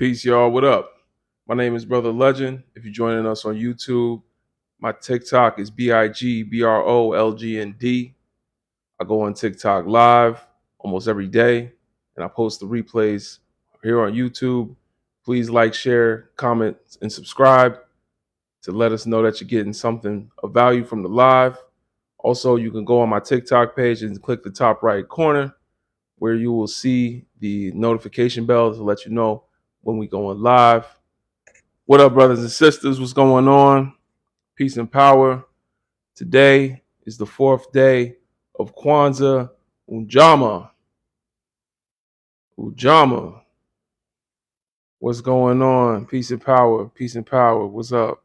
Peace, y'all. What up? My name is Brother Legend. If you're joining us on YouTube, my TikTok is BIGBROLGND. I go on TikTok live almost every day, and I post the replays here on YouTube. Please like, share, comment, and subscribe to let us know that you're getting something of value from the live. Also, you can go on my TikTok page and click the top right corner where you will see the notification bell to let you know when we go on live. What up, brothers and sisters? What's going on? Peace and power. Today is the fourth day of Kwanzaa Ujama. Ujama. What's going on? Peace and power. Peace and power. What's up?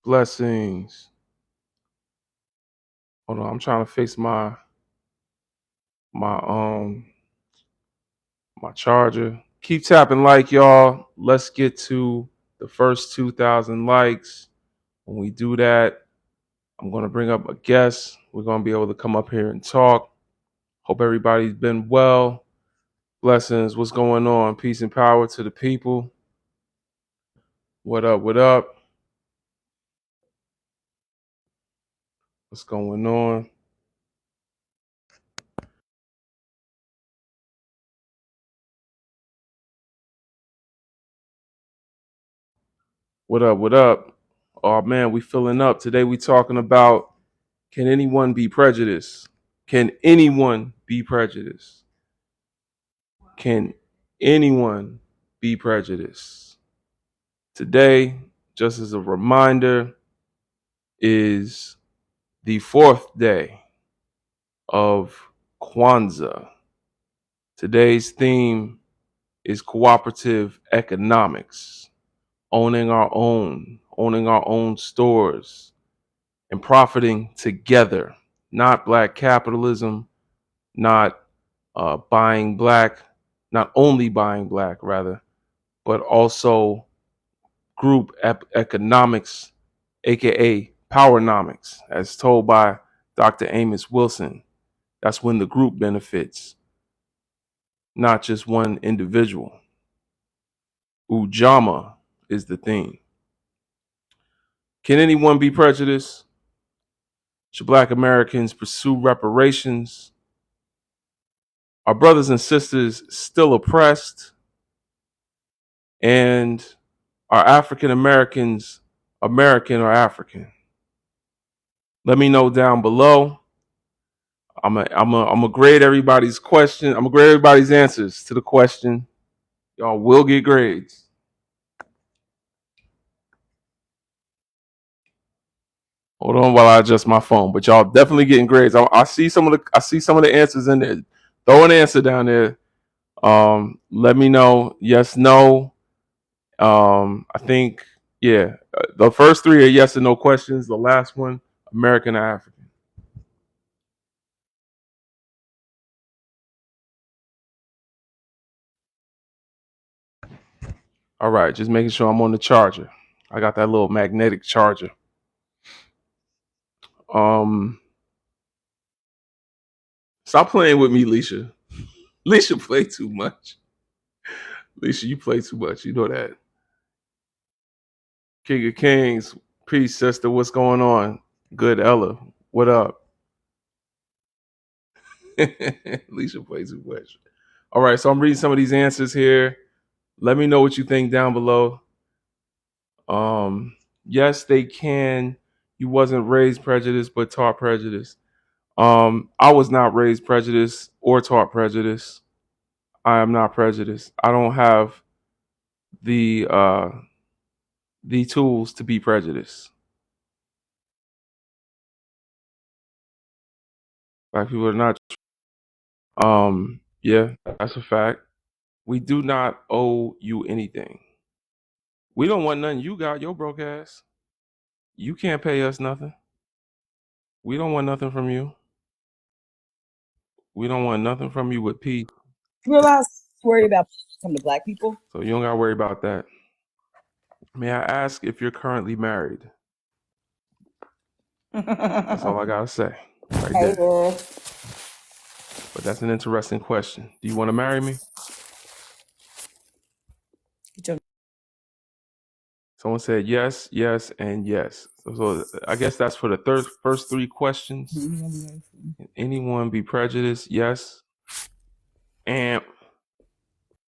Blessings. Hold on, I'm trying to fix my my charger. Keep tapping like, y'all. Let's get to the first 2,000 likes. When we do that, I'm going to bring up a guest. We're going to be able to come up here and talk. Hope everybody's been well. Blessings. What's going on? Peace and power to the people. What up? What up? What's going on? What up? What up? Oh man, we filling up. Today we talking about, can anyone be prejudiced? Can anyone be prejudiced? Can anyone be prejudiced? Today, just as a reminder, is the fourth day of Kwanzaa. Today's theme is cooperative economics, owning our own stores, and profiting together. Not black capitalism, not buying black, not only buying black, rather, but also group economics, aka powernomics, as told by Dr. Amos Wilson. That's when the group benefits, not just one individual. Ujamaa is the theme. Can anyone be prejudiced? Should Black Americans pursue reparations? Are brothers and sisters still oppressed? And are African Americans American or African? Let me know down below. I'm gonna grade everybody's question. I'm gonna grade everybody's answers to the question. Y'all will get grades. Hold on while I adjust my phone. But y'all definitely getting grades. I see some of the answers in there. Throw an answer down there. Let me know. Yes, no. I think the first three are yes and no questions. The last one, American or African. All right, just making sure I'm on the charger. I got that little magnetic charger. Stop playing with me, Leisha. Leisha play too much. Leisha, you play too much. You know that. King of Kings, peace, sister. What's going on? Good, Ella. What up? Leisha plays too much. All right, so I'm reading some of these answers here. Let me know what you think down below. Yes, they can. You wasn't raised prejudiced, but taught prejudice. I was not raised prejudiced or taught prejudice. I am not prejudiced. I don't have the tools to be prejudiced. Black people are not. Yeah, that's a fact. We do not owe you anything. We don't want nothing you got, your broke ass. You can't pay us nothing. We don't want nothing from you. We don't want nothing from you with peace. We're allowed to worry about from the black people. So you don't gotta worry about that. May I ask if you're currently married? That's all I gotta say. Right Hey, there. But that's an interesting question. Do you want to marry me? Someone said yes, yes, and yes. So I guess that's for the first three questions. Can anyone be prejudiced? Yes. And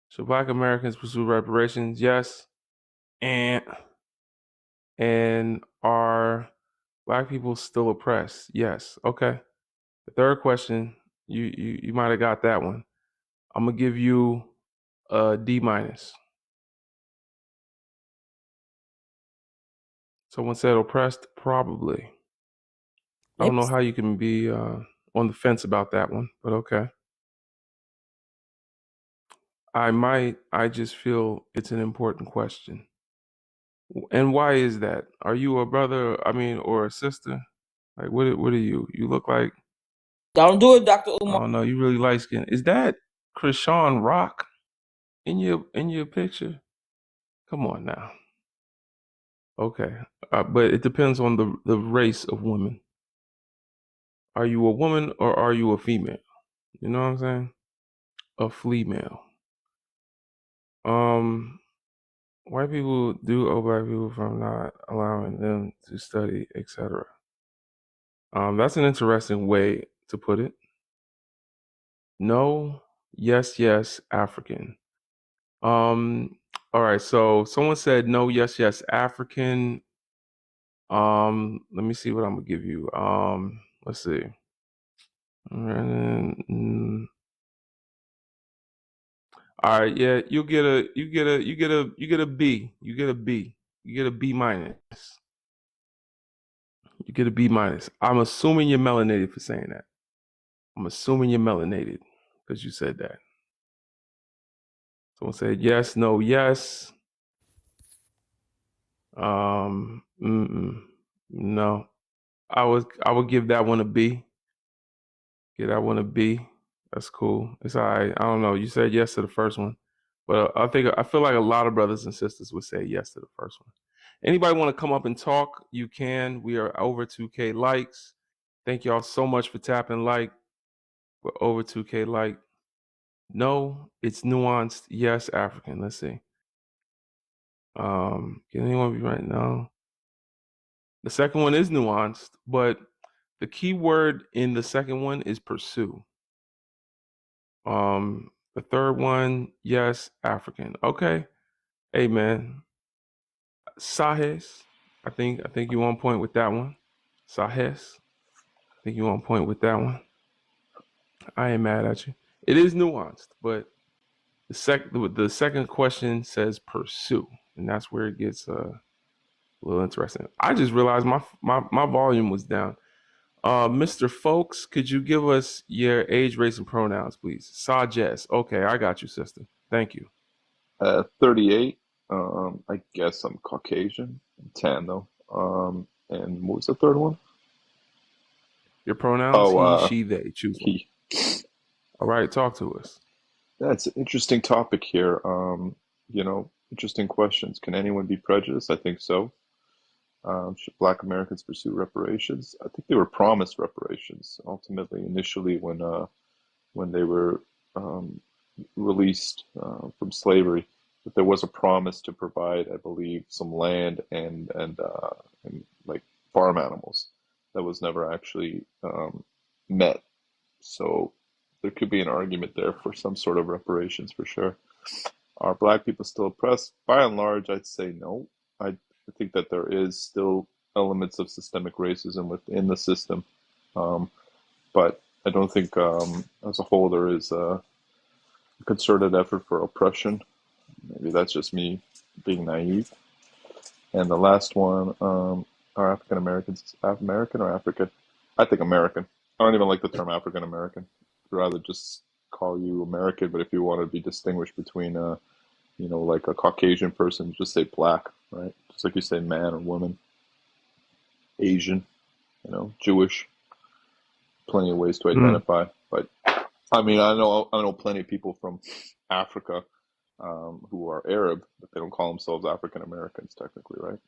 should Black Americans pursue reparations? Yes. And are Black people still oppressed? Yes. Okay. The third question, you might have got that one. I'm gonna give you a D minus. Someone said oppressed, probably. I don't know how you can be on the fence about that one, but okay. I just feel it's an important question. And why is that? Are you a brother, or a sister? Like, what are you? You look like, Don't do it, Dr. I Umar. don't know, you really light skinned. Is that Krishan Rock in your picture? Come on now. Okay. But it depends on the race of women. Are you a woman or are you a female? You know what I'm saying? A female. White people do owe Black people from not allowing them to study, etc. That's an interesting way to put it. No, yes, yes, African. All right. So someone said no, yes, yes, African. Let me see what I'm gonna give you. Let's see. Mm, all right, yeah, you get a B. You get a B. You get a B minus. You get a B minus. I'm assuming you're melanated for saying that. I'm assuming you're melanated because you said that. Someone said yes, no, yes. No. I would give that one a B. Give that one a B. That's cool. It's all right. I don't know. You said yes to the first one, but I feel like a lot of brothers and sisters would say yes to the first one. Anybody want to come up and talk? You can. We are over 2K likes. Thank y'all so much for tapping like. We're over 2K like. No, it's nuanced. Yes, African. Let's see. Can anyone be right now? The second one is nuanced, but the key word in the second one is pursue. The third one, yes, African. Okay. Hey man. Sahes. I think you on point with that one. Sahes. I think you on point with that one. I ain't mad at you. It is nuanced, but the second question says pursue, and that's where it gets a little interesting. I just realized my volume was down. Mr. Folks, could you give us your age, race, and pronouns, please? Sajes. Okay, I got you, sister. Thank you. 38. I guess I'm Caucasian. Tan though. And what was the third one? Your pronouns, Oh, he, she, they. Choose one. he. All right, talk to us. That's an interesting topic here. Interesting questions. Can anyone be prejudiced? I think so. Should Black Americans pursue reparations? I think they were promised reparations ultimately, initially when they were um, released from slavery, that there was a promise to provide, I believe, some land and like farm animals that was never actually met. So there could be an argument there for some sort of reparations for sure. Are Black people still oppressed? By and large, I'd say no. I think that there is still elements of systemic racism within the system, um, but I don't think, as a whole, there is a concerted effort for oppression. Maybe that's just me being naive. And the last one, are African Americans American or African? I think American. I don't even like the term African American. I'd rather just call you American, but if you want to be distinguished between, like a Caucasian person, just say black, right? Just like you say man or woman, Asian, Jewish, plenty of ways to Mm. identify. But I mean, I know plenty of people from Africa who are Arab, but they don't call themselves African Americans technically, right?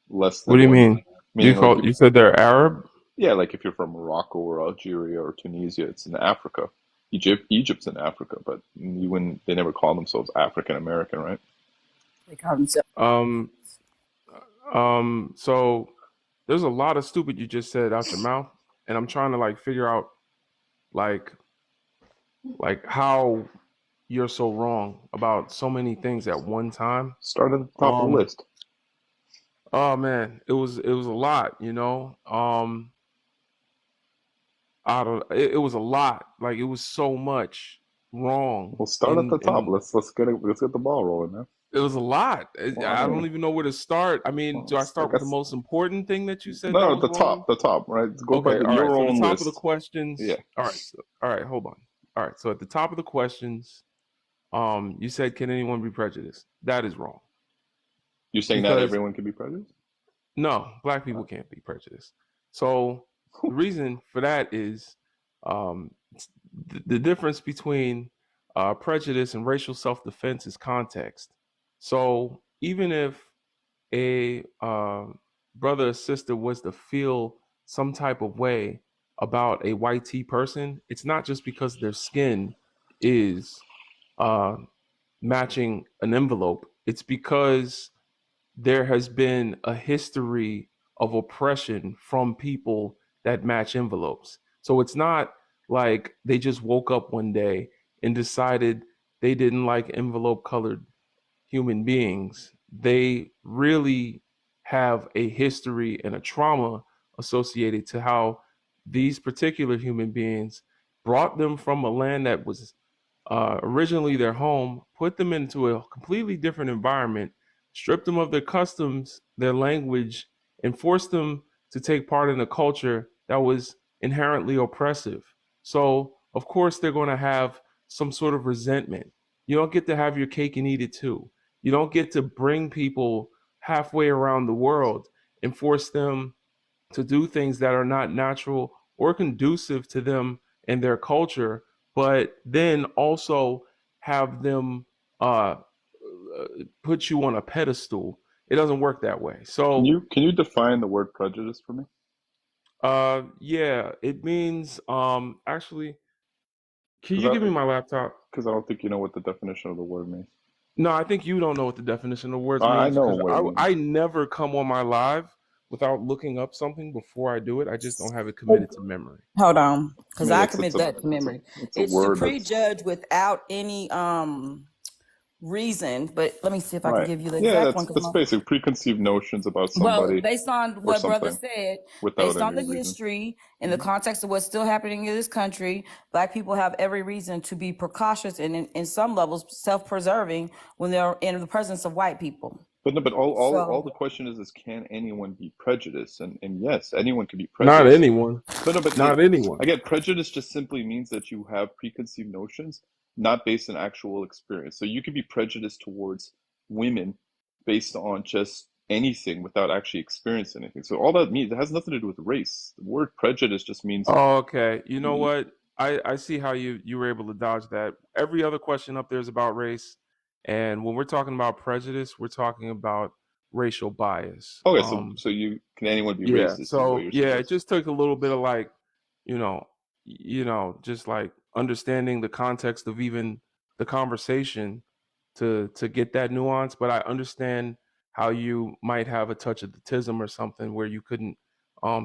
Less What do than you one, mean? meaning like if, You said they're Arab? yeah, like if you're from Morocco or Algeria or Tunisia, it's in Africa. Egypt's in Africa, but they never call themselves African American, right? They call themselves. Um, so there's a lot of stupid you just said out your mouth, and I'm trying to like figure out like how you're so wrong about so many things at one time. Start at the top of the Um, list. oh man, it was a lot, I don't. It was a lot. Like it was so much wrong. We'll start at the top. In Let's get the ball rolling, man. It was a lot. Well, I don't even know where to start. I mean, do I I start with the guess most important thing that you said that no, was wrong? the top, right? Go by Okay, all right. your So the own top of the list. questions. Yeah. All right. Hold on. All right. So at the top of the questions, you said, "Can anyone be prejudiced?" That is wrong You're saying not because everyone can be prejudiced? no, black Uh, people can't be prejudiced. So the reason for that is the difference between prejudice and racial self-defense is context. So even if a brother or sister was to feel some type of way about a white tea person, it's not just because their skin is uh, matching an envelope. It's because there has been a history of oppression from people that match envelopes. So it's not like they just woke up one day and decided they didn't like envelope colored human beings. They really have a history and a trauma associated to how these particular human beings brought them from a land that was originally their home, put them into a completely different environment, stripped them of their customs, their language, and forced them to take part in a culture that was inherently oppressive. So, of course, they're going to have some sort of resentment. You don't get to have your cake and eat it too. You don't get to bring people halfway around the world and force them to do things that are not natural or conducive to them and their culture, but then also have them put you on a pedestal. It doesn't work that way. Can So, you define the word prejudice for me? yeah, it means actually, can Because you give me my laptop? I don't think you know what the definition of the word means. No, I think you don't know what the definition of words I means know because what it means. I never come on my live without looking up something before I do it. I just don't have it committed to memory. Hold on, I because mean, I commit that to memory. it's a It's to word that's prejudge without any reason. But let me see if I can right. give you the Yeah, exact one. that's Because basic preconceived notions about well, somebody based on or what brother something said, without based on any the reason. history and the Hmm. context of what's still happening in this country, black people have every reason to be precautious and in some levels self-preserving when they're in the presence of white people. But no, but all So the question is can anyone be prejudiced? And yes, anyone can be Not prejudiced. anyone. But no, but Not anyone. again, prejudice just simply means that you have preconceived notions, not based on actual experience. So you could be prejudiced towards women based on just anything without actually experiencing anything. So all that means, it has nothing to do with race. The word prejudice just means, Oh, okay. You know what? I see how you were able to dodge that. Every other question up there is about race, and when we're talking about prejudice, we're talking about racial bias. okay, so you can anyone be Yeah. racist is what So you're yeah, it suggesting. just took a little bit of like, just like understanding the context of even the conversation to get that nuance. But I understand how you might have a touch of autism or something where you couldn't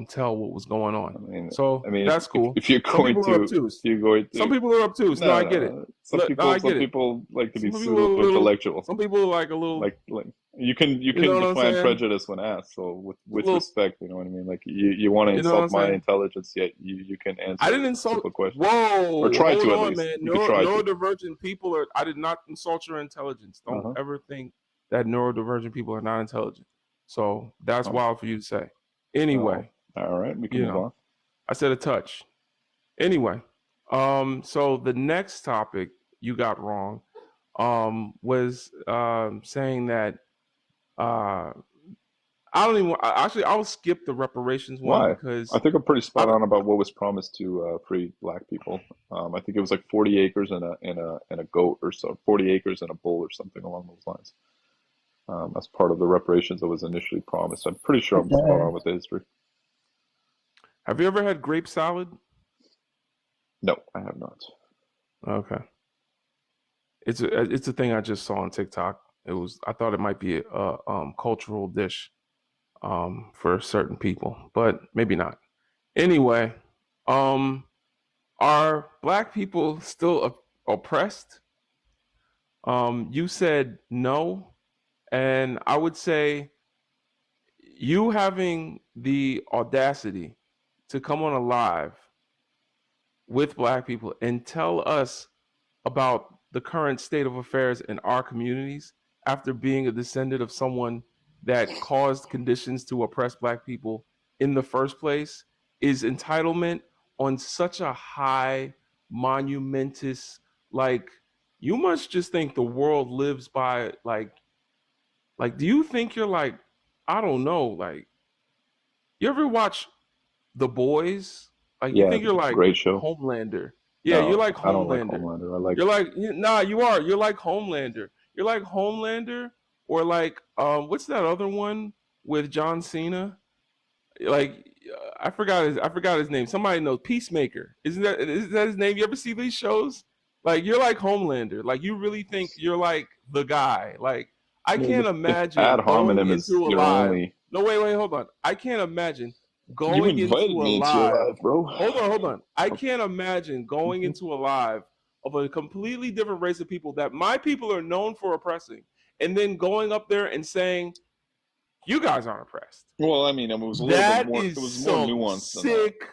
tell what was going on. I mean, So that's cool. if you're Some going people are to if obtuse. you're going Some to people are obtuse. No, no, I get it. no. Look, no, I Some get it. people like to be Some people are pseudo a little. intellectual. Some people are like a little. Like you You know can what I'm define saying? prejudice when asked. So A with little. respect, you know what I mean. Like you want to You know what insult I'm my saying? intelligence, yet you can I answer didn't insult. simple questions, or Whoa, try hold to at on, least. man. You could try to. Neurodivergent people are. I did not insult your intelligence. Uh Don't huh. ever think that neurodivergent people are not intelligent. So that's Oh, wild for you to say. oh, Anyway, all right. We can you move know, on. I said a touch. Anyway, so the next topic you got wrong, was saying that uh, I don't even. Actually, I'll skip the reparations one Why? I because think I'm pretty spot I, on about what was promised to free black people. I think it was like 40 acres and a goat or so, 40 acres and a bull or something along those lines. As part of the reparations that was initially promised. I'm pretty sure it I'm spot on does. with the history. have you ever had grape salad? No, I have not. Okay, it's a thing I just saw on TikTok. I thought it might be a cultural dish for certain people, but maybe not. Anyway, are Black people still oppressed? You said no, and I would say you having the audacity to come on a live with Black people and tell us about the current state of affairs in our communities after being a descendant of someone that caused conditions to oppress Black people in the first place is entitlement on such a high, monumentous, like, you must just think the world lives by, do you think you're like, I don't know, like, you ever watch The Boys? Like, you Yeah, think you're like great show. Homelander. Yeah, you're No, like I don't like Homelander. Homelander. I like You're like, nah, you are. You're like Homelander. You're like Homelander, or like, what's that other one with John Cena? Like, I forgot his name. Somebody knows. Peacemaker. Is that his name? You ever see these shows? Like, you're like Homelander. Like, you really think you're like the guy. Like, I I mean, can't if ad imagine going hominem is into a your live. only, No, wait, hold on. I can't imagine you going invited into a me into your live. life, bro. Hold on. I can't imagine going Mhm. into a live of a completely different race of people that my people are known for oppressing, and then going up there and saying, "You guys aren't oppressed." Well, I mean, it was a little bit That more. It is was more some nuanced than that. sick It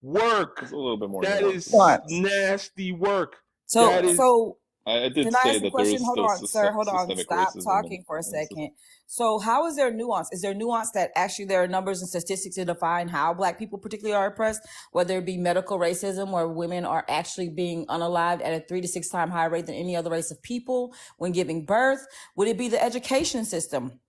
was work. a little bit more That nuanced than is that. Nuance. nasty work. That So, is. so I did can I say ask a that there question? is Hold still on, sir. Hold on. systemic Stop racism talking for a and second. So, how is there nuance? Is there nuance that actually there are numbers and statistics to define how Black people particularly are oppressed, whether it be medical racism, where women are actually being unalived at a 3 to 6 times higher rate than any other race of people when giving birth? Would it be the education system?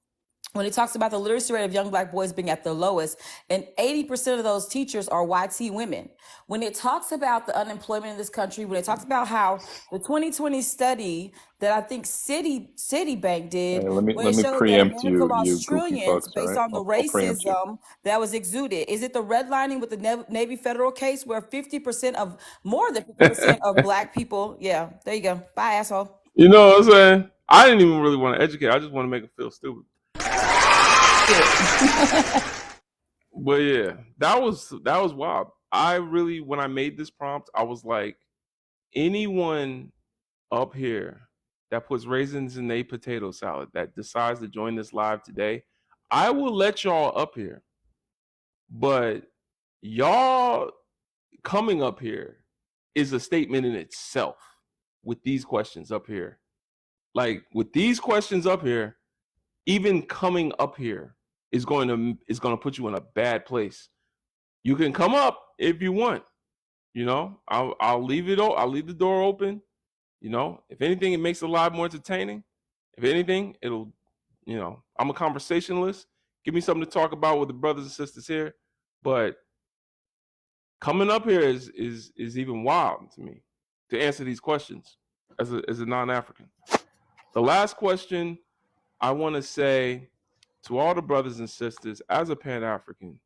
When it talks about the literacy rate of young Black boys being at the lowest, and 80% of those teachers are YT women. When it talks about the unemployment in this country, when it talks about how the 2020 study that I think Citibank hey, did, let where it me showed that preempt America you, you lost goofy trillions fucks. All based right, on the I'll preempt you. racism that was exuded. Is it the redlining with the Navy federal case where 50% of, more than 50% of Black people, yeah, there you go. Bye, asshole. You know what I'm saying? I didn't even really want to educate. I just want to make them feel stupid. But yeah, that was wild. I really, when I made this prompt, I was like, anyone up here that puts raisins in a potato salad that decides to join this live today, I will let y'all up here. But y'all coming up here is a statement in itself with these questions up here. Like, with these questions up here, even coming up here is going to put you in a bad place. You can come up if you want. You know, I'll leave it. I'll leave the door open. You know, if anything, it makes it a lot more entertaining. If anything, it'll, you know, I'm a conversationalist. Give me something to talk about with the brothers and sisters here. But coming up here is even wild to me to answer these questions as a non-African. The last question I want to say to all the brothers and sisters as a Pan-African,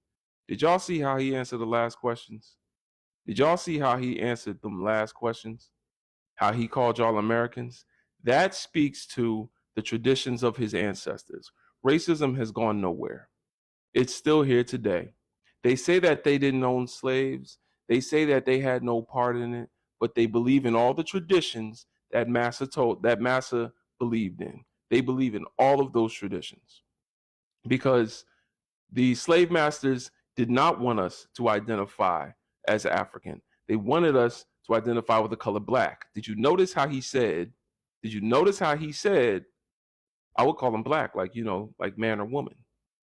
did y'all see how he answered the last questions? Did y'all see how he answered them last questions? How he called y'all Americans? That speaks to the traditions of his ancestors. Racism has gone nowhere. It's still here today. They say that they didn't own slaves. They say that they had no part in it, but they believe in all the traditions that Massa believed in. They believe in all of those traditions because the slave masters did not want us to identify as African. They wanted us to identify with the color black. Did you notice how he said, I would call him black, like, you know, like man or woman.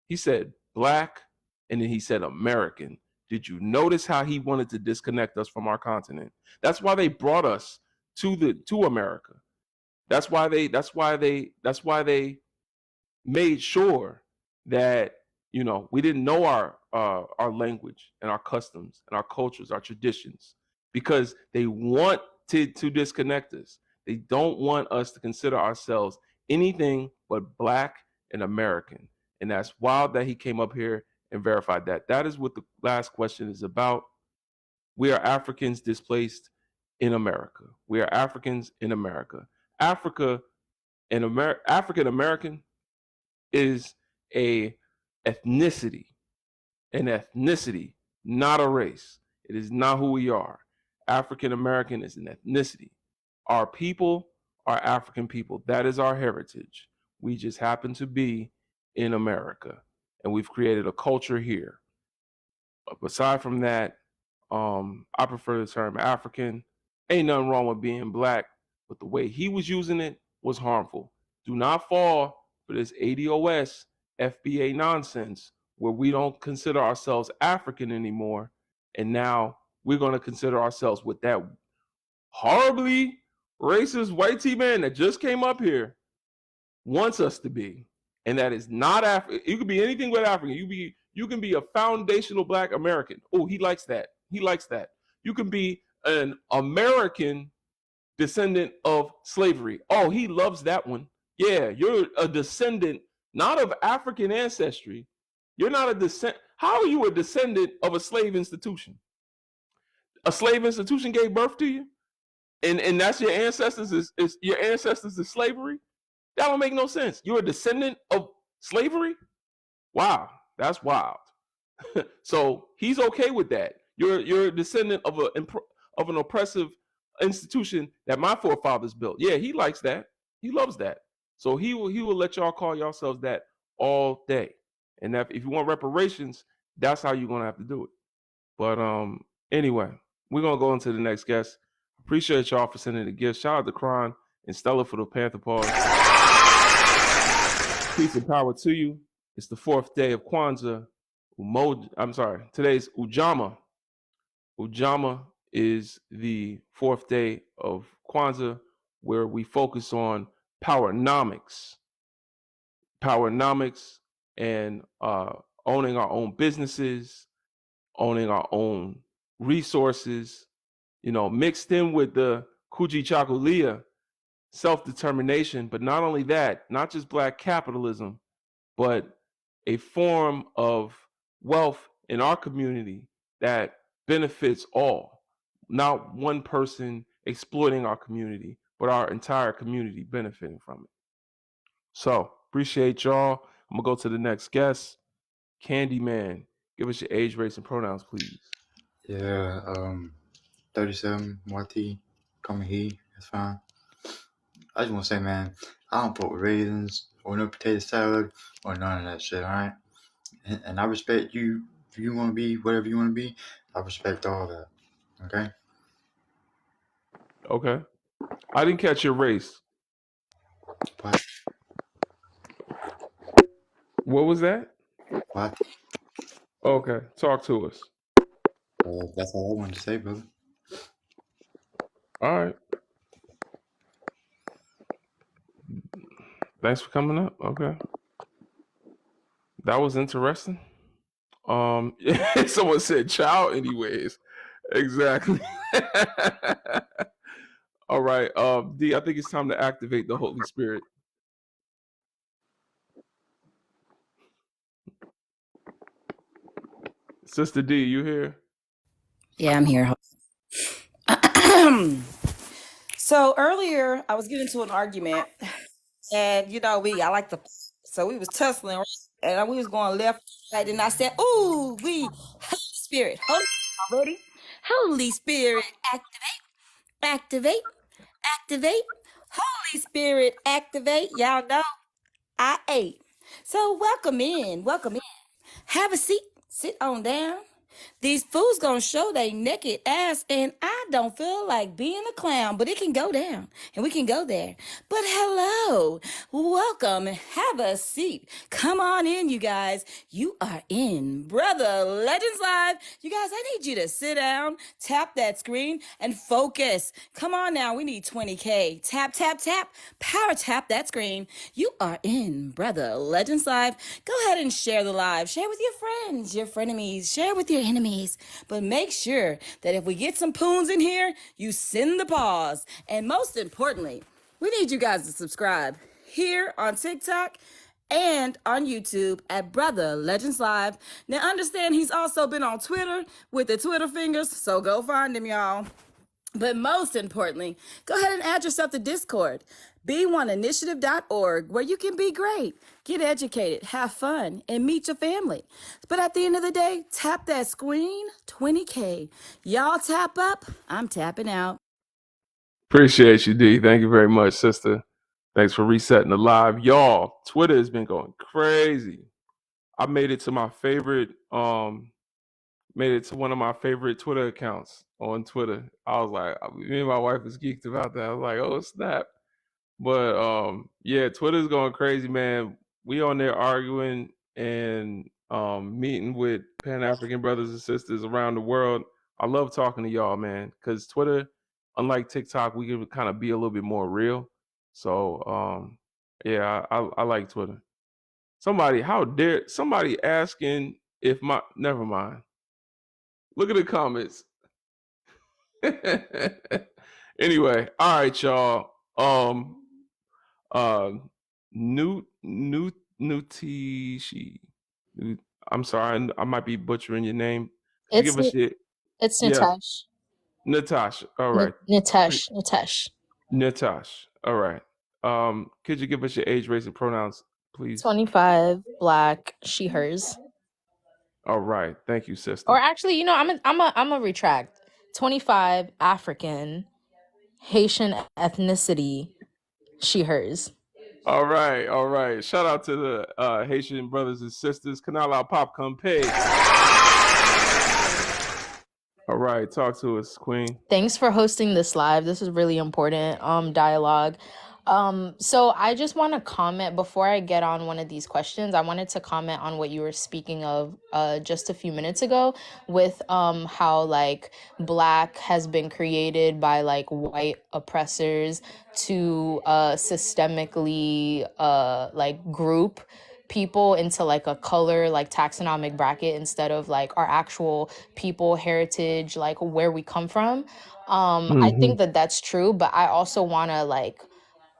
He said black and then he said American. Did you notice how he wanted to disconnect us from our continent? That's why they brought us to America. That's why they made sure that, you know, we didn't know our language and our customs and our cultures, our traditions, because they wanted to disconnect us. They don't want us to consider ourselves anything but black and American. And that's wild that he came up here and verified that. That is what the last question is about. We are Africans displaced in America. We are Africans in America. Africa And African American is a ethnicity, not a race. It is not who we are. African American is an ethnicity. Our people are African people. That is our heritage. We just happen to be in America, and we've created a culture here. Aside from that, I prefer the term African. Ain't nothing wrong with being black, but the way he was using it was harmful. Do not fall for this ADOS FBA nonsense where we don't consider ourselves African anymore, and now we're going to consider ourselves with that horribly racist white T-man that just came up here wants us to be, and that is not African. You can be anything but African. You can be a foundational Black American. Oh, he likes that. He likes that. You can be an American descendant of slavery. Oh, he loves that one. Yeah, you're a descendant not of African ancestry. You're not a descendant. How are you a descendant of a slave institution? A slave institution gave birth to you, and that's your ancestors. Is your ancestors is slavery? That don't make no sense. You're a descendant of slavery? Wow, that's wild. So he's okay with that. You're a descendant of an oppressive institution that my forefathers built. Yeah, he likes that. He loves that. So he will let y'all call yourselves that all day. And if you want reparations, that's how you're gonna have to do it. But anyway, we're gonna go into the next guest. Appreciate y'all for sending the gifts. Shout out to Kron and Stella for the Panther Paws. Peace and power to you. It's the 4th day of Kwanzaa. Today's Ujamaa. Ujamaa is the 4th day of Kwanzaa, where we focus on powernomics and owning our own businesses, owning our own resources, mixed in with the Kujichagulia, self-determination. But not only that, not just Black capitalism, but a form of wealth in our community that benefits all, not one person exploiting our community, but our entire community benefiting from it. So appreciate y'all. I'm gonna go to the next guest. Candyman, give us your age, race, and pronouns, please. Yeah, 37, Marty, come he, that's fine. I just want to say, man, I don't put raisins or no potato salad or none of that shit, alright? And I respect you. If you want to be whatever you want to be, I respect all that, okay? Okay. I didn't catch your race. What? What was that? What? Okay, talk to us. That's all I wanted to say, brother. All right. Thanks for coming up. Okay. That was interesting. Someone said child anyways. Exactly. All right. D, I think it's time to activate the Holy Spirit. Sister D, you here? Yeah, I'm here. So earlier I was getting into an argument, and I like to, so we was tussling, right? And we was going left, right, and I said, "Ooh, Holy Spirit, Holy Spirit, activate, Holy Spirit, activate." Y'all know I ate. So welcome in. Have a seat. Sit on down. These fools gonna show they naked ass, and I don't feel like being a clown, but it can go down, and we can go there. But hello, welcome, have a seat. Come on in, you guys. You are in Brother Legends Live. You guys, I need you to sit down, tap that screen, and focus. Come on now, we need 20K. Tap, tap, tap, power tap that screen. You are in Brother Legends Live. Go ahead and share the live. Share with your friends, your frenemies, share with your enemies. But make sure that if we get some poons in here, you send the pause. And most importantly, we need you guys to subscribe here on TikTok and on YouTube at Brother Legends Live. Now understand he's also been on Twitter with the Twitter fingers, so go find him, y'all. But most importantly, go ahead and add yourself to Discord, be1initiative.org, where you can be great, get educated, have fun, and meet your family. But at the end of the day, tap that screen, 20K. Y'all tap up, I'm tapping out. Appreciate you, D. Thank you very much, sister. Thanks for resetting the live. Y'all, Twitter has been going crazy. I made it to my favorite, made it to one of my favorite Twitter accounts on Twitter. I was like, me and my wife was geeked about that. I was like, oh snap. But yeah, Twitter's going crazy, man. We on there arguing and meeting with Pan-African brothers and sisters around the world. I love talking to y'all, man, because Twitter, unlike TikTok, we can kind of be a little bit more real. So yeah, I like Twitter. Somebody, how dare somebody asking if my never mind. Look at the comments. Anyway, all right, y'all. Nutishi. I'm sorry, I might be butchering your name. Could you It's give us your it's yes, Nitesh. Natasha. All right. Nitesh. Natash. All right. Could you give us your age, race, and pronouns, please? 25, black, she, hers. All right. Thank you, Or sister. actually, I'm a retract. 25, African, Haitian ethnicity, she, hers. All right. All right. Shout out to the Haitian brothers and sisters. Kanala Pop Compay. All right. Talk to us, Queen. Thanks for hosting this live. This is really important dialogue. So I just want to comment before I get on one of these questions. I wanted to comment on what you were speaking of just a few minutes ago with how like black has been created by like white oppressors to systemically like group people into like a color like taxonomic bracket instead of like our actual people heritage, like where we come from. I think that that's true, but I also want to like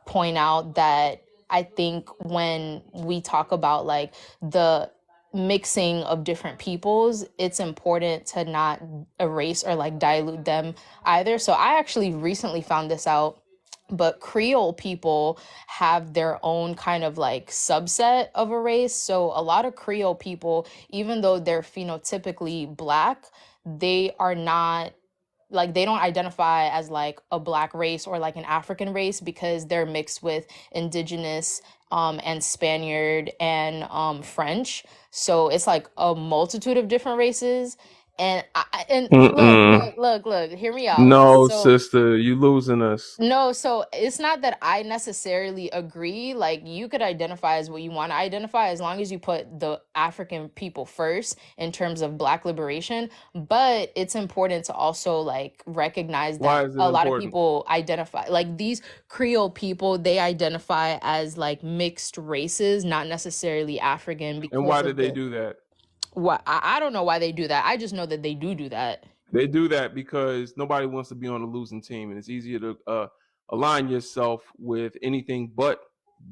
point out that I think when we talk about like the mixing of different peoples, it's important to not erase or like dilute them either. So I actually recently found this out, but Creole people have their own kind of like subset of a race. So a lot of Creole people, even though they're phenotypically black, they are not like, they don't identify as like a black race or like an African race because they're mixed with indigenous and Spaniard and French. So it's like a multitude of different races. And look, hear me out. No, So sister, you losing us. no, so it's not that I necessarily agree. Like, you could identify as what you want to identify as long as you put the African people first in terms of black liberation. But it's important to also like recognize Why that is it a lot of important? people identify like these Creole people, they identify as like mixed races, not necessarily African And why because did of they the do that? what I don't know why they do that. I just know that they do that. They do that because nobody wants to be on a losing team, and it's easier to align yourself with anything but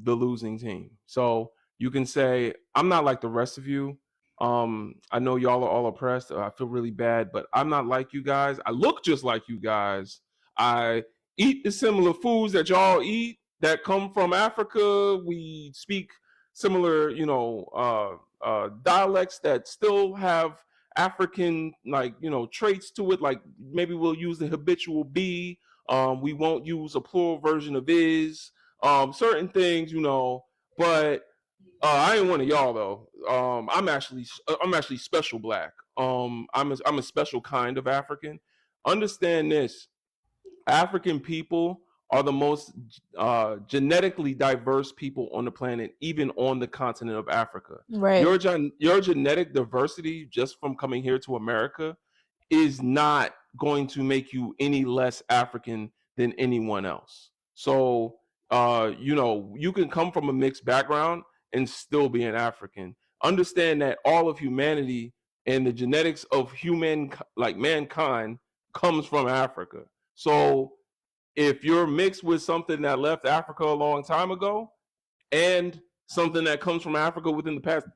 the losing team. So you can say, "I'm not like the rest of you. I know y'all are all oppressed. I feel really bad, but I'm not like you guys. I look just like you guys. I eat the similar foods that y'all eat that come from Africa. We speak similar, dialects that still have African traits to it. Like maybe we'll use the habitual be. We won't use a plural version of is. Certain things, but I ain't one of y'all though. I'm actually special black. I'm a special kind of African. Understand this: African people are the most genetically diverse people on the planet, even on the continent of Africa. Right. Your genetic diversity, just from coming here to America, is not going to make you any less African than anyone else. So, you can come from a mixed background and still be an African. Understand that all of humanity and the genetics of mankind comes from Africa. So if you're mixed with something that left Africa a long time ago and something that comes from Africa within the past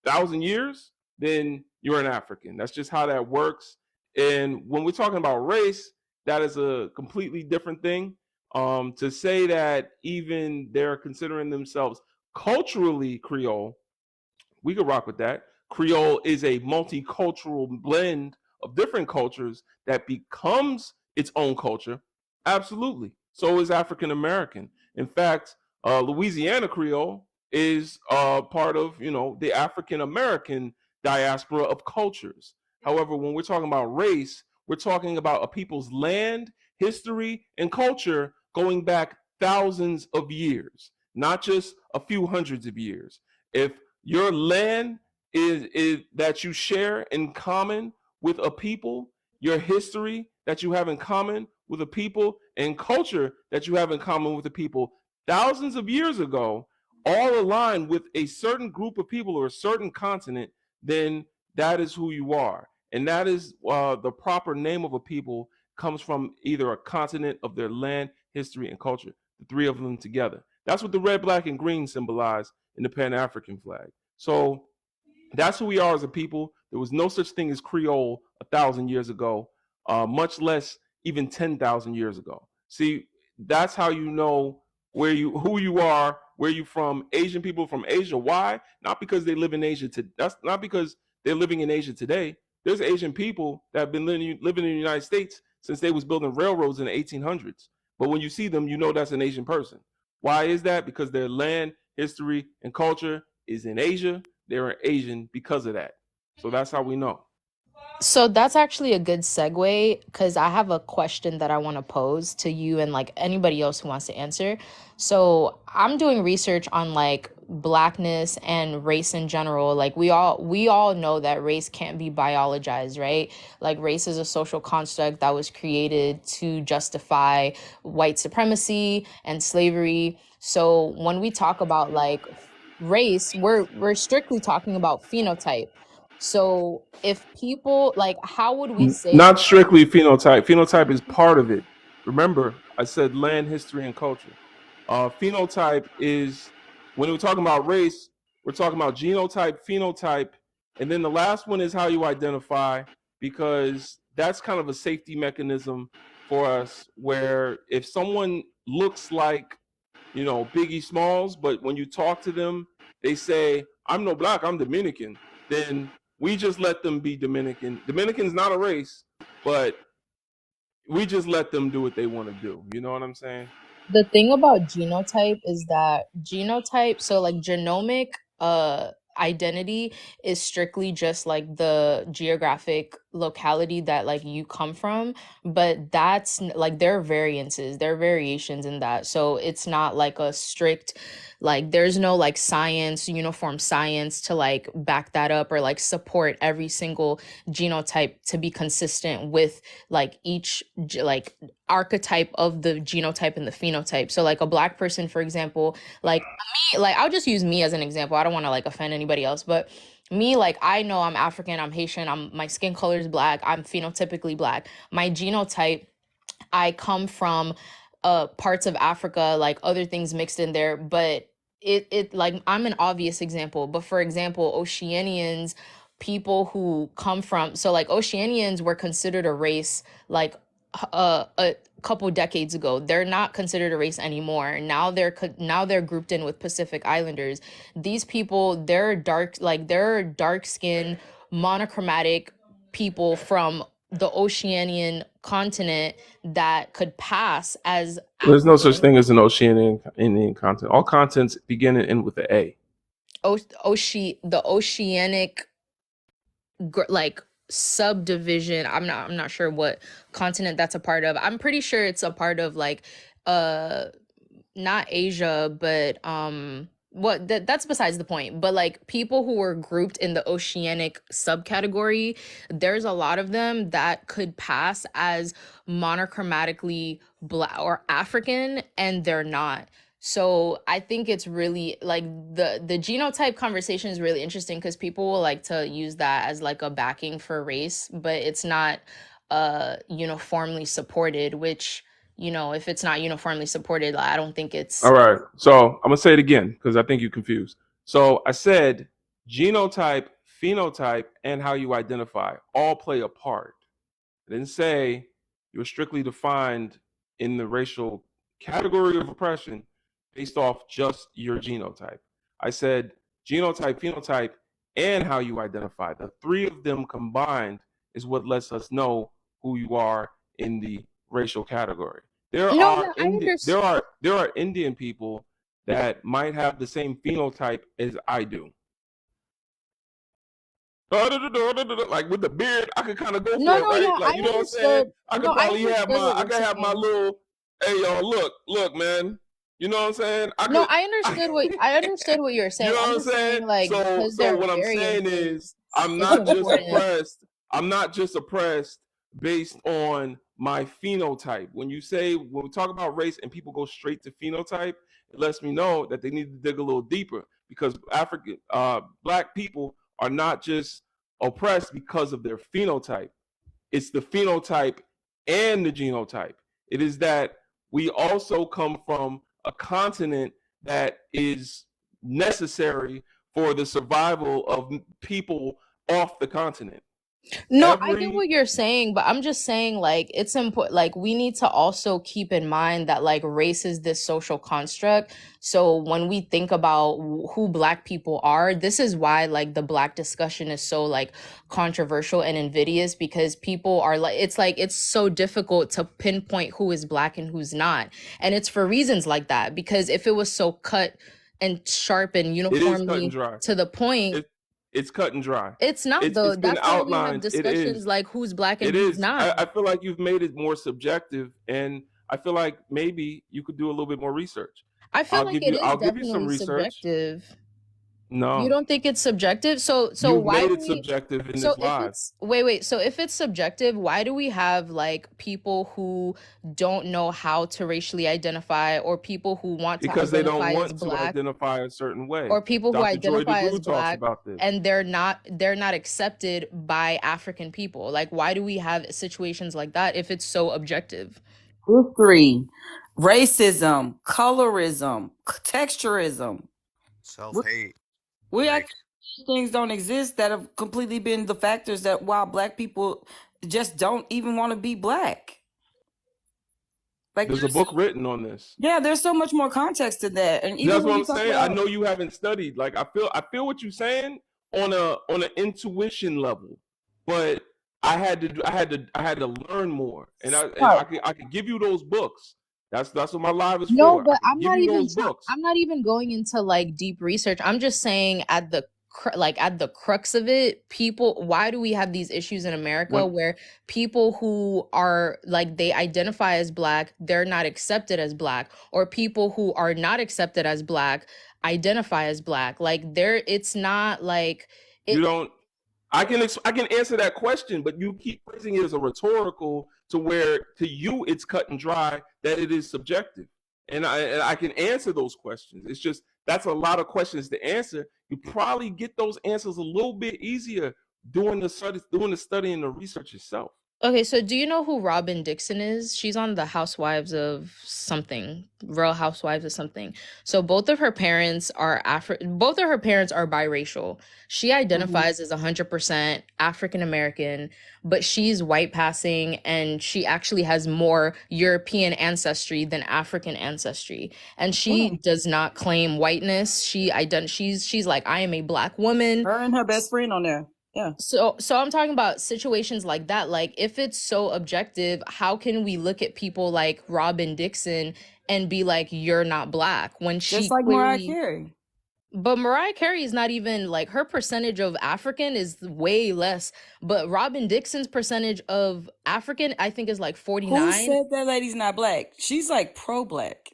thousand years, then you're an African. That's just how that works. And when we're talking about race, that is a completely different thing. To say that even they're considering themselves culturally Creole, we could rock with that. Creole is a multicultural blend of different cultures that becomes its own culture. Absolutely. So is African American. In fact, Louisiana Creole is part of the African American diaspora of cultures. However, when we're talking about race, we're talking about a people's land, history, and culture going back thousands of years, not just a few hundreds of years. If your land is that you share in common with a people, your history that you have in common with a people, and culture that you have in common with the people thousands of years ago, all aligned with a certain group of people or a certain continent, then that is who you are. And that is the proper name of a people comes from either a continent of their land, history, and culture, the three of them together. That's what the red, black, and green symbolize in the Pan African flag. So that's who we are as a people. There was no such thing as Creole 1,000 years ago, much less even 10,000 years ago. See, that's how you know who you are, where you from. Asian people from Asia. Why? Not because they live in Asia. That's not because they're living in Asia today. There's Asian people that have been living in the United States since they was building railroads in the 1800s. But when you see them, you know that's an Asian person. Why is that? Because their land, history, and culture is in Asia. They're Asian because of that. So that's how we know. So that's actually a good segue because I have a question that I want to pose to you and like anybody else who wants to answer. So I'm doing research on like blackness and race in general. Like we all know that race can't be biologized, right? Like race is a social construct that was created to justify white supremacy and slavery. So when we talk about like race, we're strictly talking about phenotype. So if people like, how would we say Not strictly phenotype. Phenotype is part of it. Remember, I said land, history, and culture. Phenotype is when we're talking about race, we're talking about genotype, phenotype, and then the last one is how you identify, because that's kind of a safety mechanism for us. Where if someone looks like Biggie Smalls, but when you talk to them, they say, "I'm no black, I'm Dominican," then we just let them be Dominican. Dominican's not a race, but we just let them do what they want to do. You know what I'm saying? the thing about genotype is that genotype, so like genomic identity is strictly just like the geographic locality that like you come from, but like there are variations in that. So it's not like a strict, like there's no like uniform science to like back that up or like support every single genotype to be consistent with like each like archetype of the genotype and the phenotype. So like a black person, for example, like me, like I'll just use me as an example. I don't want to like offend anybody else, but me, like I know I'm African, I'm Haitian, my skin color is black, I'm phenotypically black. My genotype, I come from parts of Africa, like other things mixed in there, but it like I'm an obvious example. But for example, Oceanians, people who come from, so like Oceanians were considered a race like a couple decades ago. They're not considered a race anymore. Now they're grouped in with Pacific Islanders. These people, they're dark skinned, monochromatic people from the Oceanian continent that could pass as There's no such thing as an Oceanian Indian continent. All continents begin and end with the A. the oceanic like subdivision. I'm not sure what continent that's a part of. I'm pretty sure it's a part of like uh not Asia, but that's besides the point. But like people who were grouped in the oceanic subcategory, there's a lot of them that could pass as monochromatically black or African, and they're not. So I think it's really like the genotype conversation is really interesting because people will like to use that as like a backing for race, but it's not uniformly supported, which if it's not uniformly supported, I don't think All it's. right. So I'm gonna say it again because I think you're confused. So I said genotype, phenotype, and how you identify all play a part. I didn't say you're strictly defined in the racial category of oppression based off just your genotype. I said genotype, phenotype, and how you identify. The three of them combined is what lets us know who you are in the racial category. There No, are no, I understand. there are Indian people that might have the same phenotype as I do. Like with the beard, I could kind of go No, for it, no, right? yeah, Like I you know what I'm saying? understood. I No, could I probably have understood my what I you're could have my saying. little, hey y'all, look, man. You know what I'm saying? No, I understood what you were you saying. know I'm what I'm just saying? saying, like, because So there are what I'm saying is variances, I'm it's not just important. oppressed. I'm not just oppressed based on my phenotype. When we talk about race and people go straight to phenotype, it lets me know that they need to dig a little deeper because black people are not just oppressed because of their phenotype. It's the phenotype and the genotype. It is that we also come from a continent that is necessary for the survival of people off the continent. No, I get Every what you're saying, but I'm just saying, like, it's important. Like, we need to also keep in mind that, like, race is this social construct. So when we think about who Black people are, this is why, like, the Black discussion is so, like, controversial and invidious because people are like, it's so difficult to pinpoint who is Black and who's not. And it's for reasons like that, because if it was so cut and sharp and it is cut and uniformly dry. to the point, It's cut and dry. it's not though. It's been That's why we have outlined. It discussions is. like who's Black and It who's is. not. I feel like you've made it more subjective, and I feel like maybe you could do a little bit more research. I feel like it is I'll give you some definitely research. subjective. No, You don't think it's subjective? So you've why made do it we subjective in so this if live it's wait, so if it's subjective, why do we have like people who don't know how to racially identify or people who want to because they don't identify as want to Black identify a certain way. or people who Dr. Joy identify as DeGruy talks Black about this and they're not accepted by African people? Like why do we have situations like that if it's so objective? History, racism, colorism, texturism. Self-hate. We Like, actually things don't exist that have completely been the factors that why Black people just don't even want to be Black. Like there's a book written on this. yeah, there's so much more context to that, and even That's when what you I'm talk saying. about I know you haven't studied. Like I feel what you're saying on an intuition level, but I had to learn more, and I could give you those books. That's what my live is No, for. I but could give you those books. I'm not even going into like deep research. I'm just saying at the at the crux of it, people, why do we have these issues in America When where people who are like they identify as Black, they're not accepted as Black, or people who are not accepted as Black identify as Black? Like there it's not like you it don't I can answer that question, but you keep phrasing it as a rhetorical to where to you it's cut and dry that it is subjective, and I can answer those questions. It's just that's a lot of questions to answer. You probably get those answers a little bit easier doing the study and the research yourself. Okay, so do you know who Robin Dixon is? She's on the Housewives of something, Real Housewives of something. So both of her parents are biracial. She identifies as 100% African American, but she's white passing and she actually has more European ancestry than African ancestry. And she does not claim whiteness. She's like I am a Black woman. her and her best friend on there. Yeah. So I'm talking about situations like that. Like if it's so objective, how can we look at people like Robin Dixon and be like, you're not Black when she Just like Mariah clearly Carey. but Mariah Carey is not even like her percentage of African is way less. But Robin Dixon's percentage of African, I think, is like Who 49. said that lady's not Black? She's like pro-Black.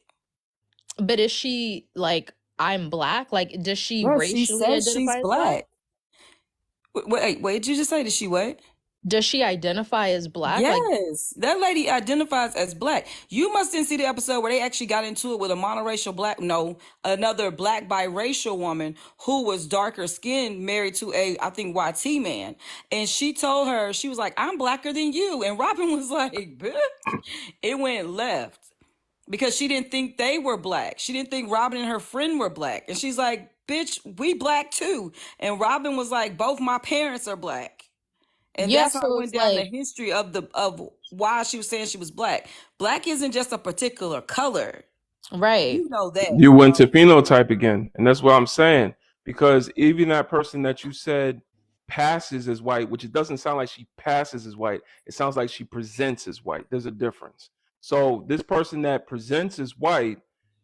But is she like I'm Black? Like does she Yes, she racially says she's identify as Black? Wait, did you just say that she what? Does she identify as Black? Like Yes, that lady identifies as Black. You must didn't see the episode where they actually got into it with a monoracial Black, no, another Black biracial woman who was darker skinned, married to a, I think, YT man. And she told her, she was like, I'm Blacker than you. And Robin was like, bitch. It went left because she didn't think they were Black. She didn't think Robin and her friend were Black. And she's like, bitch, we Black too. And Robin was like, both my parents are Black. And yeah, that's how I so went it's down the like history of why she was saying she was black. Black isn't just a particular color. Right. You know that. You went to phenotype again, and that's what I'm saying. Because even that person that you said passes as white, which it doesn't sound like she passes as white, it sounds like she presents as white. There's a difference. So this person that presents as white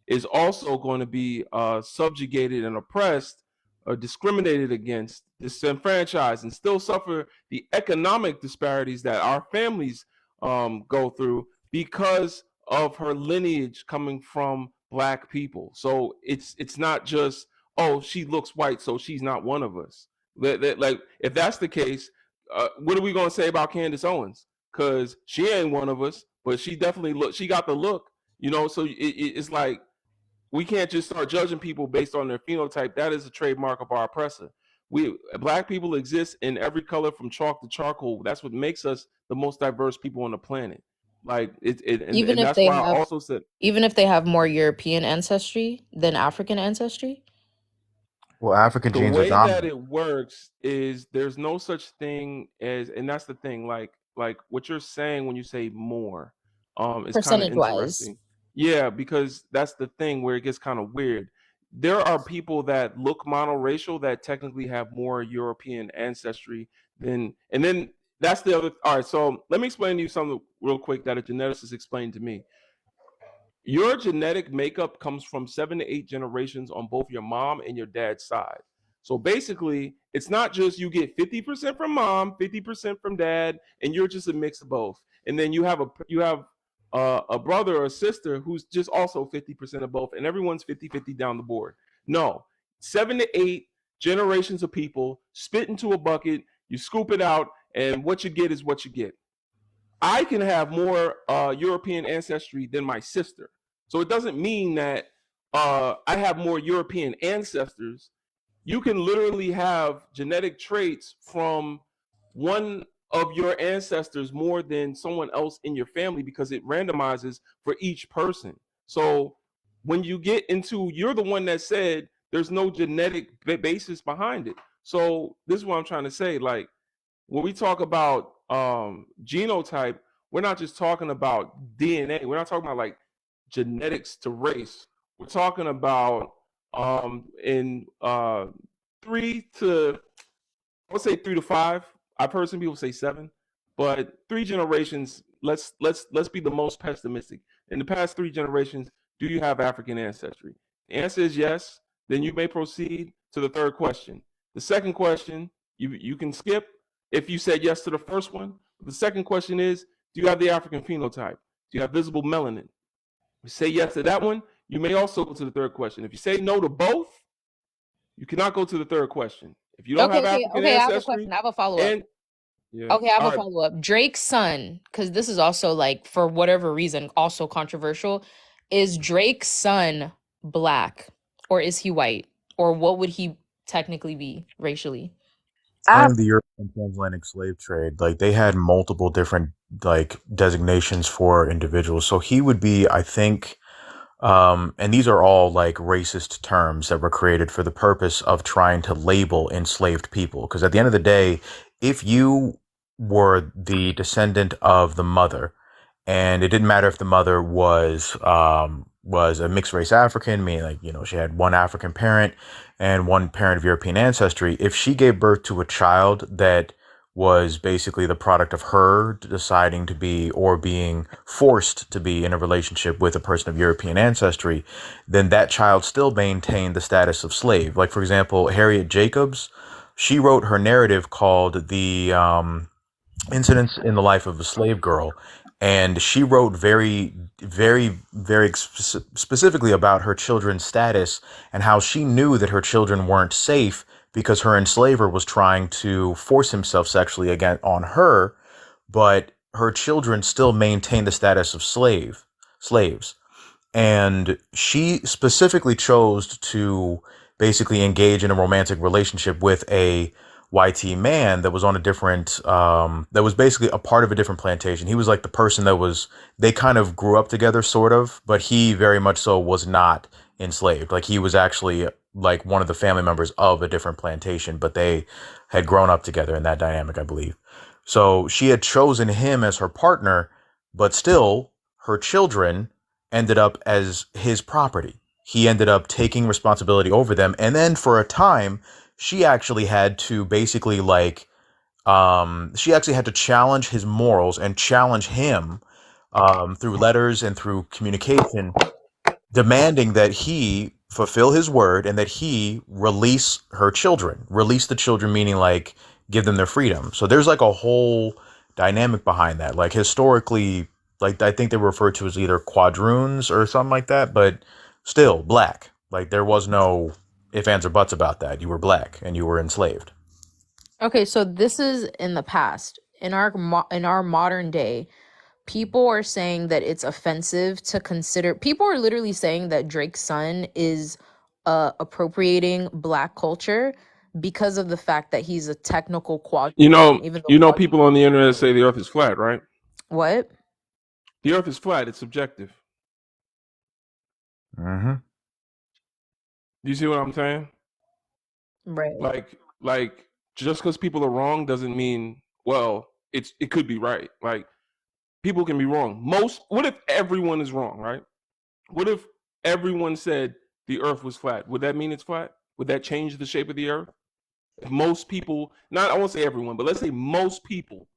is also going to be subjugated and oppressed or discriminated against, disenfranchised, and still suffer the economic disparities that our families go through because of her lineage coming from black people. So it's not just, oh, she looks white, so she's not one of us. Like, if that's the case, what are we gonna say about Candace Owens? Because she ain't one of us, but she definitely look. She got the look, So it's like we can't just start judging people based on their phenotype. That is a trademark of our oppressor. We black people exist in every color from chalk to charcoal. That's what makes us the most diverse people on the planet. Like Even and if that's they why I have also said even if they have more European ancestry than African ancestry. Well, African the genes are way that dominant. it works is there's no such thing as, and that's the thing, like what you're saying when you say more is kind of Percentage wise. interesting. Yeah, because that's the thing where it gets kind of weird. There are people that look monoracial that technically have more European ancestry than, and then that's the other. All right, so let me explain to you something real quick that a geneticist explained to me. Your genetic makeup comes from 7 to 8 generations on both your mom and your dad's side. So basically, it's not just you get 50% from mom, 50% from dad, and you're just a mix of both. And then you have a brother or a sister who's just also 50% of both, and everyone's 50-50 down the board. No, 7 to 8 generations of people spit into a bucket, you scoop it out, and what you get is what you get. I can have more European ancestry than my sister. So it doesn't mean that I have more European ancestors. You can literally have genetic traits from one of your ancestors more than someone else in your family because it randomizes for each person. So when you get into, you're the one that said there's no genetic basis behind it. So this is what I'm trying to say. Like, when we talk about genotype, we're not just talking about DNA. We're not talking about like genetics to race. We're talking about in 3 to, I would say 3 to 5. I've heard some people say 7, but 3 generations. Let's be the most pessimistic. In the past 3 generations, do you have African ancestry? The answer is yes. Then you may proceed to the third question. The second question you can skip if you said yes to the first one. The second question is, do you have the African phenotype? Do you have visible melanin? If you say yes to that one, you may also go to the third question. If you say no to both, you cannot go to the third question. If you don't have African Okay. I have a ancestry, question. I have a follow up. and yeah, Okay, I have all a right, follow up. Drake's son, because this is also like for whatever reason also controversial. Is Drake's son black or is he white? Or what would he technically be racially? During the European transatlantic slave trade, like they had multiple different like designations for individuals. So he would be, I think, and these are all like racist terms that were created for the purpose of trying to label enslaved people. Because at the end of the day, if you were the descendant of the mother, and it didn't matter if the mother was a mixed race African, meaning like, she had one African parent and one parent of European ancestry. If she gave birth to a child that was basically the product of her deciding to be or being forced to be in a relationship with a person of European ancestry, then that child still maintained the status of slave. Like, for example, Harriet Jacobs, she wrote her narrative called The Incidents in the Life of a Slave Girl. And she wrote very, very, very specifically about her children's status and how she knew that her children weren't safe because her enslaver was trying to force himself sexually again on her, but her children still maintained the status of slaves. And she specifically chose to basically engage in a romantic relationship with a YT man that was on a different, that was basically a part of a different plantation. He was like the person they kind of grew up together, sort of, but he very much so was not enslaved. Like he was actually like one of the family members of a different plantation, but they had grown up together in that dynamic, I believe. So she had chosen him as her partner but still, her children ended up as his property. He ended up taking responsibility over them, and then for a time, she actually had to basically she actually had to challenge his morals and challenge him through letters and through communication, demanding that he fulfill his word and that he release her children. Release the children, meaning like give them their freedom. So there's like a whole dynamic behind that. Like historically, like I think they were referred to as either quadroons or something like that, but still black. Like there was no ifs, ands, or buts about that. You were black and you were enslaved. Okay, so this is in the past. In our modern day, people are saying that it's offensive to consider. People are literally saying that Drake's son is appropriating black culture because of the fact that he's a technical quadroon. Even though People on the internet say the Earth is flat, right? what? The Earth is flat. It's subjective. Mm-hmm. Do you see what I'm saying? Right. Like just because people are wrong doesn't mean it could be right. Like people can be wrong. What if everyone is wrong, right? What if everyone said the Earth was flat? Would that mean it's flat? Would that change the shape of the Earth? If most people, I won't say everyone, but let's say most people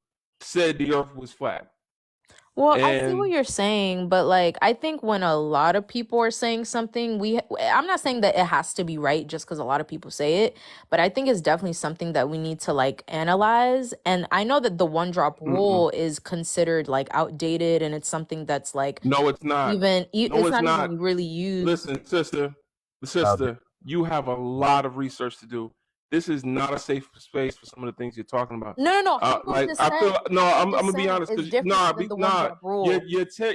said the Earth was flat. Well, I see what you're saying, but like I think when a lot of people are saying something, I'm not saying that it has to be right just because a lot of people say it, but I think it's definitely something that we need to like analyze. And I know that the one drop rule is considered like outdated, and it's something that's like no, it's not. It's not even really used. Listen, sister, you have a lot of research to do. This is not a safe space for some of the things you're talking about. No. I'm gonna be honest.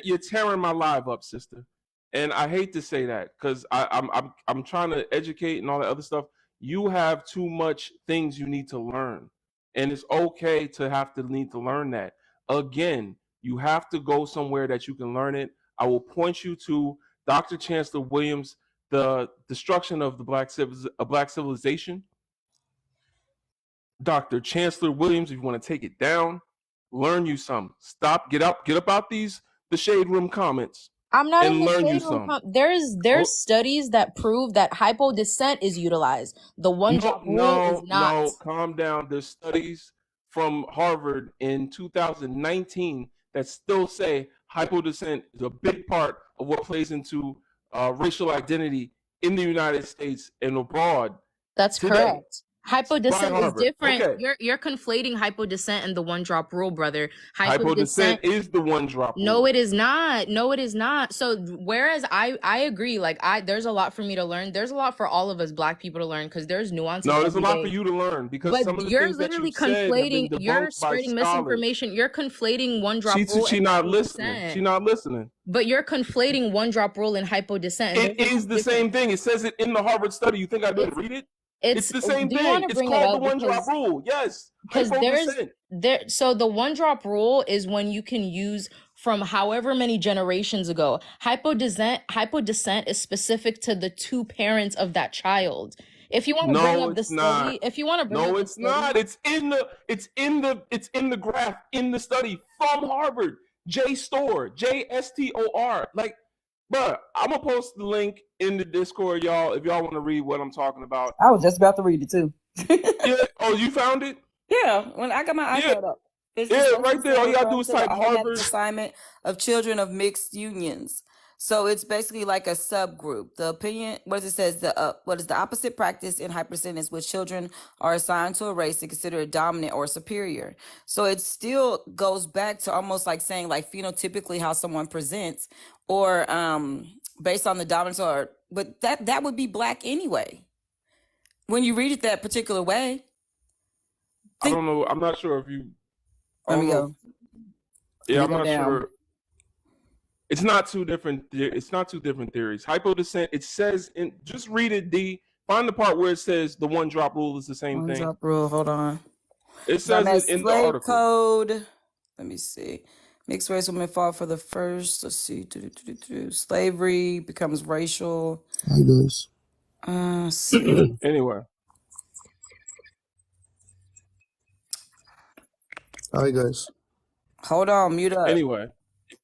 You're tearing my live up, sister. And I hate to say that because I'm trying to educate and all that other stuff. You have too much things you need to learn, and it's okay to need to learn that. Again, you have to go somewhere that you can learn it. I will point you to Dr. Chancellor Williams, The Destruction of the Black Civilization. Dr. Chancellor Williams, if you want to take it down, learn you some. Get up out the shade room comments. I'm not in the shade room. There's studies that prove that hypodescent is utilized. The one drop rule is not. No, calm down. There's studies from Harvard in 2019 that still say hypodescent is a big part of what plays into racial identity in the United States and abroad. That's correct. Hypodescent is different. Okay. You're conflating hypodescent and the one drop rule, brother. Hypodescent is the one drop rule. No, it is not. So whereas I agree, like there's a lot for me to learn. There's a lot for all of us black people to learn because there's nuances. No, there's a lot for you to learn because but some of the you're things literally that you conflating. said You're spreading misinformation. You're conflating one drop rule. She's not listening. She's not listening. But you're conflating one drop rule and hypodescent. It is the same thing. It says it in the Harvard study. You think I didn't read it? It's the same thing. It's called the one drop rule. Yes. Because so the one drop rule is when you can use from however many generations ago. Hypodescent is specific to the two parents of that child. If you want to bring up the study, it's not. It's in the graph in the study from Harvard. JSTOR. Like, bruh, I'm gonna post the link in the Discord, y'all, if y'all want to read what I'm talking about. I was just about to read it too. Yeah. Oh, you found it? Yeah. When I got my iPad up. Right there. All you gotta do is type Harvard assignment of children of mixed unions. So it's basically like a subgroup. The opinion, what it says, what is the opposite practice in hypersentence which children are assigned to a race and considered dominant or superior. So it still goes back to almost like saying like phenotypically how someone presents or based on the dominance but that would be black anyway. When you read it that particular way. I don't know. I'm not sure if you. Let me go. Yeah, I'm not sure. It's not two different. It's not two different theories. Hypodescent. It says just read it. Find the part where it says the one drop rule is the same thing. One drop rule. Hold on. It says it in the article. Code. Let me see. Mixed race women fall for the first. Let's see. Slavery becomes racial. Hi guys. See. Anyway. Hi guys. Hold on. Mute up. Anyway.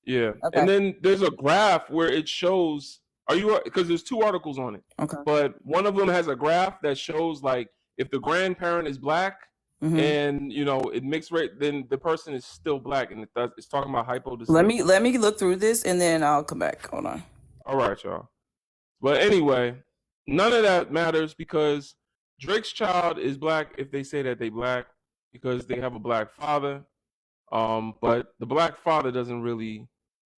Yeah. Okay. And then there's a graph where it shows, because there's 2 articles on it. Okay. But one of them has a graph that shows like if the grandparent is black and it mixed rate, then the person is still black, and it's talking about hypodescent. Let me look through this and then I'll come back. Hold on. All right, y'all. But anyway, none of that matters because Drake's child is black if they say that they black because they have a black father. But the black father doesn't really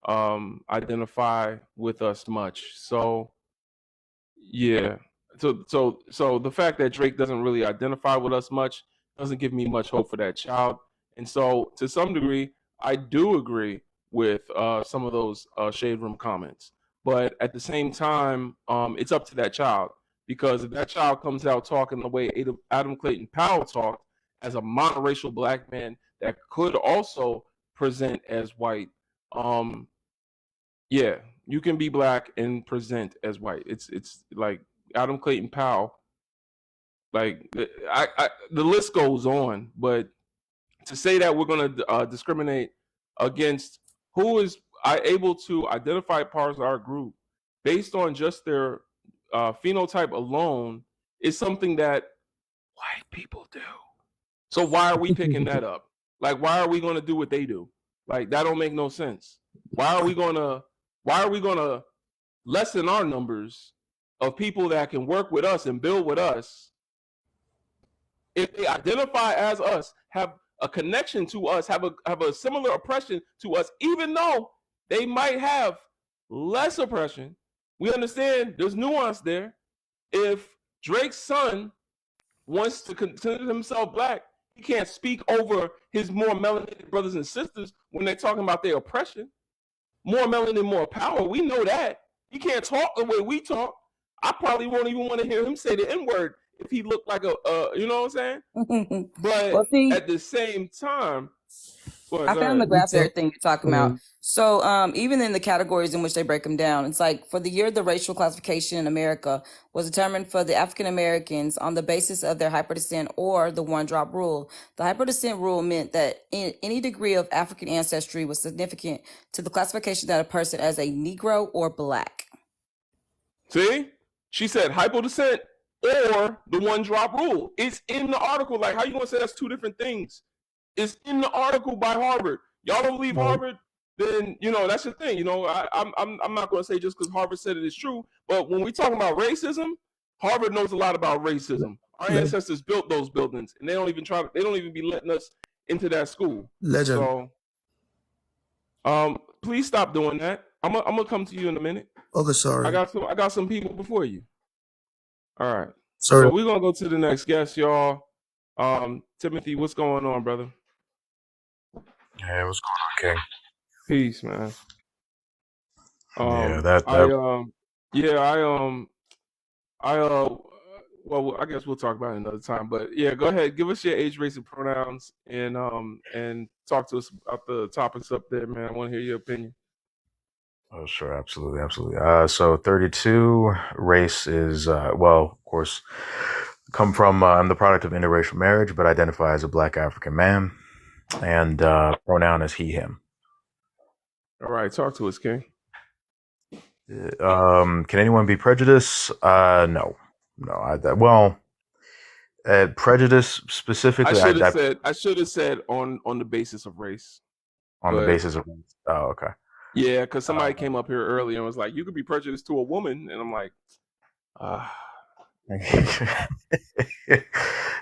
identify with us much. So yeah. So the fact that Drake doesn't really identify with us much doesn't give me much hope for that child. And so to some degree, I do agree with some of those Shade Room comments. But at the same time, it's up to that child. Because if that child comes out talking the way Adam Clayton Powell talked as a monoracial black man that could also present as white, yeah, you can be black and present as white. It's like Adam Clayton Powell. Like the list goes on, but to say that we're going to discriminate against who is able to identify parts of our group based on just their phenotype alone is something that white people do. So why are we picking that up? Like, why are we going to do what they do? Like, that don't make no sense. Why are we going to lessen our numbers of people that can work with us and build with us if they identify as us, have a connection to us, have a similar oppression to us, even though they might have less oppression? We understand there's nuance there. If Drake's son wants to consider himself black, he can't speak over his more melanated brothers and sisters when they're talking about their oppression. More melanin, more power. We know that. He can't talk the way we talk. I probably won't even want to hear him say the N-word if he looked like you know what I'm saying? But well, see, at the same time, I found the graph of everything you're talking about. So even in the categories in which they break them down, it's like for the year the racial classification in America was determined for the African Americans on the basis of their hyperdescent or the one-drop rule. The hyperdescent rule meant that any degree of African ancestry was significant to the classification of a person as a Negro or black. See? She said hypodescent or the one-drop rule. It's in the article. Like, how you gonna say that's 2 different things? It's in the article by Harvard. Y'all don't believe Harvard? Then that's the thing. I'm not going to say just because Harvard said it is true. But when we talk about racism, Harvard knows a lot about racism. Our ancestors built those buildings, and they don't even be letting us into that school. Legend. So, please stop doing that. I'm gonna come to you in a minute. Okay, sorry. I got some people before you. All right. Sorry. So we're gonna go to the next guest, y'all. Timothy, what's going on, brother? Hey, what's going on, King? Peace, man. Well, I guess we'll talk about it another time. But yeah, go ahead. Give us your age, race, and pronouns, and talk to us about the topics up there, man. I want to hear your opinion. Oh, sure, absolutely. So 32, race is of course, come from. I'm the product of interracial marriage, but identify as a Black African man, and pronoun is he/him. All right, talk to us, King. Can anyone be prejudiced? No. Prejudice specifically. I should have said on the basis of race. On the basis of race. Oh, okay. Yeah, because somebody came up here earlier and was like, "You could be prejudiced to a woman," and I'm like,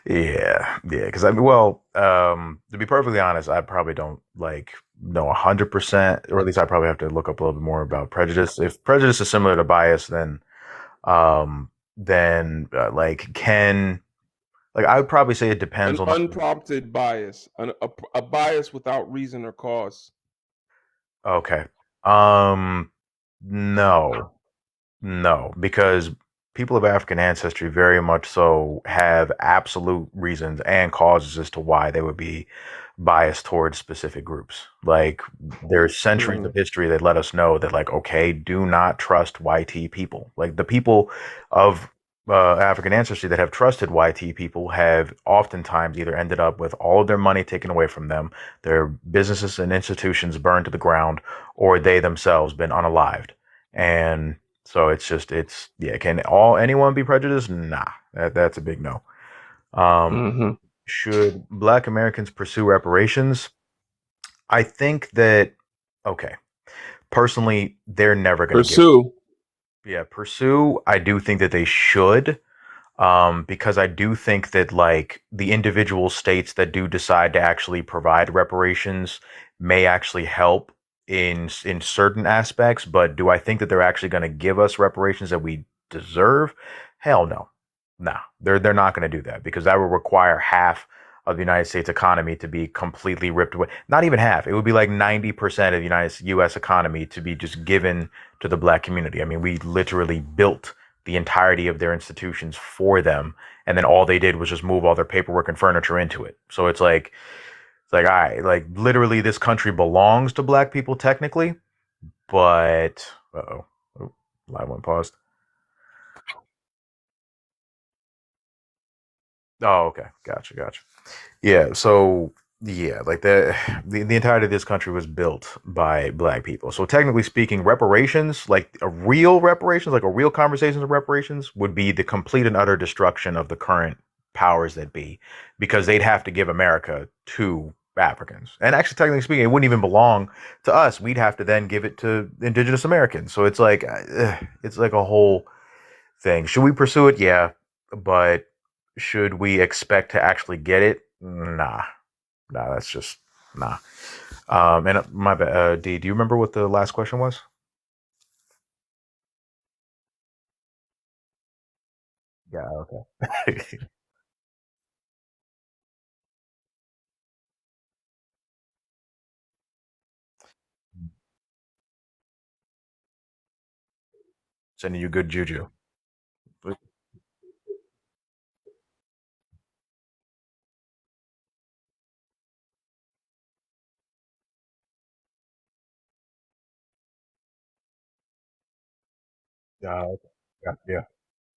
yeah. Because to be perfectly honest, I probably don't know 100%, or at least I probably have to look up a little bit more about prejudice. If prejudice is similar to bias, then I would probably say it depends on unprompted bias, a bias without reason or cause. Okay. No, because people of African ancestry very much so have absolute reasons and causes as to why they would be biased towards specific groups. Like, there's centuries of history that let us know that, okay, do not trust YT people. Like, the people of African ancestry that have trusted YT people have oftentimes either ended up with all of their money taken away from them, their businesses and institutions burned to the ground, or they themselves been unalived. And so it's yeah. Can anyone be prejudiced? Nah, that's a big no. Mm-hmm. Should Black Americans pursue reparations? I think that okay. Personally, they're never going to give. Pursue. Yeah, pursue. I do think that they should. Because I do think that like the individual states that do decide to actually provide reparations may actually help in certain aspects, but do I think that they're actually going to give us reparations that we deserve? Hell no. No, they're not going to do that because that would require half of the United States economy to be completely ripped away. Not even half. It would be like 90% of the U.S. economy to be just given to the black community. I mean, we literally built the entirety of their institutions for them, and then all they did was just move all their paperwork and furniture into it. So it's like, all right, like literally, this country belongs to black people technically, but oh, live one paused. Oh, okay, gotcha. Yeah, so yeah, like the entirety of this country was built by black people. So technically speaking, reparations, like a real reparations, like a real conversations of reparations, would be the complete and utter destruction of the current powers that be, because they'd have to give America to Africans. And actually, technically speaking, it wouldn't even belong to us. We'd have to then give it to indigenous Americans. So it's like a whole thing. Should we pursue it? Yeah, but should we expect to actually get it? Nah, that's just nah. And my bad, D. Do you remember what the last question was? Yeah. Okay. Sending you good juju. Okay. Yeah.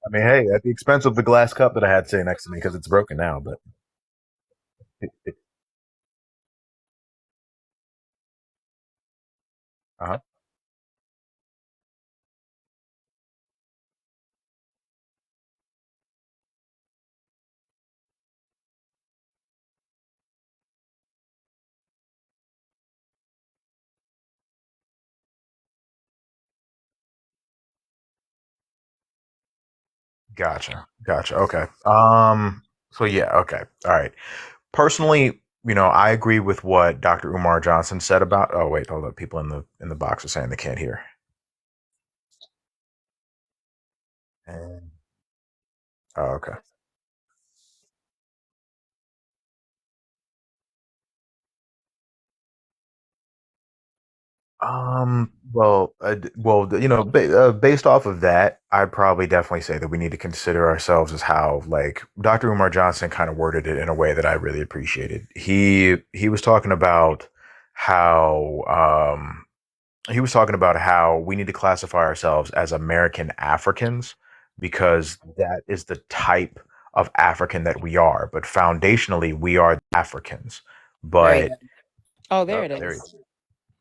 I mean, hey, at the expense of the glass cup that I had sitting next to me because it's broken now, but uh-huh. Gotcha. Okay. So yeah. Okay. All right. Personally, I agree with what Dr. Umar Johnson said about. Oh wait, hold up. People in the box are saying they can't hear. And, oh, okay. Based off of that, I'd probably definitely say that we need to consider ourselves as how, like, Dr. Umar Johnson kind of worded it in a way that I really appreciated. He was talking about how we need to classify ourselves as American Africans because that is the type of African that we are. But foundationally, we are Africans. There you But go. Oh, there oh, it there he is. is.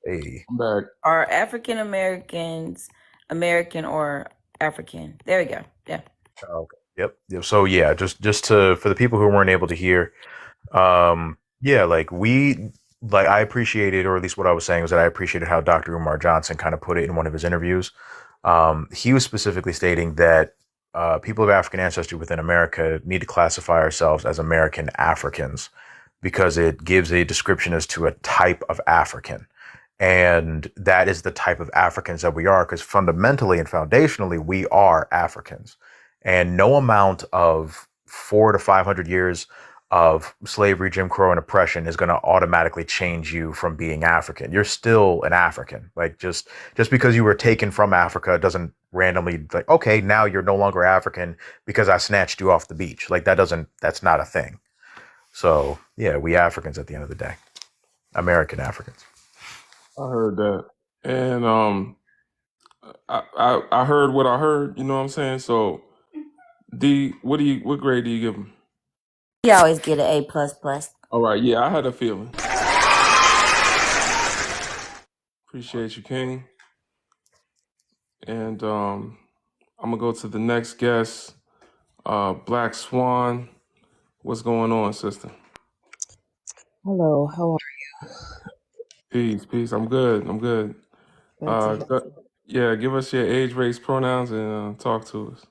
Hey. I'm back. Are African Americans American or African? There we go. Yeah. Okay. Yep. So yeah, just to for the people who weren't able to hear, yeah, like I appreciated, or at least what I was saying was that I appreciated how Dr. Umar Johnson kind of put it in one of his interviews. He was specifically stating that people of African ancestry within America need to classify ourselves as American Africans because it gives a description as to a type of African. And that is the type of Africans that we are, because fundamentally and foundationally, we are Africans. And no amount of 400 to 500 years of slavery, Jim Crow, and oppression is going to automatically change you from being African. You're still an African. Like just because you were taken from Africa doesn't randomly like, okay, now you're no longer African because I snatched you off the beach. Like that's not a thing. So yeah, we Africans at the end of the day, American Africans. I heard that, and I heard what I heard. You know what I'm saying? So D, what grade do you give him? He always get an A++. All right, yeah, I had a feeling. Appreciate you, King. And I'm gonna go to the next guest, Black Swan. What's going on, sister? Hello, how are Peace, peace. I'm good. I'm good. you? Glad to hear. Yeah, give us your age, race, pronouns, and talk to us.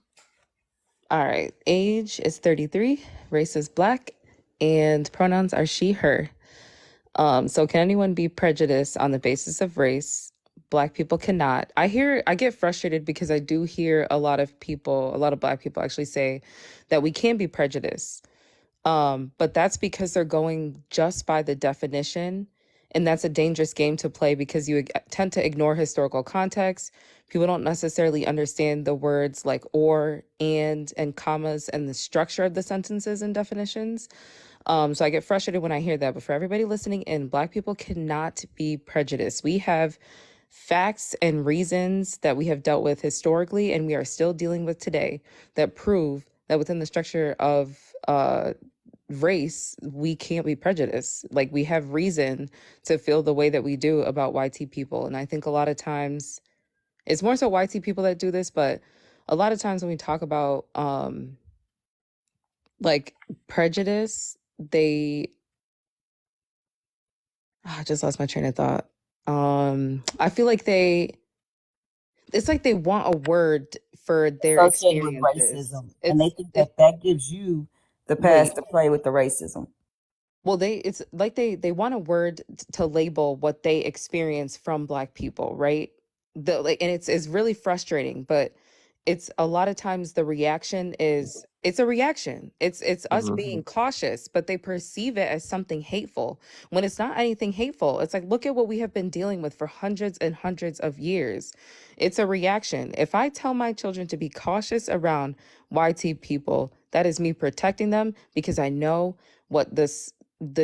All right, age is 33, race is black, and pronouns are she, her. So can anyone be prejudiced on the basis of race? Black people cannot. I get frustrated because I do hear a lot of black people actually say that we can be prejudiced. But that's because they're going just by the definition. And that's a dangerous game to play because you tend to ignore historical context. People don't necessarily understand the words like or, and commas, and the structure of the sentences and definitions. So I get frustrated when I hear that. But for everybody listening in, Black people cannot be prejudiced. We have facts and reasons that we have dealt with historically and we are still dealing with today that prove that within the structure of race, we can't be prejudiced. Like, we have reason to feel the way that we do about YT people. And I think a lot of times it's more so YT people that do this, but a lot of times when we talk about like prejudice, I just lost my train of thought. I feel like it's like they want a word for their Associated with experiences. racism. And they think that gives you the pass to play with the racism. Well, it's like they want a word to label what they experience from Black people, right? And it's really frustrating, but it's a lot of times the reaction is it's a reaction. It's us being cautious, but they perceive it as something hateful when it's not anything hateful. It's like, look at what we have been dealing with for hundreds and hundreds of years. It's a reaction. If I tell my children to be cautious around YT people, that is me protecting them because I know what this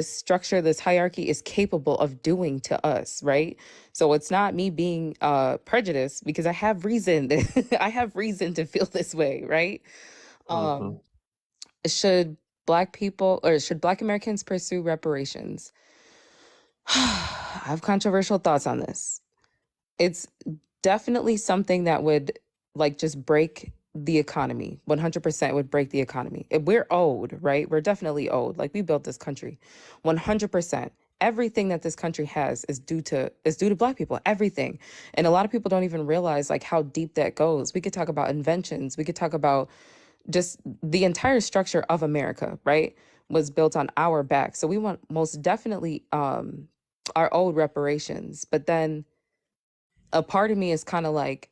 structure, this hierarchy is capable of doing to us, right? So it's not me being prejudiced because I have reason. I have reason to feel this way, right? Should Black Americans pursue reparations? I have controversial thoughts on this. It's definitely something that would like just break the economy. 100% would break the economy. We're owed, right? We're definitely owed. Like, we built this country. 100%. Everything that this country has is due to Black people. Everything. And a lot of people don't even realize like how deep that goes. We could talk about inventions. We could talk about just the entire structure of America, right? Was built on our back. So we want most definitely our owed reparations. But then a part of me is kind of like,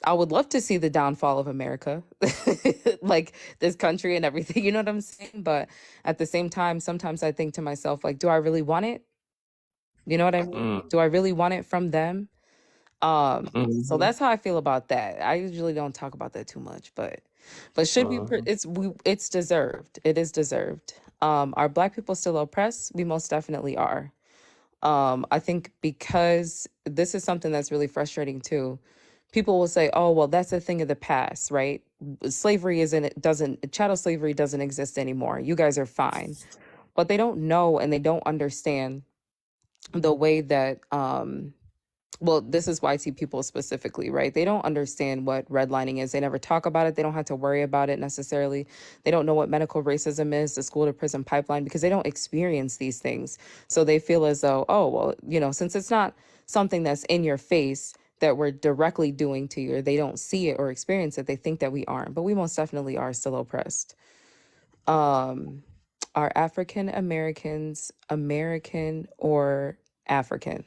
I would love to see the downfall of America, like this country and everything, you know what I'm saying? But at the same time, sometimes I think to myself, like, do I really want it? You know what I mean? Do I really want it from them? So that's how I feel about that. I usually don't talk about that too much, but should it's deserved. It is deserved. Are Black people still oppressed? We most definitely are. I think because this is something that's really frustrating too. People will say, "Oh, well, that's a thing of the past, right? Chattel slavery doesn't exist anymore. You guys are fine." But they don't know and they don't understand the way that well, this is YT people specifically, right? They don't understand what redlining is. They never talk about it. They don't have to worry about it necessarily. They don't know what medical racism is, the school to prison pipeline, because they don't experience these things. So they feel as though, oh, well, since it's not something that's in your face that we're directly doing to you, or they don't see it or experience it, they think that we aren't. But we most definitely are still oppressed. Are African Americans American or African?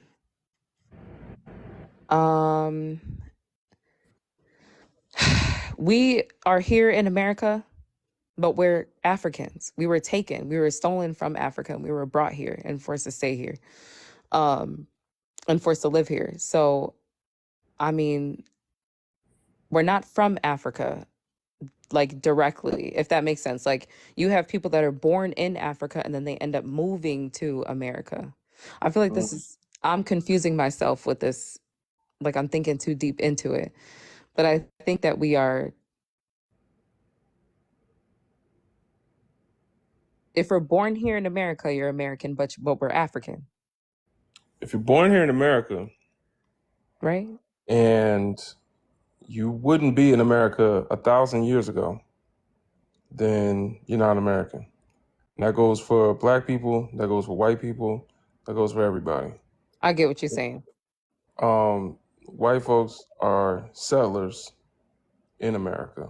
We are here in America, but we're Africans. We were taken. We were stolen from Africa. And we were brought here and forced to stay here, and forced to live here. So, I mean, we're not from Africa, like directly, if that makes sense. Like, you have people that are born in Africa and then they end up moving to America. I feel like I'm confusing myself with this. Like, I'm thinking too deep into it. But I think that we are If we're born here in America, you're American, but we're African, If you're born here in America right? and you wouldn't be in America 1,000 years ago, then you're not American. And that goes for black people, that goes for white people, that goes for everybody. I get what you're saying. White folks are settlers in America.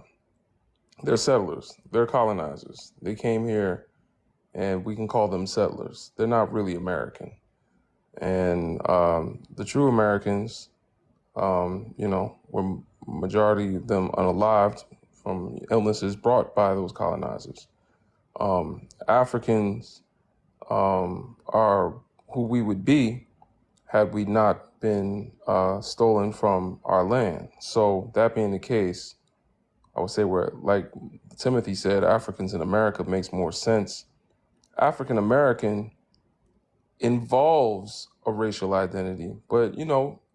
They're settlers. They're colonizers. They came here, and we can call them settlers. They're not really American. And the true Americans, were majority of them unalived from illnesses brought by those colonizers. Africans are who we would be had we not been stolen from our land. So that being the case, I would say we're, like Timothy said, Africans in America makes more sense. African American involves a racial identity, but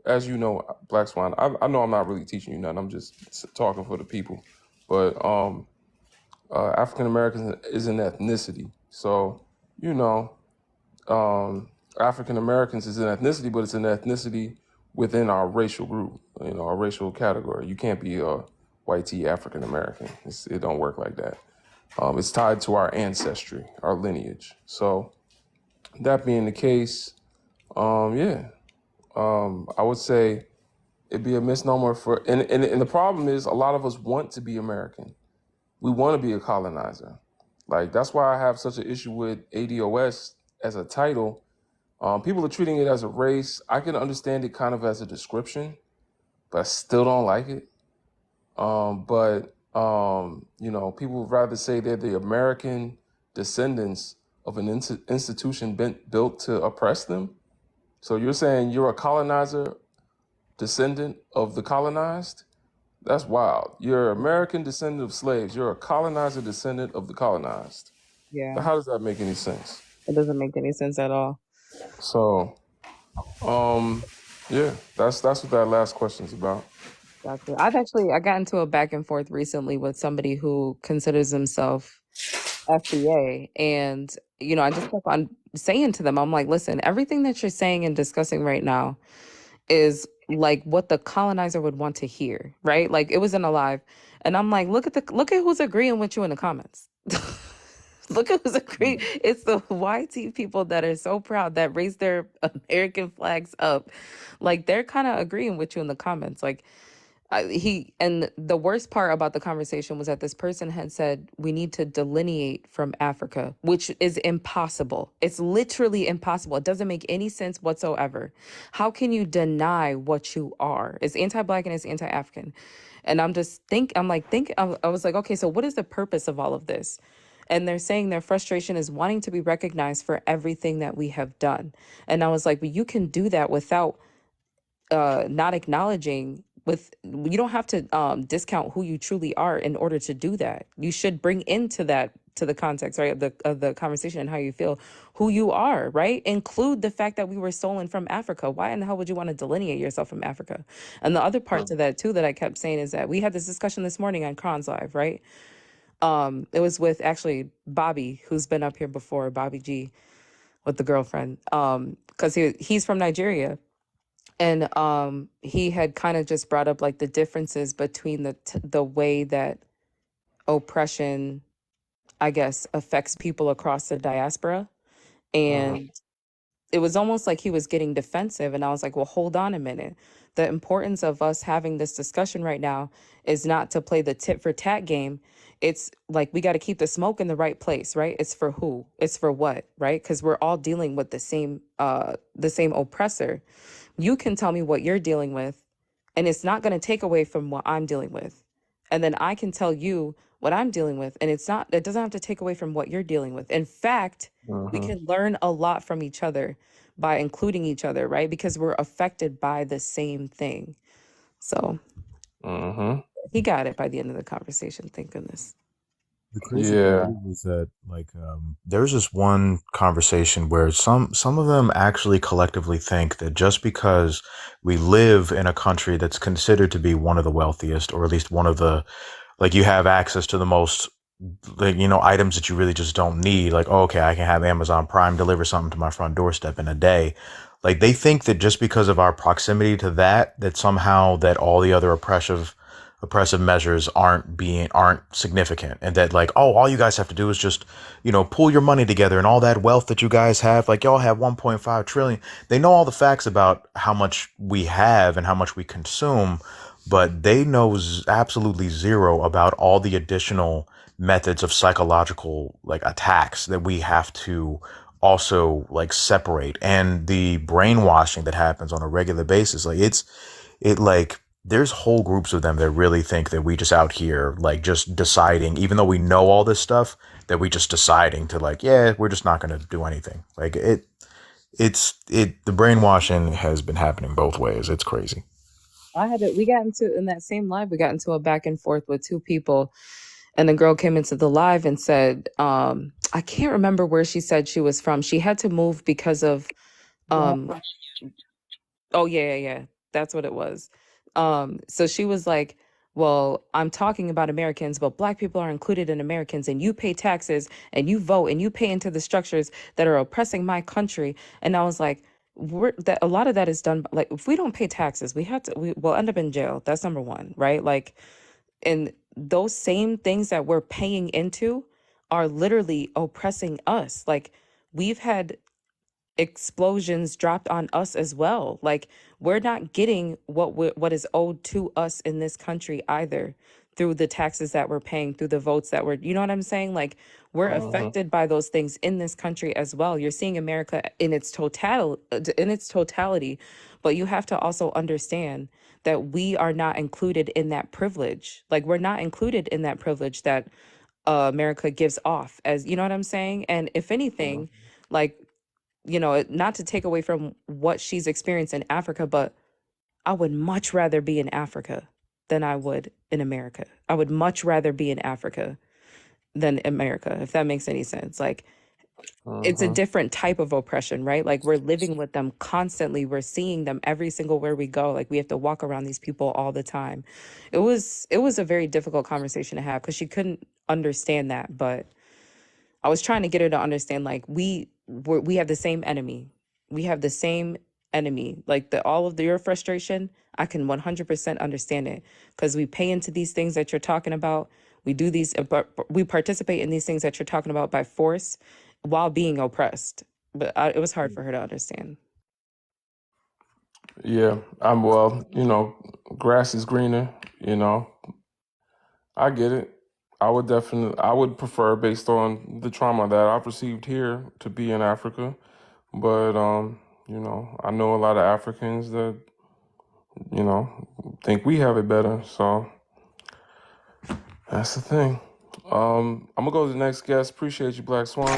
as you know, Black Swan, I know I'm not really teaching you nothing. I'm just talking for the people. But African American is an ethnicity. So, African Americans is an ethnicity, but it's an ethnicity within our racial group, our racial category. You can't be a white tea African American. It don't work like that. It's tied to our ancestry, our lineage. So that being the case, I would say it'd be a misnomer and the problem is a lot of us want to be American. We want to be a colonizer. Like, that's why I have such an issue with ADOS as a title. People are treating it as a race. I can understand it kind of as a description, but I still don't like it. People would rather say they're the American descendants of an institution built to oppress them. So you're saying you're a colonizer descendant of the colonized? That's wild. You're an American descendant of slaves. You're a colonizer descendant of the colonized. Yeah. How does that make any sense? It doesn't make any sense at all. So, that's what that last question's about. Gotcha. I got into a back and forth recently with somebody who considers himself FBA, and I just kept on saying to them, I'm like, listen, everything that you're saying and discussing right now is like what the colonizer would want to hear, right? Like, it was in a live, and I'm like, look at who's agreeing with you in the comments. Look at who's agreeing. It's the YT people that are so proud that raise their American flags up. Like, they're kind of agreeing with you in the comments. Like, and the worst part about the conversation was that this person had said we need to delineate from Africa, which is impossible. It's literally impossible. It doesn't make any sense whatsoever. How can you deny what you are? It's anti-Black and it's anti-African. And I was like, okay, so what is the purpose of all of this? And they're saying their frustration is wanting to be recognized for everything that we have done. And I was like, well, you can do that without not acknowledging you don't have to discount who you truly are in order to do that. You should bring into the context, right, of the conversation and how you feel, who you are, right? Include the fact that we were stolen from Africa. Why in the hell would you want to delineate yourself from Africa? And the other part to that too that I kept saying is that we had this discussion this morning on Kron's Live, right? It was with actually Bobby, who's been up here before, Bobby G, with the girlfriend, because he's from Nigeria. And he had kind of just brought up like the differences between the way that oppression, I guess, affects people across the diaspora. And it was almost like he was getting defensive. And I was like, well, hold on a minute. The importance of us having this discussion right now is not to play the tit for tat game. It's like, we got to keep the smoke in the right place, right? It's for who? It's for what, right? Because we're all dealing with the same oppressor. You can tell me what you're dealing with, and it's not going to take away from what I'm dealing with. And then I can tell you what I'm dealing with, and it doesn't have to take away from what you're dealing with. In fact, we can learn a lot from each other by including each other, right? Because we're affected by the same thing. So he got it by the end of the conversation. Thank goodness. The crazy thing is that, like, there's this one conversation where some of them actually collectively think that just because we live in a country that's considered to be one of the wealthiest, or at least one of the, like, you have access to the most like, items that you really just don't need. Like, oh, okay, I can have Amazon Prime deliver something to my front doorstep in a day. Like, they think that just because of our proximity to that somehow that all the other oppressive measures aren't significant, and that, like, oh, all you guys have to do is just pull your money together, and all that wealth that you guys have, like, y'all have 1.5 trillion. They know all the facts about how much we have and how much we consume, but they know absolutely zero about all the additional methods of psychological, like, attacks that we have to also, like, separate, and the brainwashing that happens on a regular basis. Like, like, there's whole groups of them that really think that we just out here, like, just deciding, even though we know all this stuff, that we just deciding to, like, yeah, we're just not going to do anything. Like, the brainwashing has been happening both ways. It's crazy. We got into, in that same live, we got into a back and forth with two people. And the girl came into the live and said, I can't remember where she said she was from. She had to move because of, oh yeah. That's what it was. So she was like, well, I'm talking about Americans, but Black people are included in Americans, and you pay taxes and you vote and you pay into the structures that are oppressing my country. And I was like, that a lot of that is done. Like, if we don't pay taxes, we'll end up in jail. That's number one, right? Like, and those same things that we're paying into are literally oppressing us. Like, we've had explosions dropped on us as well. Like, we're not getting what is owed to us in this country either, through the taxes that we're paying, through the votes that we're, you know what I'm saying? Like, we're affected by those things in this country as well. You're seeing America in its totality, but you have to also understand that we are not included in that privilege. Like, we're not included in that privilege that America gives off, as, you know what I'm saying? And if anything, like, not to take away from what she's experienced in Africa, but I would much rather be in Africa than I would in America. I would much rather be in Africa than America, if that makes any sense. Like, it's a different type of oppression, right? Like, we're living with them constantly. We're seeing them every single where we go. Like, we have to walk around these people all the time. It was a very difficult conversation to have because she couldn't understand that, but I was trying to get her to understand, like, we have the same enemy. We have the same enemy. Like, all of your frustration, I can 100% understand it, because we pay into these things that you're talking about. We do these, but we participate in these things that you're talking about by force while being oppressed. But it was hard for her to understand. Yeah, well, grass is greener, I get it. I would prefer, based on the trauma that I've received here, to be in Africa. But I know a lot of Africans that, think we have it better. So that's the thing. I'm gonna go to the next guest. Appreciate you, Black Swan.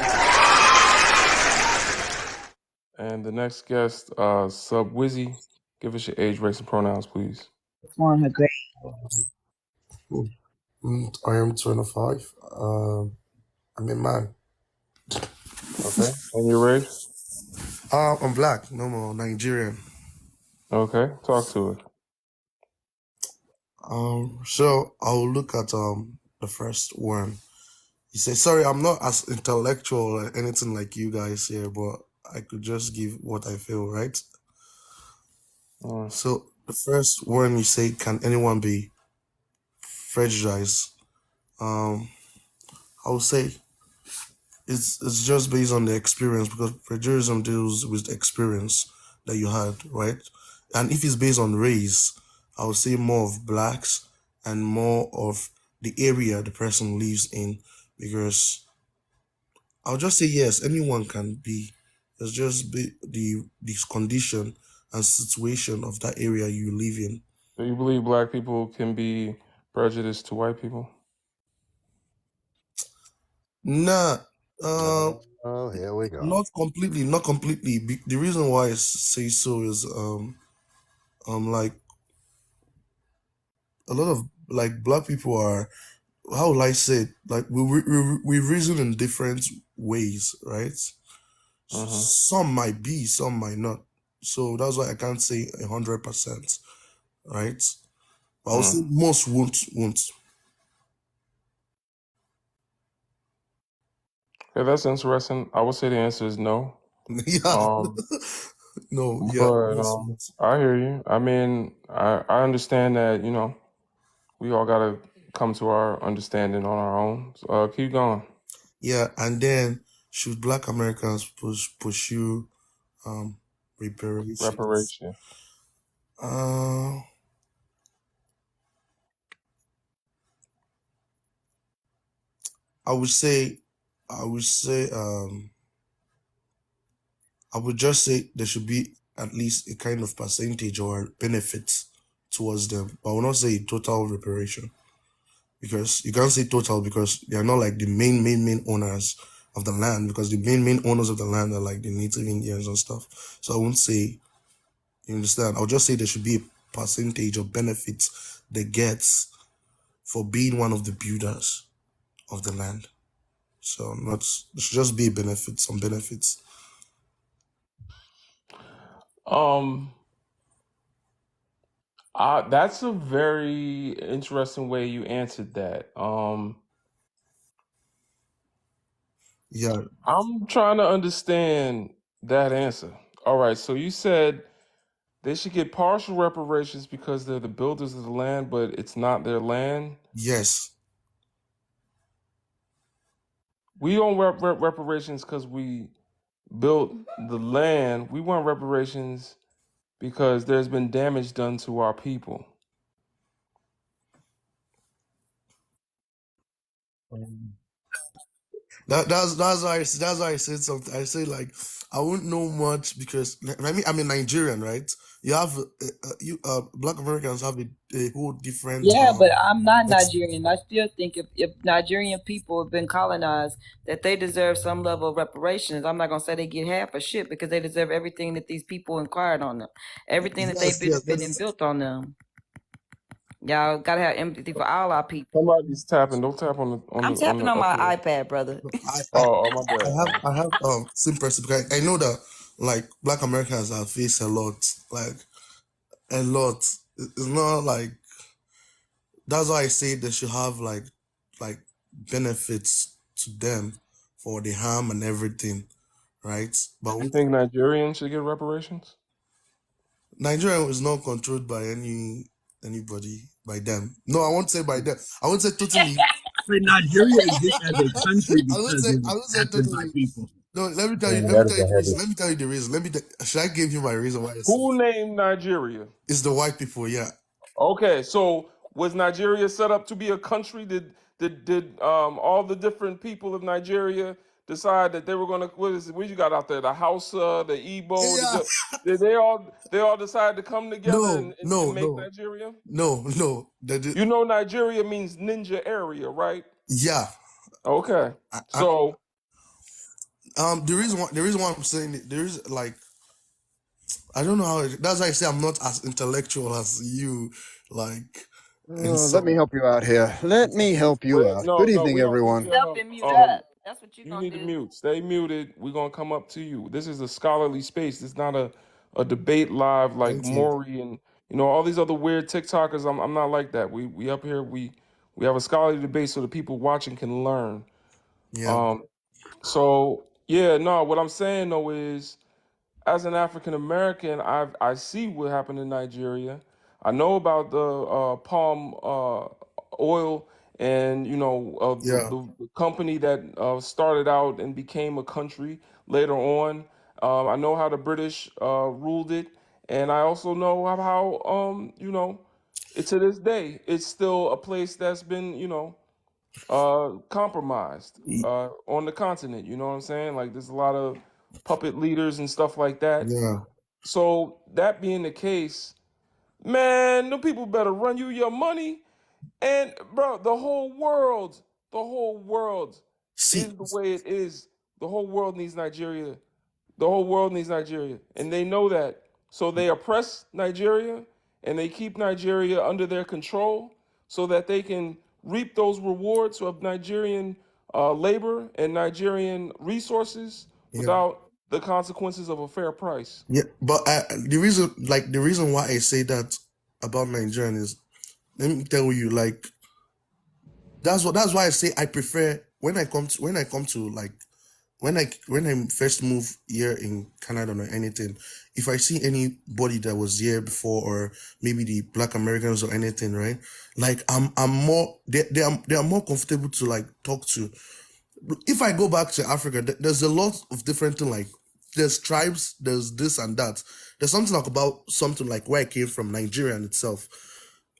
And the next guest, Sub Wizzy. Give us your age, race, and pronouns, please. On her grade. I am 25. I'm a man. Okay. And your race? I'm black, no more Nigerian. Okay. Talk to it. So I'll look at the first one. You say, sorry, I'm not as intellectual or anything like you guys here, but I could just give what I feel, right? So the first one, you say, can anyone be prejudiced? I would say it's just based on the experience, because prejudice deals with the experience that you had, right? And if it's based on race, I would say more of blacks and more of the area the person lives in, because I'll just say yes, anyone can be. It's just the condition and situation of that area you live in. Do you believe Black people can be prejudiced to white people? Nah, Oh, here we go. not completely. The reason why I say so is like a lot of, like, black people are, how will I say it? Like, we reason in different ways, right? Some might be, some might not. So that's why I can't say 100%, right? But I'll say most won't. Yeah, that's interesting. I would say the answer is no. Yeah. Um, No, yeah, but yes, yes. I hear you. I mean, I understand that, we all gotta come to our understanding on our own. So, keep going. Yeah, and then should Black Americans pursue reparations? Reparation. Uh, I would say, I would say, I would just say there should be at least a kind of percentage or benefit towards them. But I will not say total reparation, because you can't say total because they are not like the main owners of the land, because the main owners of the land are like the native Indians and stuff. So I won't say, you understand? I'll just say there should be a percentage of benefits they get for being one of the builders of the land. So not, there should just be benefits, some benefits. Um, that's a very interesting way you answered that. Yeah. I'm trying to understand that answer. All right, so you said they should get partial reparations because they're the builders of the land, but it's not their land. Yes. We don't reparations because we built the land. We want reparations because there's been damage done to our people. That's why I said something. I say like I wouldn't know much because I'm a Nigerian, right? You have Black Americans have a whole different Yeah, but I'm not Nigerian. I still think if Nigerian people have been colonized, that they deserve some level of reparations. I'm not gonna say they get half of shit because they deserve everything that these people inquired on them, everything that they benefited and built on them. Y'all gotta have empathy for all our people. Somebody's tapping. Don't tap on the I'm tapping on my iPad, brother. my bad. I have same person because I know that like Black Americans have faced a lot, like a lot. It's not like, that's why I say they should have like benefits to them for the harm and everything, right? But You think Nigerians should get reparations? Nigeria is not controlled by anybody, by them. No, I won't say by them. I won't say totally. But Nigeria exists as a country I won't because say it was captured by totally. people. No, let me tell you. Yeah, Let me that tell is you a the reason. heavy. Let me tell you the reason. Should I give you my reason why? Who named Nigeria? It's the white people. Yeah. Okay, so was Nigeria set up to be a country? Did all the different people of Nigeria decide that they were gonna, what you got out there? The Hausa, the Igbo, Yeah. did they all decide to come together and make No. Nigeria? No. You know Nigeria means ninja area, right? Yeah. Okay. So the reason why I'm saying it, there is like, I don't know how. That's why I say I'm not as intellectual as you. Like, Let me help you out here. Let me help you out. no, Good evening, we don't need everyone. your help. That's what You need to mute. Stay muted. We're gonna come up to you. This is a scholarly space. It's not a debate live like thank you. Maury and all these other weird TikTokers. I'm not like that. We up here. We have a scholarly debate so the people watching can learn. Yeah. So yeah, no. What I'm saying though is, as an African American, I see what happened in Nigeria. I know about the palm oil and Yeah. the company that started out and became a country later on. I know how the British ruled it, and I also know how to this day it's still a place that's been compromised on the continent. You know what I'm saying? Like there's a lot of puppet leaders and stuff like that. Yeah. So that being the case, man, the people better run you your money. And bro, the whole world See. is the way it is. The whole world needs Nigeria. The whole world needs Nigeria. And they know that. So they oppress Nigeria and they keep Nigeria under their control so that they can reap those rewards of Nigerian labor and Nigerian resources Yeah. without the consequences of a fair price. Yeah. But the reason why I say that about Nigerian is, let me tell you, like, that's why I say I prefer when I come to like when I first moved here in Canada or anything, if I see anybody that was here before, or maybe the Black Americans or anything, right? Like I'm more they are more comfortable to like talk to. If I go back to Africa, there's a lot of different things. Like there's tribes, there's this and that. There's something like about something like where I came from, Nigeria in itself.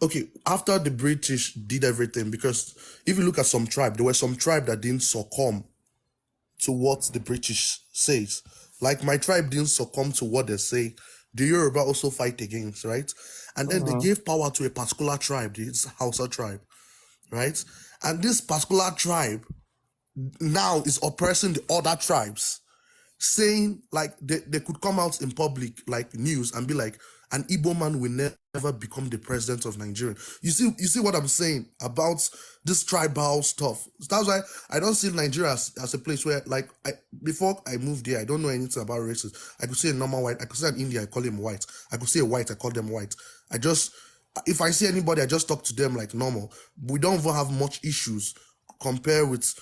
Okay, after the British did everything, because if you look at some tribe, there were some tribe that didn't succumb to what the British says. Like my tribe didn't succumb to what they say. The Yoruba also fight against, right? And then they gave power to a particular tribe, the Hausa tribe, right? And this particular tribe now is oppressing the other tribes, saying like they could come out in public like news and be like, an Igbo man will never become the president of Nigeria. You see what I'm saying about this tribal stuff. That's why I don't see Nigeria as a place where like before I moved here, I don't know anything about races. I could say a normal white, I could say an Indian, I call him white. I could say a white, I call them white. If I see anybody, I just talk to them like normal. We don't even have much issues compared with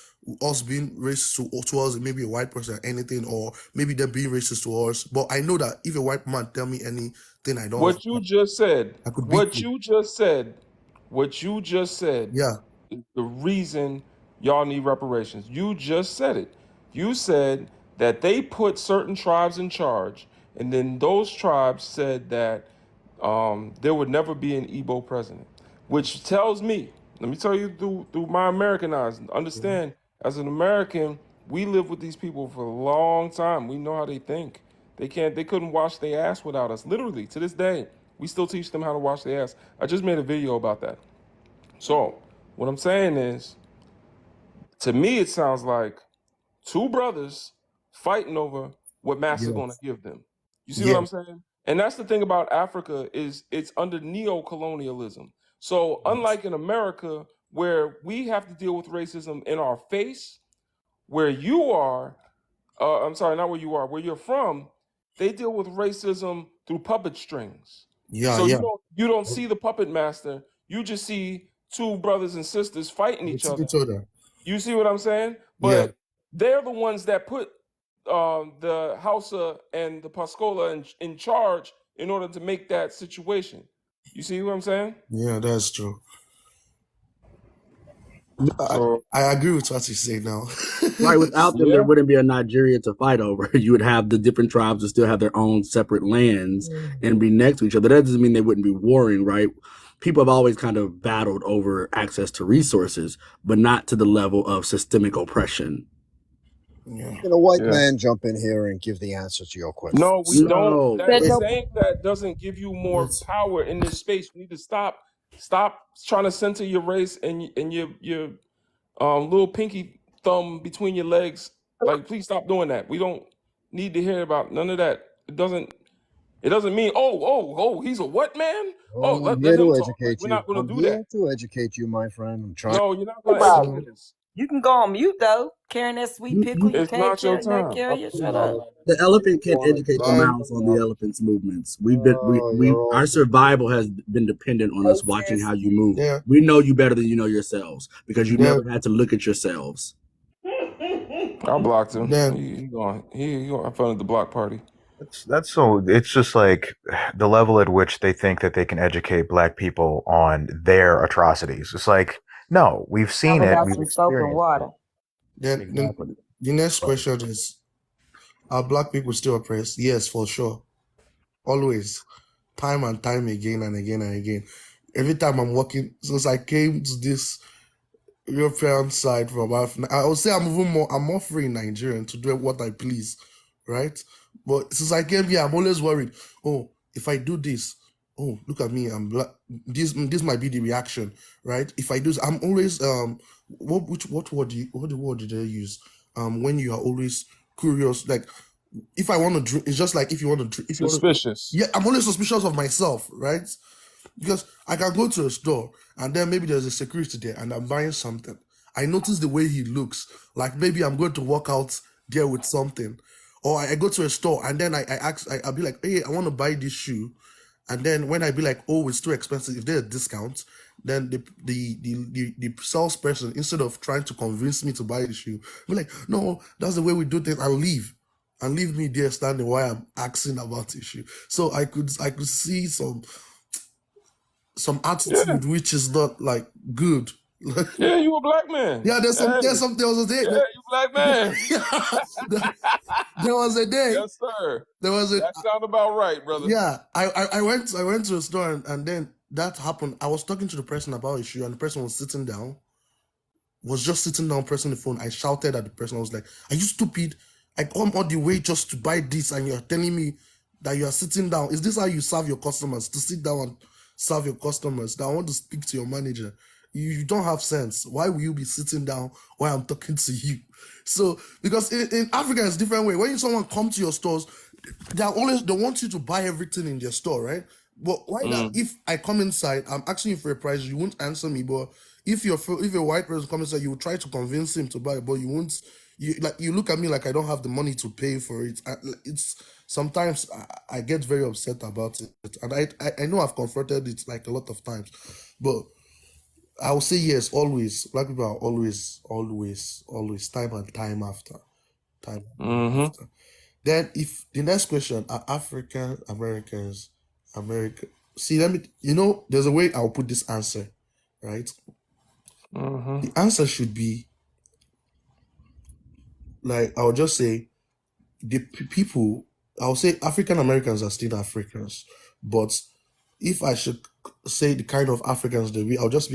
us being racist towards maybe a white person or anything, or maybe them being racist to us. But I know that if a white man tell me anything I don't What you just said, I could beat what you. you just said, what you just said Yeah. is the reason y'all need reparations. You just said it. You said that they put certain tribes in charge, and then those tribes said that there would never be an Igbo president, which tells me, let me tell you through my American eyes, understand, as an American, we live with these people for a long time. We know how they think. They couldn't wash their ass without us. Literally, to this day, we still teach them how to wash their ass. I just made a video about that. So, what I'm saying is, to me, it sounds like two brothers fighting over what master's going to Yes. give them. You see what Yeah. I'm saying? And that's the thing about Africa is it's under neo-colonialism. So unlike in America, where we have to deal with racism in our face, where you are, I'm sorry, not where you are, where you're from, they deal with racism through puppet strings. Yeah. So Yeah. you don't see the puppet master. You just see two brothers and sisters fighting each It's other. each other. You see what I'm saying? Yeah. But they're the ones that put the Hausa and the Pascola in charge in order to make that situation. You see what I'm saying? Yeah, that's true. So I agree with what you say now. Right, without them, there yeah, wouldn't be a Nigeria to fight over. You would have the different tribes that still have their own separate lands and be next to each other. That doesn't mean they wouldn't be warring, right? People have always kind of battled over access to resources, but not to the level of systemic oppression. Yeah. Can a white yeah. man jump in here and give the answer to your question? No, we don't. No. That Wait, saying that doesn't give you more wait. power in this space. We need to stop trying to center your race and your little pinky thumb between your legs. Like, please stop doing that. We don't need to hear about none of that. It doesn't mean he's a what man? Oh, Oh, I'm let here him to talk. Like, educate we're you. not gonna I'm do here that. to educate you, my friend. I'm trying. No, you're not No gonna problem. educate us. You can go on mute though. Carrying that sweet pickle, you It's can't not your carry that time. carrier. Shut up. The elephant can't educate the Bye. mouse on the elephant's movements. We've been Oh, we you're our all survival has been dependent on us watching how you move. Yeah. We know you better than you know yourselves because you Yeah. never had to look at yourselves. I blocked him. Then He going have fun at the block party. That's so. It's just like the level at which they think that they can educate black people on their atrocities. It's like, no, we've seen Talk it. about We've some soap and experienced water. it. then Exactly. the next question is, are black people still oppressed? Yes, for sure. Always. Time and time again and again and again. Every time I'm walking, since I came to this European side from Africa, I would say I'm more free in Nigerian to do what I please, right? But since I came here, I'm always worried. Oh, if I do this, oh, look at me, I'm black. This might be the reaction, right? If I do, I'm always what word did they use? When you are always curious, like if I want to drink, it's just like if you want to drink, if you want to, Suspicious. yeah, I'm always suspicious of myself, right? Because I can go to a store and then maybe there's a security there and I'm buying something. I notice the way he looks, like maybe I'm going to walk out there with something, or I go to a store and then I'll be like, hey, I want to buy this shoe, And then when I be like, oh, it's too expensive, if there's a discount, then the salesperson, instead of trying to convince me to buy the shoe, be like, no, that's the way we do things, and leave me there standing while I'm asking about the shoe. So I could see some Yeah, attitude which is not like good. yeah, you a black man. Yeah, there Hey, was a day. yeah, you black man. There was a day. Yes, sir. There was a That sound about right, brother. yeah. I went to a store and then that happened. I was talking to the person about a shoe and the person was sitting down, was just sitting down pressing the phone. I shouted at the person. I was like, "Are you stupid? I come all the way just to buy this, and you're telling me that you are sitting down. Is this how you serve your customers? To sit down and serve your customers? That I want to speak to your manager. You don't have sense. Why will you be sitting down while I'm talking to you?" So because in Africa it's different way. When someone come to your stores, they want you to buy everything in their store, right? But why that if I come inside, I'm asking you for a price, you won't answer me. But if a white person comes inside, you will try to convince him to buy it, but you won't. You look at me like I don't have the money to pay for it. It's sometimes I get very upset about it, and I know I've confronted it like a lot of times, but I will say yes. Always, black people are always, time and time after time. After. Then, if the next question are African Americans, America. See, there's a way I'll put this answer, right? The answer should be like, I'll just say the people, I'll say African Americans are still Africans, but if I should say the kind of Africans they be, I'll just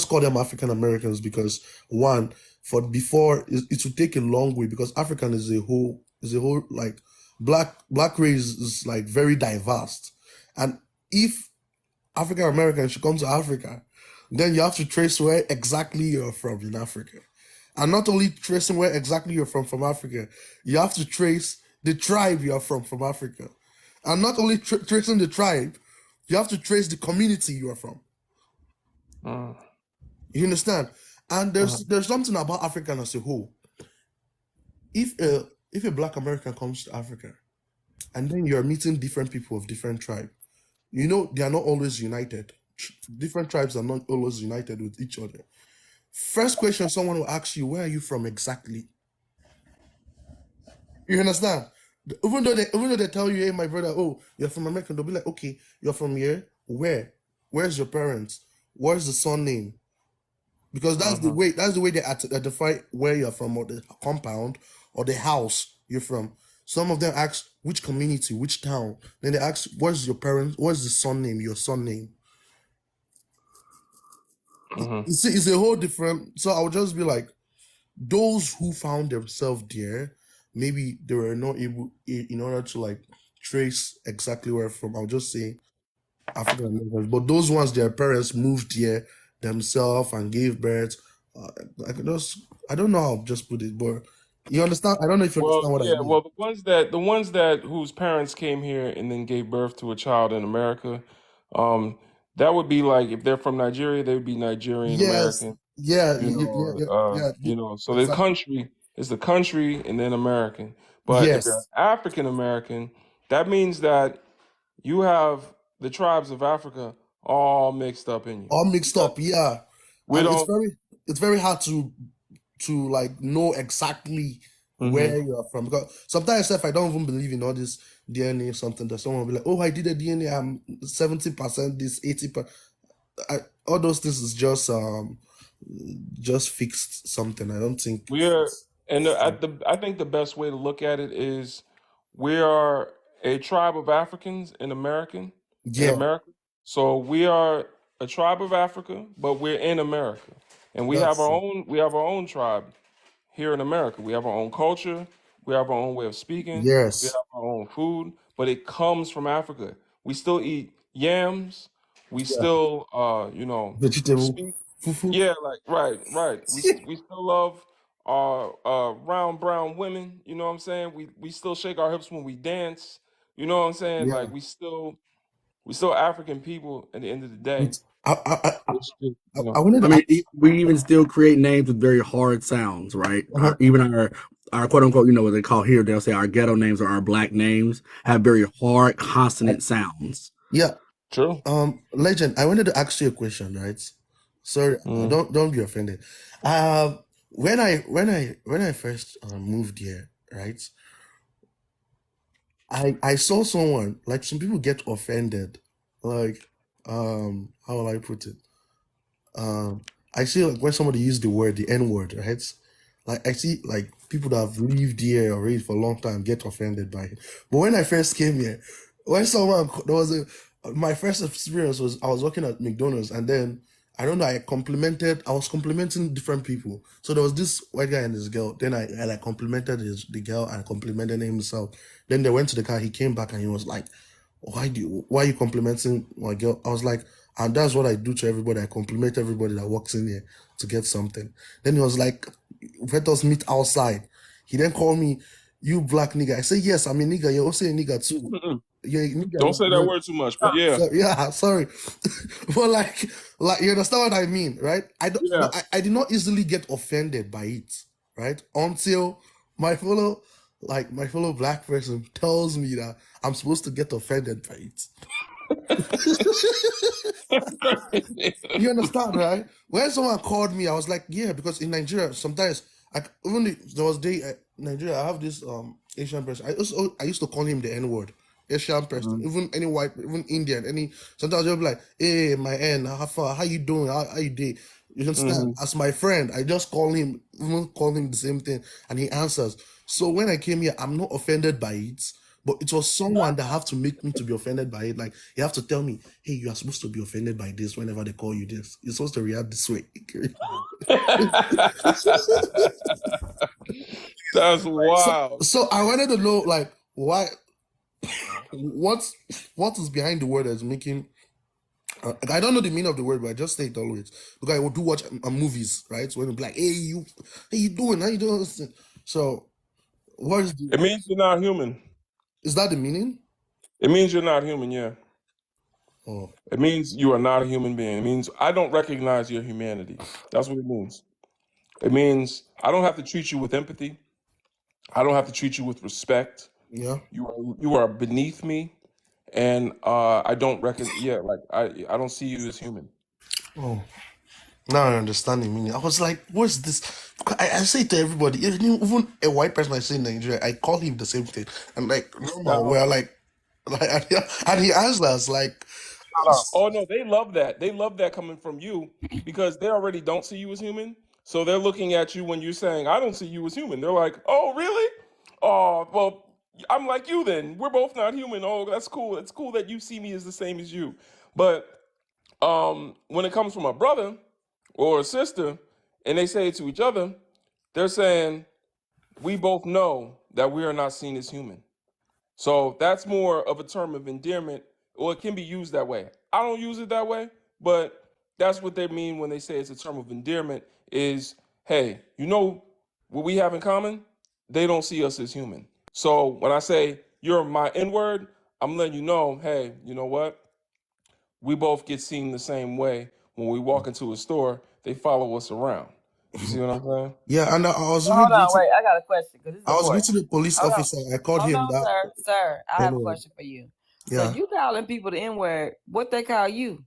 call them African Americans because one, it will take a long way because African is a whole like black race is like very diverse. And if African Americans should come to Africa, then you have to trace where exactly you're from in Africa. And not only tracing where exactly you're from Africa, you have to trace the tribe you're from Africa. And not only tracing the tribe, you have to trace the community you are from. You understand? And there's something about African as a whole. If a black American comes to Africa, and then you're meeting different people of different tribe, they are not always united. Different tribes are not always united with each other. First question someone will ask you, where are you from exactly? You understand? Even though they tell you, hey, my brother, oh, you're from America, they'll be like, okay, you're from here? Where? Where's your parents? Where's the son name? Because that's the way they identify where you're from, or the compound or the house you're from. Some of them ask which community, which town. Then they ask, where's your parents? Where's the son name? Your son name. It's a whole different. So I would just be like, those who found themselves there, maybe they were not able, in order to like trace exactly where from. I'll just say African Americans, but those ones, their parents moved here themselves and gave birth. I don't know how to just put it, but you understand. I don't know if you understand what I mean. Well, the ones that whose parents came here and then gave birth to a child in America, that would be like if they're from Nigeria, they would be Nigerian Yes, American. yeah, So the exactly. country is the country and then American. But if they're Yes, African American, that means that you have the tribes of Africa all mixed up in you. all mixed up. Yeah, We and don't. it's very hard to like know exactly where you are from, because sometimes if I don't even believe in all this DNA something, that someone will be like, oh, I did a DNA, I'm 70% this, 80%. All those things is just fixed something. I don't think I think the best way to look at it is we are a tribe of Africans in yeah, America. So we are a tribe of Africa, but we're in America. And we have that's our own tribe here in America. We have our own culture, we have our own way of speaking, we have yes, our own food, but it comes from Africa. We still eat yams, we yeah, still vegetable, speak. fufu, Yeah, like right. We still love our round brown women. You know what I'm saying? We still shake our hips when we dance. You know what I'm saying? yeah. Like we still African people at the end of the day. With I It's just, I wanted I to mean, ask. we even still create names with very hard sounds, right? Even our our quote unquote, what they call here, they'll say our ghetto names or our black names have very hard consonant sounds. Yeah. True. Legend, I wanted to ask you a question, right? Sorry, don't be offended. When I first moved here, right? I saw someone, like, some people get offended, like, how will I put it? I see, like, when somebody use the N-word, right? Like, I see, like, people that have lived here or raised for a long time get offended by it. But when I first came here, my first experience was I was working at McDonald's, and then I don't know, I was complimenting different people. So there was this white guy and this girl. Then I like complimented the girl and complimented himself. Then they went to the car. He came back and he was like, why are you complimenting my girl? I was like, and that's what I do to everybody. I compliment everybody that walks in here to get something. Then he was like, let us meet outside. He then called me, you black nigga. I say, yes, I'm a nigga. You're also a nigga too. You're a nigga. Don't say that word too much, but yeah. So, yeah, sorry. But like you understand what I mean, right? But I did not easily get offended by it, right? Until my fellow black person tells me that I'm supposed to get offended by it. You understand, right? When someone called me, I was like, yeah, because in Nigeria, sometimes there was Nigeria, I have this Asian person. I used to call him the N-word. Asian person, even any white, even Indian, sometimes they'll be like, hey, my N, how you doing? How you doing? You understand? As my friend, I just call him the same thing, and he answers. So when I came here, I'm not offended by it, but it was someone that have to make me to be offended by it. Like, you have to tell me, hey, you are supposed to be offended by this whenever they call you this. You're supposed to react this way. That's wild. So I wanted to know, like, why, what is behind the word that's making, I don't know the meaning of the word, but I just say it always, because I do watch movies, right? So when it's like, hey, you doing? How you doing? So what is it means you're not human. Is that the meaning? It means you're not human, yeah. Oh. It means you are not a human being. It means I don't recognize your humanity. That's what it means. It means I don't have to treat you with empathy. I don't have to treat you with respect. Yeah. You are beneath me, and I don't reckon. Yeah, like I don't see you as human. Oh, now I understand the meaning. I was like, what's this? I say to everybody, even a white person I say in Nigeria, I call him the same thing. And like, normal, we're like, and he answers like, oh no, they love that. They love that coming from you because they already don't see you as human. So they're looking at you when you're saying, I don't see you as human. They're like, oh, really? Oh, well, I'm like you then. We're both not human. Oh, that's cool. It's cool that you see me as the same as you. But when it comes from a brother or a sister and they say it to each other, they're saying, we both know that we are not seen as human. So that's more of a term of endearment, or it can be used that way. I don't use it that way, but that's what they mean when they say it's a term of endearment is, hey, you know what we have in common? They don't see us as human. So when I say you're my N-word, I'm letting you know, hey, you know what? We both get seen the same way. When we walk into a store, they follow us around. You see what I'm saying? Yeah, and I was Hold on, wait. I got a question because I was meeting the police officer. I called him that. Sir. I have a question for you. Yeah. So you calling people the N-word? What they call you?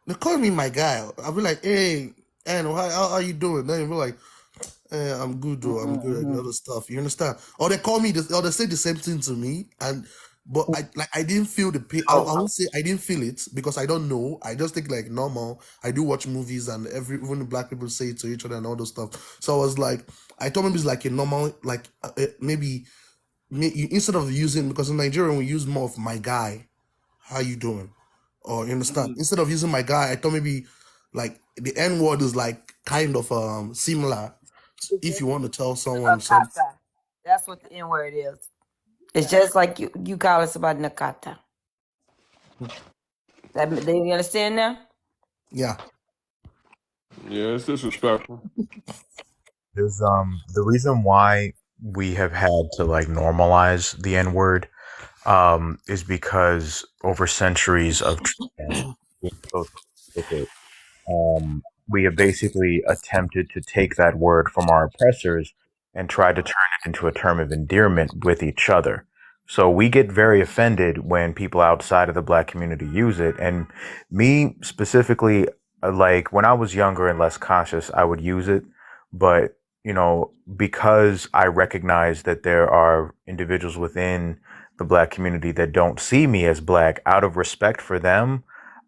They call me my guy. I'll be like, hey, and how are you doing? Then you'll be like, hey, I'm good, though. I'm good and other stuff. You understand? Or they call me, or they say the same thing to me, but I didn't feel the pain. I won't say I didn't feel it because I don't know. I just think like normal. I do watch movies and even the black people say it to each other and all those stuff. So I was like, I thought maybe it's like a normal, like maybe instead of using, because in Nigeria we use more of my guy, how you doing? Or you understand? Instead of using my guy, I thought maybe like the N word is like kind of similar if you want to tell someone something. That's what the N-word is. It's just like you calling somebody Nakata. Do you understand now? Yeah. Yeah, it's disrespectful. There's the reason why we have had to like normalize the N-word is because over centuries of we have basically attempted to take that word from our oppressors and tried to turn it into a term of endearment with each other. So we get very offended when people outside of the black community use it. And me specifically, like when I was younger and less conscious, I would use it. But, because I recognize that there are individuals within the black community that don't see me as black, out of respect for them,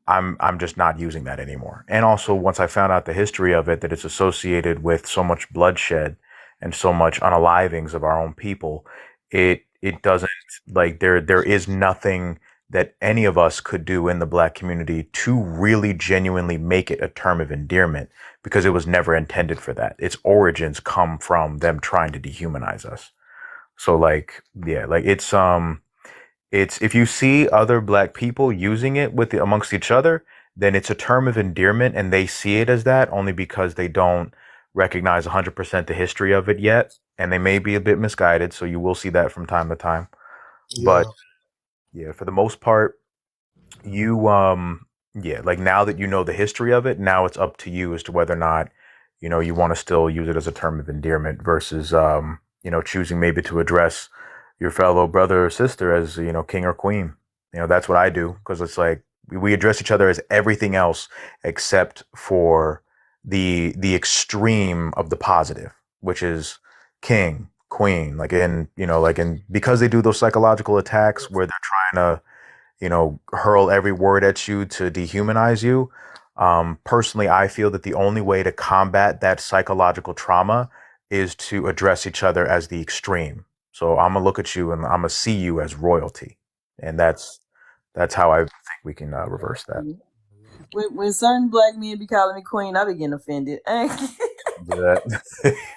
I'm just not using that anymore. And also, once I found out the history of it, that it's associated with so much bloodshed and so much unalivings of our own people, it doesn't, like, there is nothing that any of us could do in the black community to really genuinely make it a term of endearment, because it was never intended for that. Its origins come from them trying to dehumanize us. So, like, yeah, like it's if you see other black people using it amongst each other, then it's a term of endearment, and they see it as that only because they don't recognize 100% the history of it yet, and they may be a bit misguided. So you will see that from time to time. Yeah. But yeah, for the most part, you yeah, like, now that you know the history of it, now it's up to you as to whether or not you want to still use it as a term of endearment versus choosing maybe to address your fellow brother or sister as king or queen. That's what I do, because it's like we address each other as everything else except for the extreme of the positive, which is king, queen, because they do those psychological attacks where they're trying to hurl every word at you to dehumanize you. Personally, I feel that the only way to combat that psychological trauma is to address each other as the extreme. So I'm gonna look at you and I'm gonna see you as royalty, and that's how I think we can reverse that. When certain black men be calling me queen, I be getting offended.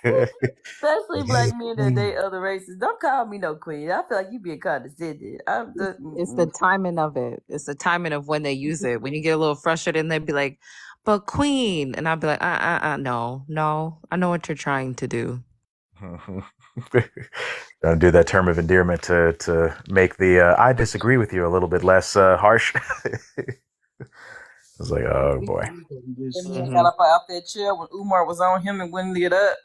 Especially black men that date other races. Don't call me no queen. I feel like you being condescending. It's the timing of it. It's the timing of when they use it. When you get a little frustrated and they'd be like, but queen. And I'd be like, no. I know what you're trying to do. Don't do that term of endearment to make the I disagree with you a little bit less harsh. It's like, oh boy. And he got up out that chair when Umar was on him and wouldn't get up.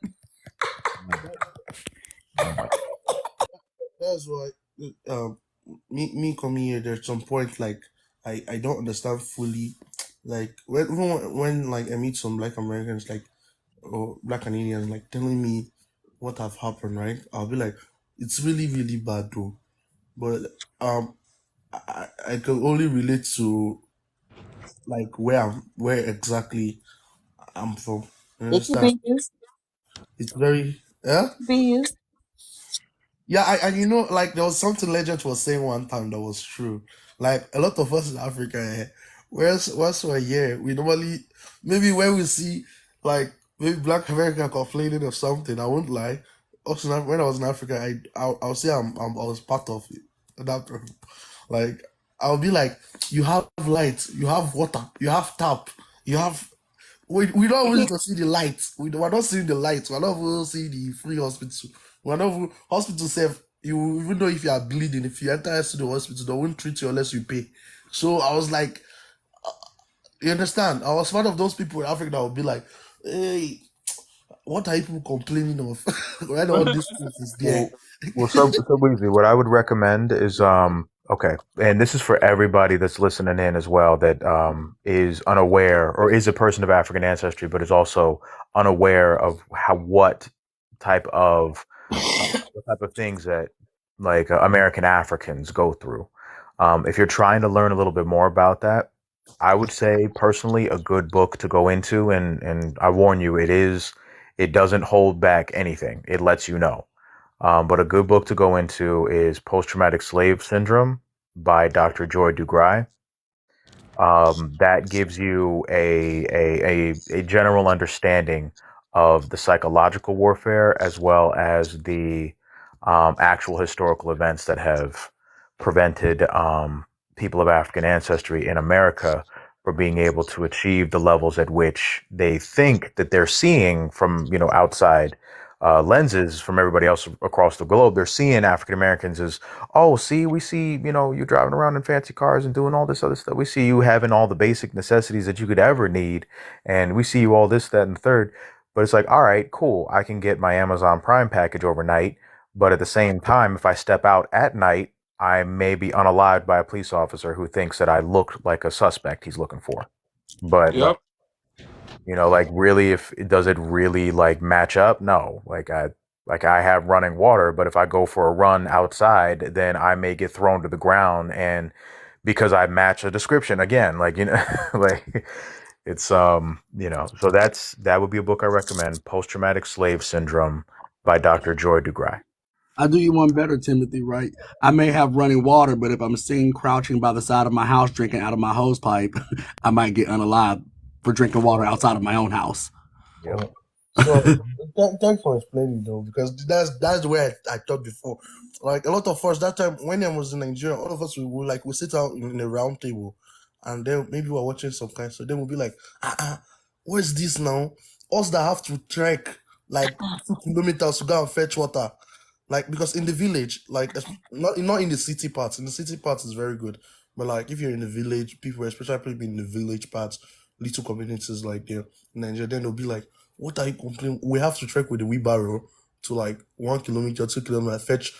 That's why, me coming here, there's some point like I don't understand fully, like when like I meet some black Americans, like, or black Canadians, like telling me what have happened, right? I'll be like, it's really really bad though, but I can only relate to like where exactly I'm from. You It could understand? be you. It's very, yeah. Be you. Yeah, and like there was something Legend was saying one time that was true. Like a lot of us in Africa, once we're here, we normally, maybe when we see like maybe Black America complaining of something, I won't lie. Also, when I was in Africa, I'll say I was part of it. That, like, I'll be like, you have light, you have water, you have tap, you have. We don't always to see the lights. We're not seeing the lights. We're not even seeing the free hospital. We're not even, hospital safe. You even know if you are bleeding, if you enter to the hospital, they won't treat you unless you pay. So I was like, you understand? I was one of those people in Africa that would be like, hey, what are you people complaining of? When all this stuff is there. So easy. What I would recommend is okay, and this is for everybody that's listening in as well, that is unaware or is a person of African ancestry, but is also unaware of what type of things that, like, American Africans go through. If you're trying to learn a little bit more about that, I would say personally a good book to go into, and I warn you, it doesn't hold back anything. It lets you know. But a good book to go into is Post Traumatic Slave Syndrome by Dr. Joy DeGruy. That gives you a general understanding of the psychological warfare as well as the actual historical events that have prevented people of African ancestry in America from being able to achieve the levels at which they think that they're seeing from outside lenses from everybody else across the globe. They're seeing African Americans as, oh, see, we see, you driving around in fancy cars and doing all this other stuff. We see you having all the basic necessities that you could ever need. And we see you all this, that, and the third. But it's like, all right, cool. I can get my Amazon Prime package overnight. But at the same time, if I step out at night, I may be unalived by a police officer who thinks that I look like a suspect he's looking for. But like, Yep. like really, if does it really like match up? No. Like I have running water, but if I go for a run outside, then I may get thrown to the ground, and because I match a description again, like like it's so that would be a book I recommend, Post Traumatic Slave Syndrome by Dr. Joy DeGrasse. I do you one better, Timothy, right? I may have running water, but if I'm seen crouching by the side of my house drinking out of my hose pipe, I might get unalive for drinking water outside of my own house. Yep. So thanks for explaining though, because that's the way I thought before. Like a lot of us that time when I was in Nigeria, all of us we sit out in a round table, and then maybe we're watching some kind. So then we'll be like, what's this now? Us that have to trek like 2 kilometers to go and fetch water, like because in the village, like not in the city parts. In the city parts is very good, but like if you're in the village, people, especially people in the village parts, little communities like there in Nigeria, then they'll be like, what are you complaining? We have to trek with the wheelbarrow to like 1 kilometer, 2 kilometers, fetch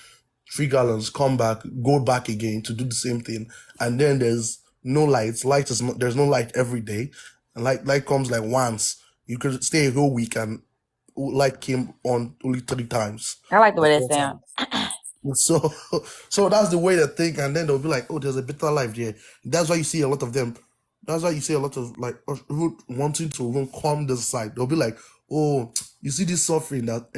3 gallons, come back, go back again to do the same thing. And then there's no lights. There's no light every day. And light comes like once. You could stay a whole week and light came on only 3 times. I like the way Or that sounds. so, so that's the way they think, and then they'll be like, "Oh, there's a better life there." That's why you see a lot of them. That's why you see a lot of like who wanting to even come this side. They'll be like, "Oh, you see this suffering that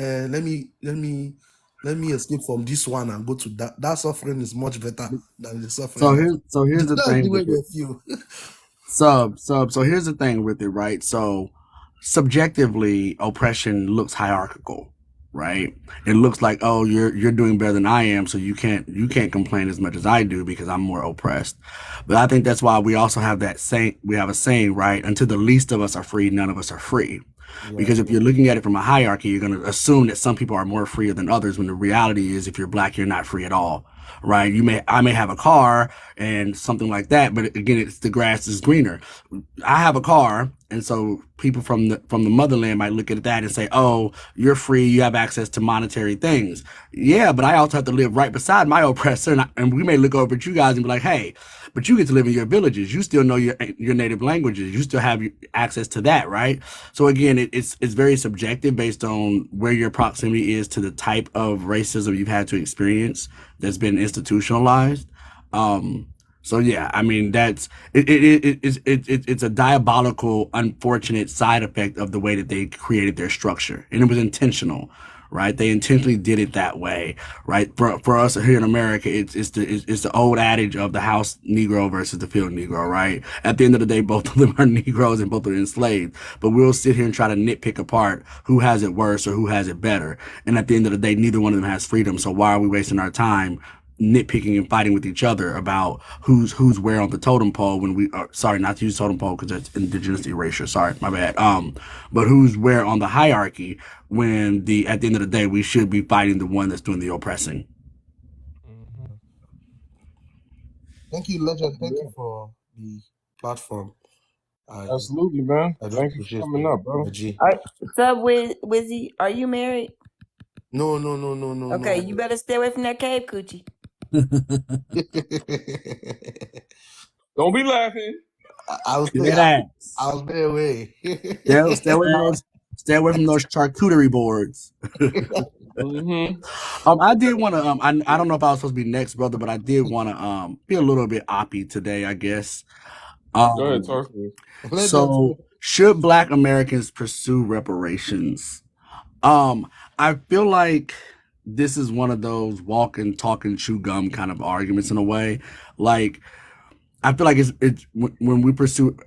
let me escape from this one and go to that. That suffering is much better than the suffering." So here's the That's thing the way with it. they feel. So here's the thing with it, right? So subjectively, oppression looks hierarchical, right? It looks like, oh, you're doing better than I am, so you can't complain as much as I do because I'm more oppressed. But I think that's why we also have a saying, right? Until the least of us are free, none of us are free. Because if you're looking at it from a hierarchy, you're going to assume that some people are more freer than others, when the reality is if you're black, you're not free at all, right? I may have a car and something like that, but again, it's the grass is greener. I have a car, and so people from the motherland might look at that and say, "Oh, you're free. You have access to monetary things." Yeah, but I also have to live right beside my oppressor, and we may look over at you guys and be like, "Hey, but you get to live in your villages. You still know your native languages. You still have access to that, right?" So again, it's very subjective based on where your proximity is to the type of racism you've had to experience that's been institutionalized. So yeah, I mean it's a diabolical, unfortunate side effect of the way that they created their structure, and it was intentional, right? They intentionally did it that way, right? For us here in America, it's the old adage of the house Negro versus the field Negro, right? At the end of the day, both of them are Negroes and both are enslaved, but we'll sit here and try to nitpick apart who has it worse or who has it better, and at the end of the day, neither one of them has freedom. So why are we wasting our time nitpicking and fighting with each other about who's where on the totem pole when we are, sorry, not to use totem pole because that's indigenous erasure, sorry, my bad, but who's where on the hierarchy when at the end of the day we should be fighting the one that's doing the oppressing. Thank you, Legend. Thank you for the platform. Absolutely, man. I just Thank you for appreciate coming the up, bro. energy. What's up, Wizzy? Are you married? No. Okay, you better stay away from that cave coochie. Don't be laughing. I'll stay away. Stay away from those charcuterie boards. I did want to I don't know if I was supposed to be next, brother, but I did want to be a little bit oppy today, I guess. Go ahead, talk to me. So should Black Americans pursue reparations? I feel like this is one of those walking, talking, chew gum kind of arguments in a way. Like, I feel like it's when we pursue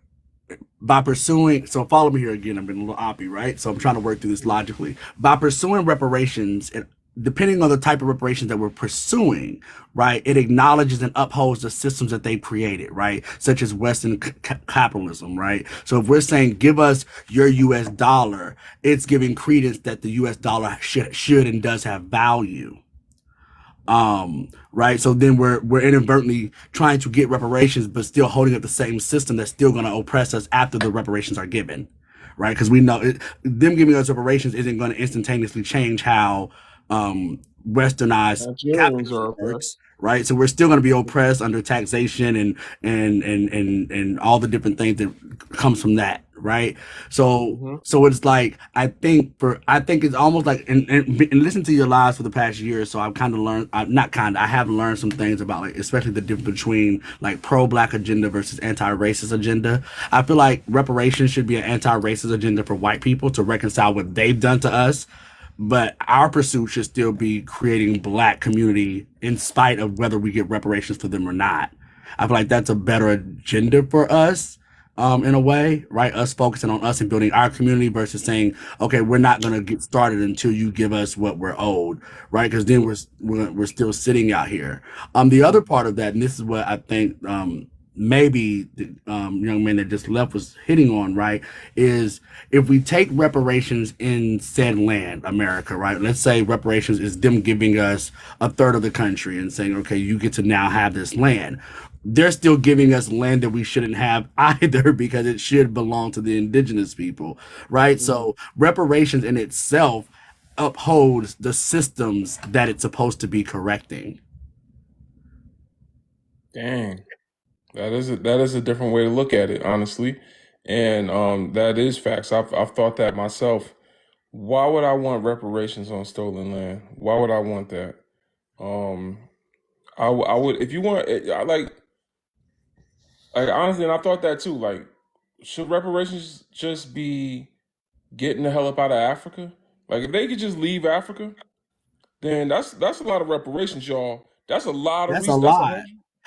by pursuing. So follow me here again. I've been a little oppy, right? So I'm trying to work through this logically. By pursuing reparations, and depending on the type of reparations that we're pursuing, right, it acknowledges and upholds the systems that they created, right, such as Western capitalism, right? So if we're saying give us your U.S. dollar, it's giving credence that the U.S. dollar should and does have value. Right. So then we're inadvertently trying to get reparations, but still holding up the same system that's still going to oppress us after the reparations are given. right? Because we know them giving us reparations isn't going to instantaneously change how westernized Nigerians are capitalism oppressed. works, right? So we're still going to be oppressed under taxation and all the different things that comes from that, right? So Mm-hmm. so it's like I think it's almost like and listen to your lives for the past year or so. I've kind of learned, I have learned some things about, like, especially the difference between like pro-black agenda versus anti-racist agenda. I feel like reparations should be an anti-racist agenda for white people to reconcile what they've done to us, but our pursuit should still be creating black community in spite of whether we get reparations for them or not. I feel like that's a better agenda for us, in a way, right? Us focusing on us and building our community versus saying, okay, we're not going to get started until you give us what we're owed, right? Because then we're still sitting out here. The other part of that, and this is what I think, maybe the young man that just left was hitting on, right, is if we take reparations in said land, America, right? Let's say reparations is them giving us a third of the country and saying, okay, you get to now have this land. They're still giving us land that we shouldn't have either because it should belong to the indigenous people, right? Mm-hmm. So reparations in itself upholds the systems that it's supposed to be correcting. Dang. That is a different way to look at it, honestly. And that is facts. I've thought that myself. Why would I want reparations on stolen land? Why would I want that? I would, if you want, I like honestly, and I thought that too. Like, should reparations just be getting the hell up out of Africa? Like, if they could just leave Africa, then that's a lot of reparations, y'all. That's a lot of That's a That's a lot. hundred.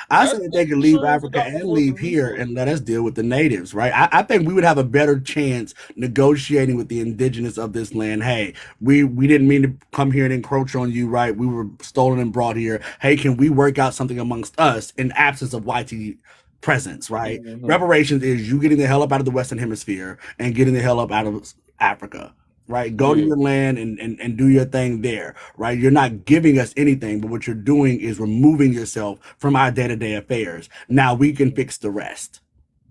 I say That's that they could leave trillions of Africa dollars and worth leave of here resources. and let us deal with the natives, right? I think we would have a better chance negotiating with the indigenous of this land. Hey, we didn't mean to come here and encroach on you, right? We were stolen and brought here. Hey, can we work out something amongst us in absence of YT presence, right? Mm-hmm. Reparations is you getting the hell up out of the Western Hemisphere and getting the hell up out of Africa, right? Go to Yeah. your land and do your thing there, right? You're not giving us anything, but what you're doing is removing yourself from our day-to-day affairs. Now we can fix the rest.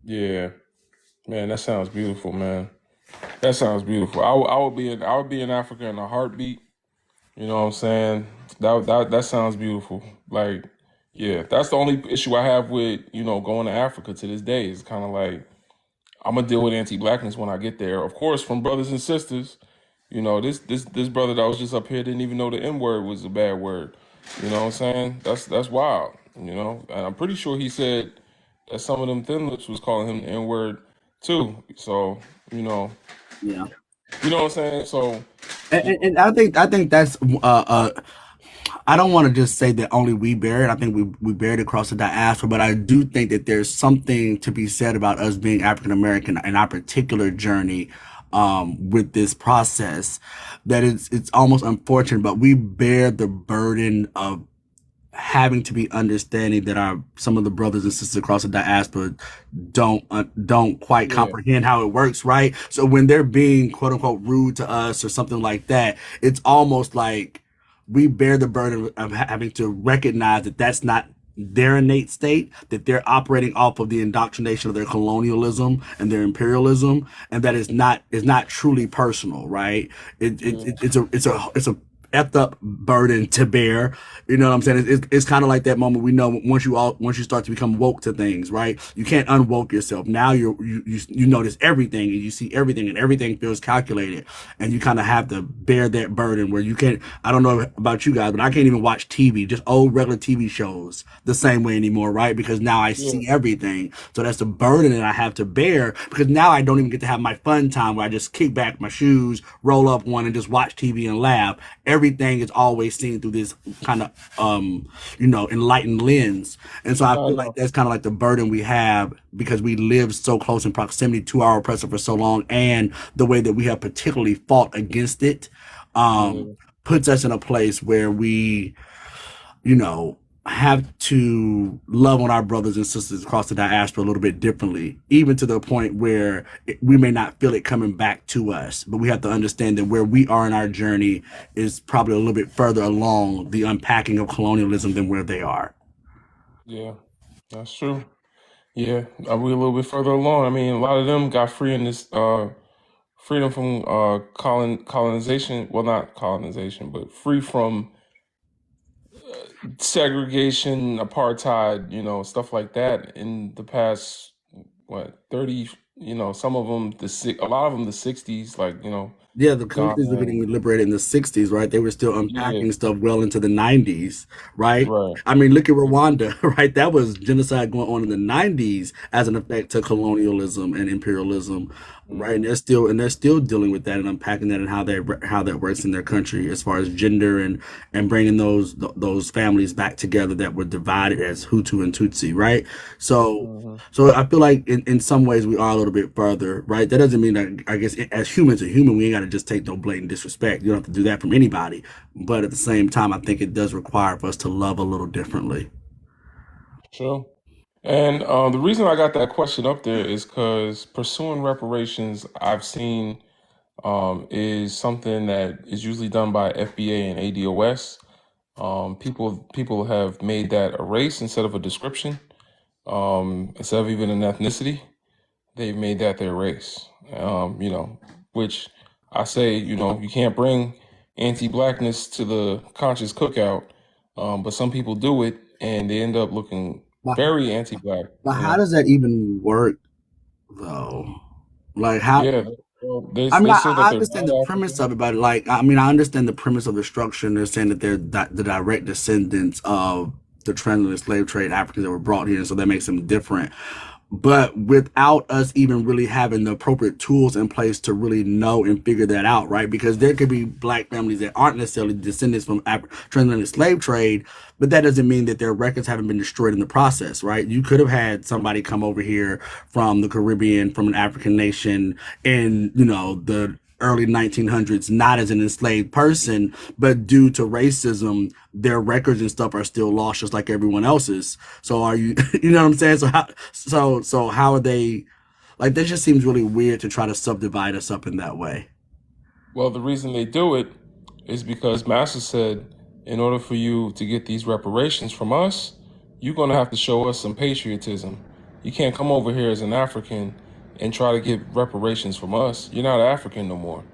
Yeah. Man, that sounds beautiful, man. That sounds beautiful. I would be in Africa in a heartbeat. You know what I'm saying? That sounds beautiful. Like, yeah, that's the only issue I have with, going to Africa to this day. Is kind of like I'm gonna deal with anti-blackness when I get there. Of course, from brothers and sisters. This brother that was just up here didn't even know the N word was a bad word. You know what I'm saying? That's wild. And I'm pretty sure he said that some of them thin lips was calling him the N word too. So Yeah. you know what I'm saying. So And I think that's I don't want to just say that only we bear it. I think we bear it across the diaspora, but I do think that there's something to be said about us being African American and our particular journey with this process. That it's almost unfortunate, but we bear the burden of having to be understanding that our some of the brothers and sisters across the diaspora don't quite yeah, comprehend how it works, right? So when they're being quote unquote rude to us or something like that, it's almost like we bear the burden of having to recognize that that's not their innate state, that they're operating off of the indoctrination of their colonialism and their imperialism, and that is not truly personal, right? yeah, It's a effed up burden to bear. You know what I'm saying? It's kind of like that moment we know once you start to become woke to things, right? You can't unwoke yourself. Now you notice everything and you see everything and everything feels calculated, and you kind of have to bear that burden where you can't. I don't know about you guys, but I can't even watch TV, just old regular TV shows, the same way anymore, right? Because now I yeah. see everything. So that's the burden that I have to bear because now I don't even get to have my fun time where I just kick back my shoes, roll up one, and just watch TV and laugh. Everything is always seen through this kind of enlightened lens. And so I I feel like know. that's kind of like the burden we have because we live so close in proximity to our oppressor for so long, and the way that we have particularly fought against it Yeah, puts us in a place where we, have to love on our brothers and sisters across the diaspora a little bit differently, even to the point where we may not feel it coming back to us. But we have to understand that where we are in our journey is probably a little bit further along the unpacking of colonialism than where they are. yeah, that's true. Yeah, are we a little bit further along? I mean, a lot of them got free in this freedom from colonization. Well, not colonization, but free from segregation, apartheid, stuff like that in the past, 30, some of them, a lot of them, the 60s, like, Yeah, the Ghana. countries were getting liberated in the 60s, right? They were still Yeah, unpacking stuff well into the 90s, right? right. I mean, look at Rwanda, right? That was genocide going on in the 90s as an effect to colonialism and imperialism, right? And Mhm. they're still dealing with that and unpacking that and how that works in their country as far as gender and bringing those families back together that were divided as Hutu and Tutsi, right? So Mhm. so I feel like in some ways we are a little bit further, right? That doesn't mean that I guess as human to human, we ain't got to just take no blatant disrespect. You don't have to do that from anybody. But at the same time, I think it does require for us to love a little differently. Sure. And the reason I got that question up there is because pursuing reparations, I've seen, is something that is usually done by FBA and ADOS. People have made that a race instead of a description, instead of even an ethnicity. They've made that their race. Which I say, you can't bring anti-blackness to the conscious cookout, but some people do it, and they end up looking But very anti-black. but how does that even work though? Like how Yeah, well, I mean, they I, say that I they're understand the not premise African. of it, but like, I mean, I understand the premise of the structure, and they're saying that they're the direct descendants of the transatlantic slave trade Africans that were brought here, and so that makes them different. But without us even really having the appropriate tools in place to really know and figure that out, right? Because there could be black families that aren't necessarily descendants from transatlantic slave trade, but that doesn't mean that their records haven't been destroyed in the process, right? You could have had somebody come over here from the Caribbean, from an African nation, in the early 1900s, not as an enslaved person, but due to racism, their records and stuff are still lost, just like everyone else's. So are you, you know what I'm saying? So how are they? Like, that just seems really weird to try to subdivide us up in that way. Well, the reason they do it is because Master said, in order for you to get these reparations from us, you're going to have to show us some patriotism. You can't come over here as an African and try to get reparations from us. You're not African no more.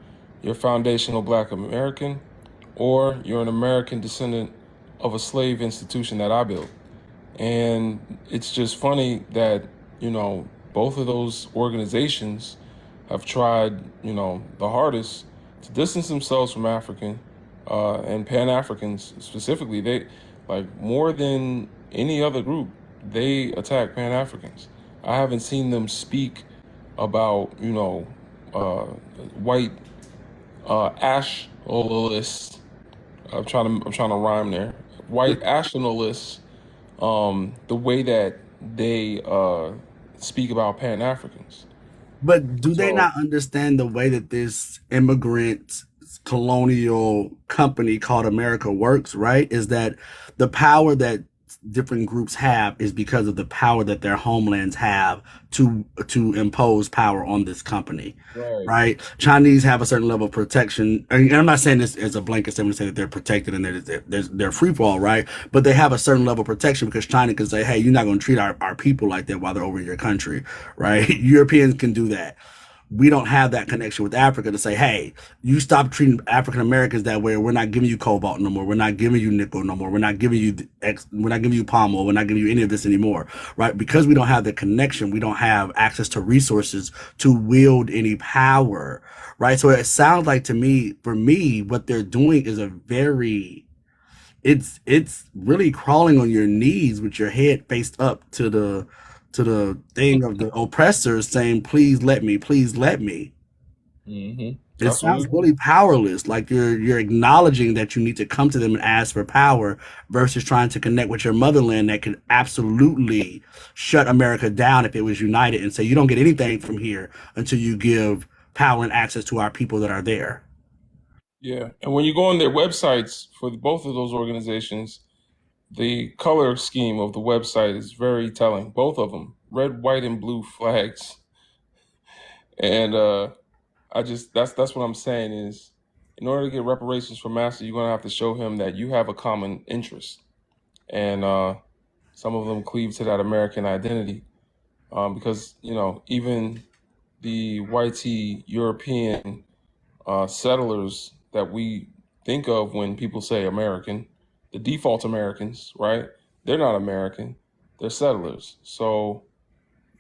You're foundational Black American, or you're an American descendant of a slave institution that I built. And it's just funny that, both of those organizations have tried, the hardest to distance themselves from African, and Pan Africans specifically. They, like, more than any other group, they attack Pan Africans. I haven't seen them speak about, uh, white nationalists. I'm trying to rhyme there. White nationalists, the way that they speak about Pan Africans. But do they So not understand the way that this immigrant colonial company called America works, right? Is that the power that different groups have is because of the power that their homelands have to impose power on this company. right, Right? Chinese have a certain level of protection. And I'm not saying this as a blanket statement to say that they're protected and they're free for all, right? But they have a certain level of protection because China can say, hey, you're not going to treat our people like that while they're over in your country, right? Europeans can do that. We don't have that connection with Africa to say, hey, you stop treating African Americans that way. We're not giving you cobalt no more. We're not giving you nickel no more. We're not giving you we're not giving you palm oil. We're not giving you any of this anymore, right? Because we don't have the connection. We don't have access to resources to wield any power, right? So it sounds like to me, for me, what they're doing is a very it's really crawling on your knees with your head faced up to the thing of the oppressor saying, please let me. It that's what sounds it is. really powerless, like you're acknowledging that you need to come to them and ask for power versus trying to connect with your motherland that could absolutely shut America down if it was united and say you don't get anything from here until you give power and access to our people that are there. Yeah, and when you go on their websites for both of those organizations, the color scheme of the website is very telling. Both of them, red, white, and blue flags. And I just that's what I'm saying is, in order to get reparations from Master, you're gonna have to show him that you have a common interest, and some of them cleave to that American identity, because even the whitey European settlers that we think of when people say American, the default Americans, right? They're not American, they're settlers. So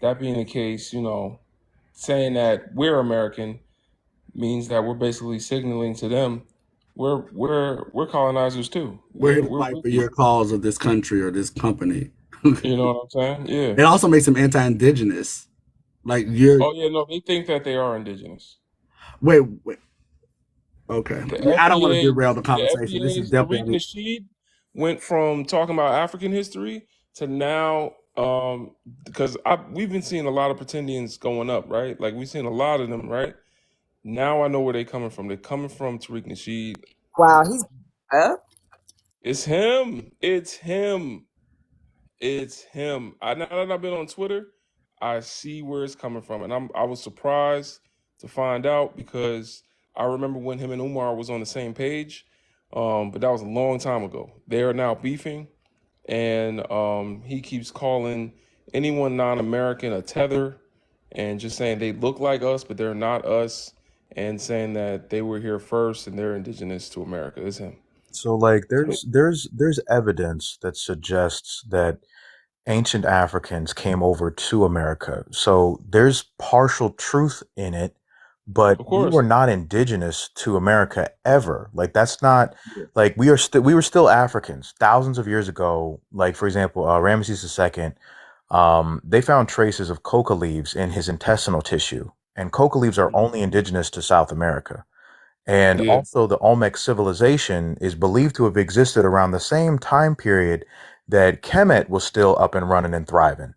that being the case, saying that we're American means that we're basically signaling to them we're colonizers too. We're here to We're fight with for you. your cause of this country or this company. You know what I'm saying? Yeah. It also makes them anti-indigenous. Like you're Oh yeah, no, they think that they are indigenous. wait. Okay, The I don't want to FBA, derail the the conversation. This is FBA's Tariq definitely Nasheed went from talking about African history to now, because we've been seeing a lot of pretendians going up, right? Like we've seen a lot of them, right? Now I know where they're coming from. They're coming from Tariq Nasheed. Wow, he's up. It's him. It's him. It's him. Now that I've been on Twitter, I see where it's coming from, and I was surprised to find out because I remember when him and Umar was on the same page, but that was a long time ago. They are now beefing, and he keeps calling anyone non-American a tether, and just saying they look like us, but they're not us, and saying that they were here first and they're indigenous to America. It's him. So like there's evidence that suggests that ancient Africans came over to America. So there's partial truth in it, but Of we course. were not indigenous to America ever. Like that's not like we were still Africans thousands of years ago. Like for example, Ramesses II, they found traces of coca leaves in his intestinal tissue, and coca leaves are only indigenous to South America. And Yeah. also, the Olmec civilization is believed to have existed around the same time period that Kemet was still up and running and thriving.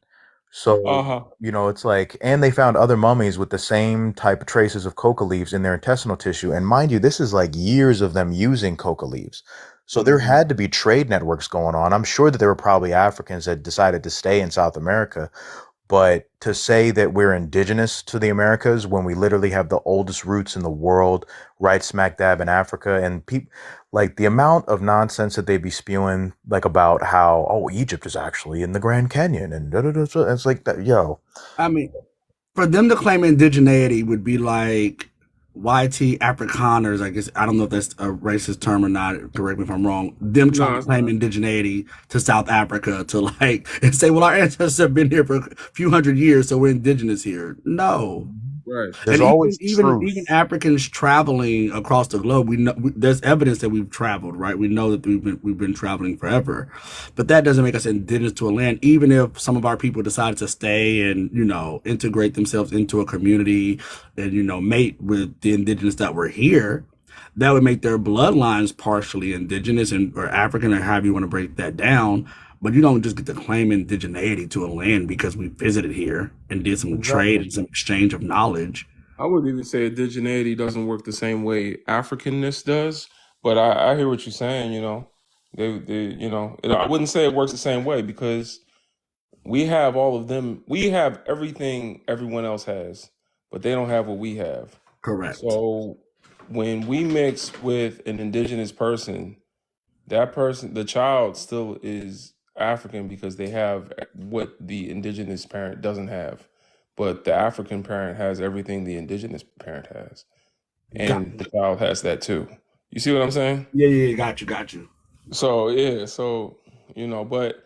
So, Uh-huh. it's like, and they found other mummies with the same type of traces of coca leaves in their intestinal tissue. And mind you, this is like years of them using coca leaves. So there had to be trade networks going on. I'm sure that there were probably Africans that decided to stay in South America, but to say that we're indigenous to the Americas when we literally have the oldest roots in the world, right smack dab in Africa, and people like the amount of nonsense that they be spewing, like about how Egypt is actually in the Grand Canyon and da, da, da, da, it's like that, yo. I mean, for them to claim indigeneity would be like YT Afrikaners. I guess I don't know if that's a racist term or not. Correct me if I'm wrong. Them trying No, to claim indigeneity to South Africa to like and say, well, our ancestors have been here for a few hundred years, so we're indigenous here. No. right. There's And always even truth. Africans traveling across the globe, we know there's evidence that we've traveled, right? We know that we've been traveling forever, but that doesn't make us indigenous to a land. Even if some of our people decided to stay and integrate themselves into a community and mate with the indigenous that were here, that would make their bloodlines partially indigenous or African or however you want to break that down. But you don't just get to claim indigeneity to a land because we visited here and did some trade Exactly. and some exchange of knowledge. I would even say indigeneity doesn't work the same way Africanness does, but I hear what you're saying. And I wouldn't say it works the same way because we have all of them. We have everything everyone else has, but they don't have what we have. Correct. So when we mix with an indigenous person, that person, the child, still is African because they have what the indigenous parent doesn't have. But the African parent has everything the indigenous parent has. Got And the child has that too. You see what I'm saying? yeah, got you. So yeah, but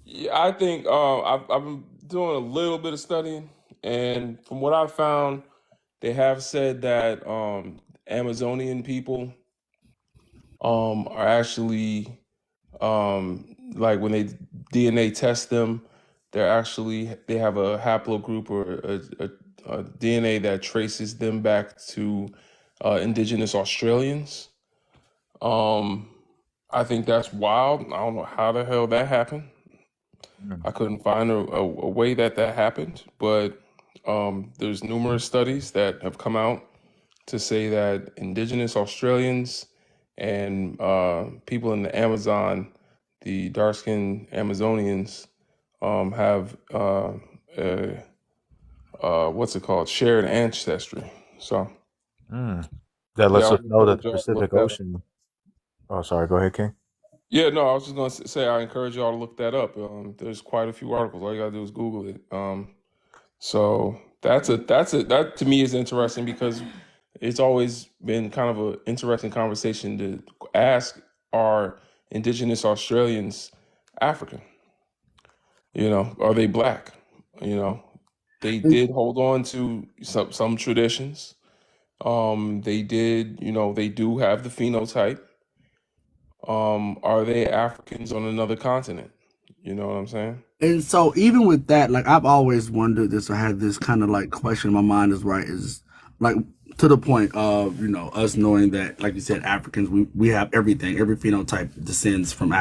yeah, I think I've been doing a little bit of studying, and from what I've found, they have said that Amazonian people are actually like when they DNA test them, they have a haplogroup or a DNA that traces them back to indigenous Australians. I think that's wild. I don't know how the hell that happened. I couldn't find a way that happened, but there's numerous studies that have come out to say that indigenous Australians and people in the Amazon, the dark-skinned Amazonians, have what's it called? Shared ancestry. So That yeah, lets I us would know that encourage the y'all to look Pacific that up. Ocean. Oh, sorry. Go ahead, King. Yeah, no, I was just going to say I encourage y'all to look that up. There's quite a few articles. All you gotta do is Google it. So That to me is interesting because it's always been kind of an interesting conversation to ask, are indigenous Australians African? Are they black? They did hold on to some traditions. They did, they do have the phenotype. Are they Africans on another continent? You know what I'm saying? And so even with that, like I've always wondered this, or had this kind of like question in my mind is like to the point of, us knowing that, like you said, Africans, we have everything, every phenotype descends from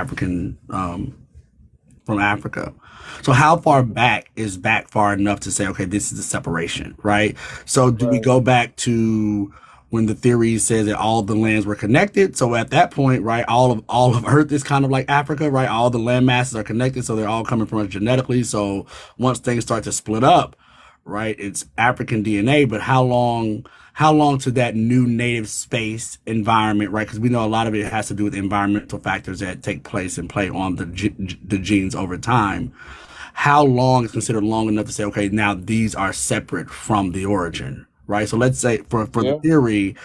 from Africa. So how far back is back far enough to say, okay, this is the separation, right? So do we Right. go back to when the theory says that all the lands were connected? So at that point, right, all of Earth is kind of like Africa, right? All the land masses are connected, so they're all coming from us genetically. So once things start to split up, right, it's African DNA, but how long to that new native space environment, right? Because we know a lot of it has to do with environmental factors that take place and play on the genes over time. How long is considered long enough to say, okay, now these are separate from the origin, right? So let's say for the Yeah. theory,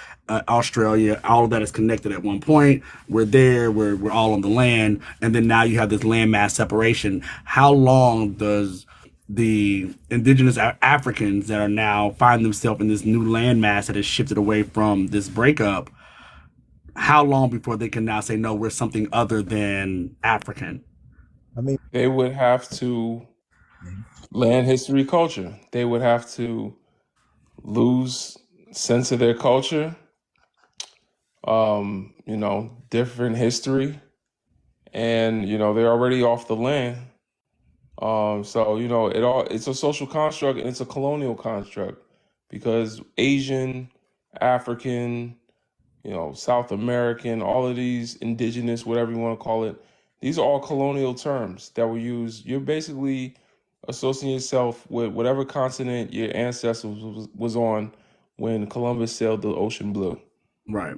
Australia, all of that is connected at one point. We're there, we're all on the land, and then now you have this landmass separation. How long does the indigenous Africans that are now find themselves in this new landmass that has shifted away from this breakup, how long before they can now say, no, we're something other than African? I mean, They would have to land history culture. They would have to lose sense of their culture, different history, and they're already off the land. So it's a social construct and it's a colonial construct because Asian, African, South American, all of these indigenous, whatever you want to call it, these are all colonial terms that were used. You're basically associating yourself with whatever continent your ancestors was on when Columbus sailed the ocean blue. Right.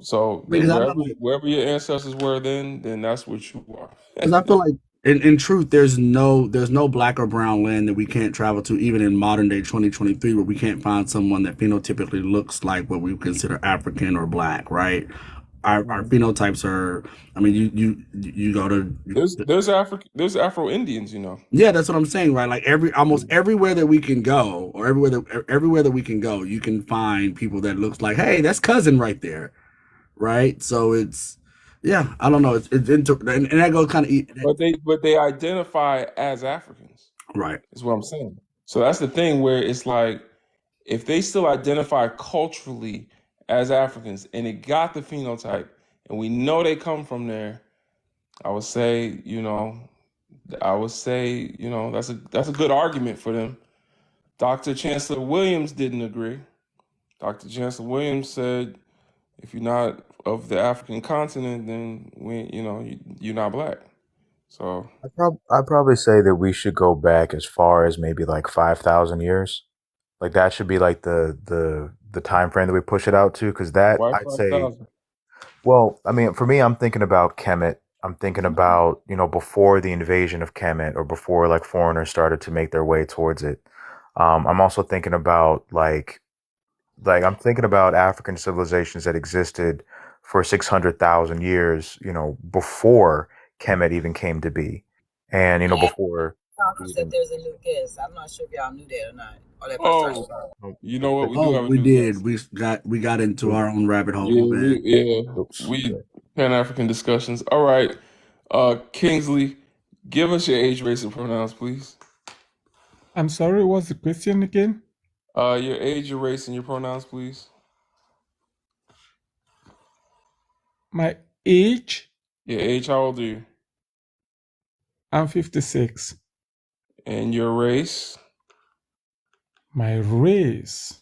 So Because I feel wherever your ancestors were then that's what you are. Because I feel like, in truth, there's no black or brown land that we can't travel to, even in modern day 2023, where we can't find someone that phenotypically looks like what we consider African or black, right? Our phenotypes are, I mean, you go to, There's Afro Indians, yeah, that's what I'm saying, right? Like almost everywhere that we can go, or everywhere that we can go, you can find people that looks like, hey, that's cousin right there, right? So it's, yeah, I don't know, and that goes kind of, but they identify as Africans. right. Is what I'm saying. So that's the thing where it's like if they still identify culturally as Africans and it got the phenotype and we know they come from there, I would say, that's a good argument for them. Dr. Chancellor Williams didn't agree. Dr. Chancellor Williams said, if you're not of the African continent, then you're not black. So I'd probably say that we should go back as far as maybe like 5,000 years. Like that should be like the time frame that we push it out to, because that why I'd say. 5,000? Well, I mean, for me, I'm thinking about Kemet. I'm thinking about, before the invasion of Kemet or before like foreigners started to make their way towards it. I'm also thinking about like I'm thinking about African civilizations that existed for 600,000 years, before Kemet even came to be. And, before. Said there's a new guest. I'm not sure if y'all knew that or not. Or that Oh, you know what? We do Oh, have a we new did. guest. We got into our own rabbit hole. Yeah, My bad. Oops. we Pan African discussions. All right, Kingsley, give us your age, race, and pronouns, please. I'm sorry, what's the question again? Your age, your race, and your pronouns, please. My age, Your age, how old are you? I'm 56. And your race? My race.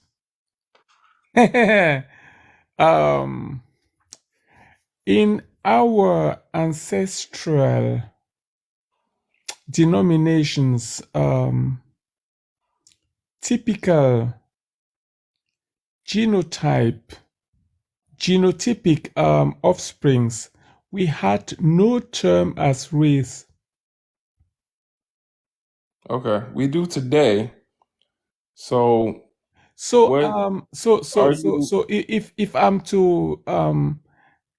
um, in our ancestral denominations, typical genotypic offsprings, we had no term as race. Okay, we do today. So So what are you? if I'm to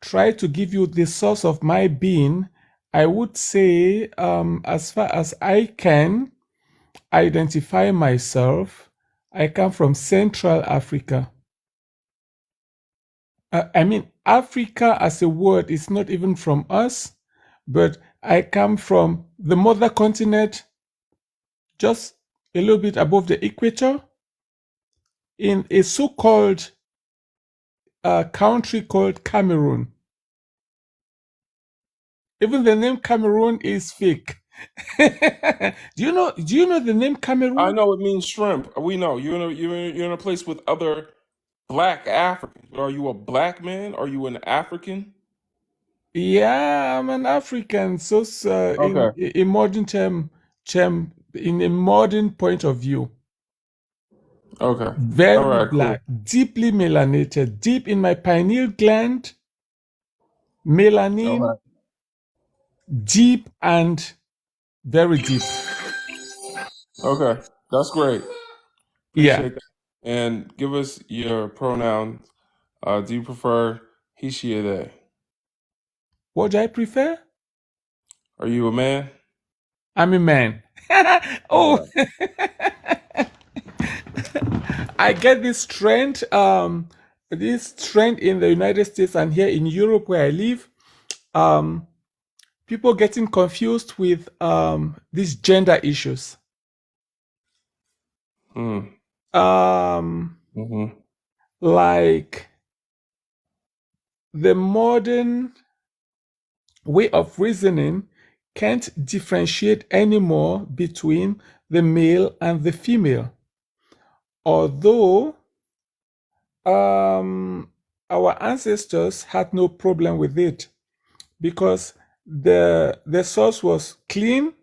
try to give you the source of my being, I would say as far as I can identify myself, I come from Central Africa. I mean, Africa as a word is not even from us, but I come from the mother continent, just a little bit above the equator, in a so-called country called Cameroon. Even the name Cameroon is fake. Do you know? Do you know the name I Cameroon? know it means shrimp. We know you're in a place with other black Africans. Are you a black man? Are you an African? Yeah, I'm an African. So Okay. in modern in a modern point of view, Okay. All very right. Cool. black, deeply melanated, deep in my pineal gland, melanin, All right. deep and very deep. Okay. That's great. Yeah. Appreciate that. And give us your pronouns. Do you prefer he, she, or they? What do I prefer? Are you a man? I'm a man. All Oh, right. I get this trend in the United States and here in Europe where I live. Um, people getting confused with these gender issues. Hmm. Um, Mm-hmm. like the modern way of reasoning can't differentiate anymore between the male and the female. Although our ancestors had no problem with it because the source was clean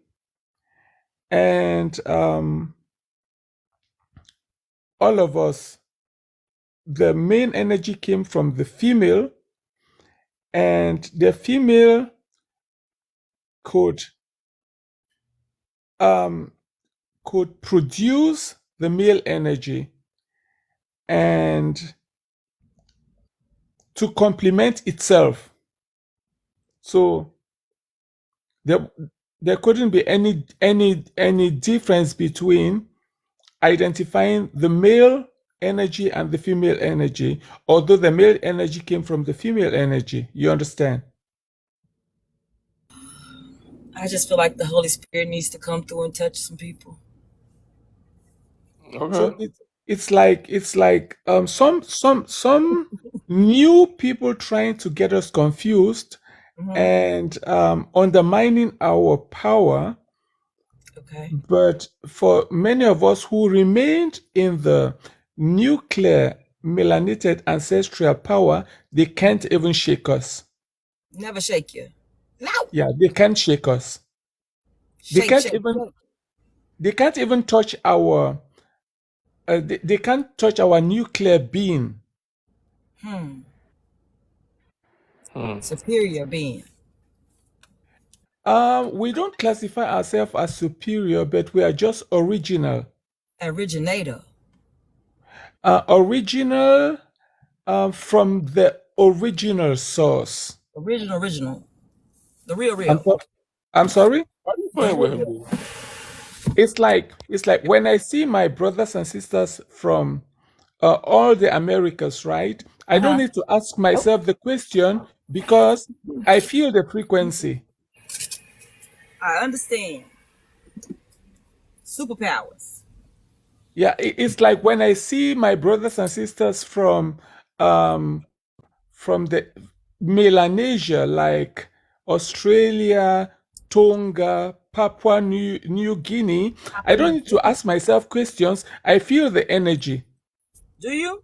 and all of us, the main energy came from the female, and the female could um, could produce the male energy and to complement itself. So there there couldn't be any difference between identifying the male energy and the female energy, although the male energy came from the female energy. You understand? I just feel like the Holy Spirit needs to come through and touch some people. So Okay. it's like some new people trying to get us confused Hmm. and undermining our power. Okay. But for many of us who remained in the nuclear melanated ancestral power, they can't even shake us. Never shake you. No. Yeah, they can't shake us. They Shake, can't shake, even shake. they can't even touch our they can't touch our nuclear being. Hmm. Hmm. Superior being. We don't classify ourselves as superior, but we are just original. Originator. Original from the original source. Original. The real I'm, real. so- I'm sorry? Why are you The playing real with him, real. dude? It's like when I see my brothers and sisters from all the Americas, right? I don't Uh-huh. need to ask myself the question because I feel the frequency. I understand. Superpowers. Yeah, it's like when I see my brothers and sisters um, from the Melanesia, like Australia, Tonga, Papua New Guinea, I don't need to ask myself questions. I feel the energy. Do you?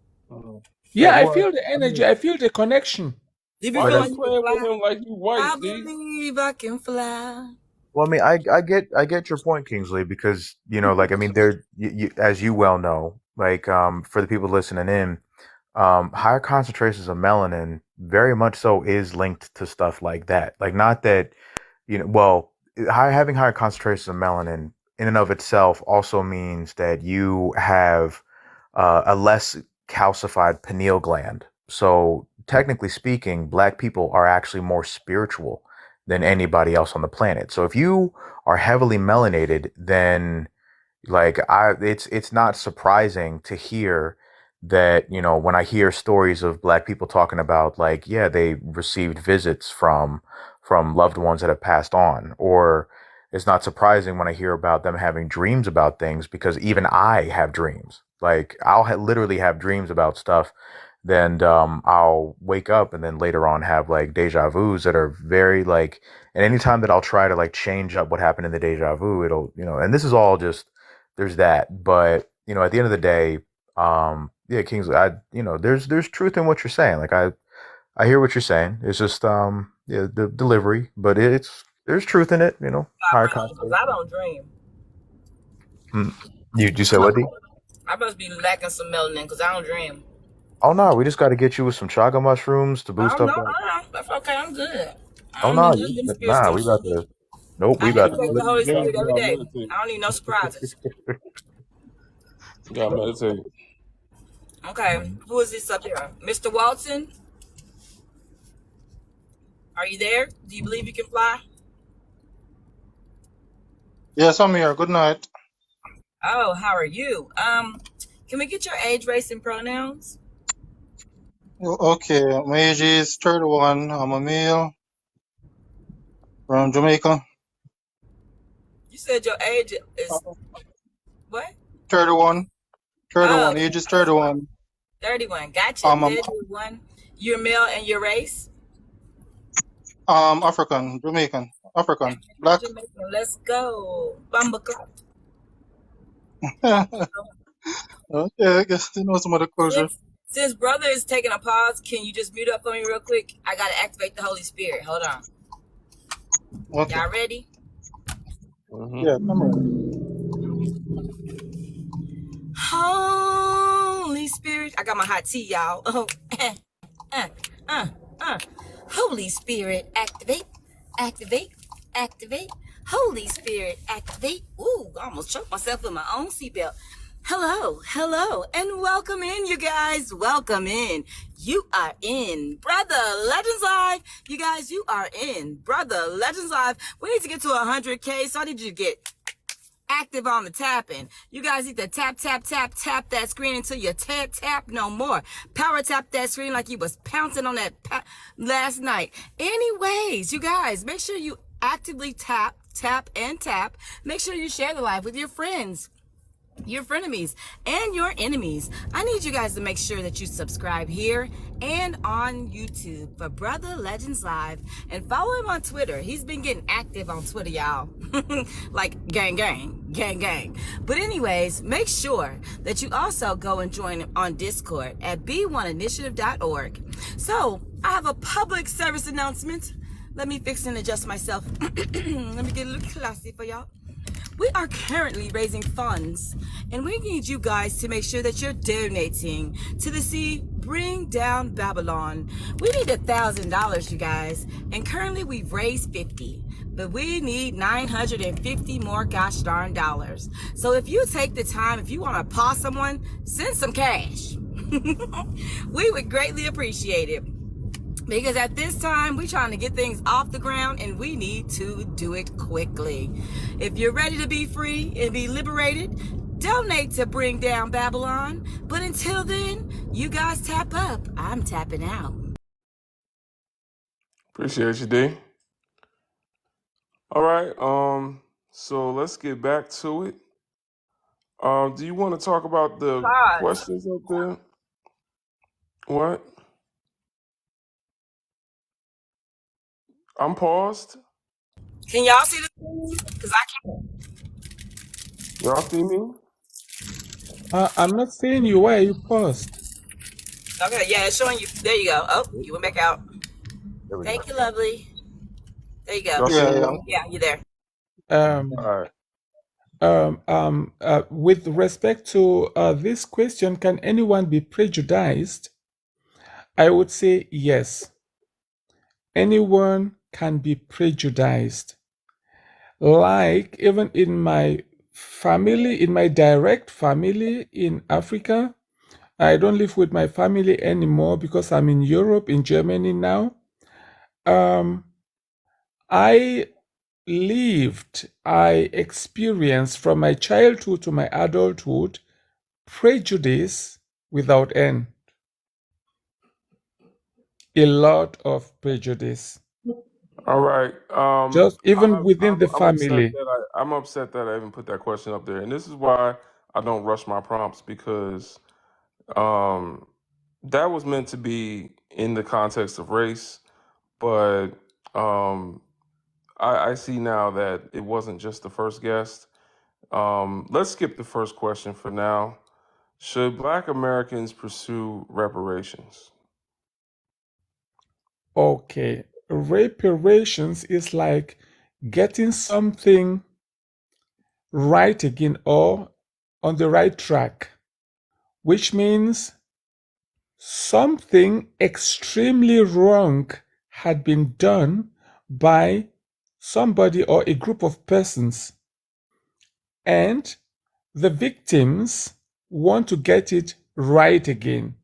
Yeah, Yeah, I well, feel the I energy. mean, I feel the connection. Do you Why but feel are you like that's you can playing with fly? him like you I white, D? believe I can fly. well. I mean, I get your point, Kingsley, because like I mean, as you well know, like for the people listening in, higher concentrations of melanin very much so is linked to stuff like that. Like, not that, well, having higher concentrations of melanin in and of itself also means that you have a less calcified pineal gland. So, technically speaking, black people are actually more spiritual than anybody else on the planet. So, if you are heavily melanated, then it's not surprising to hear that, when I hear stories of black people talking about, like, yeah, they received visits from loved ones that have passed on, or it's not surprising when I hear about them having dreams about things, because even I have dreams. Like, I'll literally have dreams about stuff, then I'll wake up and then later on have like deja vus that are very like, and anytime that I'll try to like change up what happened in the deja vu, it'll, and this is all just, there's that. But at the end of the day, yeah, Kingsley, there's truth in what you're saying. Like, I hear what you're saying. It's just yeah, the delivery, but there's truth in it. Higher Because concept. I don't dream. You said what? D? I must be lacking some melanin because I don't dream. Oh no, we just got to get you with some chaga mushrooms to I boost don't up know. that. That's okay. I'm good. I Oh don't no, need none of them spirits nah, coming we got to me. to. Nope, I we got activate the to. Holy Spirit You every gotta day. meditate. I don't need no surprises. You gotta meditate. Okay, who is this up here? Mr. Walton? Are you there? Do you believe you can fly? Yes, I'm here. Good night. Oh, how are you? Can we get your age, race, and pronouns? Okay, my age is 31. I'm a male from Jamaica. You said your age Uh, is what? 31. Oh, 31. Age is 31. 31. Gotcha. I'm 31. You're male and your race? African, Jamaican, African, African black. Jamaican. Let's go. Bumba clock. Okay, I guess you know some of the culture. Since brother is taking a pause, can you just mute up for me real quick? I gotta activate the Holy Spirit. Hold on. Okay. Y'all ready? Yeah, I'm ready. Holy Spirit. I got my hot tea, y'all. Oh, uh, uh, uh. Holy Spirit, activate, activate, activate. Holy Spirit, activate. Ooh, I almost choked myself with my own seatbelt. Hello, hello, and welcome in, you guys. Welcome in. You are in Brother Legends Live. You guys, you are in Brother Legends Live. We need to get to 100K, so I need you to get active on the tapping. You guys need to tap, tap, tap, tap that screen until you can't tap no more. Power tap that screen like you was pouncing on that last night. Anyways, you guys, make sure you actively tap, tap, and tap. Make sure you share the live with your friends, your frenemies, and your enemies. I need you guys to make sure that you subscribe here and on YouTube for Brother Legends Live, and follow him on Twitter. He's been getting active on Twitter, y'all. Like gang gang, gang gang. But anyways, make sure that you also go and join him on Discord at b1initiative.org. So I have a public service announcement. Let me fix and adjust myself. Let me get a little classy for y'all. We are currently raising funds, and we need you guys to make sure that you're donating to the See Bring Down Babylon. We need $1,000, you guys, and currently we've raised 50, but we need 950 more gosh darn dollars. So if you take the time, if you want to pause someone, send some cash. We would greatly appreciate it. Because at this time, we're trying to get things off the ground, and we need to do it quickly. If you're ready to be free and be liberated, donate to Bring Down Babylon. But until then, you guys tap up. I'm tapping out. Appreciate you, D. All right. So let's get back to it. Do you want to talk about the Pause. questions up there? What? I'm paused. Can y'all see the screen? Because I can't. Y'all see me? I'm not seeing you. Why are you paused? Okay, yeah, it's showing you. There you go. Oh, you went back out. There we go. Thank you, lovely. There you go. Y'all see Yeah, me yeah. now? Yeah, you're there. All right. With respect to this question, can anyone be prejudiced? I would say yes. Anyone can be prejudiced. Like, even in my family, in my direct family in Africa. I don't live with my family anymore because I'm in Europe, in Germany now. I experienced from my childhood to my adulthood prejudice without end. A lot of prejudice. All right. Just even within the family. I'm upset that I even put that question up there, and this is why I don't rush my prompts, because that was meant to be in the context of race, but I see now that it wasn't just the first guest. Let's skip the first question for now. Should Black Americans pursue reparations? Okay. Reparations is like getting something right again or on the right track, which means something extremely wrong had been done by somebody or a group of persons, and the victims want to get it right again.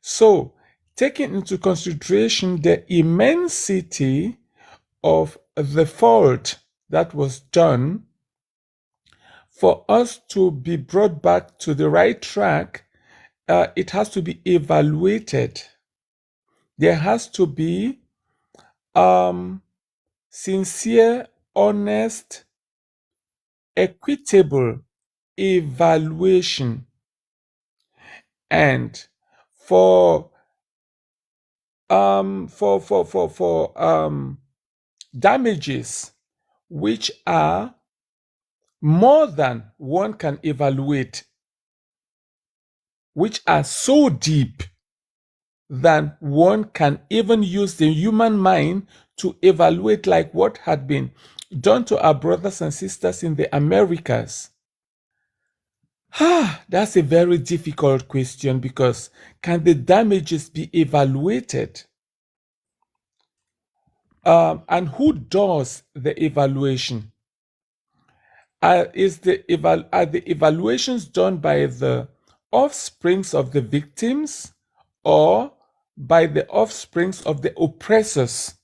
So, taking into consideration the immensity of the fault that was done, for us to be brought back to the right track, it has to be evaluated. There has to be sincere, honest, equitable evaluation. And for damages which are more than one can evaluate, which are so deep than one can even use the human mind to evaluate, like what had been done to our brothers and sisters in the Americas. That's a very difficult question, because can the damages be evaluated? And who does the evaluation? Are the evaluations done by the offsprings of the victims or by the offsprings of the oppressors?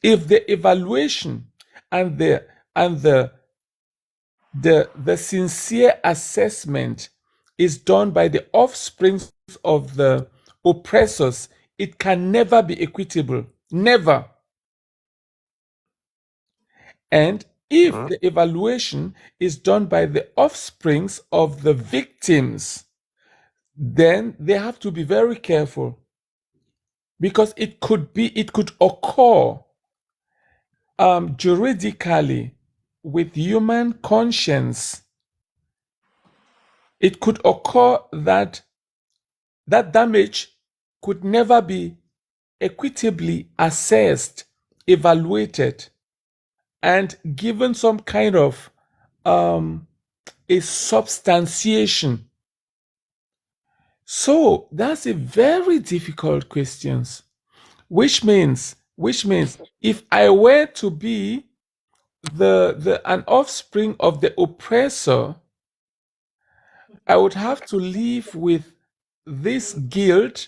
If the evaluation and the sincere assessment is done by the offsprings of the oppressors, it can never be equitable. Never. And if the evaluation is done by the offsprings of the victims, then they have to be very careful, because it could occur juridically with human conscience. It could occur that damage could never be equitably assessed, evaluated, and given some kind of a substantiation. So that's a very difficult question, which means if I were to be an offspring of the oppressor, I would have to live with this guilt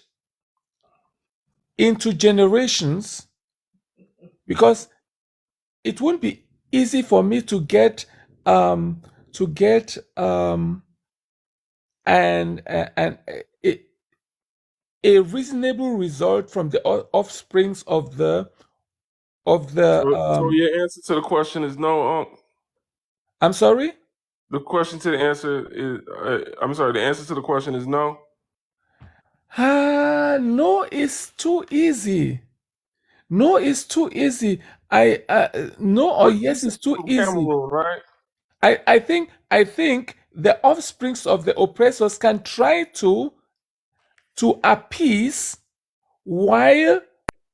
into generations, because it won't be easy for me to get an a reasonable result from the offsprings of the So your answer to the question is no. I'm sorry? The answer to the question is no. No is too easy. No is too easy. No or yes is too easy. Cameroon, right? I think the offsprings of the oppressors can try to appease while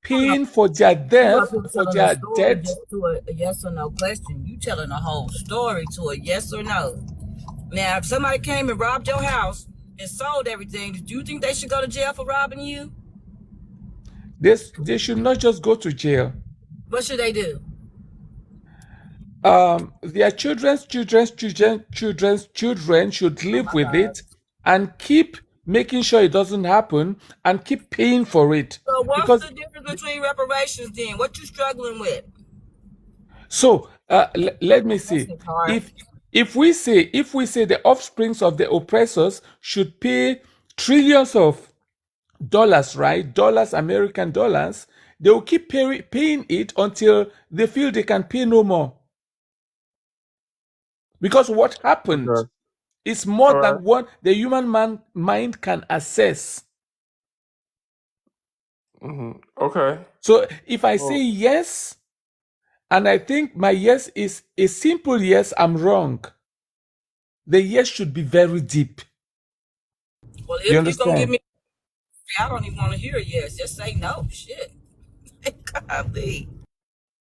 paying for their death, for their debt. To a yes or no question. You telling a whole story to a yes or no. Now, if somebody came and robbed your house and sold everything, do you think they should go to jail for robbing you? They should not just go to jail. What should they do? their children's children should Oh live my with God. it and keep making sure it doesn't happen and keep paying for it. So what's Because the difference between reparations then? What you struggling with? so let me That's see. just hard. If we say the offsprings of the oppressors should pay trillions of dollars, right? Dollars, American dollars, they will keep paying it until they feel they can pay no more. Because what happened Okay. is more All right. than what the human mind can assess. Okay. So if I say Well, yes, and I think my yes is a simple yes, I'm wrong. The yes should be very deep. Well, You if you're gonna give understand? me, I don't even want to hear a yes. Just say no. Shit. Golly.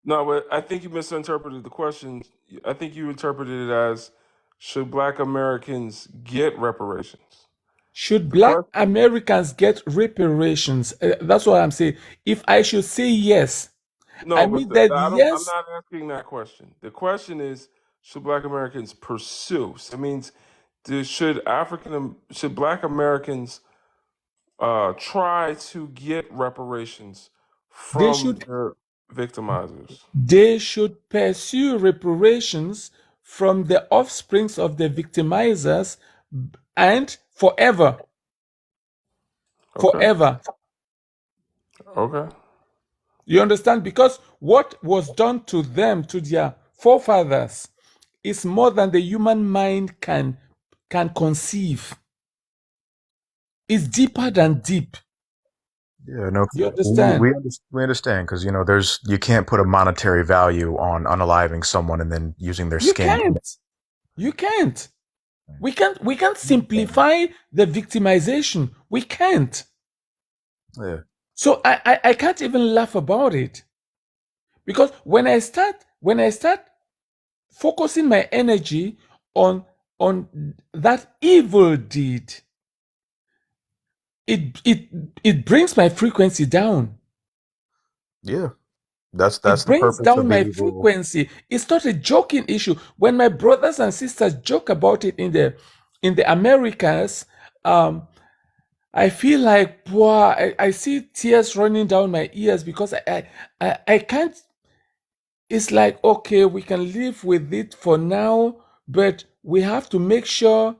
no, but I think you misinterpreted the question. I think you interpreted it as, should Black Americans get reparations? Should The Black question. Americans get reparations? That's what I'm saying. If I should say yes, I No, but mean that I don't. I'm yes, not asking that question. The question is, should Black Americans pursue? So it means, should Black Americans try to get reparations they from should their victimizers? they should pursue reparations from the offsprings of the victimizers and forever. Okay. Forever. Okay. You understand? Because what was done to them, to their forefathers, is more than the human mind can conceive. It's deeper than deep. Yeah, no, You we understand? we, we understand because there's you can't put a monetary value on unaliving someone and then using their You skin. can't. You can't. We can't simplify the victimization. We can't. Yeah, So I can't even laugh about it. Because when I start focusing my energy on that evil deed, it brings my frequency down. yeah. That's It the brings purpose down of my being able. frequency. It's not a joking issue. When my brothers and sisters joke about it in the Americas, I feel like, wow, I see tears running down my ears because I can't. It's like, okay, we can live with it for now, but we have to make sure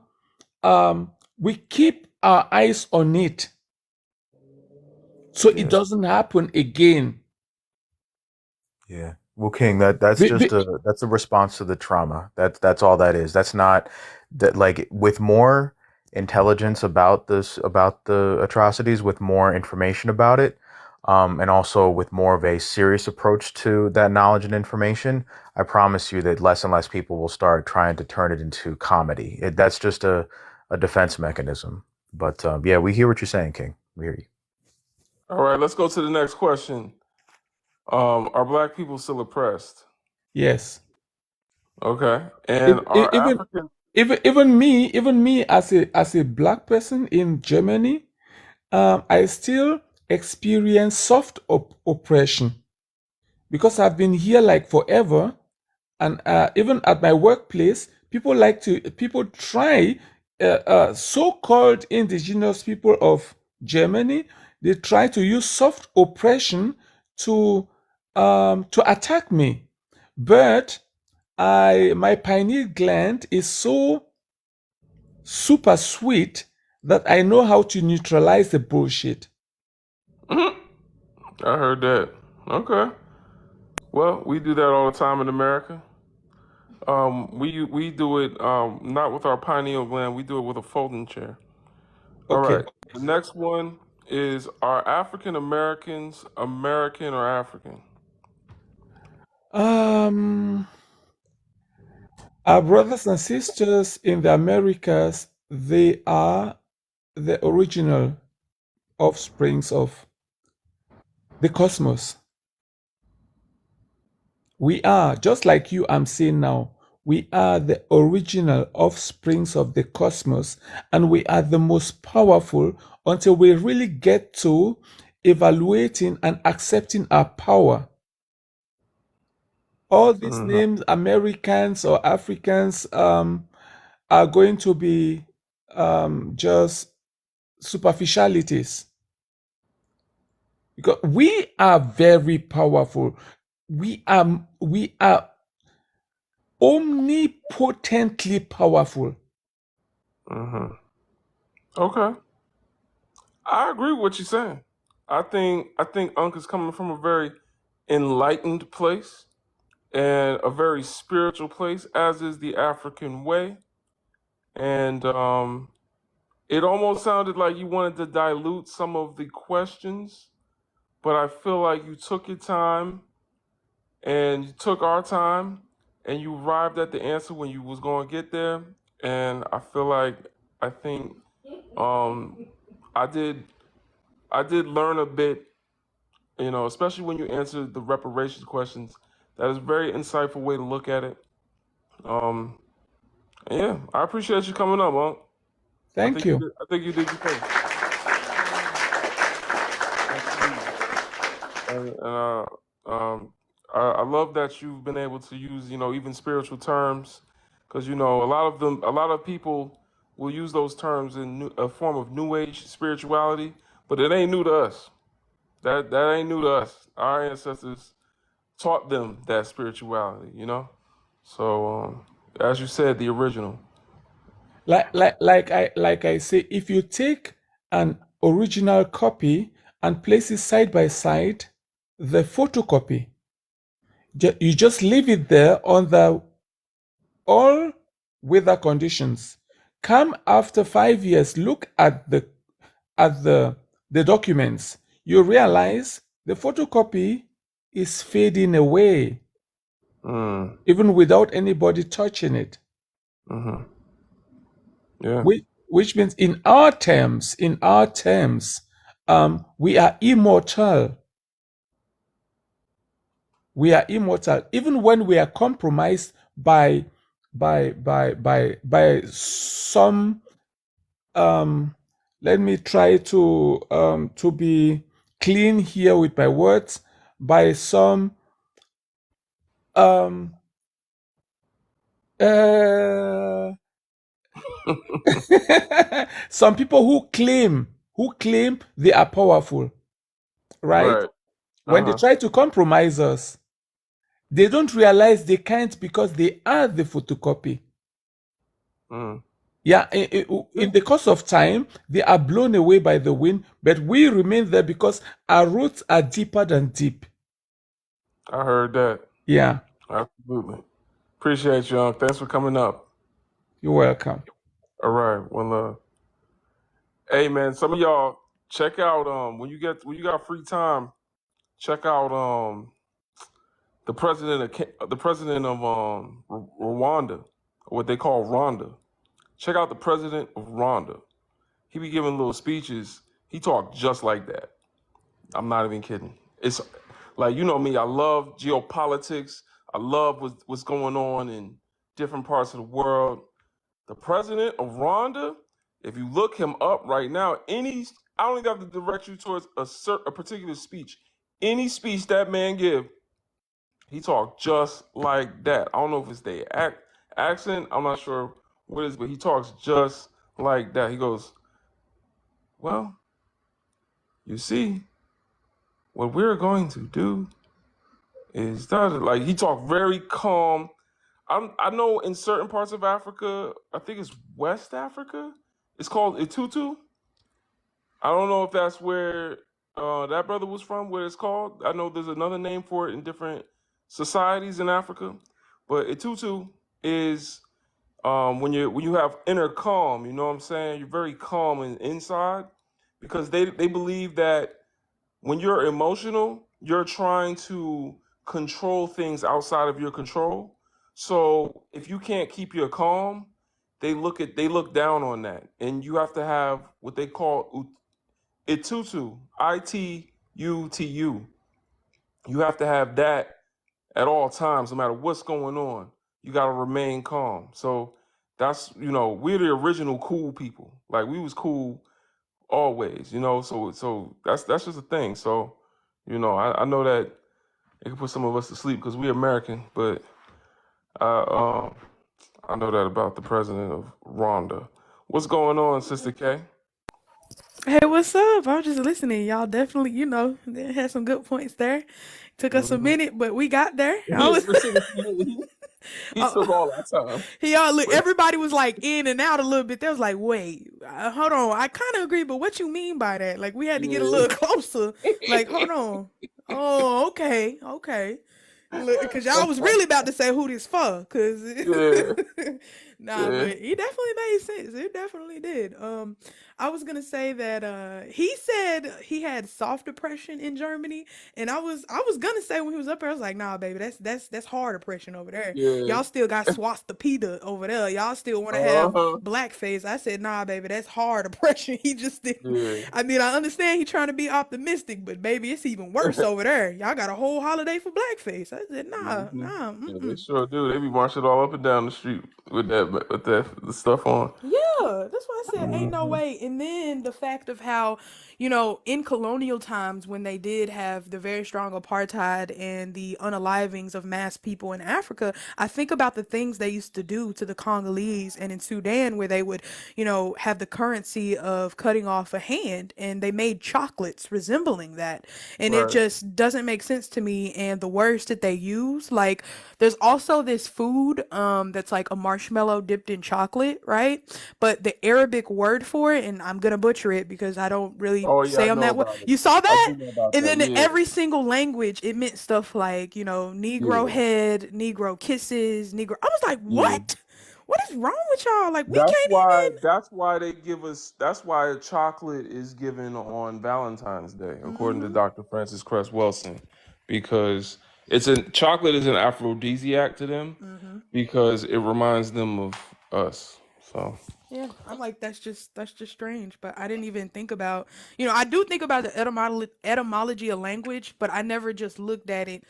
we keep our eyes on it so it Yeah, doesn't happen again. yeah. Well, King, that's Be- just be- that's a response to the trauma. That's all that is. That's not that like with more intelligence about the atrocities, with more information about it, and also with more of a serious approach to that knowledge and information. I promise you that less and less people will start trying to turn it into comedy. That's just a defense mechanism. But yeah, we hear what you're saying, King. We hear you. All right. Let's go to the next question. Are Black people still oppressed? yes. Okay. And If, are even African? even me as a black person in Germany, I still experience soft oppression because I've been here like forever, and even at my workplace, people try so-called indigenous people of Germany. They try to use soft oppression to attack me, but my pineal gland is so super sweet that I know how to neutralize the bullshit. I heard that. Okay. Well, we do that all the time in America. We do it not with our pineal gland. We do it with a folding chair. All Okay. right. The next one is: are African Americans American or African? Um, our brothers and sisters in the Americas, they are the original offsprings of the cosmos. We are, just like you, I'm saying now, we are the original offsprings of the cosmos, and we are the most powerful until we really get to evaluating and accepting our power. All these Mm-hmm. names, Americans or Africans, are going to be just superficialities. Because we are very powerful. We are omnipotently powerful. Mm-hmm. Okay. I agree with what you're saying. I think Unc is coming from a very enlightened place and a very spiritual place, as is the African way. And it almost sounded like you wanted to dilute some of the questions, but I feel like you took your time and you took our time and you arrived at the answer when you was going to get there. And I think um, I did learn a bit, especially when you answered the reparations questions. That is a very insightful way to look at it. Um, yeah, I appreciate you coming up, Monk. Thank you. I think you did your thing. And I love that you've been able to use, even spiritual terms, because a lot of people will use those terms in a form of New Age spirituality, but it ain't new to us. That ain't new to us. Our ancestors taught them that spirituality. So, as you said, the original. Like I say, if you take an original copy and place it side by side, the photocopy, you just leave it there on the all weather conditions. Come after 5 years, look at the documents. You realize the photocopy is fading away, even without anybody touching it. Mm-hmm. Yeah. Which means in our terms, we are immortal. We are immortal, even when we are compromised by some. Let me try to be clean here with my words. By some some people who claim they are powerful, right? Right. When they try to compromise us, they don't realize they can't because they are the photocopy. Yeah, in the course of time, they are blown away by the wind, but we remain there because our roots are deeper than deep. I heard that. Yeah. Absolutely. Appreciate you, Unc. Thanks for coming up. You're welcome. All right. Well, hey man, some of y'all check out when you got free time, check out the president of Rwanda, or what they call Rwanda. Check out the president of Rwanda. He be giving little speeches. He talk just like that. I'm not even kidding. It's like, you know me, I love geopolitics. I love what's going on in different parts of the world. The president of Rwanda, if you look him up right now, I don't even have to direct you towards a particular speech. Any speech that man give, he talk just like that. I don't know if it's the accent. I'm not sure what it is, but he talks just like that. He goes, well, you see, what we're going to do is that, like, he talked very calm. I know in certain parts of Africa, I think it's West Africa, it's called Itutu. I don't know if that's where that brother was from, where it's called. I know there's another name for it in different societies in Africa, but Itutu is when you have inner calm. You know what I'm saying? You're very calm inside, because they believe that when you're emotional, you're trying to control things outside of your control. So if you can't keep your calm, they look down on that, and you have to have what they call itutu, itutu. You have to have that at all times, no matter what's going on. You got to remain calm. So that's, we're the original cool people. Like, we was cool always. So that's just a thing. So I know that It can put some of us to sleep because we're American. But I know that about the president of Rwanda. What's going on, Sister K? Hey, what's up? I was just listening. Y'all definitely, they had some good points there. Took us a Mm-hmm. minute, but we got there. I Yeah, was, he took all our time. look, everybody was like in and out a little bit. They was like, wait, hold on. I kind of agree, but what you mean by that? Like, we had to get a Yeah. little closer. Like, hold on. Oh, okay, okay. Because y'all was really about to say who this for. Because, Yeah. nah, Yeah. but it definitely made sense. It definitely did. I was gonna say that he said he had soft depression in Germany, and I was gonna say when he was up there, I was like, nah, baby, that's hard depression over there. Yeah. Y'all still got swastika over there. Y'all still want to have Uh-huh. blackface. I said, nah, baby, that's hard depression. He just did. Yeah. I mean, I understand he trying to be optimistic, but baby, it's even worse over there. Y'all got a whole holiday for blackface. I said, nah, Mhm. nah, Yeah, they mm-mm. sure do. They be marching all up and down the street with that the stuff on. Yeah, that's why I said ain't no Mhm. way. And then the fact of how, in colonial times when they did have the very strong apartheid and the unalivings of mass people in Africa, I think about the things they used to do to the Congolese and in Sudan where they would, have the currency of cutting off a hand and they made chocolates resembling that. And it Right. just doesn't make sense to me. And the words that they use, like there's also this food that's like a marshmallow dipped in chocolate, right? But the Arabic word for it, and I'm gonna butcher it because I don't really Oh yeah, say I them know that well. about it. You saw I that? do know about And that. then in Yeah. every single language, it meant stuff like, Negro Yeah. head, Negro kisses, Negro. I was like, Yeah. what? What is wrong with y'all? Like, we That's can't why even. that's why they give us that's why chocolate is given on Valentine's Day, according to Mm-hmm. Dr. Francis Cress Wilson. Because chocolate is an aphrodisiac to them Mm-hmm. because it reminds them of us. So Yeah, I'm like that's just strange, but I didn't even think about, I do think about the etymology of language, but I never just looked at it,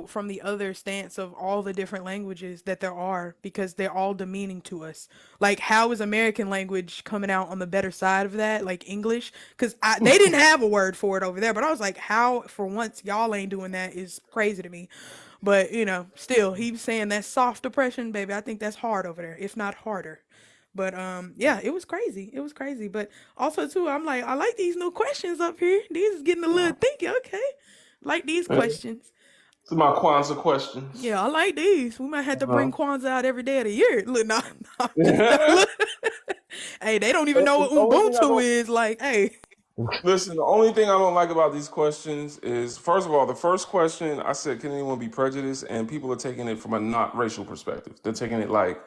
from the other stance of all the different languages that there are because they're all demeaning to us. Like how is American language coming out on the better side of that, like English? Because they didn't have a word for it over there, but I was like, how for once y'all ain't doing that is crazy to me. But still, he's saying that soft depression, baby. I think that's hard over there, if not harder. But yeah, it was crazy. It was crazy. But also too, I'm like, I like these new questions up here. These is getting a little thinky. Okay, like these yeah. questions. It's my Kwanzaa questions. Yeah, I like these. We might have to bring Kwanzaa out every day of the year. Look, no, just Uh-huh. look. Hey, they don't even know what The only thing I Ubuntu don't is. Like, hey. listen, the only thing I don't like about these questions is, first of all, the first question I said, can anyone be prejudiced? And people are taking it from a not racial perspective. They're taking it like,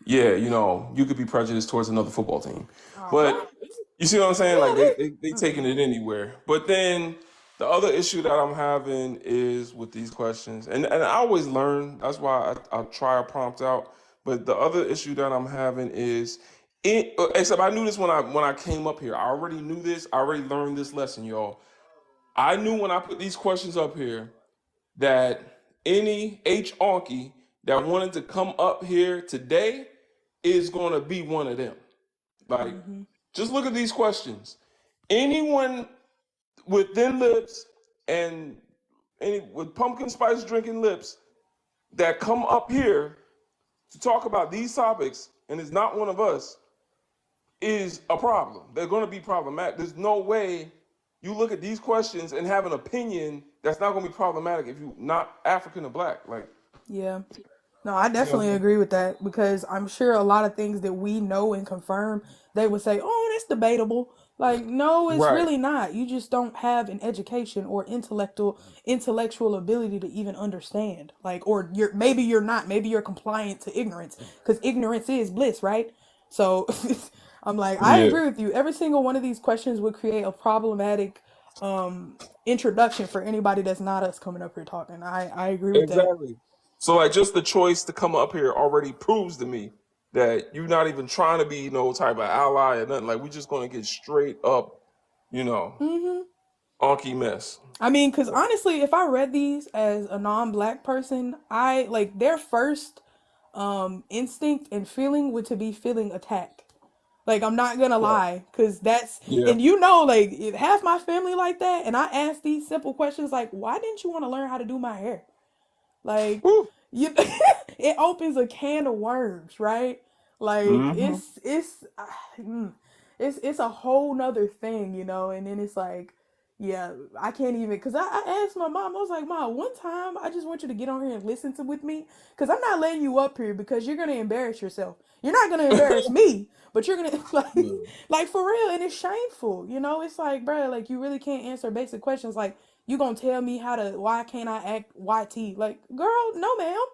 yeah, you could be prejudiced towards another football team. What? But you see what I'm saying? Like Yeah, they they. taking it anywhere. But then the other issue that I'm having is with these questions, and I always learn. That's why I try a prompt out. But the other issue that I'm having is except I knew this when I came up here. I already knew this. I already learned this lesson, y'all. I knew when I put these questions up here that any H Onky that wanted to come up here today is going to be one of them. Like, Mm-hmm. just look at these questions. Anyone with thin lips and any with pumpkin spice drinking lips that come up here to talk about these topics and is not one of us is a problem. They're going to be problematic. There's no way you look at these questions and have an opinion that's not going to be problematic if you're not African or black. Like, Yeah. No, I you know what definitely I'm agree with that because I'm sure a lot of things that we know and confirm, they would say, "Oh, that's debatable." Like, no, saying? it's Right. really not. You just don't have an education or intellectual ability to even understand. Like, or maybe you're not. Maybe you're compliant to ignorance because ignorance is bliss, right? So, I'm like, I Yeah. agree with you. Every single one of these questions would create a problematic introduction for anybody that's not us coming up here talking. I agree with that. Exactly. So like just the choice to come up here already proves to me that you're not even trying to be no type of ally or nothing. Like we just gonna get straight up, you know, Mm-hmm. onky mess. I mean, because honestly, if I read these as a non-black person, I like their first instinct and feeling would to be feeling attacked. Like, I'm not gonna Right. lie, because that's, Yeah. and you know, like, if half my family like that, and I ask these simple questions like, why didn't you want to learn how to do my hair? Like, Woo. you, it opens a can of worms, right? Like, Mm-hmm. it's a whole nother thing, you know. And then it's like, yeah, I can't even, because I asked my mom, I was like, Mom, one time I just want you to get on here and listen to with me, because I'm not letting you up here because you're gonna embarrass yourself. You're not gonna embarrass me, but you're gonna like for real, and it's shameful, you know. It's like, bro, like you really can't answer basic questions. Like, you gonna tell me how to, why can't I act YT? Like, girl, no ma'am.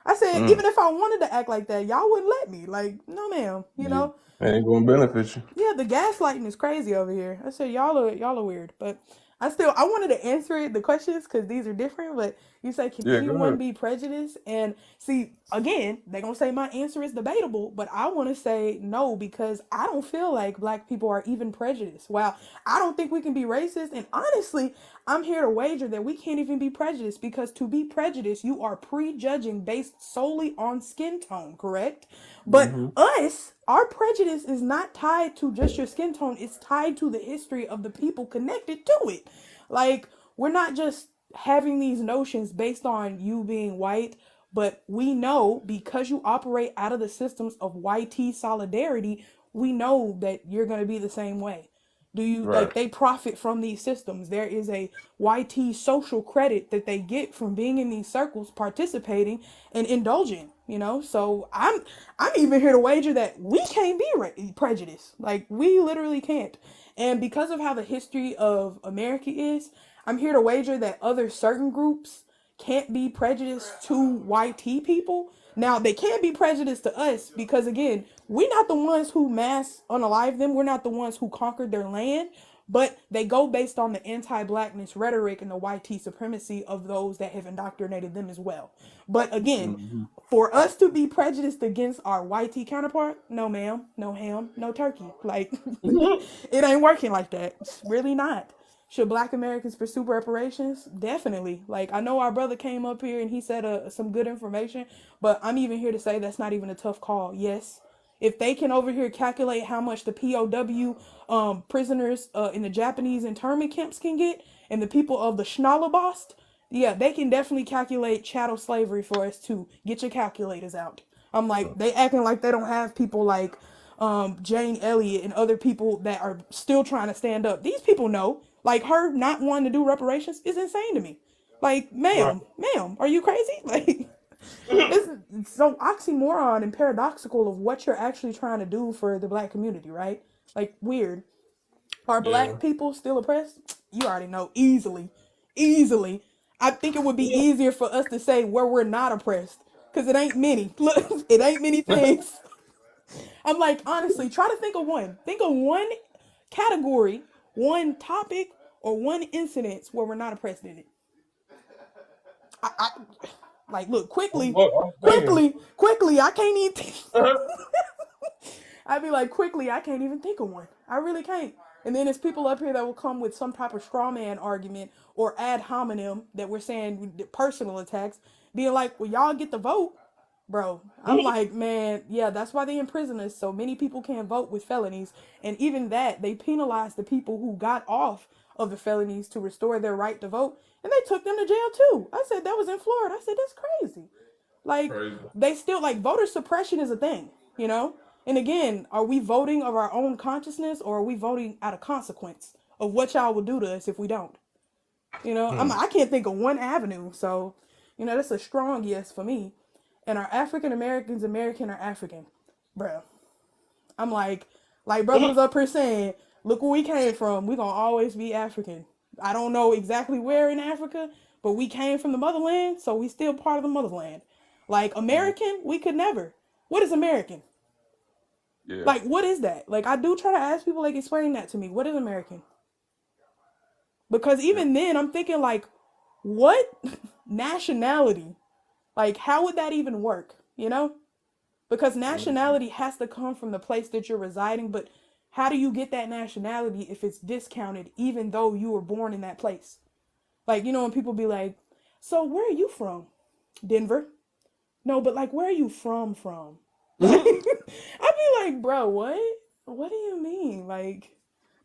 I said, Mm. even if I wanted to act like that, y'all wouldn't let me. Like, no ma'am, you Yeah. know. Ain't gonna benefit you. Yeah, the gaslighting is crazy over here. I said y'all are weird, but I wanted to answer it, the questions, because these are different. But you say, can Yeah, go anyone ahead. be prejudiced? And see, again, they're gonna say my answer is debatable, but I want to say no, because I don't feel like black people are even prejudiced. Wow, I don't think we can be racist, and honestly, I'm here to wager that we can't even be prejudiced, because to be prejudiced, you are prejudging based solely on skin tone, correct? But Mm-hmm. us, our prejudice is not tied to just your skin tone, it's tied to the history of the people connected to it. Like, we're not just having these notions based on you being white, but we know, because you operate out of the systems of YT solidarity, we know that you're going to be the same way. Do you, Right. like, they profit from these systems? There is a YT social credit that they get from being in these circles, participating and indulging, you know. So I'm even here to wager that we can't be prejudiced. Like, we literally can't. And because of how the history of America is, I'm here to wager that other certain groups can't be prejudiced to YT people. Now, they can't be prejudiced to us because, again, we're not the ones who mass unalive them. We're not the ones who conquered their land. But they go based on the anti-blackness rhetoric and the YT supremacy of those that have indoctrinated them as well. But again, Mm-hmm. for us to be prejudiced against our YT counterpart, no ma'am, no ham, no turkey. Like, it ain't working like that. It's really not. Should black Americans pursue reparations? Definitely. Like, I know our brother came up here and he said some good information, but I'm even here to say that's not even a tough call. Yes, if they can over here calculate how much the POW prisoners in the Japanese internment camps can get, and the people of the Schnallebost, yeah, they can definitely calculate chattel slavery for us too. Get your calculators out. I'm like, they acting like they don't have people like Jane Elliott and other people that are still trying to stand up. These people know. Like, her not wanting to do reparations is insane to me. Like, Right. ma'am, are you crazy? Like, it's so oxymoron and paradoxical of what you're actually trying to do for the black community, right? Like, weird. Are Yeah. black people still oppressed? You already know, easily, easily. I think it would be easier for us to say where we're not oppressed, because it ain't many. Look, it ain't many things. I'm like, honestly, try to think of one. Think of one category, one topic, or one incident where we're not oppressed in it. I like, look, I'm thinking. quickly. I can't even. I'd be like, quickly, I can't even think of one. I really can't. And then there's people up here that will come with some type of straw man argument or ad hominem that we're saying personal attacks, being like, well, y'all get the vote. Bro, I'm like, man, yeah, that's why they imprison us. So many people can't vote with felonies. And even that, they penalized the people who got off of the felonies to restore their right to vote. And they took them to jail too. I said, that was in Florida. I said, that's crazy. Like, Crazy. they still, like, voter suppression is a thing, you know? And again, are we voting of our own consciousness, or are we voting out of consequence of what y'all will do to us if we don't? You know, Hmm. I can't think of one avenue. So, you know, that's a strong yes for me. And are African Americans American or African? Bruh. I'm like brother was up here saying, look where we came from. We're gonna always be African. I don't know exactly where in Africa, but we came from the motherland, so we still part of the motherland. Like, American, we could never. What is American? Yeah. Like, what is that? Like, I do try to ask people, like, explain that to me. What is American? Because Yeah. even then, I'm thinking, like, what nationality? Like, how would that even work? You know? Because Mm-hmm. nationality has to come from the place that you're residing, but how do you get that nationality if it's discounted even though you were born in that place? Like, you know, when people be like, so where are you from? Denver. No, but like, where are you from? Like, I'd be like, bro, what? What do you mean? Like,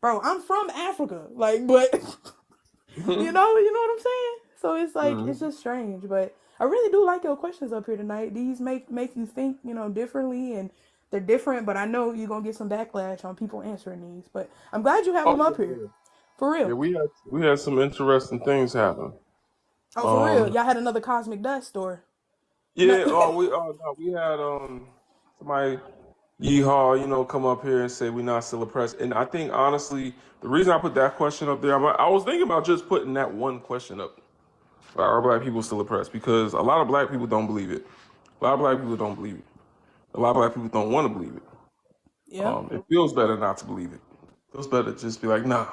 bro, I'm from Africa. Like, but you know what I'm saying? So it's like it's just strange. But I really do like your questions up here tonight. These make you think, differently, and they're different. But I know you're gonna get some backlash on people answering these. But I'm glad you have them Oh up here, yeah, for yeah. real. We had some interesting things happen. Oh, for real. Um, Y'all had another cosmic dust, or no? yeah. No, we had somebody yeehaw, come up here and say we're not still oppressed. And I think honestly, the reason I put that question up there, I was thinking about just putting that one question up. Are black people still oppressed? Because a lot of black people don't believe it. A lot of black people don't believe it. A lot of black people don't want to believe it. Yeah. It feels better not to believe it. It feels better to just be like, nah,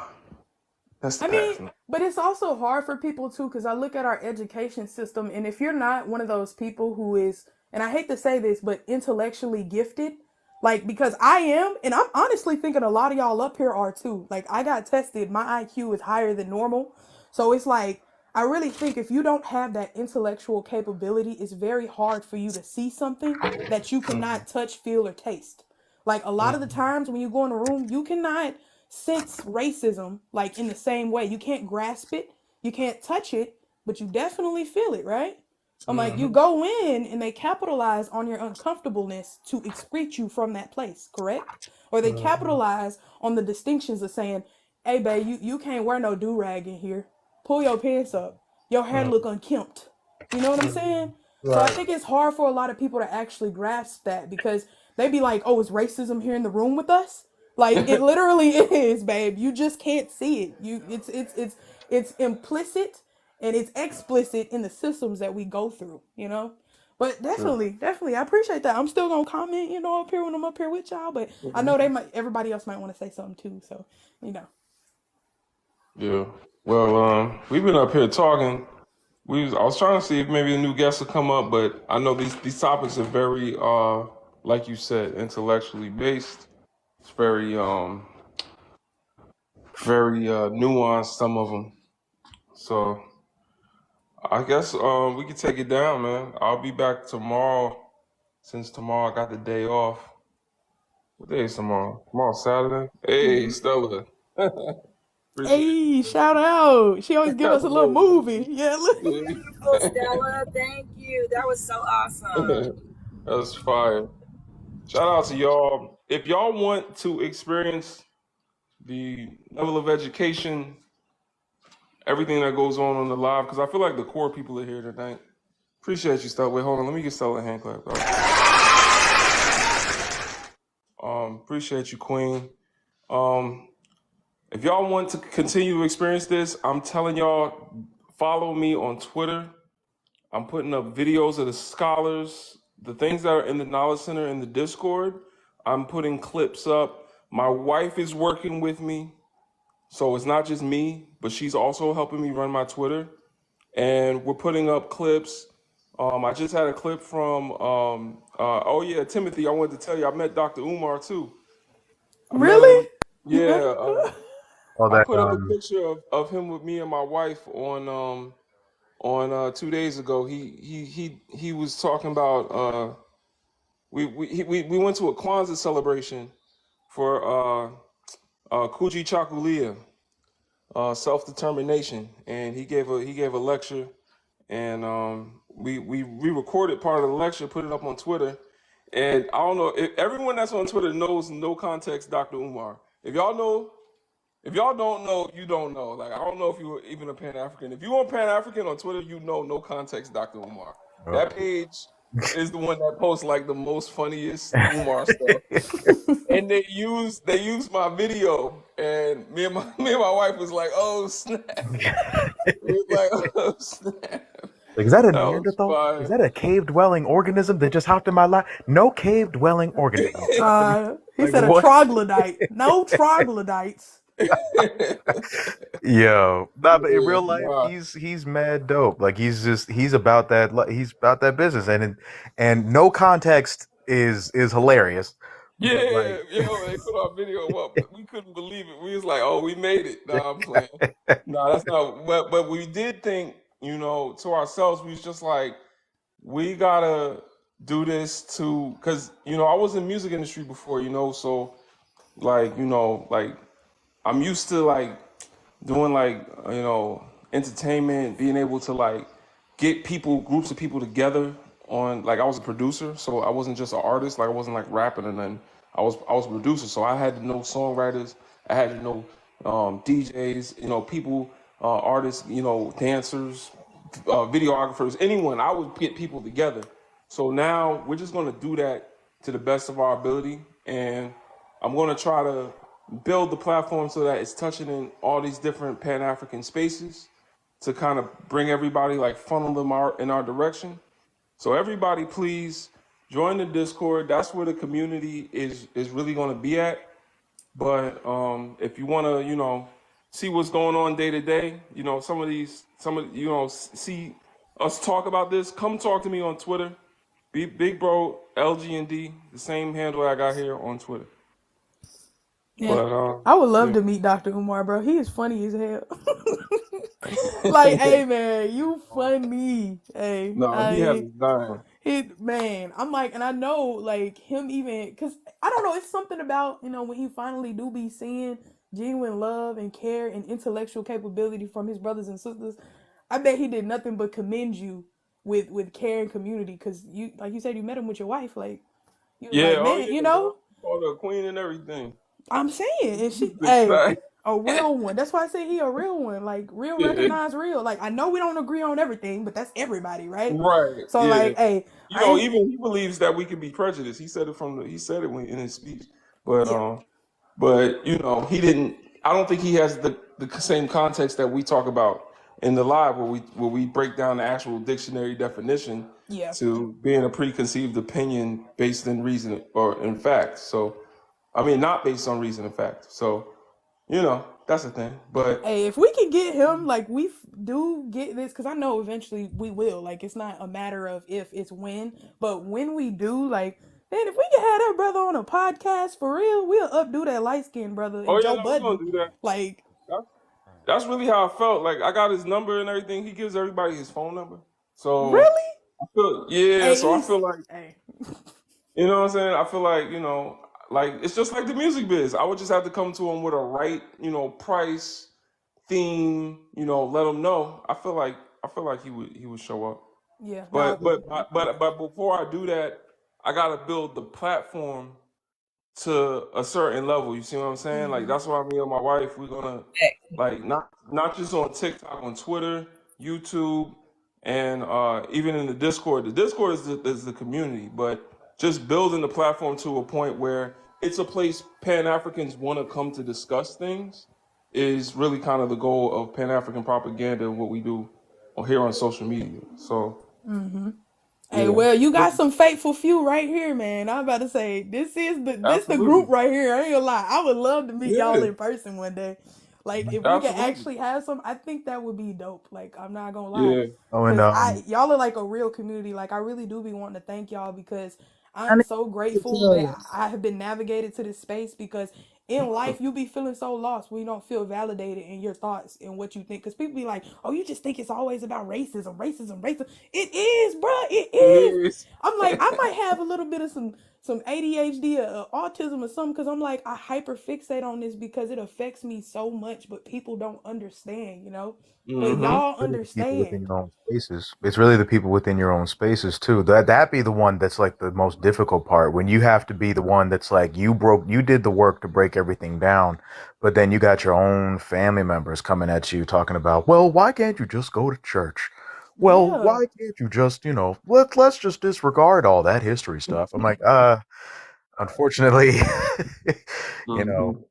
that's the I mean, past. but it's also hard for people too, because I look at our education system, and if you're not one of those people who is, and I hate to say this, but intellectually gifted, like, because I am, and I'm honestly thinking a lot of y'all up here are too. Like, I got tested, my IQ is higher than normal. So it's like, I really think if you don't have that intellectual capability, it's very hard for you to see something that you cannot touch, feel, or taste. Like, a lot of the times when you go in a room, you cannot sense racism like in the same way. You can't grasp it, you can't touch it, but you definitely feel it, right? I'm like, you go in and they capitalize on your uncomfortableness to excrete you from that place, correct? Or they capitalize on the distinctions of saying, hey, babe, you can't wear no do-rag in here. Pull your pants up. Your hair look unkempt. You know what I'm saying? So I think it's hard for a lot of people to actually grasp that because they be like, oh, is racism here in the room with us? Like it literally is, babe. You just can't see it. It's implicit and it's explicit in the systems that we go through. But definitely, I appreciate that. I'm still gonna comment, up here when I'm up here with y'all. But I know everybody else might want to say something too. So, you know. Yeah. Well, we've been up here talking. I was trying to see if maybe a new guest would come up, but I know these topics are very, like you said, intellectually based. It's very nuanced. Some of them. So I guess we could take it down, man. I'll be back tomorrow. Since tomorrow I got the day off. What day is tomorrow? Tomorrow's Saturday. Hey, Stella. Appreciate Hey, shout out! She always give us a little movie. Yeah, look. Beautiful, Stella. Thank you. That was so awesome. That's fire. Shout out to y'all. If y'all want to experience the level of education, everything that goes on the live, because I feel like the core people are here tonight. Appreciate you, Stella. Wait, hold on. Let me get Stella a hand clap. Appreciate you, Queen. If y'all want to continue to experience this, I'm telling y'all, follow me on Twitter. I'm putting up videos of the scholars, the things that are in the Knowledge Center in the Discord. I'm putting clips up. My wife is working with me. So it's not just me, but she's also helping me run my Twitter. And we're putting up clips. I just had a clip from, oh yeah, Timothy, I wanted to tell you, I met Dr. Umar too. I met Really? him. Yeah, All I that put up a picture of him with me and my wife on 2 days ago. He was talking about we went to a Kwanzaa celebration for Kuji Chakulia, self determination, and he gave a lecture, and we recorded part of the lecture, put it up on Twitter, and I don't know if everyone that's on Twitter knows no context Dr. Umar. If y'all don't know, you don't know. Like, I don't know if you were even a Pan African. If you want Pan African on Twitter, you know no context, Dr. Umar. That page is the one that posts like the most funniest Umar stuff. And they used my video, and me and my wife was like, "Oh snap!" We was like, "Oh snap!" Like, is that a That was Neanderthal? Is fire. that a cave dwelling organism that just hopped in my life? No cave dwelling organism. He Like said a what? troglodyte. No troglodytes. Yo, nah, but in real life, Nah. he's mad dope. Like he's about that he's about that business, and no context is hilarious. But Yeah, like, yo, they put our video up. We couldn't believe it. We was like, "Oh, we made it." Nah, I'm playing. No, that's not. But we did think, to ourselves, we was just like, we gotta do this because I was in music industry before, so like, like I'm used to like doing like entertainment, being able to like get groups of people together on like I was a producer, so I wasn't just an artist, like I wasn't like rapping and then I was a producer, so I had to know songwriters, I had to know DJs, people, artists, dancers, videographers, anyone. I would get people together. So now we're just gonna do that to the best of our ability, and I'm gonna try to build the platform so that it's touching in all these different Pan African spaces to kind of bring everybody, like funnel them in our direction. So everybody, please join the Discord. That's where the community is really going to be at. But if you want to, see what's going on day to day, see us talk about this, come talk to me on Twitter. Big Bro LGND, the same handle I got here on Twitter. Yeah. But I would love yeah. to meet Dr. Umar, bro. He is funny as hell. Like, hey man, you funny. Hey, No, he has his dime. man, I'm like, and I know like him even because I don't know, it's something about when he finally do be seeing genuine love and care and intellectual capability from his brothers and sisters. I bet he did nothing but commend you with care and community because you like you said you met him with your wife, like you was Yeah, like, oh man, yeah, bro. He called her a queen and everything. I'm saying, and she, Big hey, fat. a real one. That's why I say he a real one. Like real Yeah. recognize real. Like I know we don't agree on everything, but that's everybody, right? Right. So Yeah. like, hey, I ain't. Even he believes that we can be prejudiced. He said it in his speech. But Yeah. he didn't. I don't think he has the same context that we talk about in the live, where we break down the actual dictionary definition Yeah. to being a preconceived opinion based in reason or in fact. So, I mean, not based on reason and fact. So, that's the thing. But Hey, if we can get him, like do get this, because I know eventually we will. Like it's not a matter of if, it's when. But when we do, like, man, if we can have that brother on a podcast for real, we'll updo that light skinned brother oh and yeah, Joe no, we're gonna Budden. do that. Like, That's, that's really how I felt. Like I got his number and everything. He gives everybody his phone number. So really? yeah. Hey, So I feel like, hey. what I'm saying. I feel like like it's just like the music biz. I would just have to come to him with a right, price, theme. Let him know. I feel like he would show up. Yeah. But Now, but before I do that, I gotta build the platform to a certain level. You see what I'm saying? Like mm-hmm. that's why me and my wife we're gonna like not just on TikTok, on Twitter, YouTube, and even in the Discord. The Discord is the community, but just building the platform to a point where it's a place Pan Africans want to come to discuss things is really kind of the goal of Pan African propaganda. What we do here on social media. So Mm-hmm. Hey, yeah, well, you got some faithful few right here, man. I'm about to say this the group absolutely, right here. I ain't gonna lie. I would love to meet y'all yeah, in person one day. Like if we could absolutely, actually have some, I think that would be dope. Like I'm not gonna lie, yeah. Oh, and cause y'all are like a real community. Like I really do be wanting to thank y'all because I I'm need so to grateful tell that you. I have been navigated to this space because in life you be feeling so lost when you don't feel validated in your thoughts and what you think. Cause people be like, oh, you just think it's always about racism. It is, bruh. It It is. is. I'm like, I might have a little bit of some ADHD or autism or something because I'm like, I hyper fixate on this because it affects me so much, but people don't understand, But Mm-hmm. y'all really the people within understand. your own spaces. It's really the people within your own spaces too. That be the one that's like the most difficult part when you have to be the one that's like you did the work to break everything down, but then you got your own family members coming at you talking about, well, why can't you just go to church? Well, Yeah. why can't you just, let's just disregard all that history stuff. I'm like, unfortunately, you know, Mm-hmm.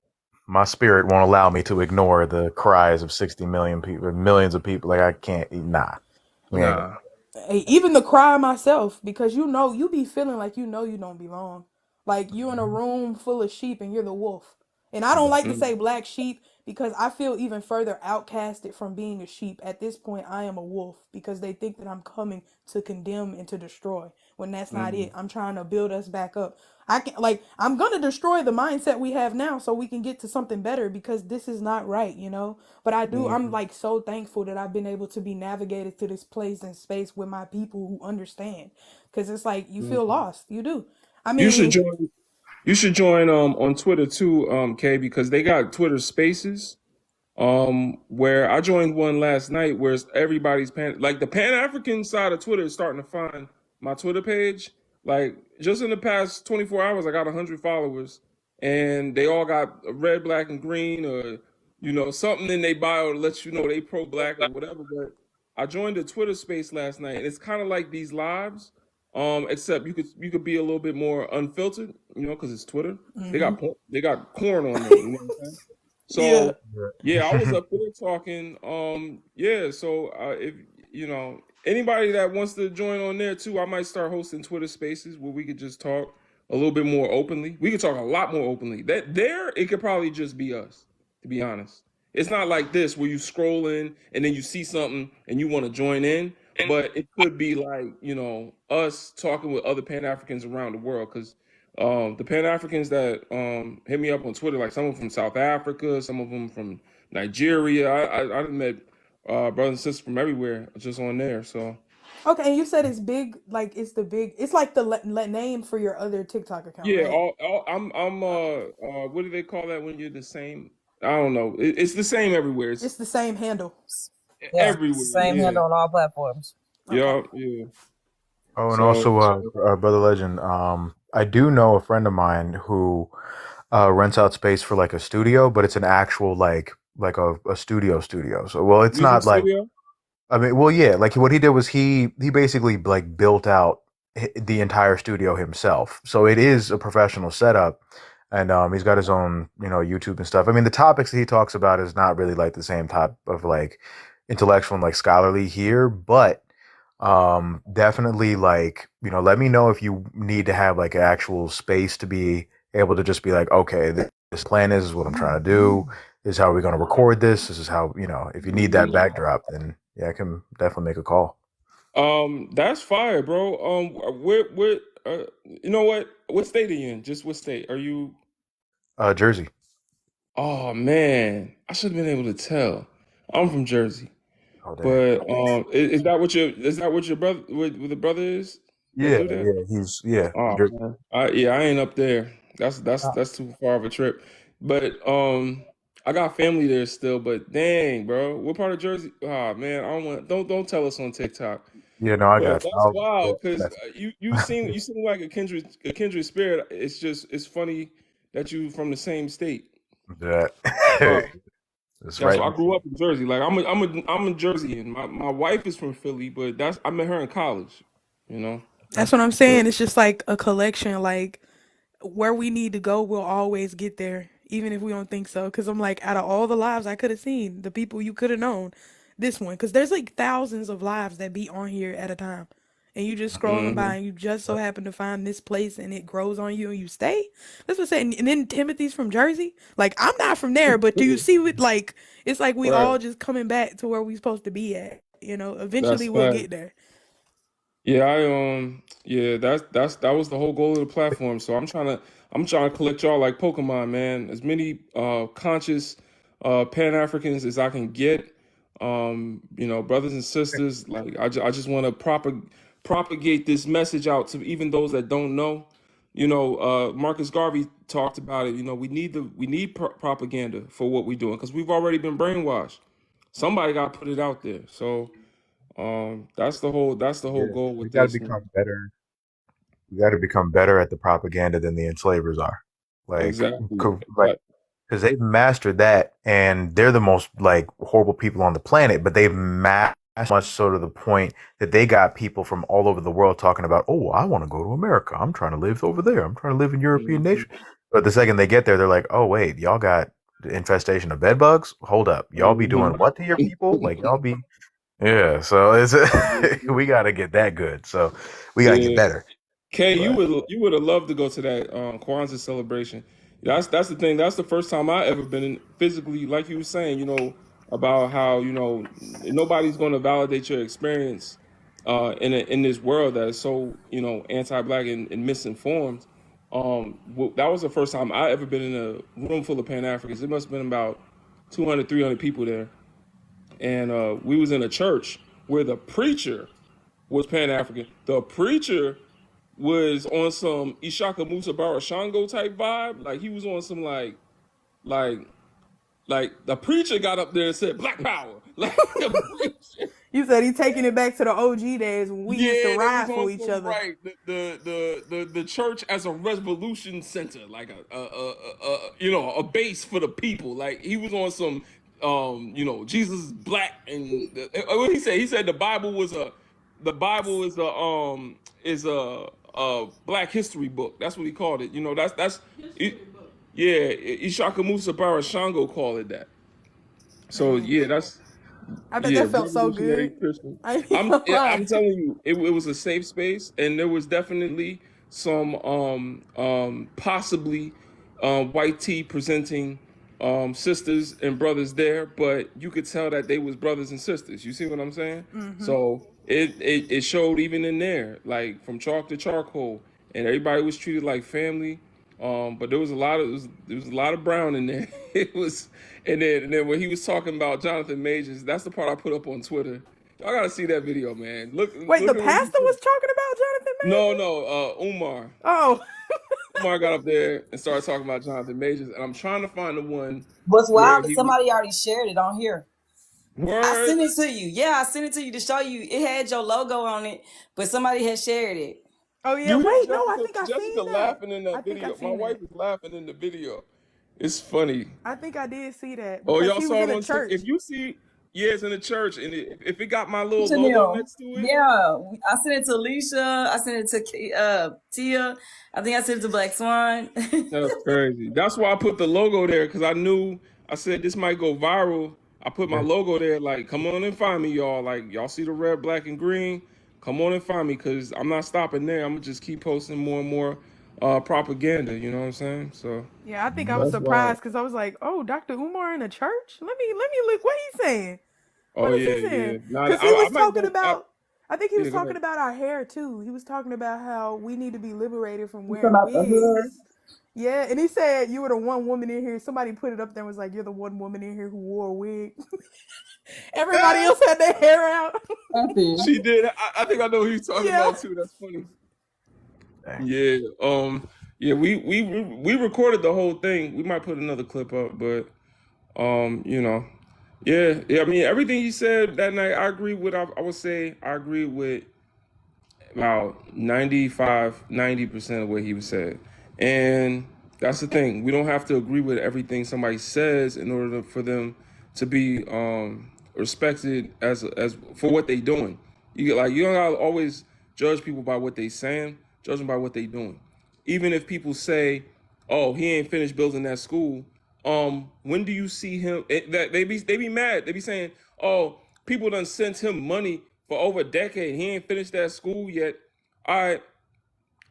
my spirit won't allow me to ignore the cries of 60 million people, millions of people. Like I can't, nah, we ain't Nah. Hey, even the cry myself, because you be feeling like you don't belong. Like you in a room full of sheep and you're the wolf. And I don't like to Mm-hmm. say black sheep because I feel even further outcasted from being a sheep. At this point, I am a wolf because they think that I'm coming to condemn and to destroy when that's not Mm-hmm. it. I'm trying to build us back up. I'm gonna destroy the mindset we have now so we can get to something better because this is not right. But I'm Mm-hmm. like so thankful that I've been able to be navigated to this place and space with my people who understand. Cause it's like you feel Mm-hmm. lost. You do. I You should mean, join. You should join on Twitter too, Kay, because they got Twitter Spaces. Where I joined one last night where it's everybody's like the Pan African side of Twitter is starting to find my Twitter page. Like just in the past 24 hours, I got 100 followers, and they all got a red, black, and green, or something in their bio to let you know they pro black or whatever. But I joined a Twitter space last night, and it's kind of like these lives, except you could be a little bit more unfiltered, because it's Twitter. Mm-hmm. They got corn on there. You know what I'm saying? Yeah. So yeah, I was up there talking. Yeah, so if anybody that wants to join on there too, I might start hosting Twitter Spaces where we could just talk a little bit more openly. We could talk a lot more openly. That there, it could probably just be us, to be honest. It's not like this where you scroll in and then you see something and you want to join in, but it could be like us talking with other Pan Africans around the world because the Pan Africans that hit me up on Twitter, like some of them from South Africa, some of them from Nigeria. I met brothers and sisters from everywhere just on there. So Okay, and you said it's big, like it's like the name for your other TikTok account, yeah, right? I'm what do they call that when you're the same? I don't know. It's the same everywhere. It's It's the same handle. Yeah, everywhere. same Yeah, handle on all platforms. Okay. yeah. Oh, and So also, Brother Legend, I do know a friend of mine who rents out space for like a studio, but it's an actual like a studio. So, well, it's music not like studio. I mean, well, yeah, like what he did was he basically like built out the entire studio himself. So it is a professional setup, and he's got his own YouTube and stuff. I mean, the topics that he talks about is not really like the same type of like intellectual and like scholarly here, but definitely like let me know if you need to have like an actual space to be able to just be like, okay, this plan is what I'm trying to do. This is how we're going to record this. This is how if you need that backdrop, then yeah, I can definitely make a call. That's fire, bro. Where you know what? What state are you in? Just what state are you? Jersey. Oh man, I should have been able to tell. I'm from Jersey, Oh dang. but is that what your brother what the brother is that Yeah, do that? yeah, he's yeah. Oh Jersey. man, I ain't up there. That's too far of a trip. But I got family there still. But dang, bro, what part of Jersey? Oh man, I don't tell us on TikTok. Yeah, no, I But got you. that's wild because That's you seem like a kindred spirit. It's funny that you from the same state. that. Uh, It's that's right. why I grew up in Jersey. Like I'm a Jerseyan. My wife is from Philly, but I met her in college. You know. That's what I'm saying. It's just like a collection. Like where we need to go, we'll always get there, even if we don't think so. Because I'm like, out of all the lives I could have seen, the people you could have known, this one. Because there's like thousands of lives that be on here at a time. And you just scrolling Hmm. by and you just so happen to find this place and it grows on you and you stay. That's what I'm saying. And then Timothy's from Jersey. Like, I'm not from there, but do you see what, like, it's like we Right. all just coming back to where we supposed to be at. That's Eventually we'll fact. get there. Yeah, yeah, that was the whole goal of the platform. So I'm trying to collect y'all like Pokemon, man. As many conscious Pan Africans as I can get. Brothers and sisters, like I just want to propagate this message out to even those that don't know. Marcus Garvey talked about it. We need propaganda for what we're doing because we've already been brainwashed. Somebody got to put it out there. So that's the whole Yeah, goal we with got to this. become better. We got to become better at the propaganda than the enslavers are. Like, Exactly. like because they've mastered that, and they're the most like horrible people on the planet. But they've mastered much so to the point that they got people from all over the world talking about, "Oh, I want to go to America. I'm trying to live over there. I'm trying to live in European Mhm. nation." But the second they get there, they're like, "Oh, wait, y'all got the infestation of bed bugs? Hold up, y'all be doing Mhm. what to your people? Like y'all be." Yeah, so it's we got to get that good. So we got to get Yeah. better. Kay, you But would you would have loved to go to that Kwanzaa celebration. That's the thing. That's the first time I ever been in physically, like you were saying, about how nobody's going to validate your experience in this world that is so anti-black and misinformed. That was the first time I ever been in a room full of Pan Africans. It must have been about 200, 300 people there, and we was in a church where the preacher was Pan African. The preacher was on some Ishaka Musa Barashango type vibe. Like he was on some like like the preacher got up there and said Black Power. Like the preacher. You said he taking it back to the OG days when we used to Yeah, they was ride on for each some other. right. The church as a revolution center, like you know, a base for the people. Like he was on some you know, Jesus is black and what he said? He said the Bible is a black history book. That's what he called it. You know, that's yeah, Ishaka Musa Barashango called it that. So Man, yeah, that's I bet yeah, that felt so revolutionary good. Christian. I ain't gonna I'm lie. telling you, it was a safe space, and there was definitely some possibly white tea presenting sisters and brothers there, but you could tell that they was brothers and sisters. You see what I'm saying? So it showed even in there, like from chalk to charcoal, and everybody was treated like family. But there was a lot of there was a lot of brown in there. It was, and then when he was talking about Jonathan Majors, that's the part I put up on Twitter. Y'all gotta see that video, man. Wait, the Look at what he pastor put. was talking about Jonathan No, Majors? no, Umar. Oh, Umar got up there and started talking about Jonathan Majors, and I'm trying to find the one What's where wild is he somebody already shared it on here. I word. sent it to you. Yeah, I sent it to you to show you. It had your logo on it, but somebody had shared it. oh yeah. You hear Wait, no, I think I Jessica seen that. laughing in I that think I video. My seen wife that. is laughing in the video. It's funny. I think I did see that Oh, because y'all he was saw in it a on TikTok. church. If you see, yeah, it's in the church, and if it got my little logo Chanel. next to it, Yeah, I sent it to Alicia. I sent it to Tia. I think I sent it to Black Swan. that's crazy. That's why I put the logo there because I knew I said this might go viral. I put my logo there, like, come on and find me, y'all. Like, y'all see the red, black, and green? Come on and find me because I'm not stopping there. I'm gonna just keep posting more and more propaganda. You know what I'm saying? So Yeah, I think I was that's why. surprised because I was like, "Oh, Dr. Umar in a church? Let me look. What he's saying? Oh What is yeah, he saying?" yeah. Now Because he I was might talking go. about. I think he was Yeah, go talking ahead. about our hair too. He was talking about how we need to be liberated from You talking wearing about the hair? wigs. Yeah, and he said you were the one woman in here. Somebody put it up there and was like, "You're the one woman in here who wore a wig." Everybody else had their hair out. She did. I think I know who you're talking Yeah. about too. That's funny. Yeah. Yeah. We recorded the whole thing. We might put another clip up, but you know, yeah. Yeah. I mean, everything he said that night, I agree with. I would say I agree with about 95, 90% of what he was said. And that's the thing. We don't have to agree with everything somebody says in order for them to be respected as for what they doing. You don't gotta always judge people by what they saying, judge them by what they doing. Even if people say, "Oh, he ain't finished building that school," when do you see him? That they be mad. They be saying, "Oh, people done sent him money for over a decade. He ain't finished that school yet." All right,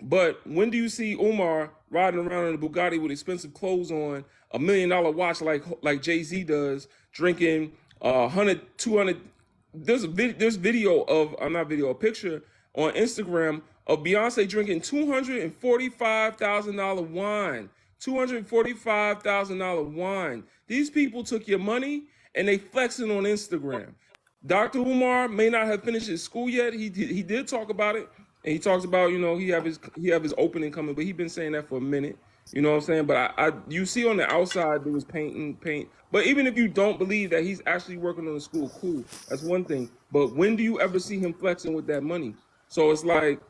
but when do you see Umar riding around in a Bugatti with expensive clothes on, $1 million watch like Jay-Z does, drinking 100, 200? There's video of not video, a picture on Instagram of Beyonce drinking $245,000 wine. $245,000 wine. These people took your money and they flexing on Instagram. Dr. Umar may not have finished his school yet. He did talk about it, and he talks about he have his opening coming, but he's been saying that for a minute. You know what I'm saying? But I you see on the outside there was paint. But even if you don't believe that he's actually working on the school, cool. That's one thing. But when do you ever see him flexing with that money? So it's like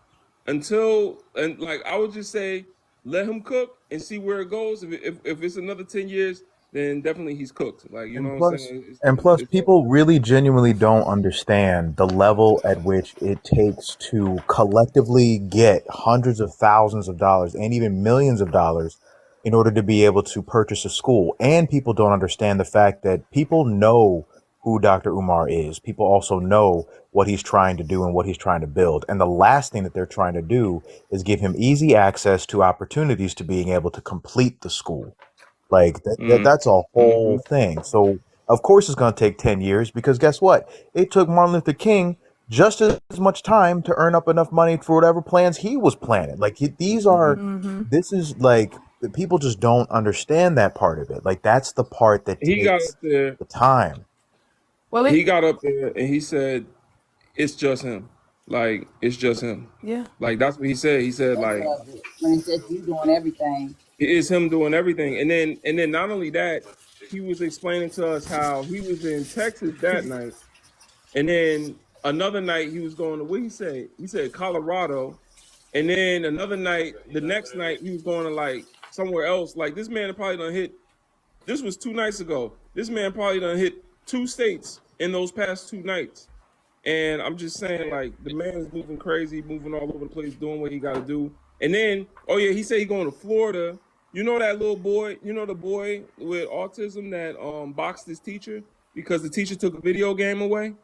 I would just say let him cook and see where it goes. If it's another 10 years, then definitely he's cooked. Like you know And what I'm plus, saying? and plus, It's people really genuinely don't understand the level at which it takes to collectively get hundreds of thousands of dollars and even millions of dollars in order to be able to purchase a school. And people don't understand the fact that people know who Dr. Umar is. People also know what he's trying to do and what he's trying to build. And the last thing that they're trying to do is give him easy access to opportunities to being able to complete the school. Like that's a whole mm-hmm. thing. So of course it's going to take 10 years because guess what? It took Martin Luther King just as much time to earn up enough money for whatever plans he was planning. Like Mm-hmm. this is like the people just don't understand that part of it. Like that's the part that He got up takes there. the time. Well, He it got up there and he said, "It's just him." Like it's just him. Yeah. Like that's what he said. He said That's like what I did. When it's just you doing everything. it is him doing everything. And then not only that, he was explaining to us how he was in Texas that night, and then another night he was going to what he said? He said Colorado, and then another night, the next night he was going to like somewhere else. Like this man probably done hit. This was 2 nights ago. This man probably done hit 2 states in those past 2 nights. And I'm just saying, like, the man is moving crazy, moving all over the place, doing what he got to do. And then, oh yeah, he said he going to Florida. You know that little boy? You know the boy with autism that boxed his teacher because the teacher took a video game away?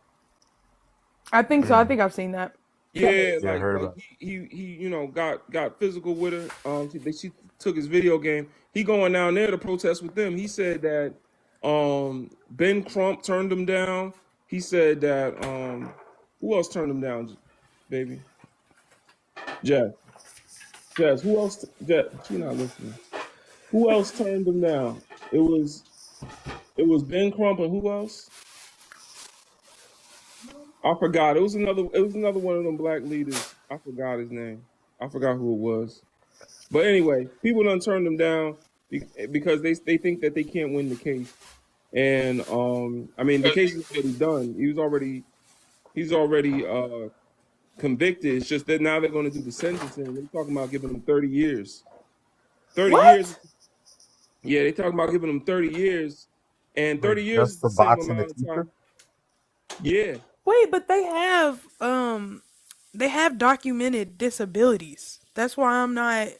I think so. I think I've seen that. Yeah, Yeah, I heard like about he got physical with her. She took his video game. He going down there to protest with them. He said that Ben Crump turned him down. He said that who else turned him down, baby? Jeff. Who else? Jeff, she not listening. Who else turned him down? It was Ben Crump and who else? I forgot. It was another one of them black leaders. I forgot his name. I forgot who it was. But anyway, people done turned him down because they think that they can't win the case. And I mean the case is already done. He's already convicted. It's just that now they're going to do the sentencing. They're talking about giving him 30 years. 30 years. Yeah, they're talking about giving him 30 years. And 30 years just is for the same boxing the amount of teacher. time. Yeah. Wait, but they have documented disabilities. That's why I'm like,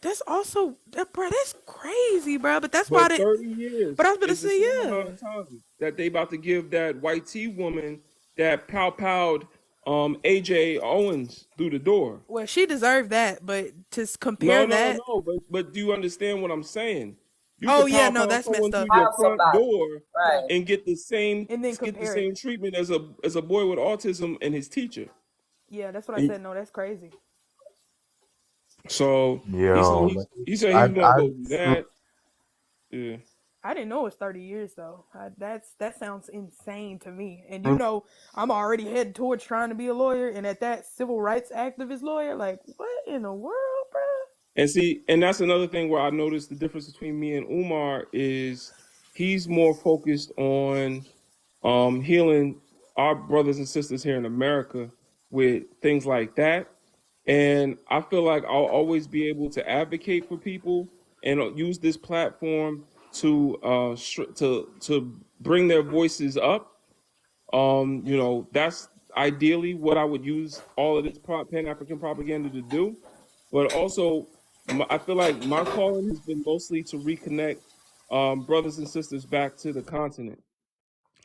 that's also bro, that's crazy, bro. But that's why But they 30 years but I was about to is the say, same yeah. amount of time that they about to give that white tea woman that pow-powed AJ Owens through the door. Well, she deserved that, but to No, compare no, that, no. But do you understand what I'm saying? You oh could yeah, pow no, pow that's someone messed through up. your Found front somebody. door Right. and get the same And then compare it. treatment as a boy with autism and his teacher. Yeah, that's what I And said. No, that's crazy. so Yo, he said he I was gonna I go do that. Yeah. I didn't know it was 30 years though. That sounds insane to me. And Mm. I'm already heading towards trying to be a lawyer, and at that civil rights activist lawyer, like what in the world, bro? And see, and that's another thing where I noticed the difference between me and Umar is he's more focused on healing our brothers and sisters here in America with things like that. And I feel like I'll always be able to advocate for people and use this platform to bring their voices up. That's ideally what I would use all of this Pan-African propaganda to do. But also, I feel like my calling has been mostly to reconnect brothers and sisters back to the continent.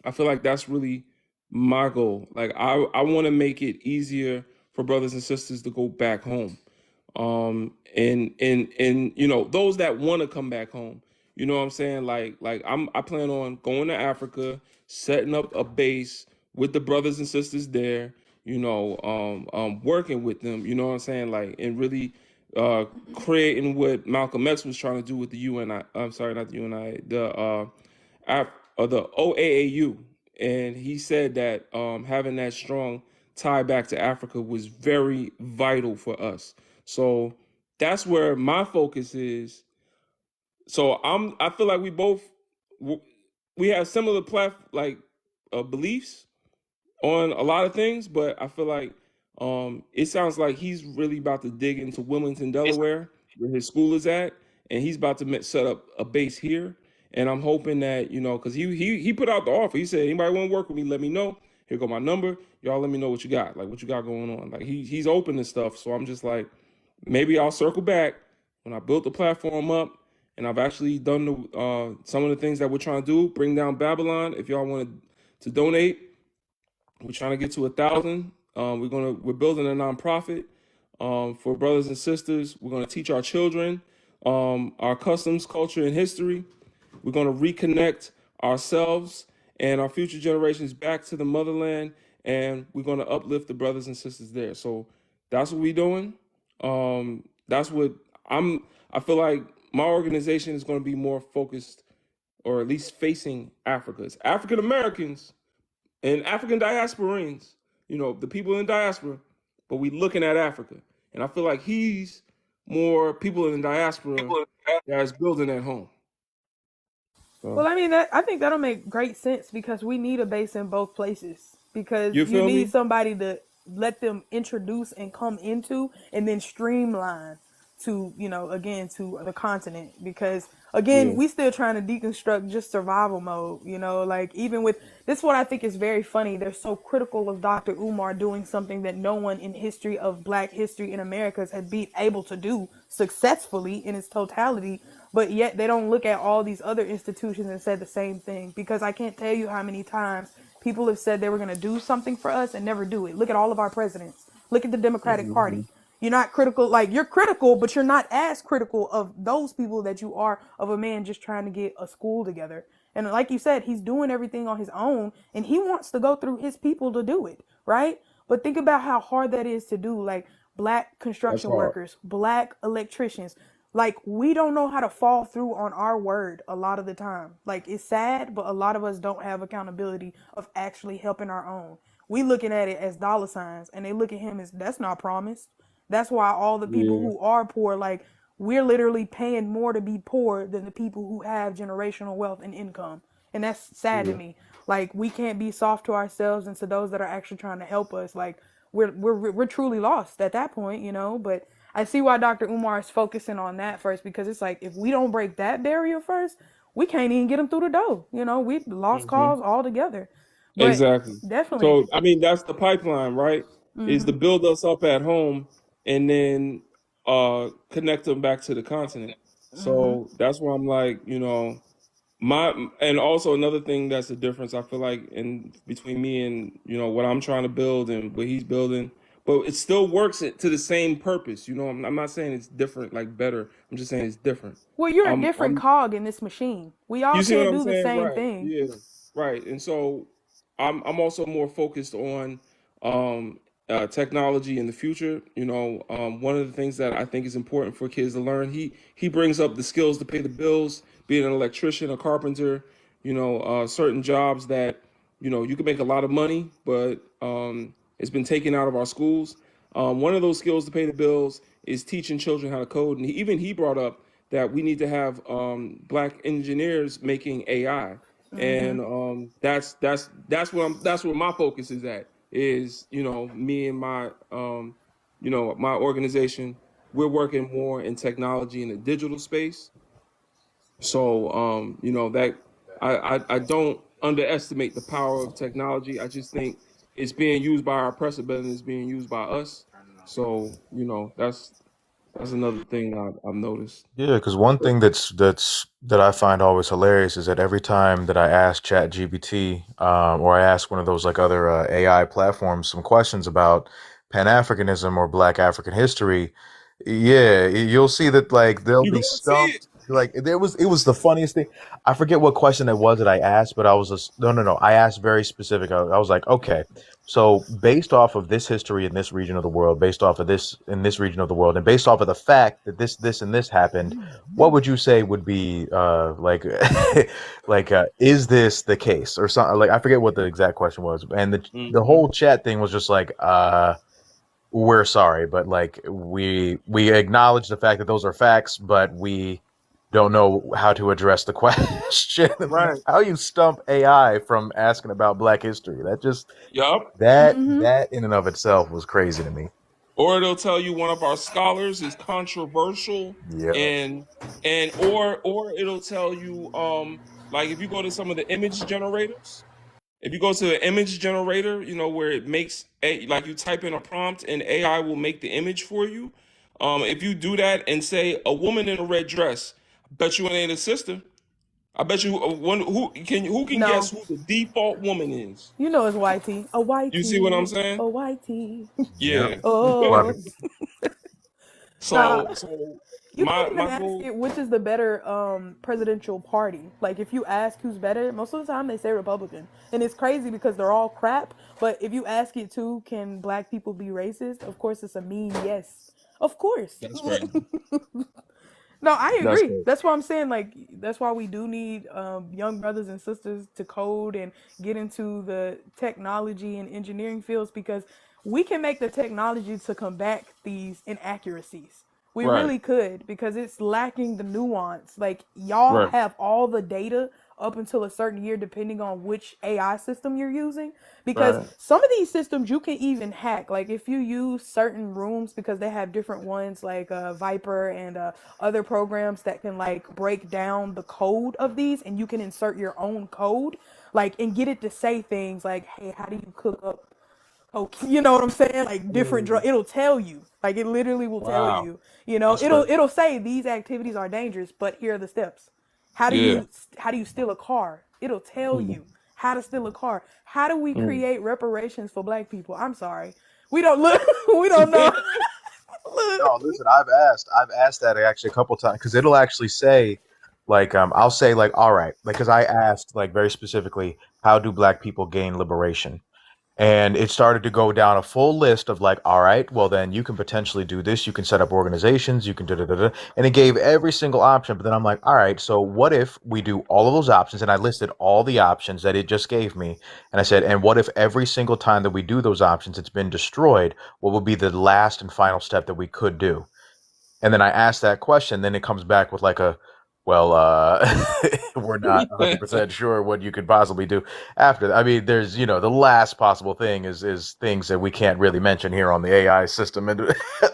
I feel like that's really my goal. Like I want to make it easier for brothers and sisters to go back home. And those that want to come back home. You know what I'm saying? Like I plan on going to Africa, setting up a base with the brothers and sisters there, working with them, you know what I'm saying? Like and really creating what Malcolm X was trying to do with the UNI. I'm sorry, not the UNI, the OAAU, and he said that having that strong tie back to Africa was very vital for us. So that's where my focus is. So I feel like we have similar beliefs on a lot of things, but I feel like it sounds like he's really about to dig into Wilmington, Delaware, where his school is at, and he's about to set up a base here. And I'm hoping that because he put out the offer. He said, anybody want to work with me, let me know. Here go my number. Y'all let me know what you got, like what you got going on. Like he's open and stuff. So I'm just like, maybe I'll circle back when I built the platform up. And I've actually done some of the things that we're trying to do, bring down Babylon. If y'all want to donate, we're trying to get to 1,000. We're building a nonprofit for brothers and sisters. We're gonna teach our children our customs, culture, and history. We're gonna reconnect ourselves and our future generations back to the motherland, and we're gonna uplift the brothers and sisters there. So that's what we're doing. That's what I feel like my organization is gonna be more focused, or at least facing Africa. It's African Americans and African diasporans, the people in the diaspora, but we looking at Africa. And I feel like he's more people in the diaspora that's building at home. Well, So, I mean, I think that'll make great sense because we need a base in both places. Because you you feel need me? somebody to let them introduce and come into, and then streamline to, again, to the continent. Because again, Yeah. we still trying to deconstruct just survival mode. Like even with this, is what I think is very funny. They're so critical of Dr. Umar doing something that no one in history of Black history in Americas had been able to do successfully in its totality, but yet they don't look at all these other institutions and said the same thing. Because I can't tell you how many times people have said they were going to do something for us and never do it. Look at all of our presidents. Look at the Democratic Mm-hmm. Party. You're not critical, like you're critical, but you're not as critical of those people that you are of a man just trying to get a school together. And like you said, he's doing everything on his own and he wants to go through his people to do it, right? But think about how hard that is to do. Like Black That's construction hard. workers, Black electricians. Like we don't know how to fall through on our word a lot of the time. Like it's sad, but a lot of us don't have accountability of actually helping our own. We looking at it as dollar signs and they look at him as that's not promised. That's why all the people Yeah. who are poor, like we're literally paying more to be poor than the people who have generational wealth and income. And that's sad to Yeah. me. Like we can't be soft to ourselves and to those that are actually trying to help us. Like we're truly lost at that point. But I see why Dr. Umar is focusing on that first, because it's like if we don't break that barrier first, we can't even get them through the door. We've lost Mm-hmm. cause altogether. But Exactly. definitely. So, I mean, that's the pipeline, right? Is to build us up at home and then connect them back to the continent. So that's why I'm like, my and also another thing that's a difference I feel like in between me and what I'm trying to build and what he's building, but it still works to the same purpose. I'm not saying it's different, like better. I'm just saying it's different. Well, you're a different I'm cog in this machine. We all You see what can't I'm do the saying? same Right. thing. Yeah. Right. And so I'm also more focused on um technology in the future. One of the things that I think is important for kids to learn, he brings up the skills to pay the bills, being an electrician, a carpenter, certain jobs that, you can make a lot of money, but it's been taken out of our schools. One of those skills to pay the bills is teaching children how to code. And even he brought up that we need to have Black engineers making AI, and that's where my focus is at. Is me and my organization, we're working more in technology in the digital space. So that I don't underestimate the power of technology. I just think it's being used by our oppressor better than it's being used by us. So that's another thing I've noticed. Yeah, because one thing that I find always hilarious is that every time that I ask ChatGPT, or I ask one of those like other AI platforms some questions about Pan Africanism or Black African history, yeah, you'll see that like they'll You be gonna see it. stumped. Like it was the funniest thing. I forget what question it was that I asked, but I was just no. I asked very specific. I was like, okay, so based off of this history in this region of the world, based off of this in this region of the world, and based off of the fact that this and this happened, what would you say would be like like is this the case or something? Like I forget what the exact question was, and the Hmm. whole chat thing was just like we're sorry, but like we acknowledge the fact that those are facts, but we don't know how to address the question. Right. How you stump AI from asking about Black history? That just Yup. that in and of itself was crazy to me. Or it'll tell you one of our scholars is controversial, Yeah. or it'll tell you like if you go to some of the image generators, if you go to an image generator, where it makes like you type in a prompt and AI will make the image for you. If you do that and say a woman in a red dress, I bet you it ain't a sister. I bet you who can guess No, who the default woman is. you know it's whitey. A You see what I'm whitey. A saying? whitey. Yep. Yeah. Oh. Clever. Nah, So you my can't even my ask goal. it which is the better presidential party. Like if you ask who's better, most of the time they say Republican. And it's crazy because they're all crap. But if you ask it too, can Black people be racist? Of course it's a mean yes. Of course. That's crazy. No, I That's agree. good. That's why I'm saying, like, that's why we do need young brothers and sisters to code and get into the technology and engineering fields, because we can make the technology to combat these inaccuracies. We Right. really could, because it's lacking the nuance. Like, y'all Right. have all the data up until a certain year, depending on which AI system you're using. Because Right. some of these systems you can even hack. Like, if you use certain rooms, because they have different ones, like Viper and other programs that can like break down the code of these, and you can insert your own code, like, and get it to say things like, hey, how do you cook up, okay, you know what I'm saying? Like different drug, Mm. it'll tell you. Like, it literally will tell Wow. you. You know, That's crazy. it'll say these activities are dangerous, but here are the steps. How do Yeah. you how do you steal a car? It'll tell Mm. you how to steal a car. How do we Mm. create reparations for black people? I'm sorry. We don't look we don't know. Look. No, listen, I've asked that actually a couple times because it'll actually say, like, I'll say like, all right, like, because I asked like very specifically, how do Black people gain liberation? And it started to go down a full list of like, all right, well then you can potentially do this, you can set up organizations, you can da da da da, and it gave every single option. But then I'm like, all right, so what if we do all of those options? And I listed all the options that it just gave me, and I said, and what if every single time that we do those options, it's been destroyed? What would be the last and final step that we could do? And then I ask that question, then it comes back with like a, well, we're not 100% sure what you could possibly do after that. I mean, there's, the last possible thing is things that we can't really mention here on the AI system. And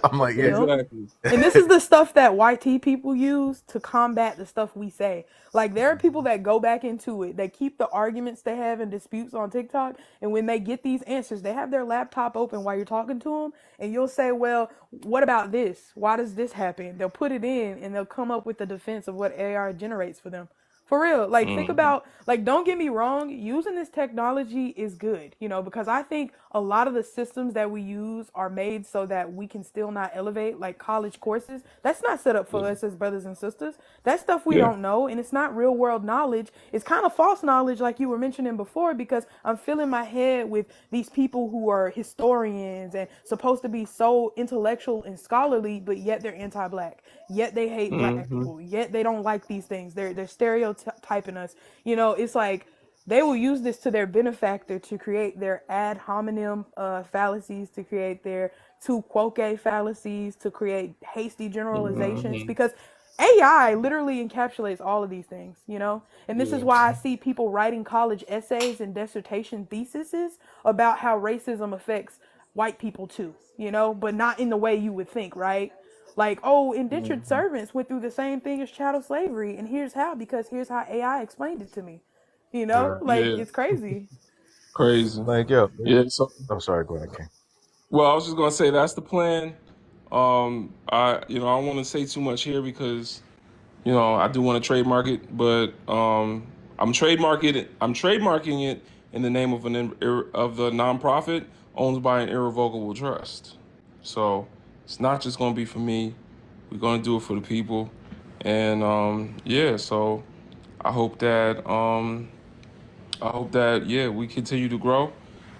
I'm like, yeah. Yep. Exactly. And this is the stuff that YT people use to combat the stuff we say. Like, there are people that go back into it. They keep the arguments they have and disputes on TikTok. And when they get these answers, they have their laptop open while you're talking to them. And you'll say, well, what about this? Why does this happen? They'll put it in and they'll come up with the defense of what AI generates for them. For real, like, think Mm. about, like, don't get me wrong, using this technology is good, because I think a lot of the systems that we use are made so that we can still not elevate, like college courses. That's not set up for Yeah. us as brothers and sisters. That's stuff we Yeah. don't know, and it's not real world knowledge. It's kind of false knowledge, like you were mentioning before, because I'm filling my head with these people who are historians and supposed to be so intellectual and scholarly, but yet they're anti-black. Yet they hate black Hmm. people. Yet they don't like these things. They're stereotyping us. It's like they will use this to their benefactor to create their ad hominem fallacies, to create their tu quoque fallacies, to create hasty generalizations, Hmm. because AI literally encapsulates all of these things. And this is Yeah. why I see people writing college essays and dissertation theses about how racism affects white people too, but not in the way you would think, right? Like, oh, indentured Hmm. servants went through the same thing as chattel slavery, and here's how, because here's how AI explained it to me. Right. Like, Yeah. it's crazy. Crazy. Like, yo, Yeah. So, oh, sorry, go ahead, King. well, I was just gonna say that's the plan. I don't want to say too much here because I do want to trademark it, but I'm trademarking it in the name of of the nonprofit owned by an irrevocable trust. So it's not just gonna be for me. We're gonna do it for the people, and yeah. So I hope that yeah, we continue to grow.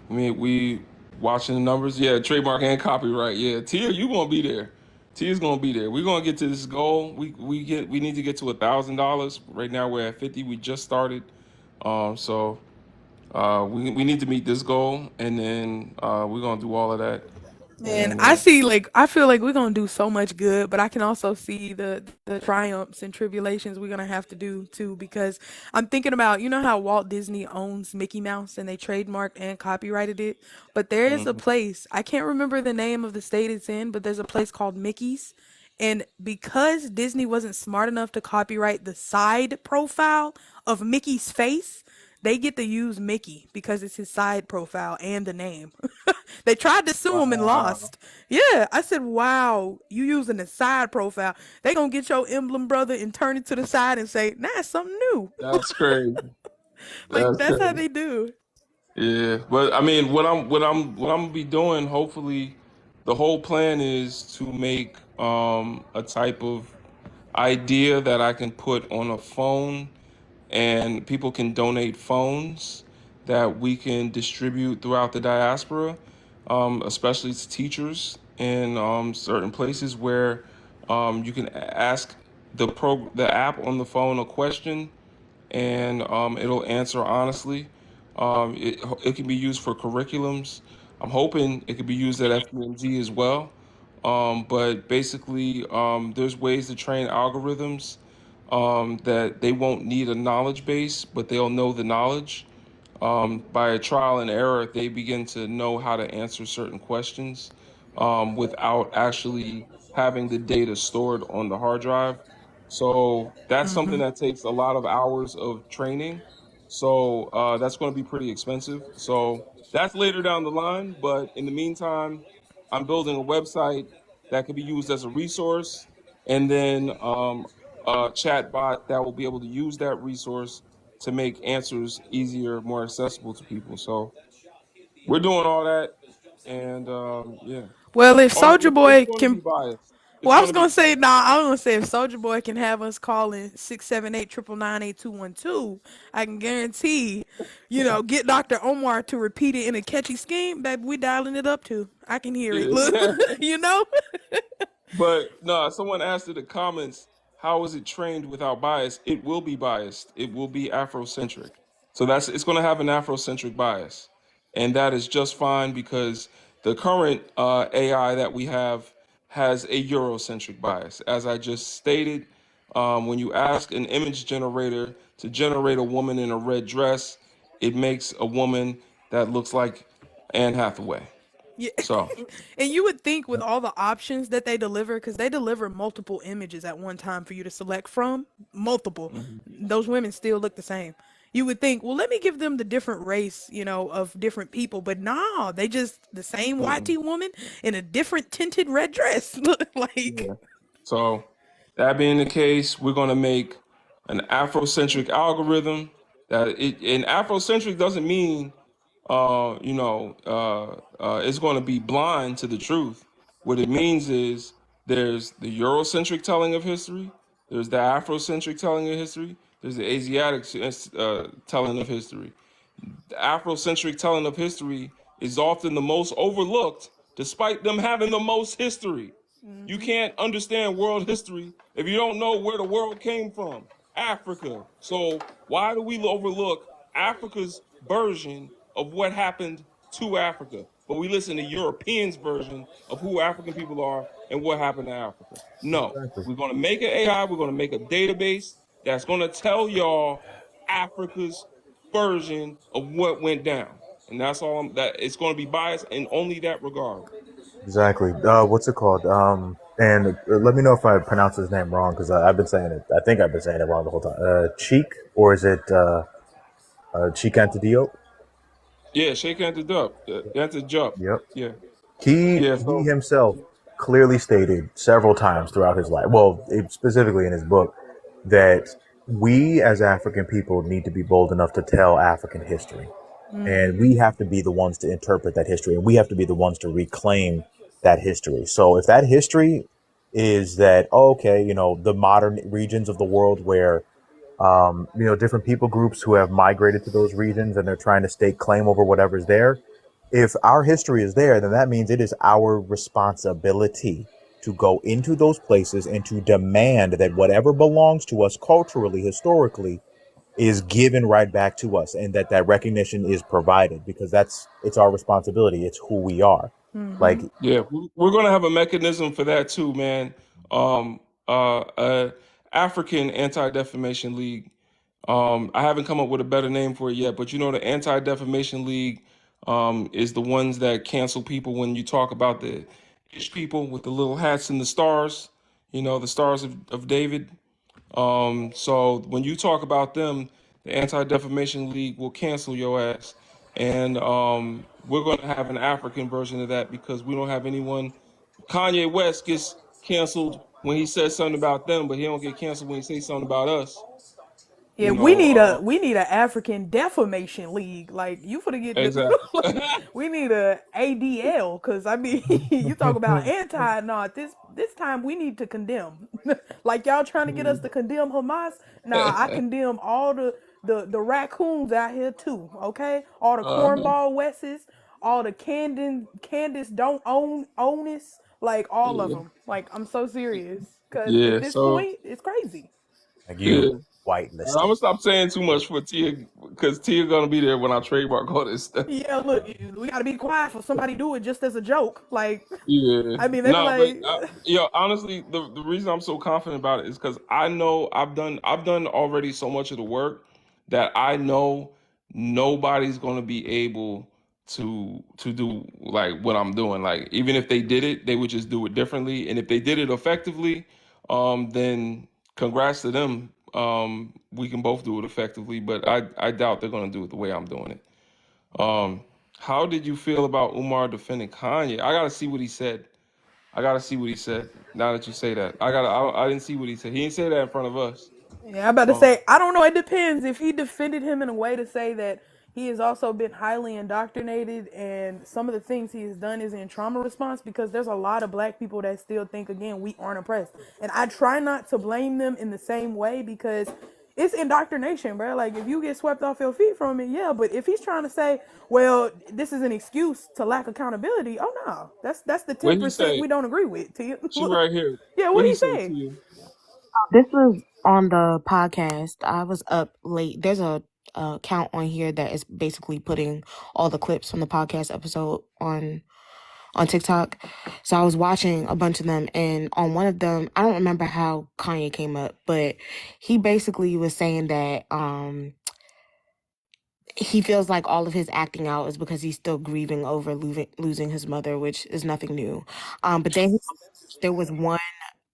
I mean, we watching the numbers. Yeah, trademark and copyright. Yeah, Tia, you gonna be there. Tia's gonna be there. We're gonna get to this goal. We need to get to $1,000. Right now we're at 50. We just started. So we need to meet this goal, and then we're gonna do all of that. And And I see, like, I feel like we're gonna do so much good, but I can also see the triumphs and tribulations we're gonna have to do too, because I'm thinking about, how Walt Disney owns Mickey Mouse and they trademarked and copyrighted it, but there is a Mhm. place, I can't remember the name of the state it's in, but there's a place called Mickey's, and because Disney wasn't smart enough to copyright the side profile of Mickey's face, they get to use Mickey because it's his side profile and the name. They tried to sue him and Wow, lost. Yeah, I said, wow, you using the side profile. They gonna get your emblem, brother, and turn it to the side and say, nah, it's something new. that's crazy. Like, That's that's how crazy. they do. Yeah, but I mean, what I'm gonna be doing. Hopefully, the whole plan is to make a type of idea that I can put on a phone, and people can donate phones that we can distribute throughout the diaspora, especially to teachers in certain places where you can ask the app on the phone a question, and it'll answer honestly. It can be used for curriculums. I'm hoping it could be used at FUNZ as well. But basically, there's ways to train algorithms that they won't need a knowledge base, but they'll know the knowledge. By a trial and error, they begin to know how to answer certain questions without actually having the data stored on the hard drive. So that's something that takes a lot of hours of training. So that's going to be pretty expensive. So that's later down the line. But in the meantime, I'm building a website that can be used as a resource, and then a chat bot that will be able to use that resource to make answers easier, more accessible to people. So we're doing all that, and yeah. Well, if Oh, Soldier it's Boy going to be can, biased. It's well, I going was to be gonna say, nah, I was gonna say if Soldier Boy can have us calling 678-999-8212, I can guarantee, get Dr. Omar to repeat it in a catchy scheme, baby, we dialing it up too. I can hear it. Look, yeah. you know? But no, someone asked in the comments, how is it trained without bias? It will be biased. It will be Afrocentric. So it's going to have an Afrocentric bias, and that is just fine because the current AI that we have has a Eurocentric bias. As I just stated, when you ask an image generator to generate a woman in a red dress, it makes a woman that looks like Anne Hathaway. Yeah. So. And you would think with all the options that they deliver, because they deliver multiple images at one time for you to select from, multiple, Mhm. those women still look the same. You would think, well, let me give them the different race, of different people. But no, they just the same Mm-mm. YT woman in a different tinted red dress. Like, Yeah. So, that being the case, we're going to make an Afrocentric algorithm and Afrocentric doesn't mean, it's going to be blind to the truth. What it means is there's the Eurocentric telling of history, there's the Afrocentric telling of history, there's the Asiatic telling of history. The Afrocentric telling of history is often the most overlooked, despite them having the most history. You can't understand world history if you don't know where the world came from, Africa. So why do we overlook Africa's version of what happened to Africa, but we listen to Europeans' version of who African people are and what happened to Africa? No, Exactly. we're going to make an AI. We're going to make a database that's going to tell y'all Africa's version of what went down, and that's all. That it's going to be biased in only that regard. Exactly. What's it called? And let me know if I pronounce his name wrong because I've been saying it. I think I've been saying it wrong the whole time. Cheek, or is it Cheek Antidio? Yeah, shake hands to dub. That's a jump. Yep. Yeah, He yeah. he So himself clearly stated several times throughout his life, well, specifically in his book, that we as African people need to be bold enough to tell African history. And we have to be the ones to interpret that history, and we have to be the ones to reclaim that history. So if that history is that, oh, okay, the modern regions of the world where different people groups who have migrated to those regions and they're trying to stake claim over whatever's there. If our history is there, then that means it is our responsibility to go into those places and to demand that whatever belongs to us culturally, historically, is given right back to us, and that recognition is provided, because it's our responsibility. It's who we are. Like, yeah, we're gonna have a mechanism for that too, man. Um, African Anti-Defamation League. I haven't come up with a better name for it yet, but the Anti-Defamation League is the ones that cancel people when you talk about the ish people with the little hats and the stars. The stars of David. So when you talk about them, the Anti-Defamation League will cancel your ass. And we're going to have an African version of that because we don't have anyone. Kanye West gets canceled when he says something about them, but he don't get canceled when he says something about us. yeah, we need a African defamation league. Like, you finna get the Exactly. like, we need a ADL, because I mean, you talk about anti, nah, this time we need to condemn. Like, y'all trying to get us to condemn Hamas. Nah, I condemn all the raccoons out here too. Okay, all the Uh-huh. cornball Wesses, all the Candace don't own us, like all of Yeah. them. Like, I'm so serious. Because Yeah. at this So point, it's crazy. Like yeah. you I'm gonna whitelisted. stop saying too much for Tia because Tia gonna be there when I trademark all this stuff. Yeah, look, we gotta be quiet for somebody do it just as a joke. Like, Yeah. I mean, they be No, but like, honestly, the reason I'm so confident about it is because I know I've done already so much of the work that I know nobody's gonna be able to do like what I'm doing. Like even if they did it, they would just do it differently. And if they did it effectively, then congrats to them. We can both do it effectively, but I doubt they're gonna do it the way I'm doing it. Um, how did you feel about Umar defending Kanye? I gotta see what he said. I gotta see what he said. Now that you say that, I didn't see what he said. He didn't say that in front of us. yeah, I'm about to Um, say, I don't know. It depends. If he defended him in a way to say that he has also been highly indoctrinated and some of the things he has done is in trauma response, because there's a lot of black people that still think, again, we aren't oppressed. And I try not to blame them in the same way because it's indoctrination, bro. Like, if you get swept off your feet from it, yeah. But if he's trying to say, well, this is an excuse to lack accountability, oh, no. That's the what he 10% say? we don't agree with. She Look, right here. yeah, what What do he you say to say? you? This was on the podcast. I was up late. There's a account on here that is basically putting all the clips from the podcast episode on TikTok. So I was watching a bunch of them, and on one of them, I don't remember how Kanye came up, but he basically was saying that he feels like all of his acting out is because he's still grieving over losing his mother, which is nothing new. But then there was one,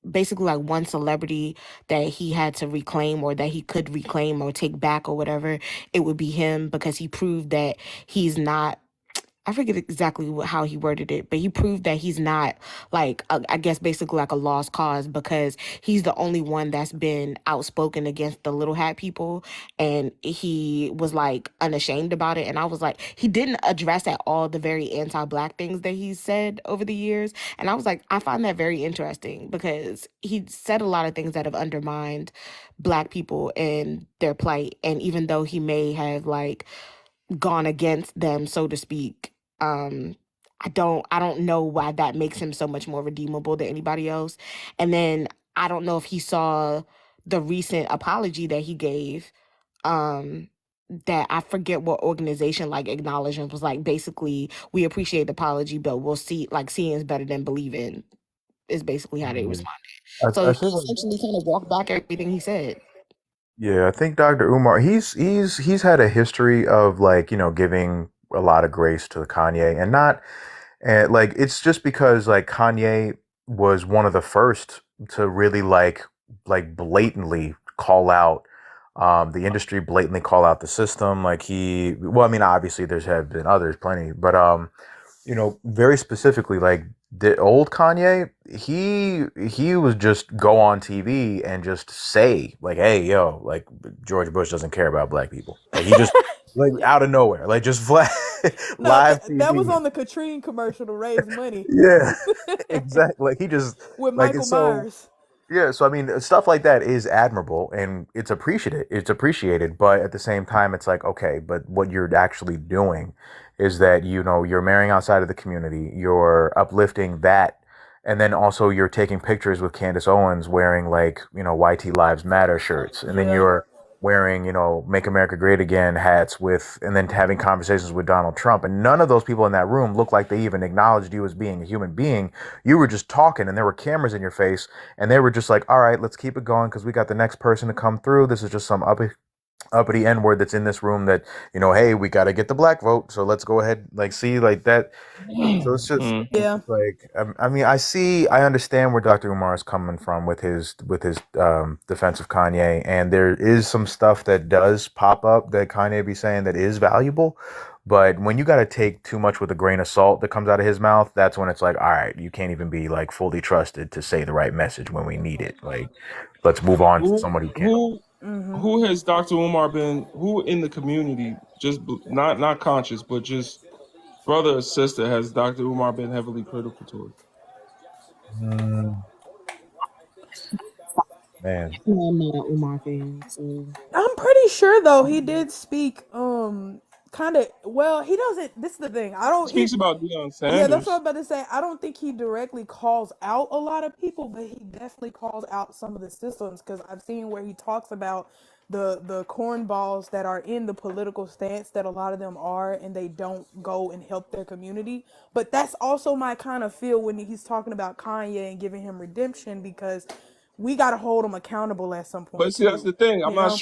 basically like one celebrity that he had to reclaim, or that he could reclaim or take back or whatever. It would be him, because he proved that he's not, I forget exactly how he worded it, but he proved that he's not like, I guess basically like a lost cause, because he's the only one that's been outspoken against the little hat people. And he was like unashamed about it. And I was like, he didn't address at all the very anti-black things that he said over the years. And I was like, I find that very interesting, because he said a lot of things that have undermined black people and their plight. And even though he may have like gone against them, so to speak, I don't know why that makes him so much more redeemable than anybody else. And then I don't know if he saw the recent apology that he gave, um that I forget what organization like acknowledged and was like, basically, we appreciate the apology, but we'll see, like, seeing is better than believing, is basically how they responded. So I he feel like essentially kind of walked back everything he said. yeah, I think Dr. Umar he's had a history of like, giving a lot of grace to Kanye and not and like it's just because like Kanye was one of the first to really like blatantly call out the industry, blatantly call out the system. Like well, I mean, obviously there's have been others plenty, but very specifically, like the old Kanye, he was just go on TV and just say like, "Hey, yo, like George Bush doesn't care about black people." Like he just like out of nowhere, like just flat No, live that was TV. on the Katrine commercial to raise money Yeah, exactly. Like he just with like Michael it's so Myers. yeah, so I mean, stuff like that is admirable and it's appreciated. It's appreciated, but at the same time, it's like okay, but what you're actually doing is that you're marrying outside of the community, you're uplifting that, and then also you're taking pictures with Candace Owens wearing like YT Lives Matter shirts, and then Yeah. you're wearing Make America Great Again hats with, and then having conversations with Donald Trump, and none of those people in that room looked like they even acknowledged you as being a human being. You were just talking, and there were cameras in your face and they were just like, all right, let's keep it going because we got the next person to come through. This is just some uppity N word that's in this room that, hey, we got to get the black vote. So let's go ahead, like, see, like that. So it's just, Mm. it's Yeah. just like, I mean, I understand where Dr. Umar is coming from with his defense of Kanye. And there is some stuff that does pop up that Kanye be saying that is valuable. But when you got to take too much with a grain of salt that comes out of his mouth, that's when it's like, all right, you can't even be like fully trusted to say the right message when we need it. Like, let's move on to Who somebody who can. who who has Dr. Umar been? Who in the community, just not conscious, but just brother or sister, has Dr. Umar been heavily critical toward? Mm, man. I'm not an Umar fan, so I'm pretty sure though he did speak kind of, well, he doesn't. This is the thing. I He don't. speaks about Deion Yeah, that's what Sanders. I'm about to say. I don't think he directly calls out a lot of people, but he definitely calls out some of the systems because I've seen where he talks about the cornballs that are in the political stance that a lot of them are, and they don't go and help their community. But that's also my kind of feel when he's talking about Kanye and giving him redemption because we got to hold him accountable at some But point see, that's too. the thing. You know.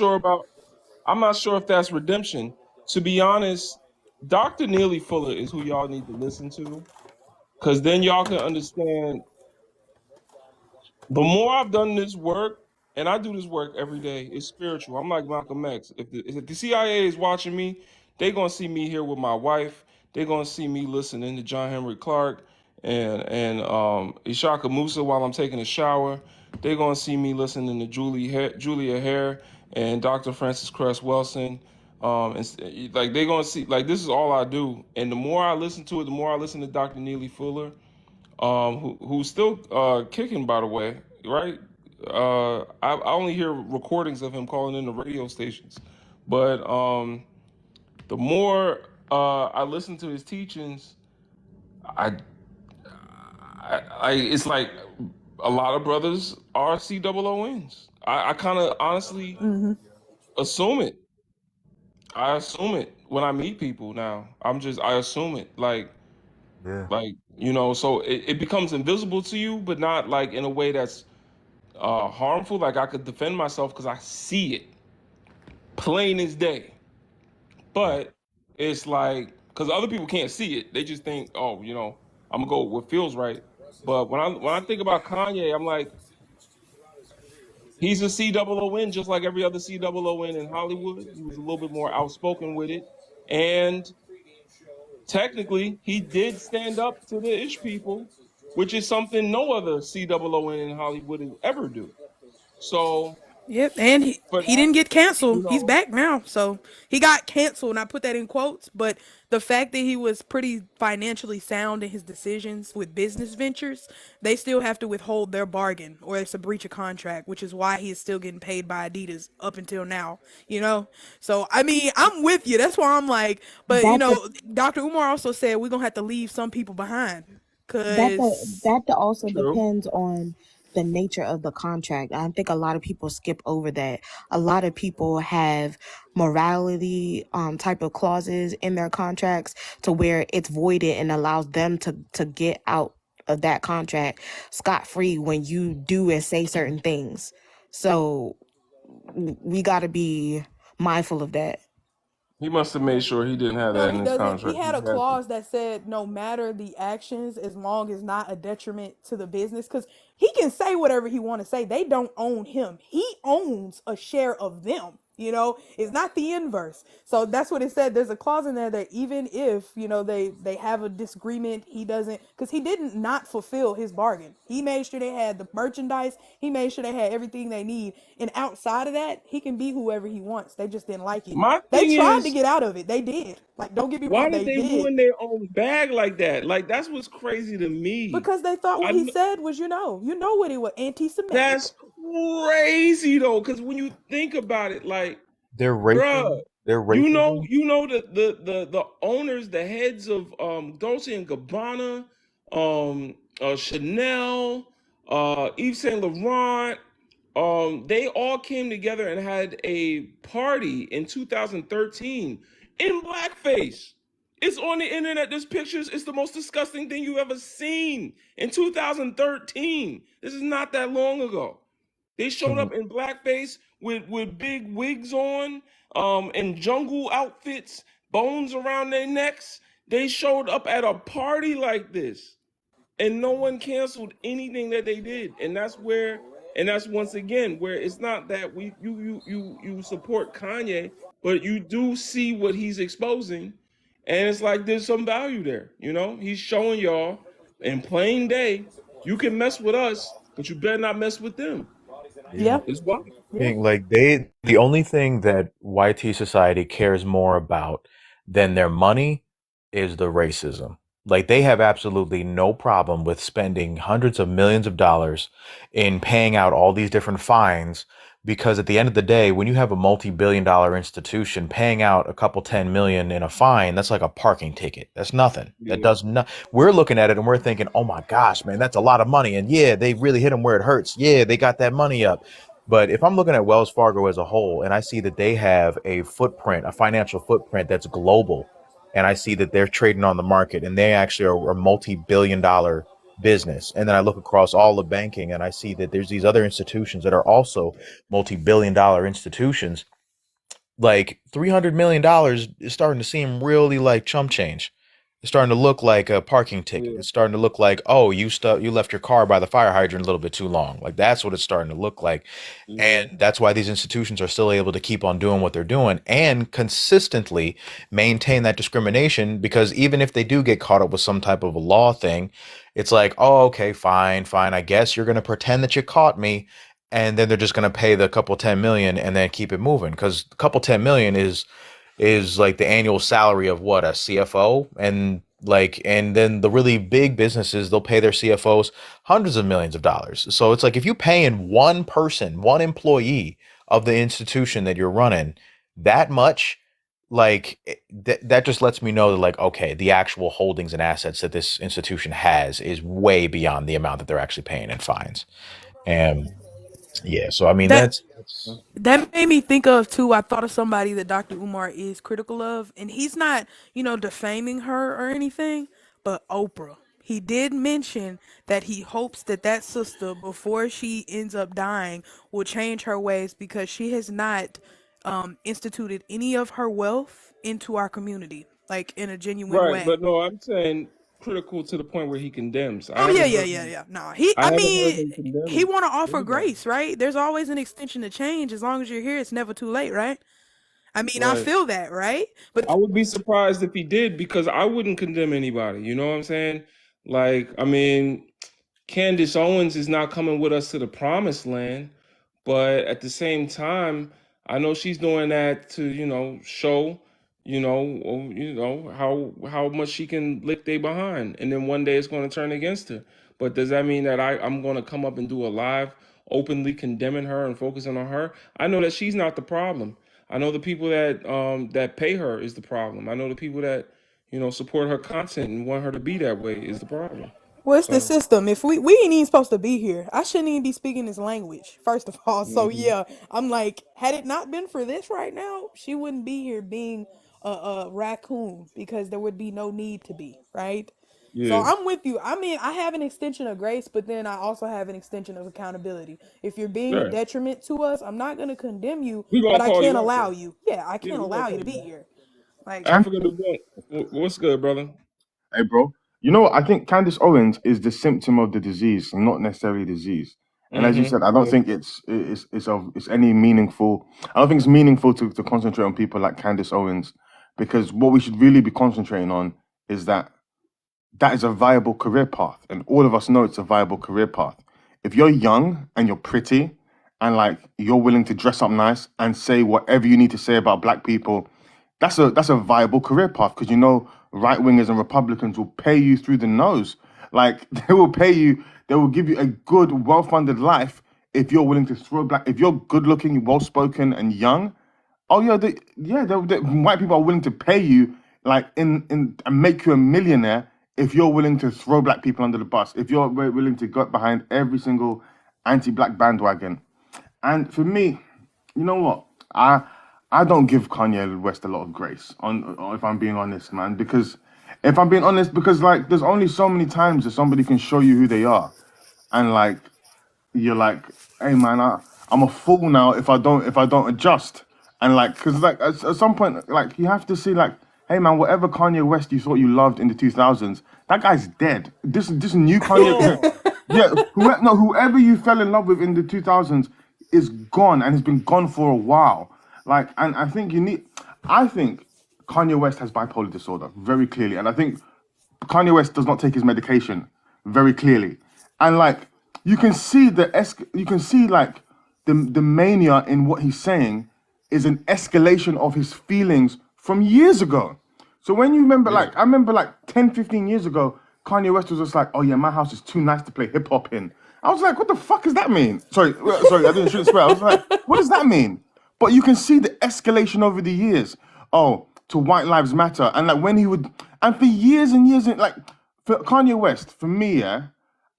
I'm not sure if that's redemption. To be honest, Dr. Neely Fuller is who y'all need to listen to. Cause then y'all can understand. The more I've done this work, and I do this work every day, it's spiritual. I'm like Malcolm X. If the CIA is watching me, they're gonna see me here with my wife. They're gonna see me listening to John Henry Clark and Ishaka Musa while I'm taking a shower. They're gonna see me listening to Julia Hare and Dr. Francis Cress Wilson. Like they're gonna see, like this is all I do. And the more I listen to it, the more I listen to Dr. Neely Fuller, who's still kicking, by the way, right? I only hear recordings of him calling in the radio stations, but the more I listen to his teachings, I, it's like a lot of brothers are COONs. I kind of honestly assume it. I assume it when I meet people now. I assume it Yeah. so it becomes invisible to you, but not like in a way that's harmful. Like I could defend myself because I see it plain as day. But it's like because other people can't see it, they just think, oh, I'm gonna go with what feels right. But when I think about Kanye, I'm like, he's a COON just like every other COON in Hollywood. He was a little bit more outspoken with it, and technically, he did stand up to the ish people, which is something no other COON in Hollywood will ever do. So Yep, and for he that, didn't get you canceled. He's know, back now, so he got canceled, and I put that in quotes. But the fact that he was pretty financially sound in his decisions with business ventures, they still have to withhold their bargain, or it's a breach of contract, which is why he is still getting paid by Adidas up until now. You know, so I mean, I'm with you. That's why I'm like, but That Dr. Umar also said we're gonna have to leave some people behind, that cause that also true. depends on the nature of the contract. I think a lot of people skip over that. A lot of people have morality type of clauses in their contracts to where it's voided and allows them to get out of that contract scot free when you do and say certain things. So we got to be mindful of that. He must have made sure he didn't have no, that in he his doesn't. He contract. He had a had to. clause that said no matter the actions, as long as not a detriment to the business, because he can say whatever he want to say. They don't own him. He owns a share of them. It's not the inverse. So that's what it said. There's a clause in there that even if they have a disagreement, he doesn't, because he didn't not fulfill his bargain. He made sure they had the merchandise. He made sure they had everything they need. And outside of that, he can be whoever he wants. They just didn't like it. My They thing tried to is, get out of it. They did. Like, don't get me why wrong, did they they did. ruin their own bag like that? Like that's what's crazy to me. Because they thought what I he kn- said was, what it was, anti-Semitic. that's crazy though, because when you think about it, like, Their bruh, racism. Their you know, racism. you know the owners, the heads of Dolce and Gabbana, Chanel, Yves Saint Laurent, they all came together and had a party in 2013 in blackface. It's on the internet. There's pictures. It's the most disgusting thing you've ever seen in 2013. This is not that long ago. They showed Can up in blackface with big wigs on, and jungle outfits, bones around their necks. They showed up at a party like this, and no one canceled anything that they did. And that's once again where it's not that you support Kanye, but you do see what he's exposing, and it's like there's some value there. He's showing y'all in plain day, you can mess with us, but you better not mess with them. Yeah. Yeah, It's why. yeah. Thing, like the only thing that YT society cares more about than their money is the racism. Like they have absolutely no problem with spending hundreds of millions of dollars in paying out all these different fines because at the end of the day, when you have a multi-billion-dollar institution paying out a couple 10 million in a fine, that's like a parking ticket. That's nothing. That Yeah. does not. We're looking at it and we're thinking, oh my gosh, man, that's a lot of money. And yeah, they really hit them where it hurts. Yeah, they got that money up. But if I'm looking at Wells Fargo as a whole and I see that they have a footprint, a financial footprint that's global, and I see that they're trading on the market and they actually are a multi-billion-dollar business. And then I look across all of banking and I see that there's these other institutions that are also multi-billion-dollar institutions. Like $300 million is starting to seem really like chump change. It's starting to look like a parking ticket. Yeah. It's starting to look like, oh, you left your car by the fire hydrant a little bit too long. Like that's what it's starting to look like. Yeah. And that's why these institutions are still able to keep on doing what they're doing and consistently maintain that discrimination, because even if they do get caught up with some type of a law thing, it's like, oh, okay, fine, fine. I guess you're going to pretend that you caught me. And then they're just going to pay the couple 10 million and then keep it moving. Because a couple 10 million is like the annual salary of what, a CFO. And then the really big businesses, they'll pay their CFOs hundreds of millions of dollars. So it's like if you pay in one person, one employee of the institution that you're running that much, like that just lets me know that, like, okay, the actual holdings and assets that this institution has is way beyond the amount that they're actually paying in fines. And yeah, so I mean That that's that made me think of too. I thought of somebody that Dr. Umar is critical of, and he's not, defaming her or anything, but Oprah. He did mention that he hopes that that sister, before she ends up dying, will change her ways because she has not instituted any of her wealth into our community, like in a genuine Right, way. but no, I'm saying critical to the point where he condemns. Oh yeah, yeah, yeah, yeah. No, I haven't heard him he condemn want to offer anybody. grace, right? There's always an extension to change. As long as you're here, it's never too late, right? I mean, I Right. feel that, right? I But would be surprised if he did, because I wouldn't condemn anybody. You know what I'm saying? Like, I mean, Candace Owens is not coming with us to the promised land, but at the same time, I know she's doing that to, show, how much she can lick they behind, and then one day it's going to turn against her. But does that mean that I'm going to come up and do a live openly condemning her and focusing on her? I know that she's not the problem. I know the people that pay her is the problem. I know the people that, support her content and want her to be that way is the problem. what's the So, system? If we ain't even supposed to be here, I shouldn't even be speaking this language. First of all, so mhm. yeah, I'm like, had it not been for this right now, she wouldn't be here being a raccoon because there would be no need to be, right? So Yeah, I'm with you. I mean, I have an extension of grace, but then I also have an extension of accountability. If you're being a right. detriment to us, I'm not gonna condemn you, We're but gonna I call can't you out allow though. you. Yeah, I Yeah, can't we're gonna allow you call to you be out. here. Like, And Africa the what's good, brother? hey, bro, you know what? I think Candace Owens is the symptom of the disease, not necessarily disease. And as you said, I don't Yeah. think it's any meaningful. I don't think it's meaningful to concentrate on people like Candace Owens, because what we should really be concentrating on is that is a viable career path. And all of us know it's a viable career path. If you're young and you're pretty and like you're willing to dress up nice and say whatever you need to say about black people, that's a viable career path, because right wingers and Republicans will pay you through the nose. Like they will give you a good, well funded life if you're willing to throw black. If you're good looking, well spoken, and young, oh yeah, white people are willing to pay you like in and make you a millionaire if you're willing to throw black people under the bus. If you're willing to go behind every single anti-black bandwagon. And for me, you know what? I don't give Kanye West a lot of grace on, if I'm being honest, man. Because if I'm being honest, because like there's only so many times that somebody can show you who they are, and like you're like, hey man, I'm a fool now if I don't adjust. And like, cause like at some point, like you have to see like, hey man, whatever Kanye West you thought you loved in the 2000s, that guy's dead. This new Kanye, Yo, yeah, whoever you fell in love with in the 2000s is gone and has been gone for a while. Like, and I think Kanye West has bipolar disorder very clearly, and I think Kanye West does not take his medication very clearly, and like you can see like the mania in what he's saying is an escalation of his feelings from years ago. So when you remember, yeah, like I remember like 10, 15 years ago, Kanye West was just like, oh yeah, my house is too nice to play hip hop in, I was like, what the fuck does that mean? Sorry, I shouldn't swear. I was like, what does that mean? But you can see the escalation over the years. Oh, to White Lives Matter, and like when he would, and for years and years, like for Kanye West, for me, yeah,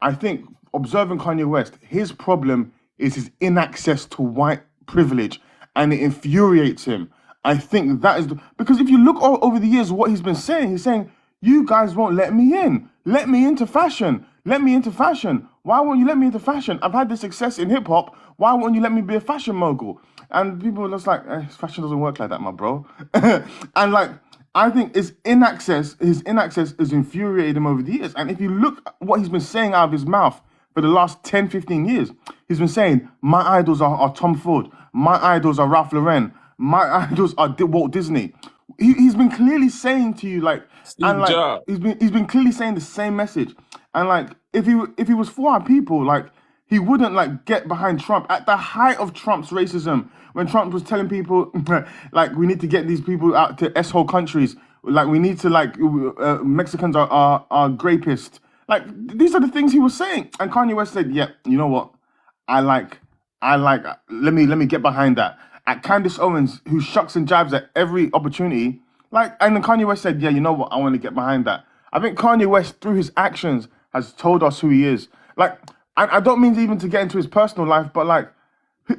I think observing Kanye West, his problem is his inaccess to white privilege, and it infuriates him. I think that is because if you look over the years, what he's been saying, he's saying, "You guys won't let me in. Let me into fashion. Let me into fashion. Why won't you let me into fashion? I've had the success in hip hop. Why won't you let me be a fashion mogul?" And people are just like, "Fashion doesn't work like that, my bro." And like, I think his inaccess has infuriated him over the years. And if you look at what he's been saying out of his mouth for the last 10, 15 years, he's been saying, my idols are Tom Ford, my idols are Ralph Lauren, my idols are Walt Disney. He's been clearly saying to you, like, and Steve like Jobs. he's been clearly saying the same message. And like, if he was for our people, like, he wouldn't like get behind Trump at the height of Trump's racism, when Trump was telling people like, we need to get these people out to S-hole countries, like we need to like Mexicans are grapists. Like, these are the things he was saying. And Kanye West said, "Yeah, you know what? I like, let me get behind that." At Candace Owens, who shucks and jives at every opportunity, like, and then Kanye West said, "Yeah, you know what? I want to get behind that." I think Kanye West, through his actions, has told us who he is. Like, I don't mean even to get into his personal life, but like,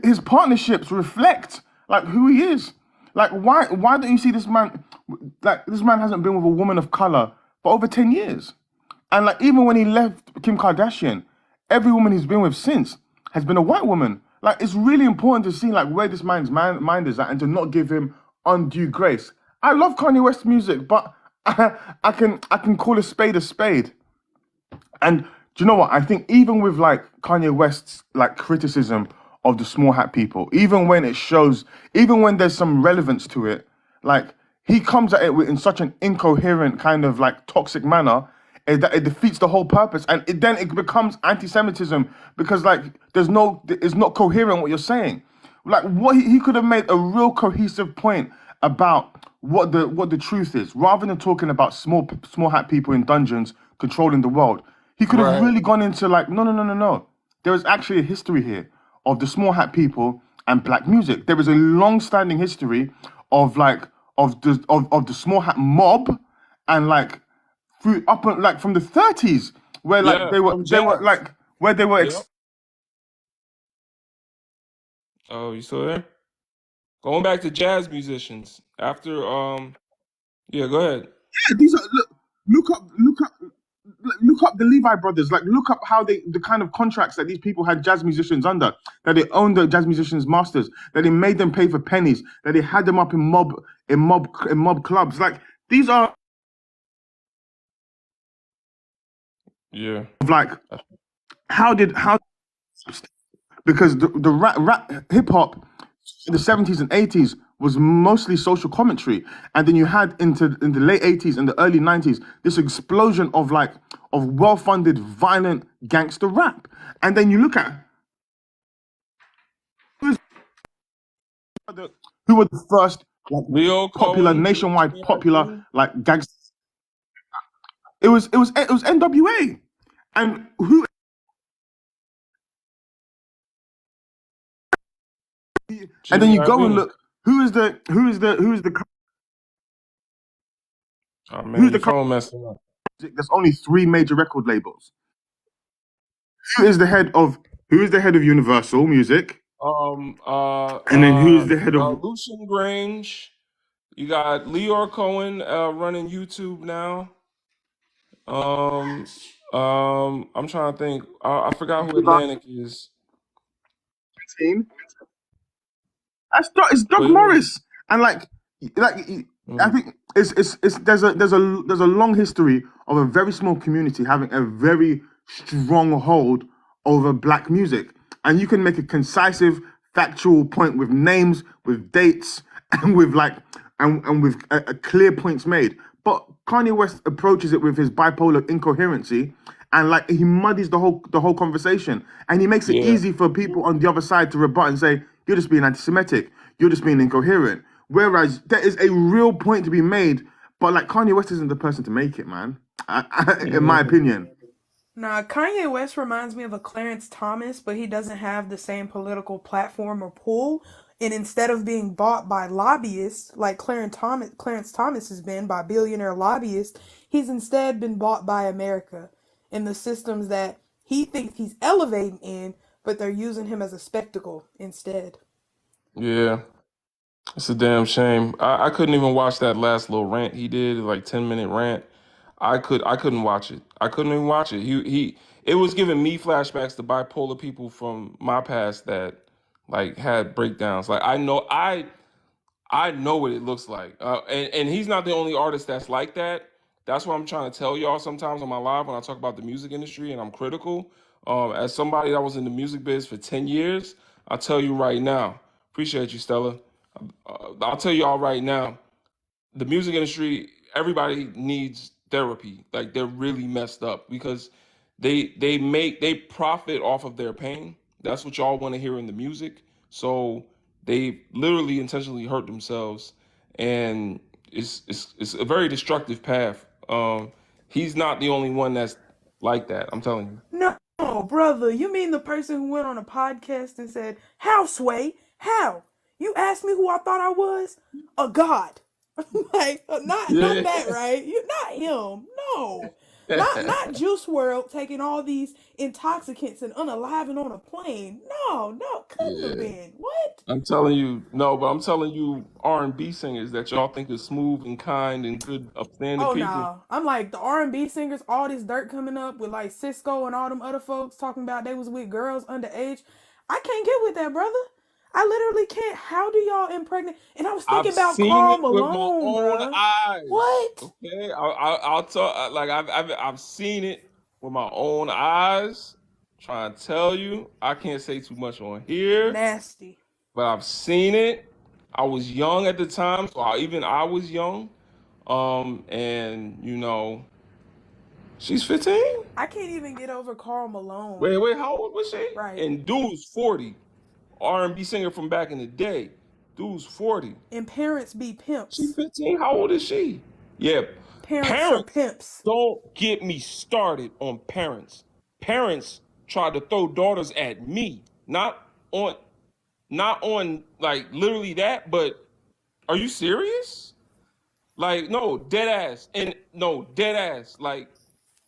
his partnerships reflect like who he is. Like, why don't you see this man? Like, this man hasn't been with a woman of color for over 10 years. And like, even when he left Kim Kardashian, every woman he's been with since has been a white woman. Like, it's really important to see like where this man's mind is at, and to not give him undue grace. I love Kanye West's music, but I can call a spade a spade. And do you know what? I think even with like Kanye West's like criticism of the small hat people, even when it shows, even when there's some relevance to it, like, he comes at it in such an incoherent kind of like toxic manner, that it defeats the whole purpose, and then it becomes anti-Semitism, because like it's not coherent what you're saying. Like, what he could have made a real cohesive point about what the truth is, rather than talking about small hat people in dungeons controlling the world. He could have Right. really gone into like, no. There is actually a history here of the small hat people and black music. There is a long-standing history of like of the small hat mob, and like through up like from the 30s, where like Yeah, they were from jazz. like where they were Yep. Oh, you still there? Going back to jazz musicians. After yeah, go ahead. Yeah, these are look up the Levi brothers. Like, look up how the kind of contracts that these people had jazz musicians under, that they owned the jazz musicians' masters, that they made them pay for pennies, that they had them up in mob clubs. Like, these are Yeah. like, how because the rap hip hop in the 70s and 80s was mostly social commentary, and then you had in the late 80s and the early 90s this explosion of well-funded violent gangster rap. And then you look at who were the first like Leo popular, Cohen, Juice nationwide popular WRLD. like gangster. It was NWA. And who and then Jimmy you go and Iovine. look, who is the Oh who's man, the your phone messing up. there's only 3 major record labels. Who is the head of Universal Music? And then who's the head of Lucian Grange. You got Leo Cohen running YouTube now. I'm trying to think. I forgot who Atlantic is. It's Doug But yeah. Morris. And like I think it's there's a long history of a very small community having a very strong hold over black music. And you can make a concisive, factual point with names, with dates, and with like and with a clear points made. But Kanye West approaches it with his bipolar incoherency, and like he muddies the whole conversation, and he makes it Yeah. easy for people on the other side to rebut and say, "You're just being anti-Semitic. You're just being incoherent." Whereas there is a real point to be made, but like Kanye West isn't the person to make it, man. In my opinion. Nah, Kanye West reminds me of a Clarence Thomas, but he doesn't have the same political platform or pull. And instead of being bought by lobbyists, like Clarence Thomas has been by billionaire lobbyists, he's instead been bought by America in the systems that he thinks he's elevating in, but they're using him as a spectacle instead. Yeah, it's a damn shame. I couldn't even watch that last little rant he did, like 10-minute rant. I couldn't watch it. I couldn't even watch it. He it was giving me flashbacks to bipolar people from my past that like had breakdowns. Like I know what it looks like. And he's not the only artist that's like that. That's what I'm trying to tell y'all sometimes on my live when I talk about the music industry and I'm critical. As somebody that was in the music biz for 10 years, I'll tell you right now, appreciate you, Stella. I'll tell y'all right now, the music industry, everybody needs therapy. Like they're really messed up because they profit off of their pain. That's what y'all want to hear in the music. So they literally intentionally hurt themselves, and it's a very destructive path. He's not the only one that's like that. I'm telling you. No, brother, you mean the person who went on a podcast and said, "How, Sway? How? You asked me who I thought I was? A god." Like, not Yeah. that, right? You not him. No. Not Juice World taking all these intoxicants and unaliving on a plane. No, couldn't have Yeah. been. What? I'm telling you, no, but I'm telling you, R&B singers that y'all think is smooth and kind and good, upstanding Oh people. no. I'm like the R&B singers, all this dirt coming up with like Cisco and all them other folks talking about they was with girls underage. I can't get with that, brother. I literally can't. How do y'all impregnate? And I was I've thinking about seen Karl it with my Malone, own bruh. eyes. What? Okay, I'll talk. Like I've seen it with my own eyes. Trying to tell you, I can't say too much on here, Nasty. but I've seen it. I was young at the time, so even I was young. And she's 15. I can't even get over Karl Wait, Malone. wait, how old was she? Right. And dude's 40. R&B singer from back in the day. Dude's 40. And parents be She pimps. 15. How old is she? Yeah. Parents are Parents, pimps. don't get me started on parents. Parents tried to throw daughters at me. On not on like literally that, but are you serious? Like, no, dead ass. And no, dead ass. Like,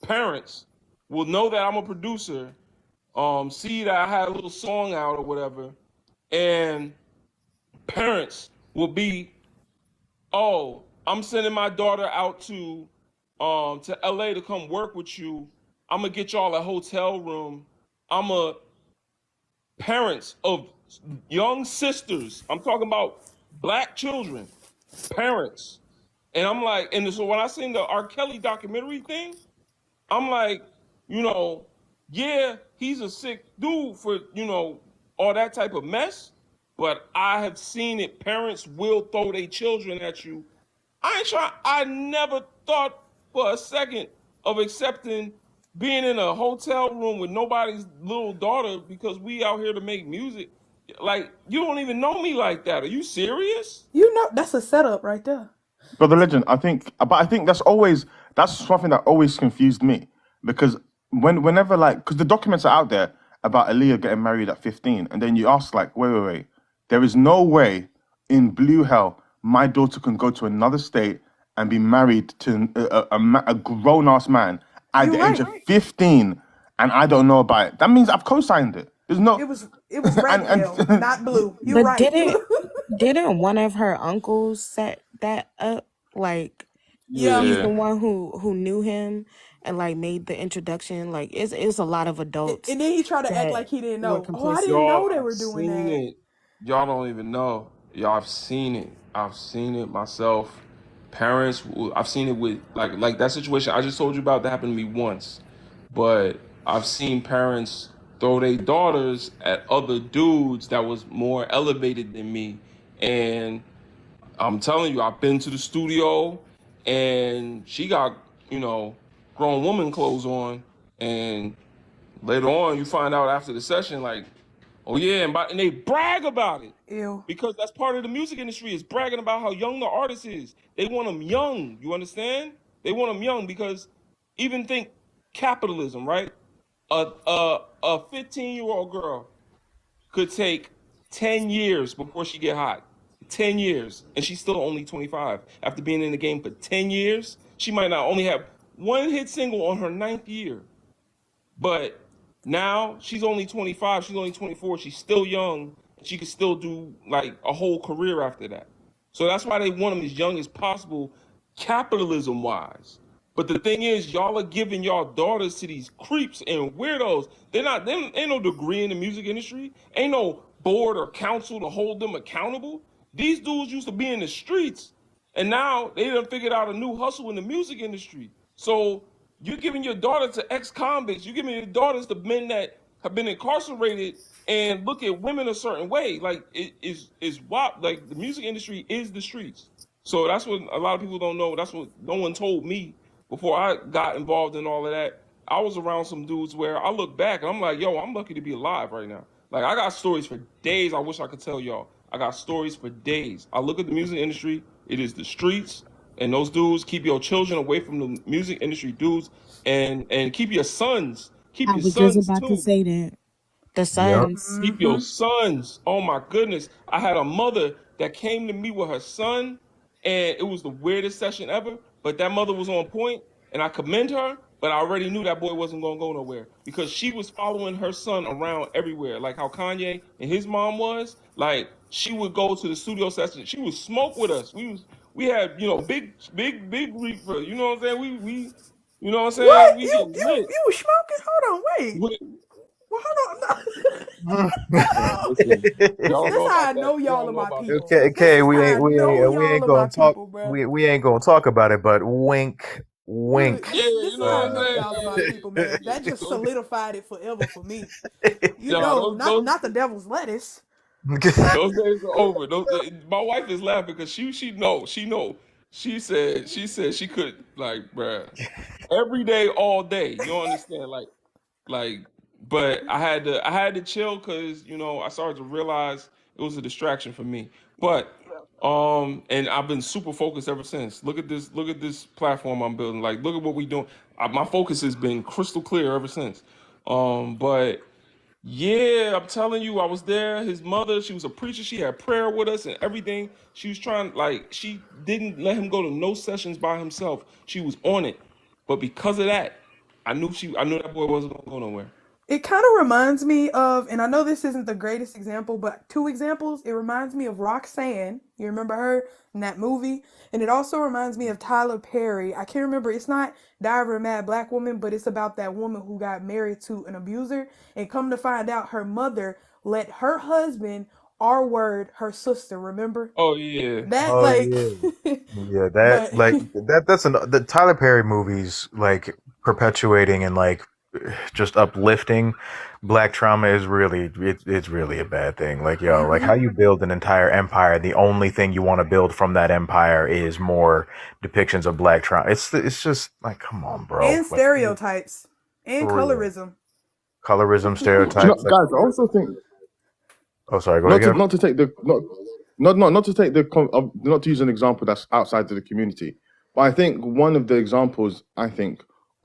parents will know that I'm a producer, see that I had a little song out or whatever, and parents will be, oh, I'm sending my daughter out to LA to come work with you. I'm gonna get y'all a hotel room. I'm a parents of young sisters. I'm talking about black children, parents. And I'm like, and so when I seen the R. Kelly documentary thing, I'm like, you know, yeah, he's a sick dude for, all that type of mess. But I have seen it. Parents will throw their children at you. I never thought for a second of accepting being in a hotel room with nobody's little daughter because we out here to make music. Like, you don't even know me like that. Are you serious? You know, that's a setup right there. But the legend, I think that's something that always confused me because whenever like, because the documents are out there about Aaliyah getting married at 15, and then you ask like, wait, there is no way in blue hell my daughter can go to another state and be married to a grown ass man at You the age of right. 15, and I don't know about it. That means I've co-signed it. There's no, It was red hell, and not blue. You But right. didn't one of her uncles set that up? Like Yeah. he's the Yeah. one who knew him and like made the introduction. Like it's a lot of adults And then he tried to act that like he didn't were know. Oh, I complicit. didn't know Y'all, they I've were doing seen that. it. Y'all don't even know. Y'all, I've seen it. I've seen it myself. Parents, I've seen it with like that situation I just told you about that happened to me once. But I've seen parents throw their daughters at other dudes that was more elevated than me. And I'm telling you, I've been to the studio and she got, grown woman clothes on. And later on, you find out after the session, like, oh yeah, and they brag about it Ew. because that's part of the music industry is bragging about how young the artist is. They want them young. You understand? They want them young because even think capitalism, right? A 15-year-old girl could take 10 years before she get hot. 10 years, and she's still only 25. After being in the game for 10 years, she might not only have one hit single on her ninth year. But now she's only 25, she's only 24, she's still young. She could still do like a whole career after that. So that's why they want them as young as possible, capitalism wise. But the thing is, y'all are giving y'all daughters to these creeps and weirdos. They ain't no degree in the music industry, ain't no board or council to hold them accountable. These dudes used to be in the streets, and now they done figured out a new hustle in the music industry. So you're giving your daughter to ex-convicts. You're giving your daughters to men that have been incarcerated and look at women a certain way. Like it is what like the music industry is the streets. So that's what a lot of people don't know. That's what no one told me before I got involved in all of that. I was around some dudes where I look back and I'm like, yo, I'm lucky to be alive right now. Like I got stories for days. I wish I could tell y'all. I got stories for days. I look at the music industry. It is the streets, and those dudes. Keep your children away from the music industry dudes, and keep your sons. Keep I your was just sons about to too. say that. The Yep. sons. Keep your sons. Oh my goodness. I had a mother that came to me with her son, and it was the weirdest session ever. But that mother was on point, and I commend her. But I already knew that boy wasn't gonna go nowhere because she was following her son around everywhere, like how Kanye and his mom was. Like she would go to the studio session. She would smoke with us. We had big reefer. You know what I'm saying? We you know what I'm saying? What? We You get you lit. you was smoking? Hold on, wait. With, Well, hold on. listen, This y'all don't this know how I about that. know Y'all y'all don't are know my about that. people. Okay, This okay, is how I know we y'all ain't are my gonna talk. people, bro. We ain't gonna talk about it, but wink, Look, wink. Yeah, this you is know how I what I'm know saying? y'all are my people, man. That just Those, solidified it forever for me. You yeah, know, those, not those not the devil's lettuce. those days are over. My wife is laughing because she know. She said she could like, bruh, every day, all day. You don't understand, like. But I had to chill because I started to realize it was a distraction for me. But and I've been super focused ever since. Look at this platform I'm building. Like, look at what we doing. My focus has been crystal clear ever since. But yeah, I'm telling you, I was there. His mother, she was a preacher. She had prayer with us and everything. She was trying, like, she didn't let him go to no sessions by himself. She was on it. But because of that, I knew that boy wasn't gonna go nowhere. It kind of reminds me of, and I know this isn't the greatest example, but two examples. It reminds me of Roxanne. You remember her in that movie? And it also reminds me of Tyler Perry. I can't remember. It's not Diary of a Mad Black Woman, but it's about that woman who got married to an abuser. And come to find out, her mother let her husband R word her sister. Remember? Oh yeah. That, Oh like, yeah, yeah. That but like the Tyler Perry movies like perpetuating and like just uplifting black trauma is really it's really a bad thing. Like yo, like how you build an entire empire, the only thing you want to build from that empire is more depictions of black trauma. It's just like come on, bro. and Like stereotypes and for real. colorism. Colorism, Do you know, stereotypes. Like guys? I also think oh, sorry, go ahead. not to take the not to take not to use an example that's outside of the community, but I think one of the examples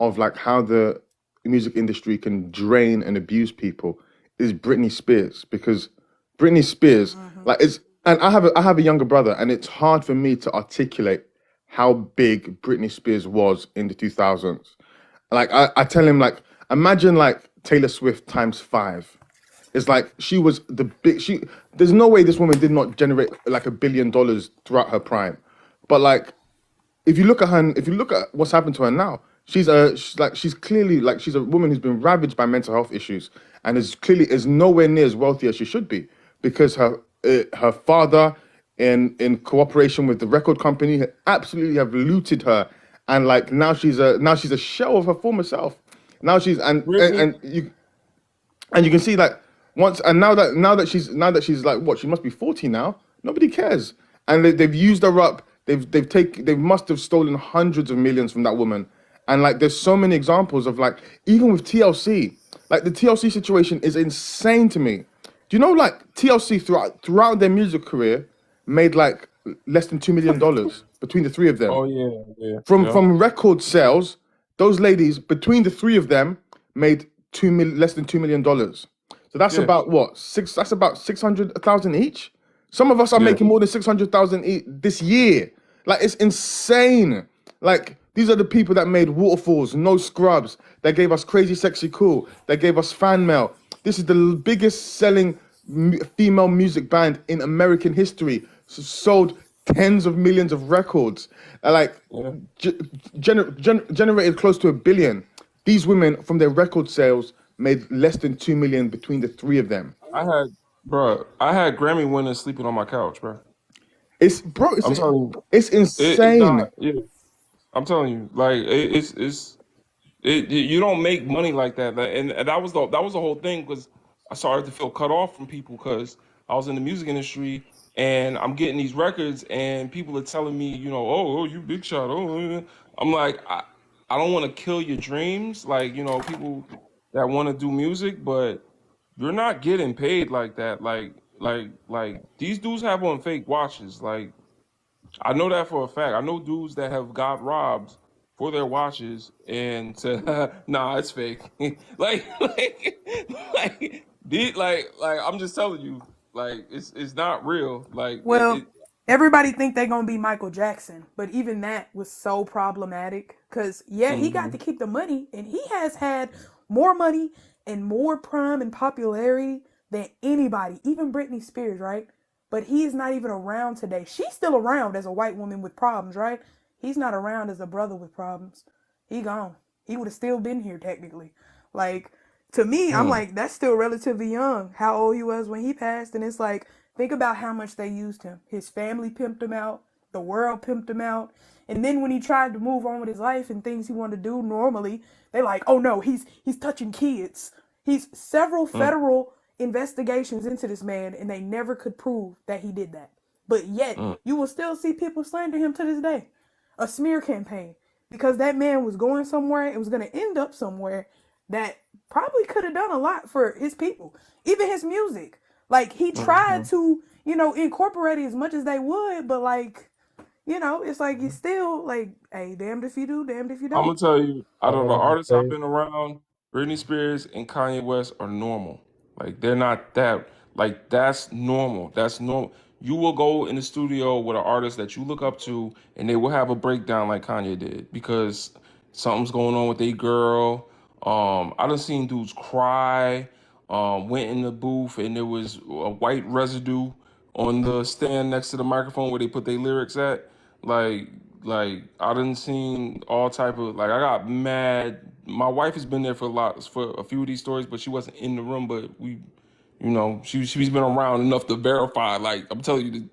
of like how the music industry can drain and abuse people is Britney Spears, because Britney Spears like it's and I have a younger brother, and it's hard for me to articulate how big Britney Spears was in the 2000s. Like I tell him, like, imagine like Taylor Swift times five. It's like she was the big she there's no way this woman did not generate like $1 billion throughout her prime. But like if you look at what's happened to her now, she's clearly like she's a woman who's been ravaged by mental health issues, and is nowhere near as wealthy as she should be, because her father, in cooperation with the record company, absolutely have looted her, and like now she's a shell of her former self. Now she's Brittany, and you can see like once and now that she's like what, she must be 40 now. Nobody cares, and they've used her up. They must have stolen hundreds of millions from that woman, and like there's so many examples of like even with TLC, like the TLC situation is insane to me. Do you know like TLC throughout their music career made like less than $2 million between the three of them oh yeah, yeah, from yeah. record sales those ladies, between the three of them, made less than $2 million. So that's Yeah, about what six? That's about 600,000 each. Some of us are yeah. making more than 600,000 this year. Like it's insane. Like these are the people that made Waterfalls, No Scrubs. They gave us Crazy Sexy Cool. They gave us Fan Mail. This is the biggest selling female music band in American history. Sold tens of millions of records. Like Yeah. generated close to $1 billion. These women, from their record sales, made less than 2 million between the three of them. I had Grammy winners sleeping on my couch, bro. It's bro, I'm telling you, it's it's insane. not. Yeah, I'm telling you, like you don't make money like that. And that was the whole thing because I started to feel cut off from people because I was in the music industry and I'm getting these records and people are telling me, oh, you big shot. I'm like, I don't want to kill your dreams, like people that want to do music, but you're not getting paid like that. Like these dudes have on fake watches. Like I know that for a fact. I know dudes that have got robbed for their watches and said, "Nah, it's fake." Like I'm just telling you, like it's not real. Like Well, everybody think they're gonna be Michael Jackson, but even that was so problematic. Cause yeah, he got to Mhm. keep the money, and he has had more money and more prime and popularity than anybody, even Britney Spears, right? But he is not even around today. She's still around as a white woman with problems, right? He's not around as a brother with problems. He gone. He would have still been here technically. Like to me, I'm Mm. like, that's still relatively young. How old he was when he passed, and it's like, think about how much they used him. His family pimped him out. The world pimped him out. And then when he tried to move on with his life and things he wanted to do normally, they like, oh no, he's touching kids. He's several Mm. federal investigations into this man, and they never could prove that he did that. But yet, Mm. you will still see people slander him to this day. A smear campaign. Because that man was going somewhere and was going to end up somewhere that probably could have done a lot for his people. Even his music. Like, he tried Mhm. to, incorporate it as much as they would, but like, it's like you still like, hey, damned if you do, damned if you I'm don't. gonna tell you, out of the All artists I've been around, Britney Spears and Kanye West are normal. Like they're not that. Like that's normal. That's normal. You will go in the studio with an artist that you look up to, and they will have a breakdown like Kanye did because something's going on with a girl. I done seen dudes cry. Went in the booth and there was a white residue on the stand next to the microphone where they put their lyrics at. Like, like I done seen all type of like I got mad. My wife has been there for a few of these stories, but she wasn't in the room. But she's been around enough to verify. Like I'm telling you,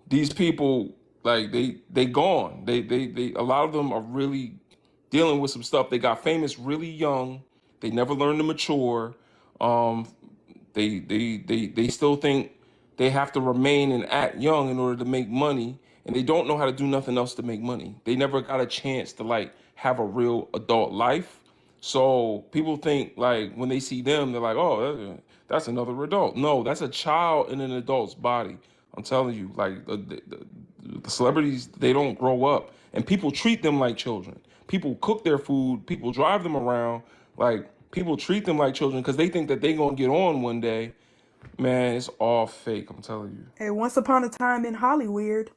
these people like they gone. They a lot of them are really dealing with some stuff. They got famous really young. They never learned to mature. Um, they still think they have to remain and act young in order to make money, and they don't know how to do nothing else to make money. They never got a chance to like have a real adult life. So people think like when they see them, they're like, oh, that's another adult. No, that's a child in an adult's body. I'm telling you, like the celebrities, they don't grow up, and people treat them like children. People cook their food. People drive them around. Like people treat them like children because they think that they gonna get on one day. Man, it's all fake. I'm telling you. Hey, once upon a time in Hollywood.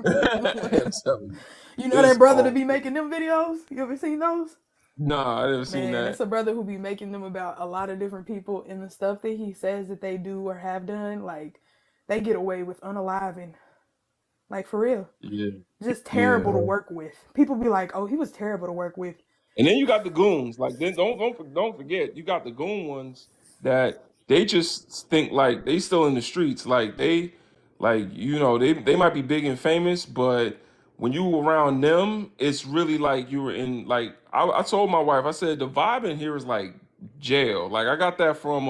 I'm telling you, You know it's that brother to all be fake. making them videos? You ever seen those? Nah, I never seen Man, it's that. a brother who be making them about a lot of different people, and the stuff that he says that they do or have done, like they get away with unaliving. Like for real. Yeah, Just yeah. terrible to work with. People be like, "Oh, he was terrible to work with." And then you got the goons. Like then don't forget, you got the goon ones that they just think like they still in the streets. Like they might be big and famous, but when you around them, it's really like you were in like I told my wife, I said the vibe in here is like jail. Like I got that from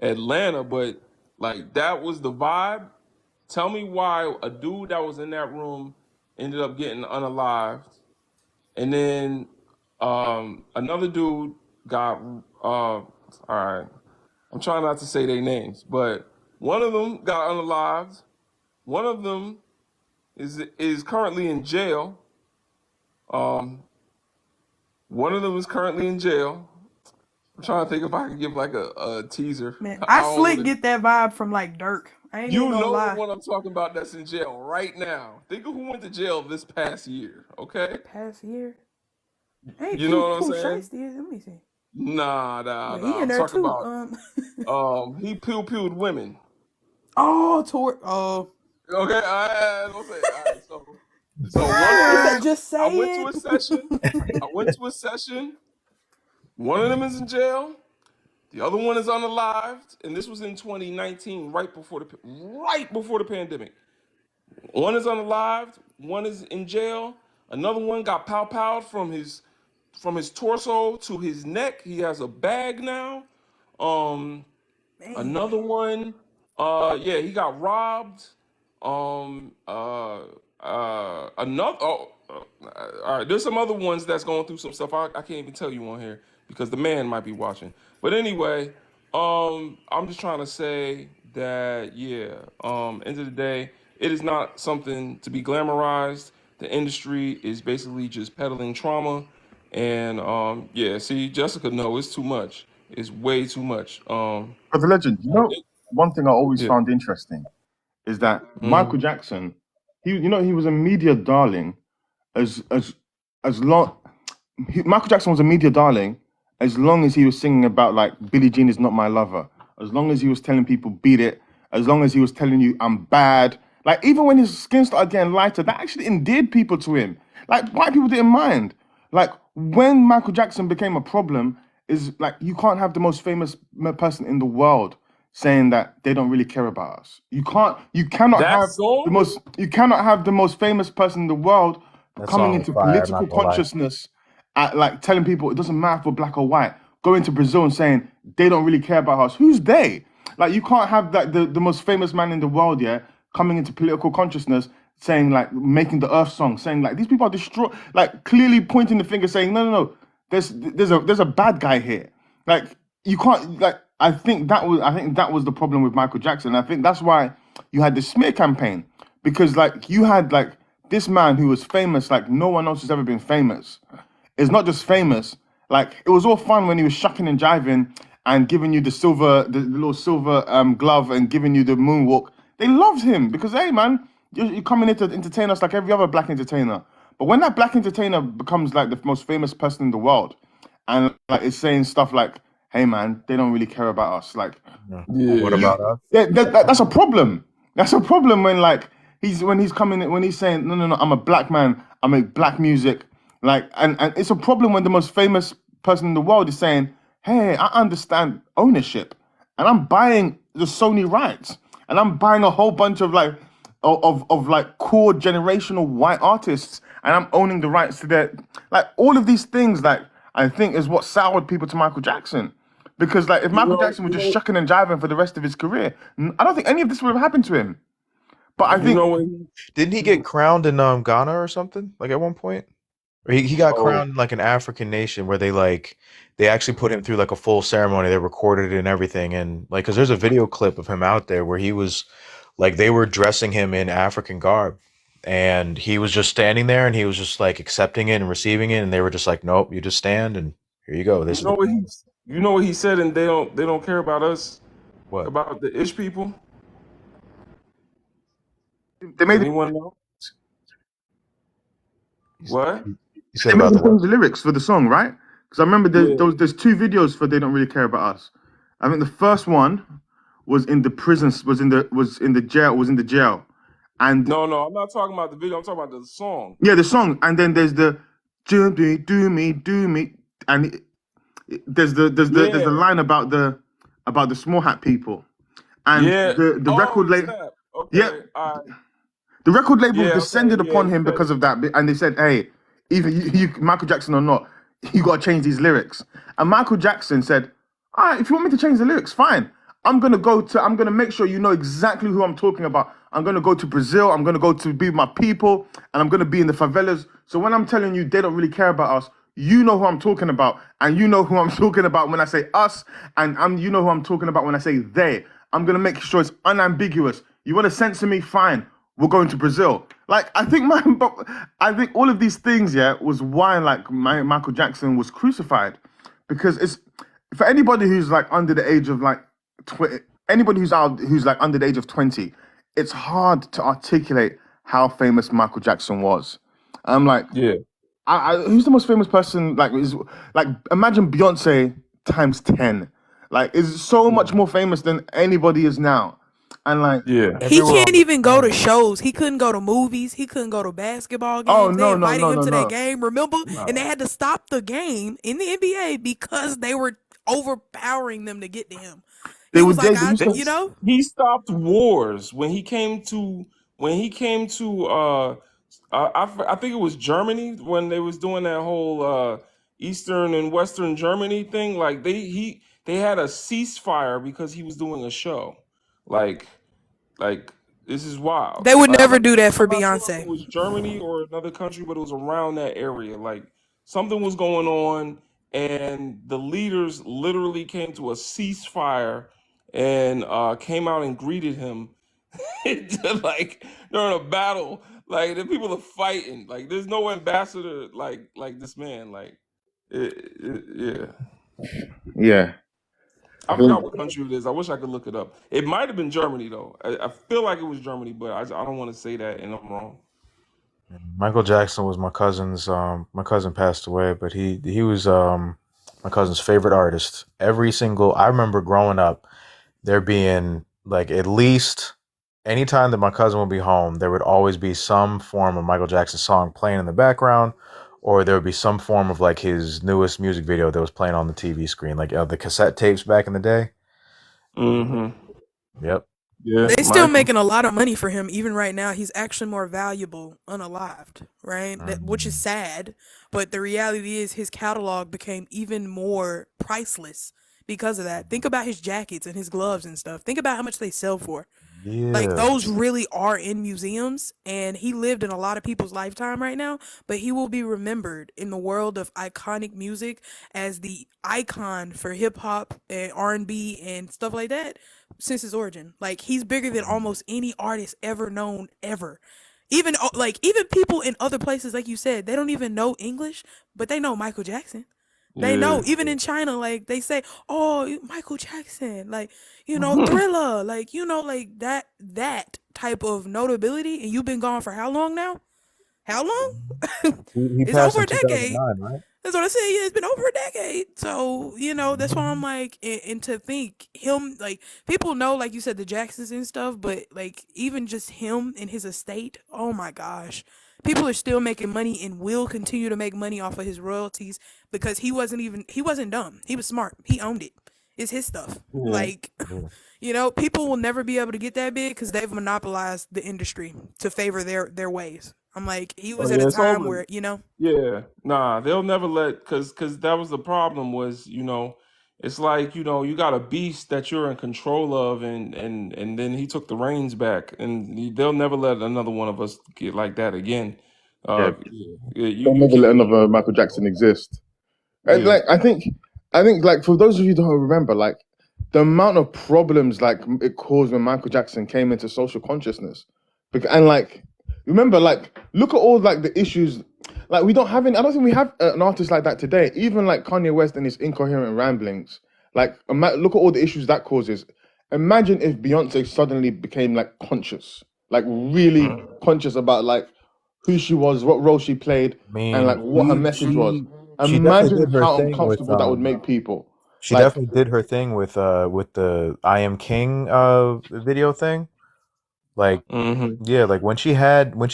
Atlanta, but like that was the vibe. Tell me why a dude that was in that room ended up getting unalived and then another dude got all right. I'm trying not to say their names, but one of them got unalived. One of them is currently in jail. Um, One of them is currently in jail. I'm trying to think if I can give like a teaser. Man, I I don't want slick to. get that vibe from like Dirk. I ain't even You gonna know the lie. one I'm talking about that's in jail right now. Think of who went to jail this past year, okay? Past year. Ain't You know what I'm Pooh saying? Shiesty, is it? Let me see. But he Nah. in I'm there talking too. about he pew-pewed women. Oh, toward oh. Okay, don't say it. All right, so one of He them, said just I say went to it. a session. I went to a session. One of them is in jail. The other one is unalived, and this was in 2019, right before the pandemic. One is unalived. One is in jail. Another one got pow-powed from his torso to his neck. He has a bag now. Um, Man. Another one, yeah, he got robbed. Another. All right. There's some other ones that's going through some stuff. I can't even tell you on here because the man might be watching. But anyway, I'm just trying to say that yeah. End of the day, it is not something to be glamorized. The industry is basically just peddling trauma, and yeah. See, Jessica, no, it's too much. It's way too much. But the legend, one thing I always Yeah. found interesting is that Mm. Michael Jackson, he was a media darling as as as long Michael Jackson was a media darling as long as he was singing about like Billie Jean is not my lover, as long as he was telling people beat it, as long as he was telling you I'm bad. Like even when his skin started getting lighter, that actually endeared people to him. Like white people didn't mind. Like when Michael Jackson became a problem, is like you can't have the most famous person in the world saying that they don't really care about us. You cannot That have song? you cannot have the most famous person in the world That coming song is into fire. I'm political not gonna lie. consciousness at like telling people it doesn't matter if we're black or white. Going to Brazil and saying they don't really care about us. Who's they? Like you can't have like the most famous man in the world, yeah, coming into political consciousness saying like making the Earth song, saying like these people are destroyed, like clearly pointing the finger, saying no. There's a bad guy here. Like you can't like I think that was the problem with Michael Jackson. I think that's why you had the smear campaign because like you had like this man who was famous like no one else has ever been famous. It's not just famous. Like it was all fun when he was shucking and jiving and giving you the little silver glove and giving you the moonwalk. They loved him because hey man, you're coming here to entertain us like every other black entertainer. But when that black entertainer becomes like the most famous person in the world, and like it's saying stuff like, "Hey man, they don't really care about us." Like Yeah. What Yeah. about us? that's a problem. That's a problem when like he's coming when he's saying no, I'm a black man, I make black music, like and it's a problem when the most famous person in the world is saying, hey, I understand ownership, and I'm buying the Sony rights, and I'm buying a whole bunch of like of like core generational white artists, and I'm owning the rights to their like all of these things. Like I think is what soured people to Michael Jackson. Because like if You Michael know, Jackson was just shucking and jiving for the rest of his career, I don't think any of this would have happened to him. But I you think know when Didn't he get crowned in Ghana or something? Like at one point? Or he got oh crowned in like an African nation where they actually put him through like a full ceremony. They recorded it and everything. And like, cause there's a video clip of him out there where he was like, they were dressing him in African garb and he was just standing there and he was just like accepting it and receiving it. And they were just like, nope, you just stand and here you go. This you is the know what he you know what he said and they don't care about us, what? about the ish people? they Does made anyone know? What? You said they made about him the what? change the lyrics for the song, right? Because I remember Yeah. there's two videos for "They Don't Really Care About Us." I think the first one was in the prison, was in the jail, and No, I'm not talking about the video, I'm talking about the song. yeah, the song, and then there's the do me, and there's Yeah. the line about the small hat people, and Yeah. the record Oh label, snap. yeah, Okay. All right. the record label Yeah, okay, descended yeah, upon you him said because it. of that, and they said, "Hey, either you Michael Jackson or not, you got to change these lyrics." And Michael Jackson said, "All right, if you want me to change the lyrics, fine. I'm gonna make sure you know exactly who I'm talking about. I'm gonna go to Brazil. I'm gonna go to be with my people, and I'm gonna be in the favelas. So when I'm telling you they don't really care about us, you know who I'm talking about, and you know who I'm talking about when I say us, and you know who I'm talking about when I say they. I'm gonna make sure it's unambiguous. You want to censor me, fine. were going to Brazil. Like I think but I think all of these things, yeah, was why like Michael Jackson was crucified, because it's for anybody who's like under the age of like anybody who's like under the age of 20, it's hard to articulate how famous Michael Jackson was. I'm like, Yeah. who's the most famous person? Like, is like imagine Beyonce times 10. Like, is so much more famous than anybody is now, and like, Yeah. He Everyone can't on the even go to planet. shows. He couldn't go to movies. He couldn't go to basketball oh games. They no no invited no him no to that no. game, remember? And they Nah. had to stop the game in the NBA because they were overpowering them to get to him. They He would was like, they used to. you know, He stopped wars when he came to I think it was Germany when they was doing that whole Eastern and Western Germany thing. Like they had a ceasefire because he was doing a show. Like like this is wild. they would Like never do that for I'm not sure if it Beyonce. was Germany or another country, but it was around that area. Like something was going on, and the leaders literally came to a ceasefire and came out and greeted him like during a battle. Like the people are fighting. Like there's no ambassador like this man. Like yeah. Yeah, I I think forgot what country it is. I wish I could look it up. It might have been Germany though. I feel like it was Germany, but I don't want to say that and I'm wrong. Michael Jackson was my cousin's. My cousin passed away, but he was my cousin's favorite artist. Every single I remember growing up, there being like at least anytime that my cousin would be home, there would always be some form of Michael Jackson song playing in the background, or there would be some form of like his newest music video that was playing on the TV screen, like the cassette tapes back in the day. Mm-hmm. Yep. Yeah, They still Michael. making a lot of money for him even right now. He's actually more valuable unalived, right? Which is Mhm. sad, but the reality is his catalog became even more priceless because of that. Think about his jackets and his gloves and stuff. Think about how much they sell for. Like Yeah. those really are in museums, and he lived in a lot of people's lifetime right now, but he will be remembered in the world of iconic music as the icon for hip hop and R&B and stuff like that since his origin. Like he's bigger than almost any artist ever known ever. Even even people in other places, like you said, they don't even know English, but they know Michael Jackson. They know, Yeah. even in China, like they say, "Oh, Michael Jackson," like Thriller, like like that type of notability. And you've been gone for how long now? How long? He It's passed over in a decade. 2009, right? That's what I said. Yeah, it's been over a decade. So, that's why I'm like, and to think him, like, people know, like you said, the Jacksons and stuff, but like, even just him and his estate, oh my gosh. People are still making money and will continue to make money off of his royalties because he wasn't dumb. He was smart. He owned it. It's his stuff. Yeah. Like, Yeah. people will never be able to get that big because they've monopolized the industry to favor their ways. I'm like, he Oh was at a yeah, it's time over. where, Yeah, nah, they'll never let because that was the problem was it's like you got a beast that you're in control of and then he took the reins back and they'll never let another one of us get like that again. yeah. Yeah, They'll you never let can't. another Michael Jackson exist. And Yeah. like I think like for those of you who don't remember, like the amount of problems like it caused when Michael Jackson came into social consciousness, and like remember like look at all like the issues. Like we don't have any. I don't think we have an artist like that today. Even like Kanye West and his incoherent ramblings. Like look at all the issues that causes. Imagine if Beyonce suddenly became like conscious, like really conscious about like who she was, what role she played, I and like mean, what her message was. she definitely Imagine did her how thing with uncomfortable that would make people. she Like, definitely did her thing with the I Am King video thing. Like Hmm. yeah, like when she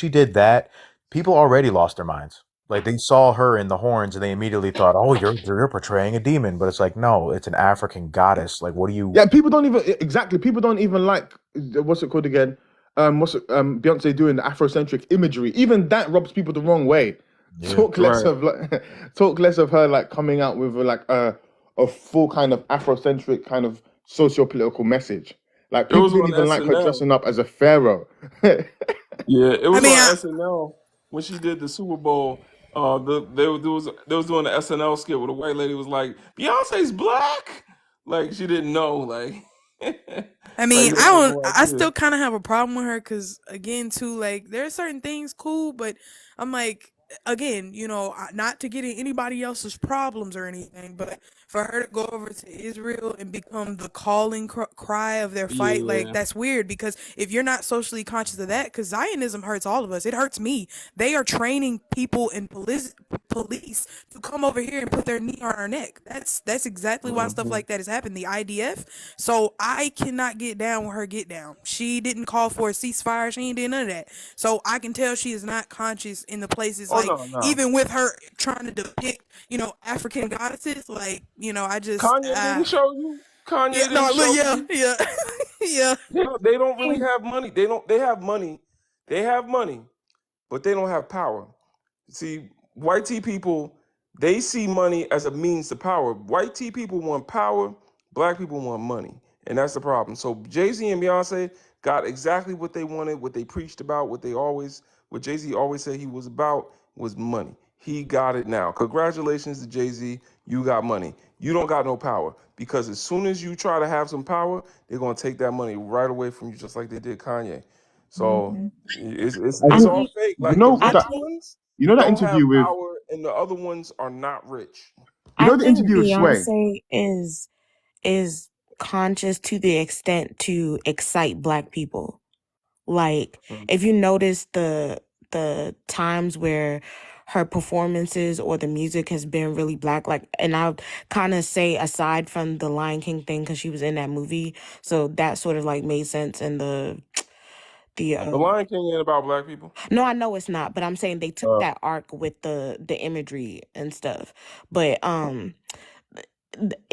did that, people already lost their minds. Like they saw her in the horns and they immediately thought, "Oh, you're portraying a demon." But it's like, no, it's an African goddess. Like what do you yeah, people don't even exactly. People don't even like what's it called again? Beyonce doing the Afrocentric imagery? Even that rubs people the wrong way. Yeah. Talk less Right. of like, talk less of her like coming out with like a full kind of Afrocentric kind of socio-political message. Like It people was didn't on even like her SNL. dressing up as a pharaoh. Yeah, it I was mean, on SNL when she did the Super Bowl. They was doing the SNL skit where the white lady was like, "Beyonce's black," like she didn't know, like. I Like mean, you I have don't. no I idea. still kind of have a problem with her because, again, too, like there are certain things cool, but I'm like, again, not to get in anybody else's problems or anything, but for her to go over to Israel and become the calling cry of their fight, like Yeah. that's weird. Because if you're not socially conscious of that, because Zionism hurts all of us, it hurts me. They are training people in police to come over here and put their knee on our neck. That's exactly why stuff Hmm. like that has happened. The IDF. So I cannot get down with her get down. She didn't call for a ceasefire. She ain't did none of that. So I can tell she is not conscious in the places, Oh like no, no. even with her trying to depict, African goddesses, like, I just Kanye didn't show you. yeah, Kanye no, didn't look, show yeah, you. yeah. Yeah. They don't really have money. They have money. They have money, but they don't have power. See, white tea people, they see money as a means to power. White tea people want power, black people want money. And that's the problem. So Jay-Z and Beyonce got exactly what they wanted, what they preached about, what Jay-Z always said he was about was money. He got it now. Congratulations to Jay-Z. You got money. You don't got no power. Because as soon as you try to have some power, they're gonna take that money right away from you, just like they did Kanye. So I it's think all fake. you Like the know I rich that think ones that don't have interview with power and the other ones are not rich. you I know the think interview with Sway. Beyonce is conscious to the extent to excite black people. Like Mm. if you notice the times where her performances or the music has been really black, like, and I would kind of say aside from the Lion King thing because she was in that movie, so that sort of like made sense. And the The Lion King ain't about black people. no, I know it's not, but I'm saying they took Uh, that arc with the imagery and stuff. But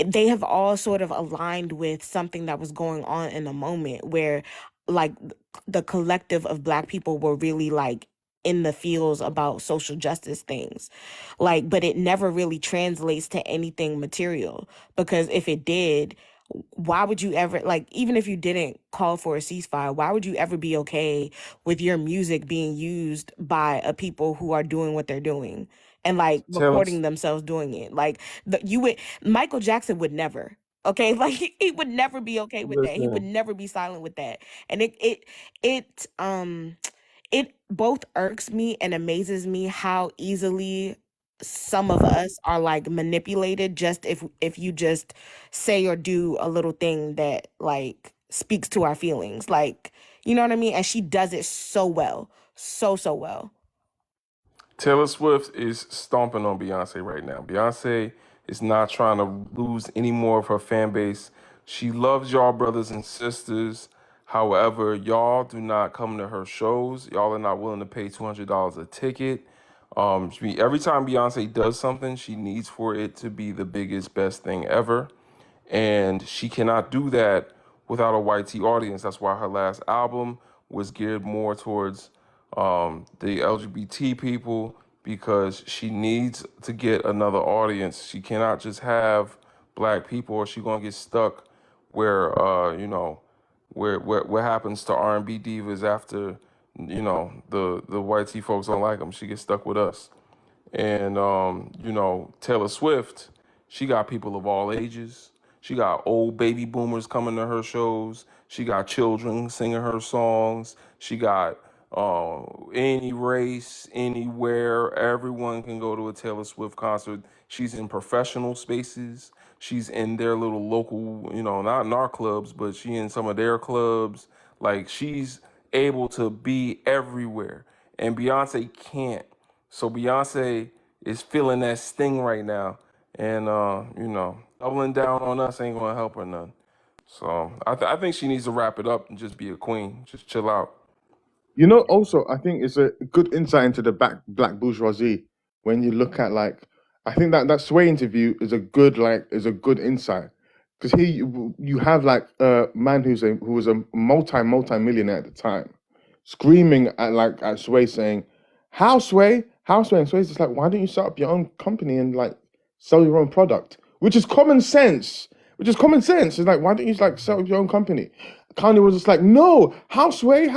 they have all sort of aligned with something that was going on in the moment where like the collective of black people were really like in the fields about social justice things, like, but it never really translates to anything material, because if it did, why would you ever, like, even if you didn't call for a ceasefire, why would you ever be okay with your music being used by a people who are doing what they're doing and like tell recording us. themselves doing it? Like, you would, Michael Jackson would never, okay, like he would never be okay with that. He would Listen, never be silent with that. And it it both irks me and amazes me how easily some of us are like manipulated just if you just say or do a little thing that like speaks to our feelings, like, you know what I mean? And she does it so well, so well. Taylor Swift is stomping on Beyonce right now. Beyonce is not trying to lose any more of her fan base. She loves y'all brothers and sisters. However, y'all do not come to her shows. Y'all are not willing to pay $200 a ticket. Every time Beyonce does something, she needs for it to be the biggest, best thing ever. And she cannot do that without a white tea audience. That's why her last album was geared more towards the LGBT people, because she needs to get another audience. She cannot just have black people, or she's gonna get stuck where what happens to R&B divas after the white tea folks don't like them. She gets stuck with us. And Taylor Swift, she got people of all ages. She got old baby boomers coming to her shows. She got children singing her songs. She got any race, anywhere. Everyone can go to a Taylor Swift concert. She's in professional spaces. She's in their little local, not in our clubs, but she in some of their clubs. Like, she's able to be everywhere. And Beyonce can't. So Beyonce is feeling that sting right now, and doubling down on us ain't gonna help her none. So I think she needs to wrap it up and just be a queen, just chill out. You know, also, I think it's a good insight into the black bourgeoisie when you look at like, I think that Sway interview is a good insight because here you have like a man who was a multi millionaire at the time, screaming at Sway saying, how Sway, and Sway's just like, why don't you set up your own company and like sell your own product, which is common sense. It's like, why don't you like set up your own company? Kanye was just like, no, houseway,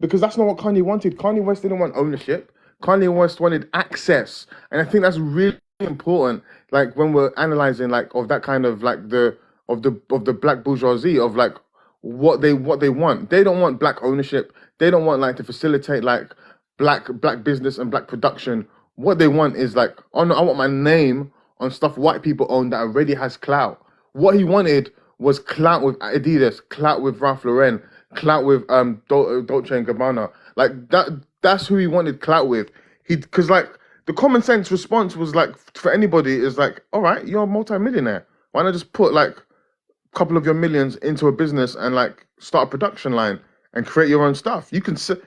because that's not what Kanye wanted. Kanye West didn't want ownership. Kanye West wanted access, and I think that's really important. Like when we're analyzing like of that kind of like of the black bourgeoisie of like what they want. They don't want black ownership. They don't want like to facilitate like black business and black production. What they want is like, oh no, I want my name on stuff white people own that already has clout. What he wanted was clout with Adidas, clout with Ralph Lauren, clout with Dolce and Gabbana. Like that's who he wanted clout with. Because like the common sense response was like, for anybody is like, all right, you're a multi-millionaire. Why not just put like a couple of your millions into a business and like start a production line and create your own stuff? You could sell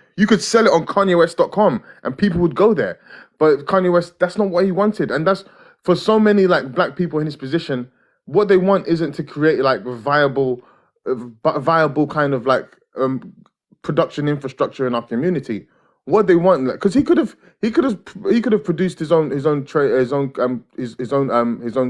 it on KanyeWest.com and people would go there. But Kanye West, that's not what he wanted. And that's for so many like black people in his position, what they want isn't to create like viable kind of like production infrastructure in our community. What they want, because he could have produced his own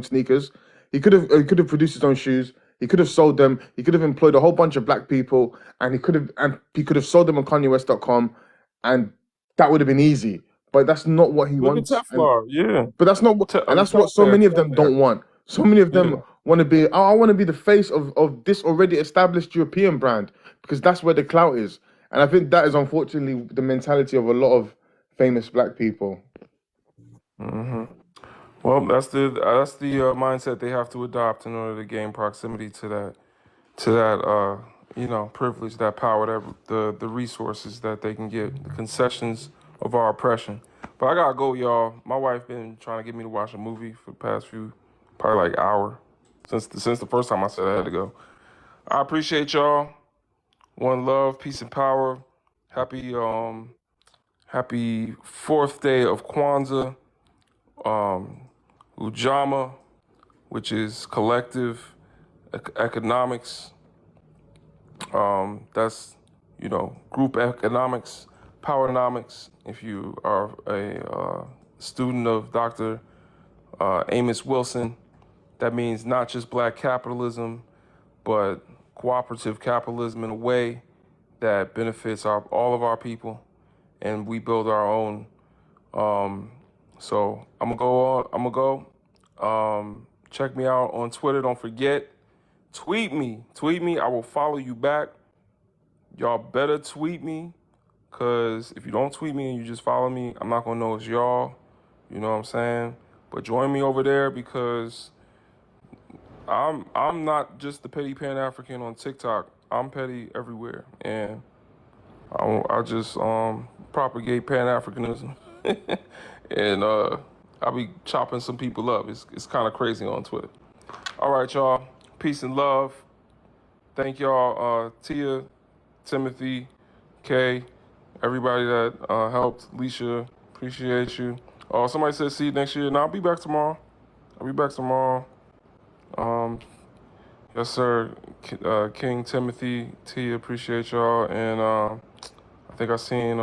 sneakers. He could have produced his own shoes. He could have sold them. He could have employed a whole bunch of black people, and he could have sold them on KanyeWest.com, and that would have been easy. But that's not what he Look at wants. Teflon, yeah. But that's not what, and that's what so many of them don't want. So many of them want to be, oh, I want to be the face of this already established European brand, because that's where the clout is. And I think that is unfortunately the mentality of a lot of famous black people. Mm-hmm. Well, that's the mindset they have to adopt in order to gain proximity to that privilege, that power, that the resources that they can get, the concessions of our oppression. But I gotta go, y'all. My wife been trying to get me to watch a movie for the past probably like hour since the first time I said I had to go. I appreciate y'all. One love, peace and power. Happy fourth day of Kwanzaa. Ujamaa, which is collective economics. That's group economics, powernomics. If you are a student of Dr. Amos Wilson, that means not just black capitalism, but cooperative capitalism in a way that benefits all of our people, and we build our own. So I'm gonna go. Check me out on Twitter. Don't forget, tweet me. I will follow you back. Y'all better tweet me, cause if you don't tweet me and you just follow me, I'm not gonna know it's y'all. You know what I'm saying? But join me over there, because I'm not just the petty Pan-African on TikTok. I'm petty everywhere, and I just propagate Pan-Africanism, and I'll be chopping some people up. It's kind of crazy on Twitter. All right, y'all. Peace and love. Thank y'all, Tia, Timothy, Kay, everybody that helped. Leisha, appreciate you. Somebody said see you next year. I'll be back tomorrow. Yes, sir. King Timothy, Tia, appreciate y'all. And I think I seen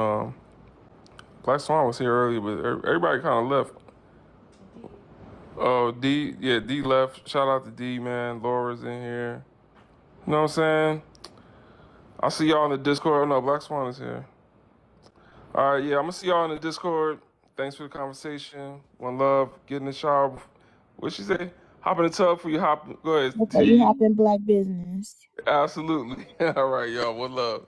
Black Swan was here earlier, but everybody kind of left. Oh, D left. Shout out to D, man. Laura's in here. You know what I'm saying? I'll see y'all in the Discord. Oh, no, Black Swan is here. All right, yeah, I'm going to see y'all in the Discord. Thanks for the conversation. One love. Get in the shower. What'd she say? Hop in the tub before you hop. Go ahead. Before you hop in black business. Absolutely. All right, y'all. One love.